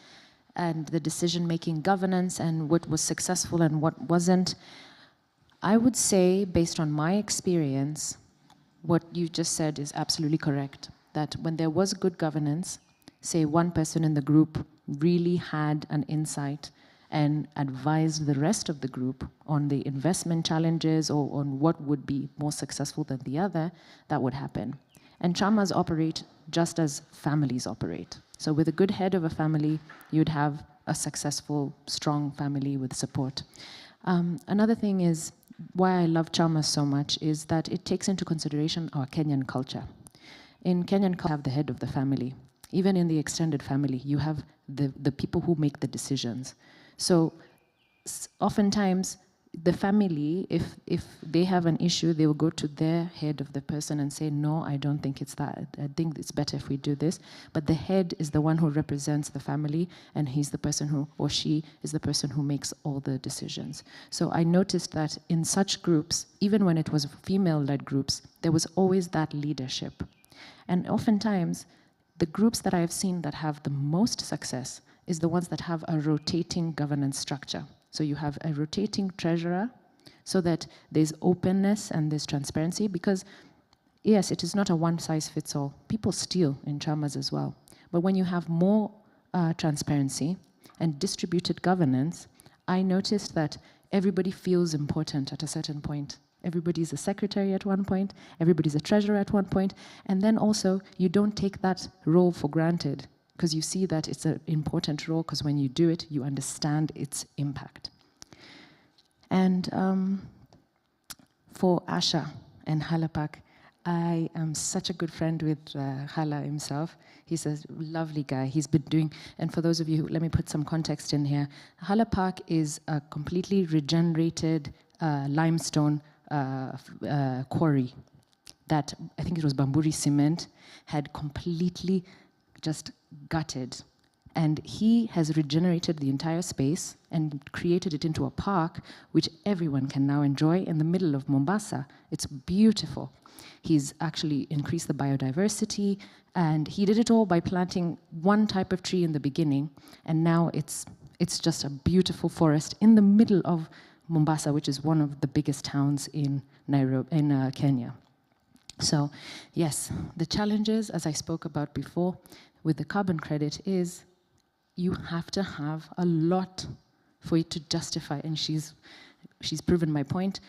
and the decision-making governance and what was successful and what wasn't, I would say, based on my experience, what you just said is absolutely correct. That when there was good governance, say one person in the group really had an insight and advised the rest of the group on the investment challenges or on what would be more successful than the other, that would happen. And chamas operate just as families operate. So with a good head of a family, you'd have a successful, strong family with support. Another thing is, why I love chamas so much is that it takes into consideration our Kenyan culture. In Kenyan culture, you have the head of the family. Even in the extended family, you have the people who make the decisions. So oftentimes, the family, if they have an issue, they will go to their head of the person and say, no, I don't think it's that. I think it's better if we do this. But the head is the one who represents the family, and he's the person who, or she is the person who makes all the decisions. So I noticed that in such groups, even when it was female-led groups, there was always that leadership. And oftentimes, the groups that I have seen that have the most success is the ones that have a rotating governance structure. So you have a rotating treasurer so that there's openness and there's transparency, because yes, it is not a one-size-fits-all. People steal in chamas as well. But when you have more transparency and distributed governance, I noticed that everybody feels important at a certain point. Everybody's a secretary at one point, everybody's a treasurer at one point, and then also you don't take that role for granted, because you see that it's an important role, because when you do it, you understand its impact. And for Asha and Halapak, I am such a good friend with Hala himself. He's a lovely guy. He's been doing, and for those of you, let me put some context in here. Halapak is a completely regenerated limestone quarry that, I think it was Bamburi Cement, had completely just gutted. And he has regenerated the entire space and created it into a park which everyone can now enjoy in the middle of Mombasa. It's beautiful. He's actually increased the biodiversity, and he did it all by planting one type of tree in the beginning, and now it's just a beautiful forest in the middle of Mombasa, which is one of the biggest towns in Kenya. So yes, the challenges, as I spoke about before, with the carbon credit is you have to have a lot for it to justify, and she's proven my point,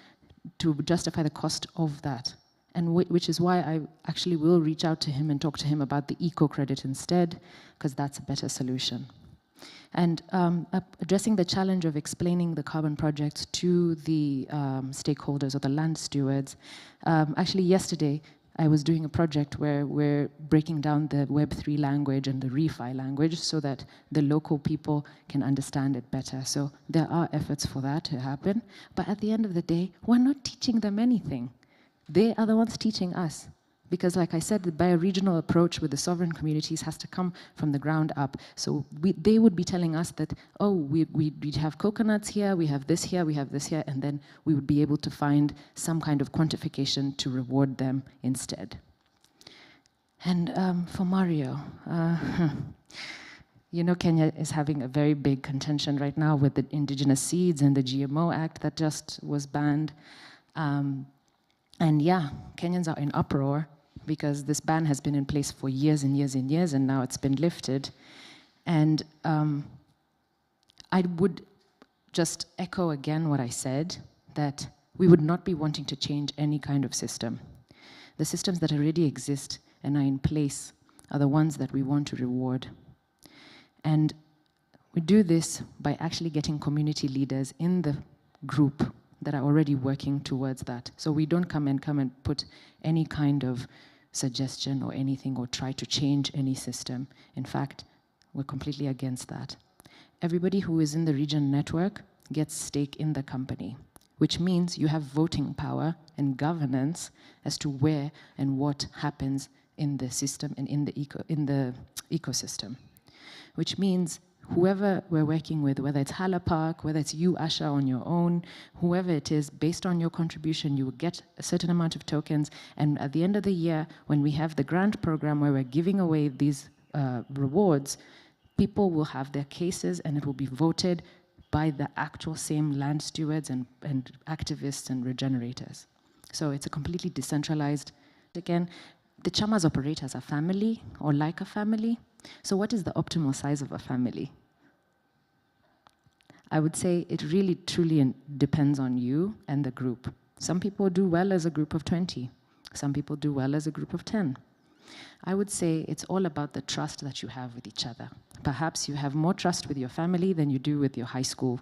to justify the cost of that. And which is why I actually will reach out to him and talk to him about the eco credit instead, because that's a better solution. And addressing the challenge of explaining the carbon projects to the stakeholders or the land stewards. Actually, yesterday, I was doing a project where we're breaking down the Web3 language and the ReFi language so that the local people can understand it better. So there are efforts for that to happen. But at the end of the day, we're not teaching them anything. They are the ones teaching us. Because like I said, the bioregional approach with the sovereign communities has to come from the ground up. So they would be telling us that, oh, we have coconuts here, we have this here, we have this here, and then we would be able to find some kind of quantification to reward them instead. And for Mario, you know, Kenya is having a very big contention right now with the indigenous seeds and the GMO Act that just was banned. And yeah, Kenyans are in uproar because this ban has been in place for years and years and years, and now it's been lifted. And I would just echo again what I said, that we would not be wanting to change any kind of system. The systems that already exist and are in place are the ones that we want to reward. And we do this by actually getting community leaders in the group that are already working towards that. So we don't come and put any kind of suggestion or anything or try to change any system. In fact, we're completely against that. Everybody who is in the region network gets stake in the company, which means you have voting power and governance as to where and what happens in the system and in the ecosystem, which means whoever we're working with, whether it's Hala Park, whether it's you, Asha, on your own, whoever it is, based on your contribution, you will get a certain amount of tokens. And at the end of the year, when we have the grant program where we're giving away these rewards, people will have their cases and it will be voted by the actual same land stewards and activists and regenerators. So it's a completely decentralized. Again, the chamas operate as a family or like a family. So what is the optimal size of a family? I would say it really truly depends on you and the group. Some people do well as a group of 20. Some people do well as a group of 10. I would say it's all about the trust that you have with each other. Perhaps you have more trust with your family than you do with your high school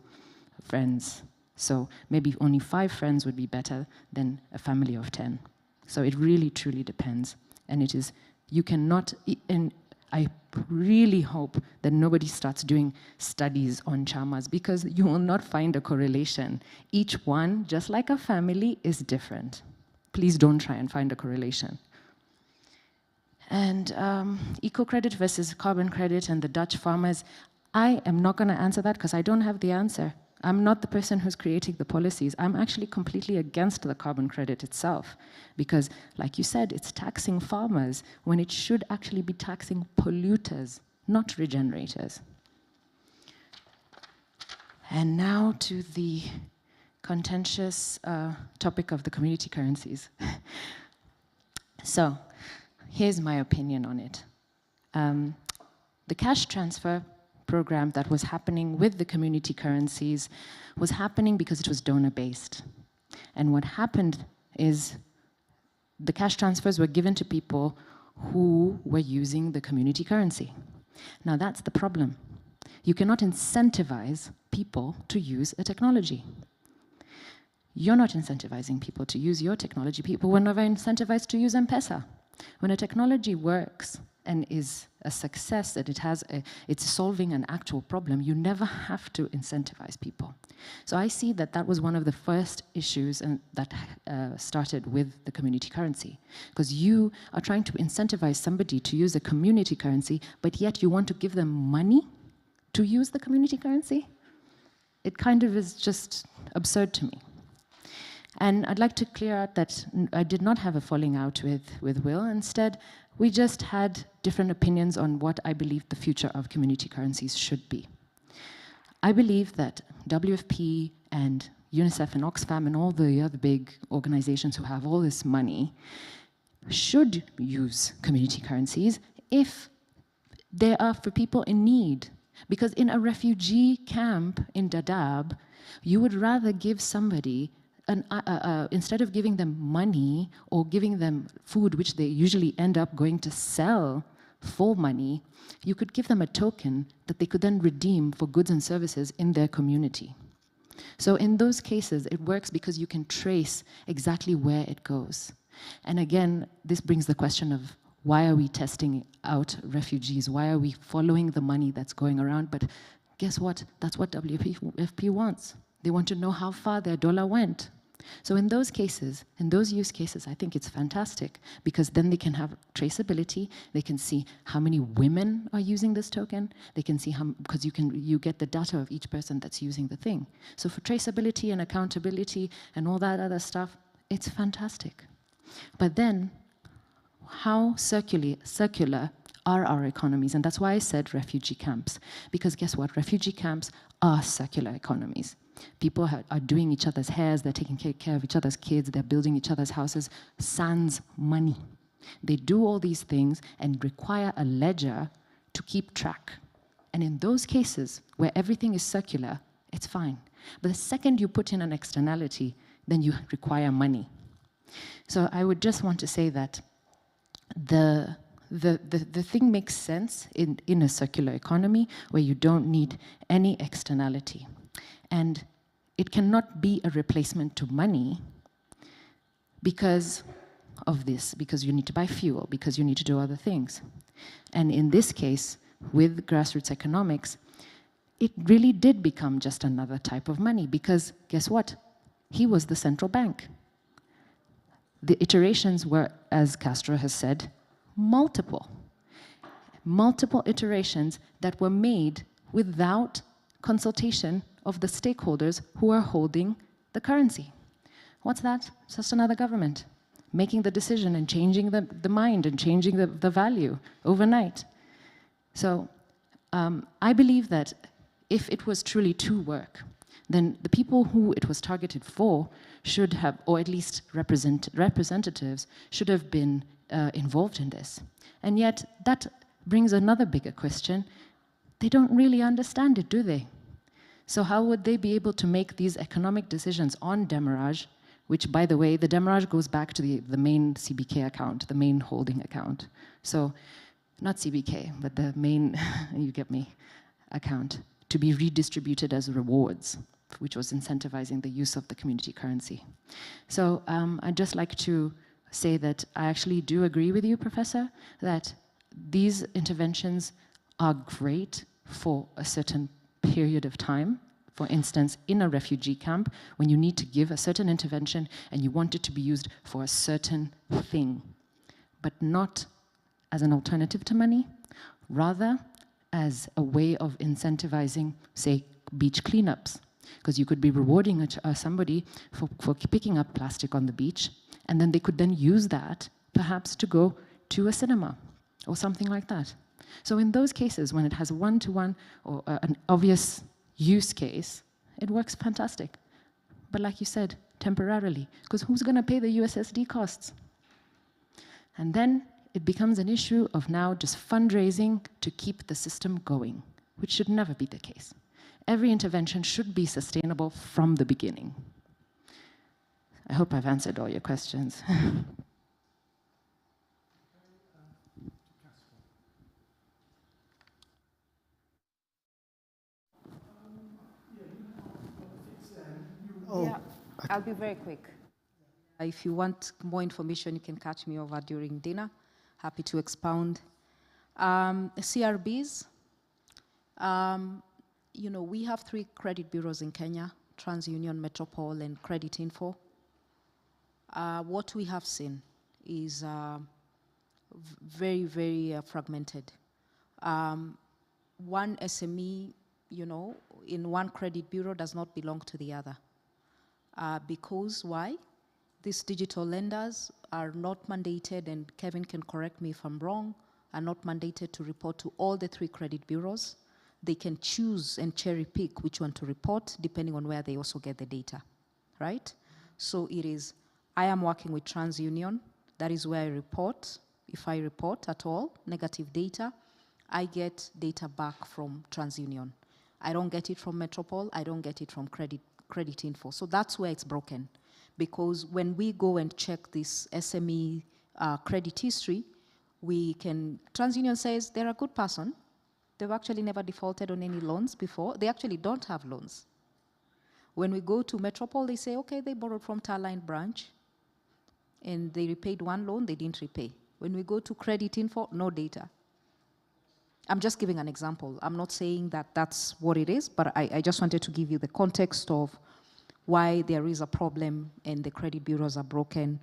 friends. So maybe only 5 friends would be better than a family of 10. So it really truly depends. And it is, you cannot, and I really hope that nobody starts doing studies on chamas because you will not find a correlation. Each one, just like a family, is different. Please don't try and find a correlation. And eco-credit versus carbon credit and the Dutch farmers, I am not going to answer that because I don't have the answer. I'm not the person who's creating the policies. I'm actually completely against the carbon credit itself because, like you said, it's taxing farmers when it should actually be taxing polluters, not regenerators. And now to the contentious topic of the community currencies. So, here's my opinion on it. The cash transfer program that was happening with the community currencies was happening because it was donor-based. And what happened is the cash transfers were given to people who were using the community currency. Now that's the problem. You cannot incentivize people to use a technology. You're not incentivizing people to use your technology. People were never incentivized to use M-Pesa. When a technology works and is a success, that it's solving an actual problem, you never have to incentivize people. So I see that that was one of the first issues that started with the community currency. Because you are trying to incentivize somebody to use a community currency, but yet you want to give them money to use the community currency? It kind of is just absurd to me. And I'd like to clear out that I did not have a falling out with Will. Instead, we just had different opinions on what I believe the future of community currencies should be. I believe that WFP and UNICEF and Oxfam and all the other big organizations who have all this money should use community currencies if they are for people in need. Because in a refugee camp in Dadaab, you would rather give somebody instead of giving them money or giving them food, which they usually end up going to sell for money, you could give them a token that they could then redeem for goods and services in their community. So in those cases, it works because you can trace exactly where it goes. And again, this brings the question of why are we testing out refugees? Why are we following the money that's going around? But guess what? That's what WFP wants. They want to know how far their dollar went. So in those cases, in those use cases, I think it's fantastic because then they can have traceability. They can see how many women are using this token. They can see how, because you get the data of each person that's using the thing. So for traceability and accountability and all that other stuff, it's fantastic. But then, how circular are our economies? And that's why I said refugee camps. Because guess what? Refugee camps are circular economies. People are doing each other's hairs, they're taking care of each other's kids, they're building each other's houses, sans money. They do all these things and require a ledger to keep track. And in those cases where everything is circular, it's fine. But the second you put in an externality, then you require money. So I would just want to say that the thing makes sense in a circular economy where you don't need any externality. And it cannot be a replacement to money because of this, because you need to buy fuel, because you need to do other things. And in this case, with grassroots economics, it really did become just another type of money because guess what? He was the central bank. The iterations were, as Castro has said, multiple iterations that were made without consultation of the stakeholders who are holding the currency. What's that? It's just another government making the decision and changing the mind and changing the value overnight. So I believe that if it was truly to work, then the people who it was targeted for should have, or at least representatives, should have been involved in this. And yet that brings another bigger question. They don't really understand it, do they? So how would they be able to make these economic decisions on demurrage, which, by the way, the demurrage goes back to the main CBK account, the main holding account. So not CBK, but the main, you get me, account, to be redistributed as rewards, which was incentivizing the use of the community currency. So I'd just like to say that I actually do agree with you, Professor, that these interventions are great for a certain period of time. For instance, in a refugee camp, when you need to give a certain intervention and you want it to be used for a certain thing, but not as an alternative to money, rather as a way of incentivizing, say, beach cleanups. Because you could be rewarding somebody for picking up plastic on the beach, and then they could then use that perhaps to go to a cinema or something like that. So in those cases, when it has a one-to-one or an obvious use case, it works fantastic. But like you said, temporarily, because who's going to pay the USSD costs? And then it becomes an issue of now just fundraising to keep the system going, which should never be the case. Every intervention should be sustainable from the beginning. I hope I've answered all your questions. Yeah, I'll be very quick. If you want more information, you can catch me over during dinner. Happy to expound. CRBs, you know, we have 3 credit bureaus in Kenya, TransUnion, Metropole, and Credit Info. What we have seen is very, very fragmented. One SME, you know, in one credit bureau does not belong to the other. Because why? These digital lenders are not mandated, and Kevin can correct me if I'm wrong, are not mandated to report to all the 3 credit bureaus. They can choose and cherry pick which one to report depending on where they also get the data, right? So it is, I am working with TransUnion, that is where I report. If I report at all negative data, I get data back from TransUnion. I don't get it from Metropole, I don't get it from Credit Info. So that's where it's broken. Because when we go and check this SME credit history, we can, TransUnion says they're a good person. They've actually never defaulted on any loans before. They actually don't have loans. When we go to Metropole, they say, okay, they borrowed from Tarline branch and they repaid 1 loan, they didn't repay. When we go to Credit Info, no data. I'm just giving an example. I'm not saying that that's what it is, but I just wanted to give you the context of why there is a problem and the credit bureaus are broken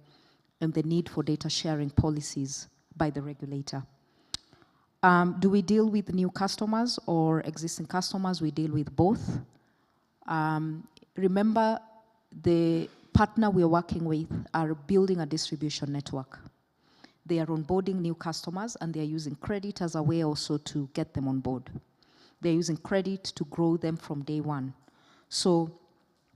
and the need for data sharing policies by the regulator. Do we deal with new customers or existing customers? We deal with both. Remember, the partner we're working with are building a distribution network. They are onboarding new customers and they're using credit as a way also to get them on board. They're using credit to grow them from day one. So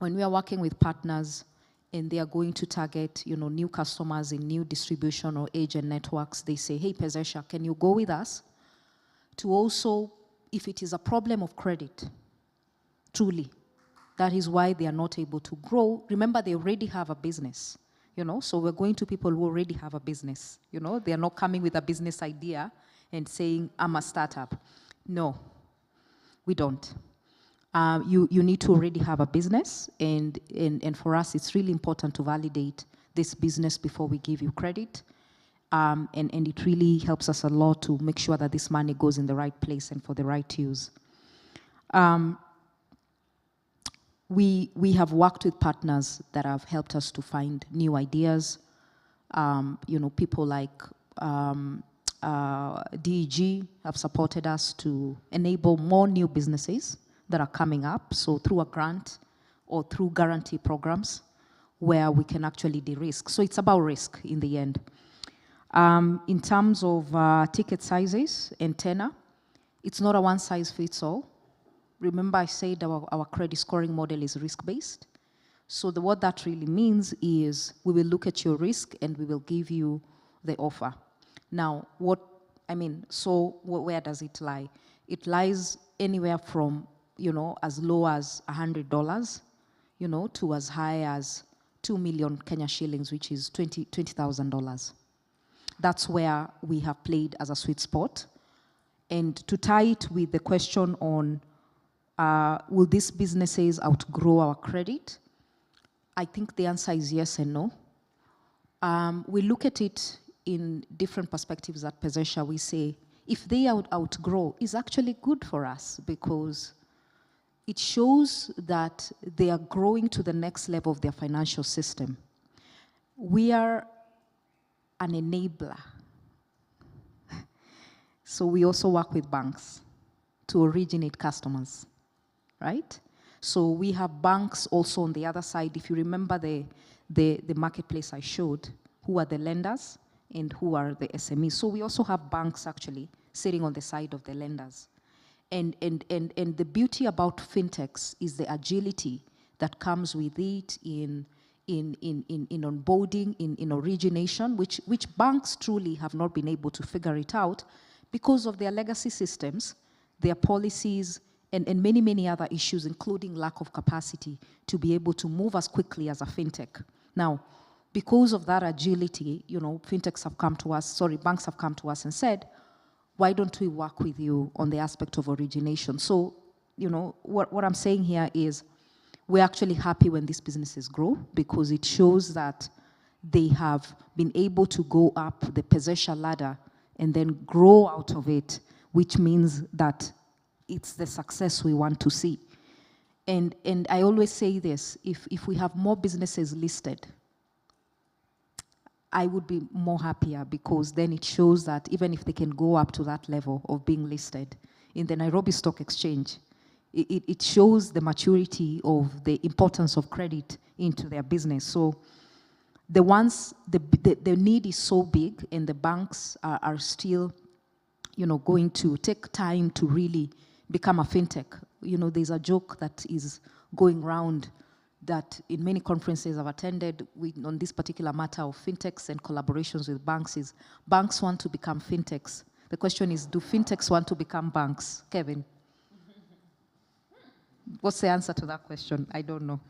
when we are working with partners and they are going to target, new customers in new distribution or agent networks, they say, hey, Pezesha, can you go with us to also, if it is a problem of credit, truly, that is why they are not able to grow. Remember, they already have a business, so we're going to people who already have a business, they are not coming with a business idea and saying, I'm a startup. No, we don't. You need to already have a business, and for us, it's really important to validate this business before we give you credit. And it really helps us a lot to make sure that this money goes in the right place and for the right use. We have worked with partners that have helped us to find new ideas. People like DEG have supported us to enable more new businesses that are coming up, so through a grant or through guarantee programs where we can actually de-risk. So it's about risk in the end. In terms of ticket sizes and tenor, it's not a one-size-fits-all. Remember I said our credit scoring model is risk-based. So what that really means is we will look at your risk and we will give you the offer. Now, where does it lie? It lies anywhere from as low as $100, to as high as 2 million Kenya shillings, which is $20,000. That's where we have played as a sweet spot. And to tie it with the question on, will these businesses outgrow our credit? I think the answer is yes and no. We look at it in different perspectives at Pezesha. We say, if they outgrow, it's actually good for us because it shows that they are growing to the next level of their financial system. We are an enabler. So we also work with banks to originate customers, right? So we have banks also on the other side. If you remember the marketplace I showed, who are the lenders and who are the SMEs. So we also have banks actually sitting on the side of the lenders. And the beauty about fintechs is the agility that comes with it in onboarding, in origination, which banks truly have not been able to figure it out because of their legacy systems, their policies, and many, many other issues, including lack of capacity to be able to move as quickly as a fintech. Now, because of that agility, banks have come to us and said, why don't we work with you on the aspect of origination? So, what I'm saying here is we're actually happy when these businesses grow because it shows that they have been able to go up the Pezesha ladder and then grow out of it, which means that it's the success we want to see. And I always say this, if we have more businesses listed, I would be more happier because then it shows that even if they can go up to that level of being listed in the Nairobi Stock Exchange, it shows the maturity of the importance of credit into their business. So the need is so big and the banks are still, going to take time to really become a fintech. There's a joke that is going around that in many conferences I've attended on this particular matter of fintechs and collaborations with banks is banks want to become fintechs. The question is, do fintechs want to become banks? Kevin? What's the answer to that question? I don't know.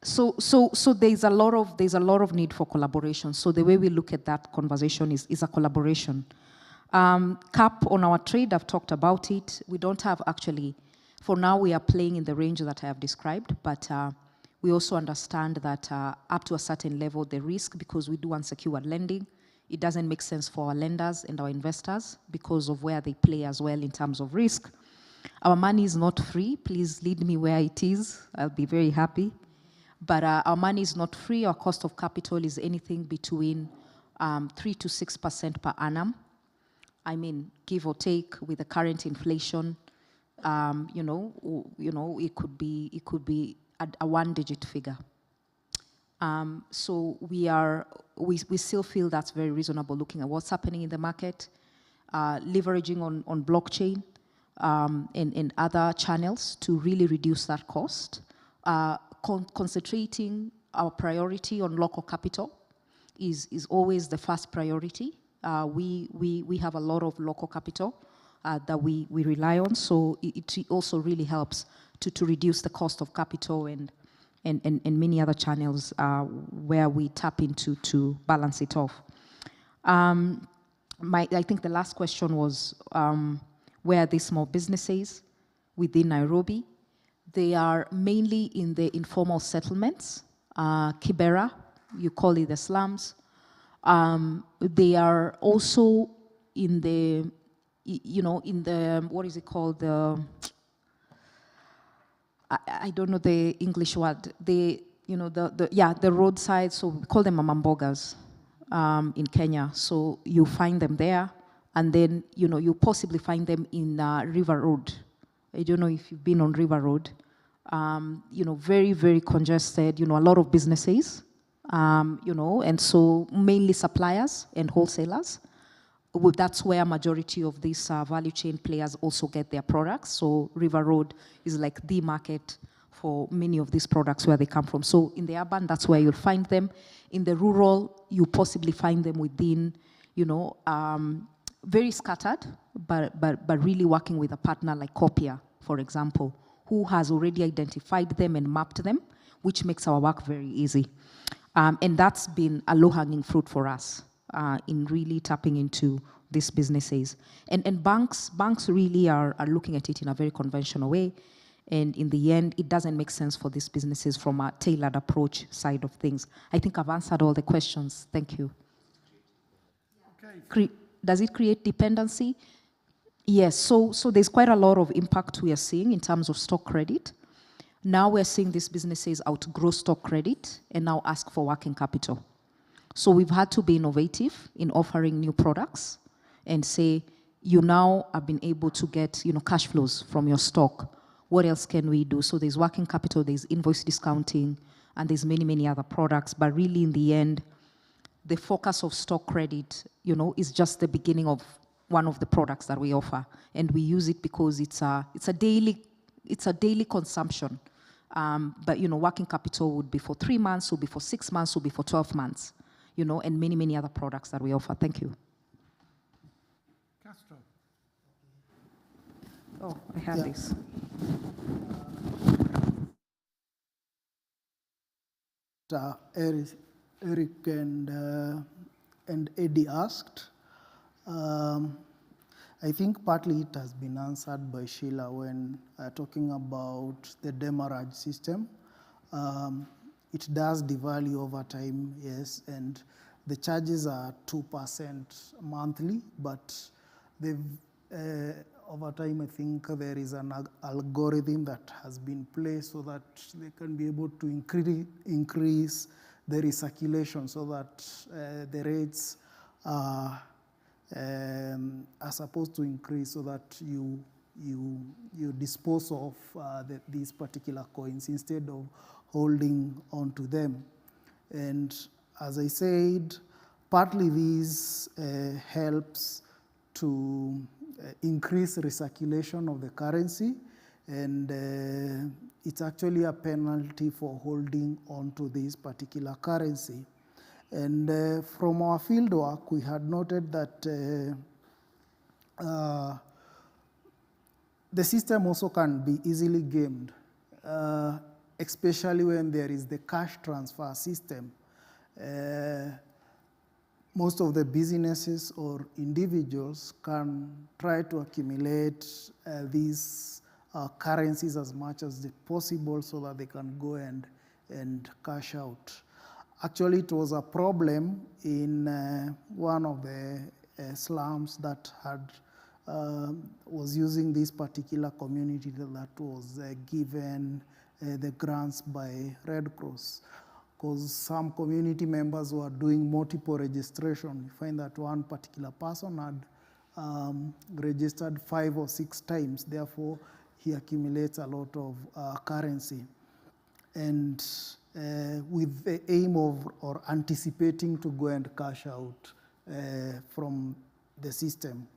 So there's a lot of need for collaboration. So the way we look at that conversation is a collaboration. CAP on our trade, I've talked about it. We don't have actually, for now we are playing in the range that I have described, but we also understand that up to a certain level, the risk, because we do unsecured lending, it doesn't make sense for our lenders and our investors because of where they play as well in terms of risk. Our money is not free. Please lead me where it is. I'll be very happy. But our money is not free. Our cost of capital is anything between 3 to 6% per annum. I mean, give or take with the current inflation, it could be a one-digit figure. So we still feel that's very reasonable looking at what's happening in the market, leveraging on blockchain. and other channels to really reduce that cost. Concentrating our priority on local capital is always the first priority. We have a lot of local capital that we rely on, so it also really helps to reduce the cost of capital and many other channels where we tap into to balance it off. I think the last question was where are these small businesses within Nairobi? They are mainly in the informal settlements, Kibera, you call it the slums. They are also in the, in the, what is it called? I don't know the English word. The roadside, so we call them mamambogas in Kenya. So you find them there, and then, you possibly find them in River Road. I don't know if you've been on River Road. Very, very congested, a lot of businesses, and so mainly suppliers and wholesalers. That's where majority of these value chain players also get their products. So River Road is like the market for many of these products where they come from. So in the urban, that's where you'll find them. In the rural, you possibly find them within, very scattered, but really working with a partner like Copia, for example, who has already identified them and mapped them, which makes our work very easy. And that's been a low-hanging fruit for us in really tapping into these businesses. And banks really are looking at it in a very conventional way. And in the end, it doesn't make sense for these businesses from a tailored approach side of things. I think I've answered all the questions. Thank you. Okay. Does it create dependency? Yes, so there's quite a lot of impact we are seeing in terms of stock credit. Now we're seeing these businesses outgrow stock credit and now ask for working capital. So we've had to be innovative in offering new products and say, you now have been able to get cash flows from your stock. What else can we do? So there's working capital, there's invoice discounting, and there's many, many other products. But really in the end, the focus of stock credit, is just the beginning of one of the products that we offer. And we use it because it's a daily consumption. But working capital would be for 3 months, would be for 6 months, would be for 12 months, and many, many other products that we offer. Thank you. Castro. Oh, I have this. Eric and Eddie asked. I think partly it has been answered by Sheila when talking about the demurrage system. It does devalue over time, yes, and the charges are 2% monthly, but over time, I think there is an algorithm that has been placed so that they can be able to increase the recirculation so that the rates are supposed to increase so that you dispose of these particular coins instead of holding on to them. And as I said, partly this helps to increase recirculation of the currency, and it's actually a penalty for holding on to this particular currency. And from our field work, we had noted that the system also can be easily gamed, especially when there is the cash transfer system. Most of the businesses or individuals can try to accumulate these currencies as much as possible so that they can go and cash out. Actually, it was a problem in one of the slums that was using this particular community that was given the grants by Red Cross. Because some community members were doing multiple registration. You find that one particular person had registered 5 or 6 times. Therefore, he accumulates a lot of currency. And with the aim of or anticipating to go and cash out from the system.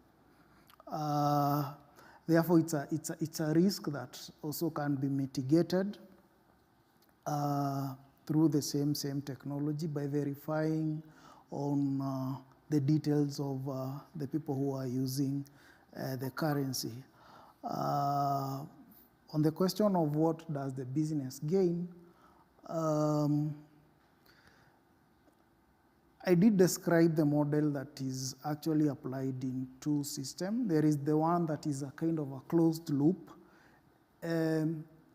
Therefore, it's a risk that also can be mitigated through the same technology by verifying on the details of the people who are using the currency. On the question of what does the business gain, I did describe the model that is actually applied in two systems. There is the one that is a kind of a closed loop.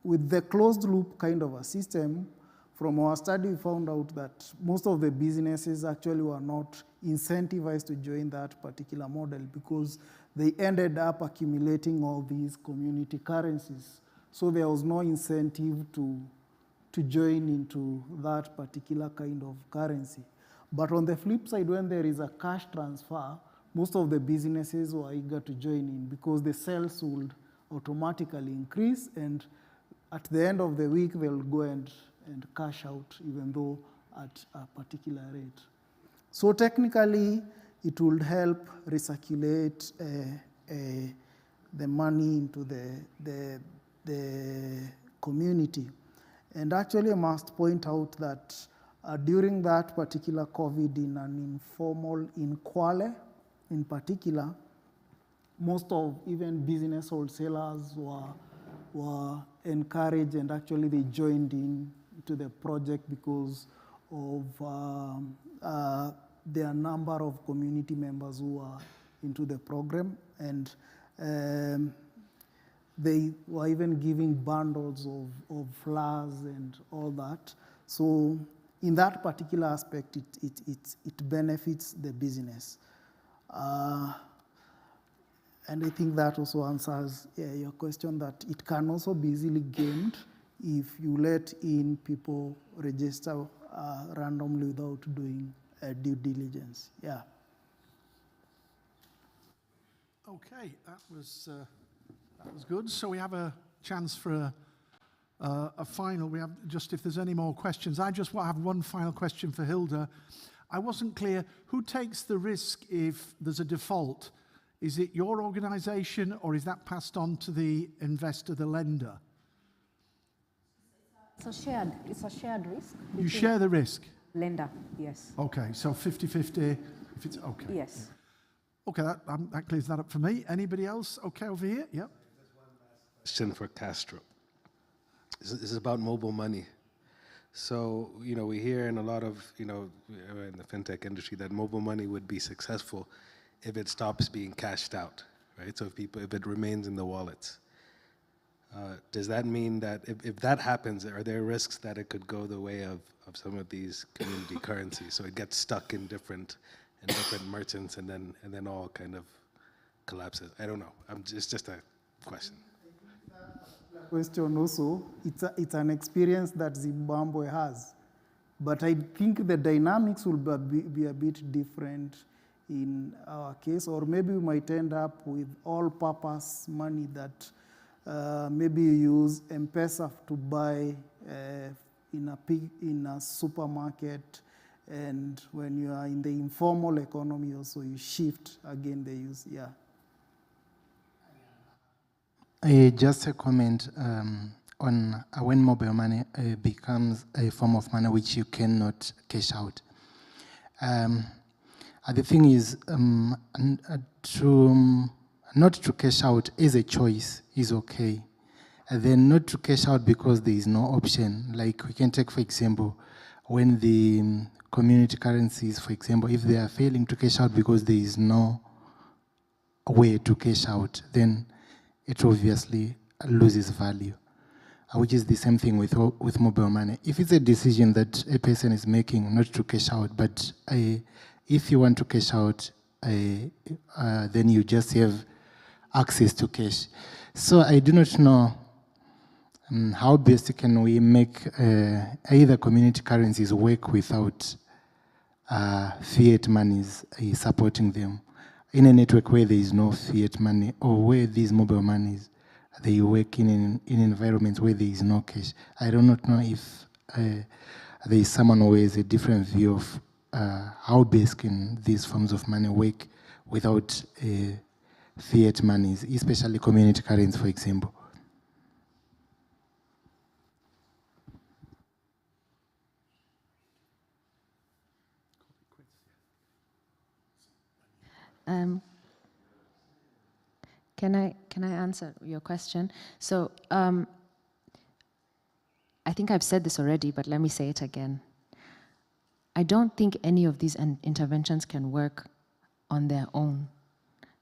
With the closed loop kind of a system, from our study, we found out that most of the businesses actually were not incentivized to join that particular model because they ended up accumulating all these community currencies. So there was no incentive to join into that particular kind of currency. But on the flip side, when there is a cash transfer, most of the businesses were eager to join in because the sales would automatically increase, and at the end of the week, they'll go and cash out, even though at a particular rate. So technically, it will help recirculate the money into the community. And actually, I must point out that during that particular COVID in an informal, in Kwale in particular, most of even business wholesalers were encouraged, and actually they joined in to the project because of their number of community members who are into the program. And they were even giving bundles of flowers and all that. So in that particular aspect, it benefits the business. And I think that also answers your question that it can also be easily gained if you let in people register randomly without doing due diligence. Yeah. Okay, that was good. So we have a chance for a final. We have just, if there's any more questions. I just have one final question for Hilda. I wasn't clear, who takes the risk if there's a default? Is it your organization, or is that passed on to the investor, the lender? It's a shared risk. You share the risk? Lender, yes. Okay, so 50-50, if it's okay. Yes. Okay, that clears that up for me. Anybody else? Okay, over here, yep. Question for Castro. This is about mobile money. So, we hear in a lot of, in the fintech industry that mobile money would be successful if it stops being cashed out, right? So if it remains in the wallets. Does that mean that if that happens, are there risks that it could go the way of some of these community currencies? So it gets stuck in different merchants and then all kind of collapses. I don't know. It's just a question. Question also, it's an experience that Zimbabwe has. But I think the dynamics will be a bit different in our case, or maybe we might end up with all-purpose money that maybe you use M-Pesa to buy in a supermarket, and when you are in the informal economy also you shift again the use, yeah. Just a comment on when mobile money becomes a form of money which you cannot cash out. The thing is, not to cash out is a choice, is okay. And then not to cash out because there is no option. Like we can take, for example, when the community currencies, for example, if they are failing to cash out because there is no way to cash out, then it obviously loses value, which is the same thing with mobile money. If it's a decision that a person is making not to cash out, but if you want to cash out, then you just have access to cash. So I do not know how best can we make either community currencies work without fiat monies supporting them in a network where there is no fiat money, or where these mobile monies, they work in environments where there is no cash. I do not know if there is someone who has a different view of how best can these forms of money work without fiat monies, especially community currency, for example? Can I answer your question? So I think I've said this already, but let me say it again. I don't think any of these interventions can work on their own.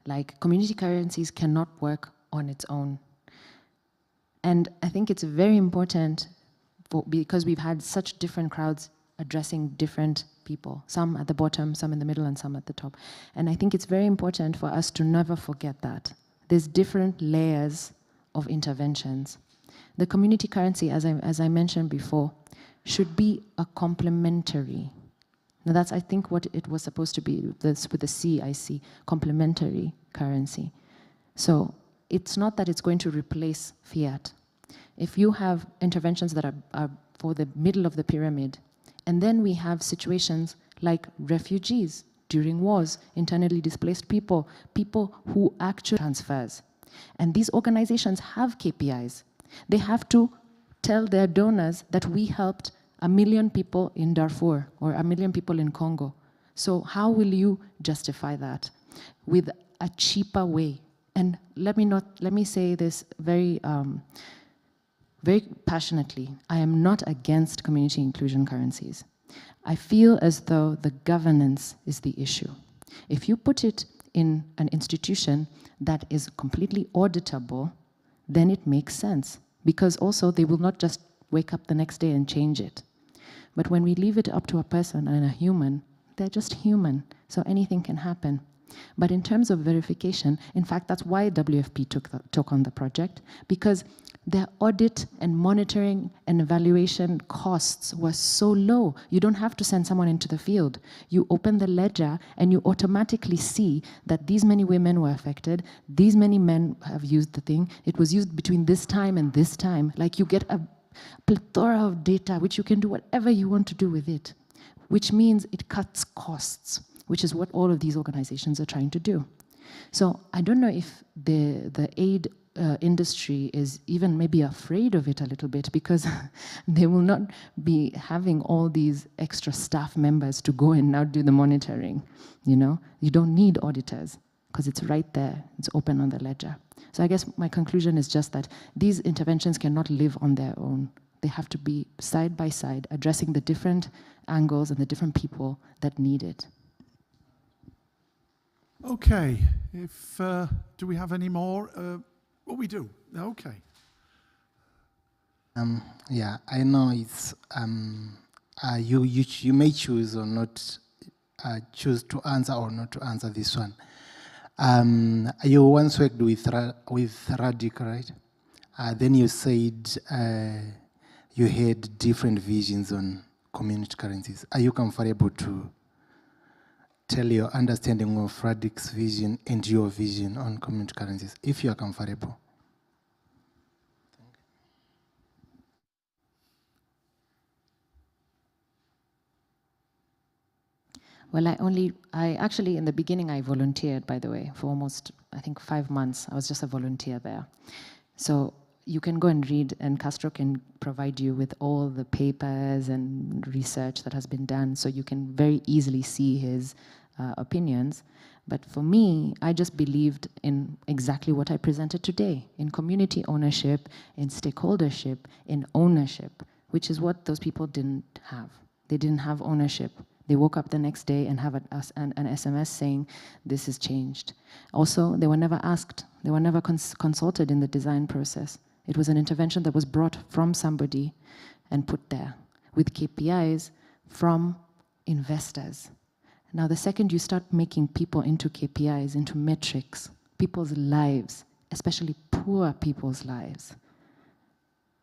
Like, community currencies cannot work on its own. And I think it's very important because we've had such different crowds addressing different people, some at the bottom, some in the middle, and some at the top. And I think it's very important for us to never forget that. There's different layers of interventions. The community currency, as I mentioned before, should be a complementary. Now that's, I think, what it was supposed to be, this with the C, I see, complementary currency. So it's not that it's going to replace fiat. If you have interventions that are for the middle of the pyramid, and then we have situations like refugees during wars, internally displaced people, people who actually transfers. And these organizations have KPIs. They have to tell their donors that we helped 1 million people in Darfur or 1 million people in Congo. So how will you justify that? With a cheaper way. And let me say this very passionately. I am not against community inclusion currencies. I feel as though the governance is the issue. If you put it in an institution that is completely auditable, then it makes sense. Because also they will not just wake up the next day and change it. But when we leave it up to a person and a human, they're just human, so anything can happen. But in terms of verification, in fact, that's why WFP took on the project, because their audit and monitoring and evaluation costs were so low. You don't have to send someone into the field. You open the ledger and you automatically see that these many women were affected, these many men have used the thing, it was used between this time and this time. Like, you get a plethora of data which you can do whatever you want to do with it, which means it cuts costs, which is what all of these organizations are trying to do. So I don't know if the aid industry is even maybe afraid of it a little bit, because they will not be having all these extra staff members to go and now do the monitoring. You know, you don't need auditors because it's right there, it's open on the ledger. So I guess my conclusion is just that these interventions cannot live on their own. They have to be side by side, addressing the different angles and the different people that need it. Okay, do we have any more? What we do? Okay. Yeah, I know it's you may choose or not choose to answer or not to answer this one. You once worked with Radic, right? Then you said you had different visions on community currencies. Are you comfortable to tell your understanding of Radic's vision and your vision on community currencies, if you are comfortable? Well, I actually, in the beginning, I volunteered, by the way, for almost, I think, 5 months. I was just a volunteer there. So you can go and read, and Castro can provide you with all the papers and research that has been done, so you can very easily see his opinions. But for me, I just believed in exactly what I presented today, in community ownership, in stakeholdership, in ownership, which is what those people didn't have. They didn't have ownership. They woke up the next day and have an SMS saying, this has changed. Also, they were never asked. They were never consulted in the design process. It was an intervention that was brought from somebody and put there with KPIs from investors. Now, the second you start making people into KPIs, into metrics, people's lives, especially poor people's lives,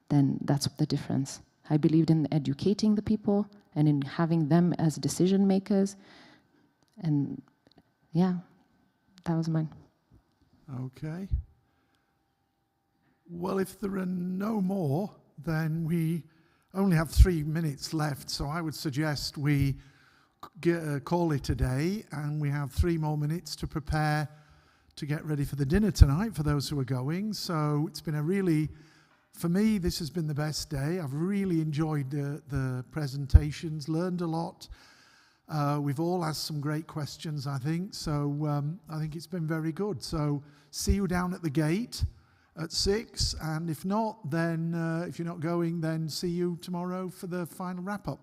then that's the difference. I believed in educating the people and in having them as decision makers. And yeah, that was mine. Okay. Well, if there are no more, then we only have 3 minutes left. So I would suggest we call it a day, and we have 3 more minutes to prepare to get ready for the dinner tonight for those who are going. So it's been a really, for me, this has been the best day. I've really enjoyed the presentations, learned a lot. We've all asked some great questions, I think. So I think it's been very good. So see you down at the gate at 6. And if not, then if you're not going, then see you tomorrow for the final wrap-up.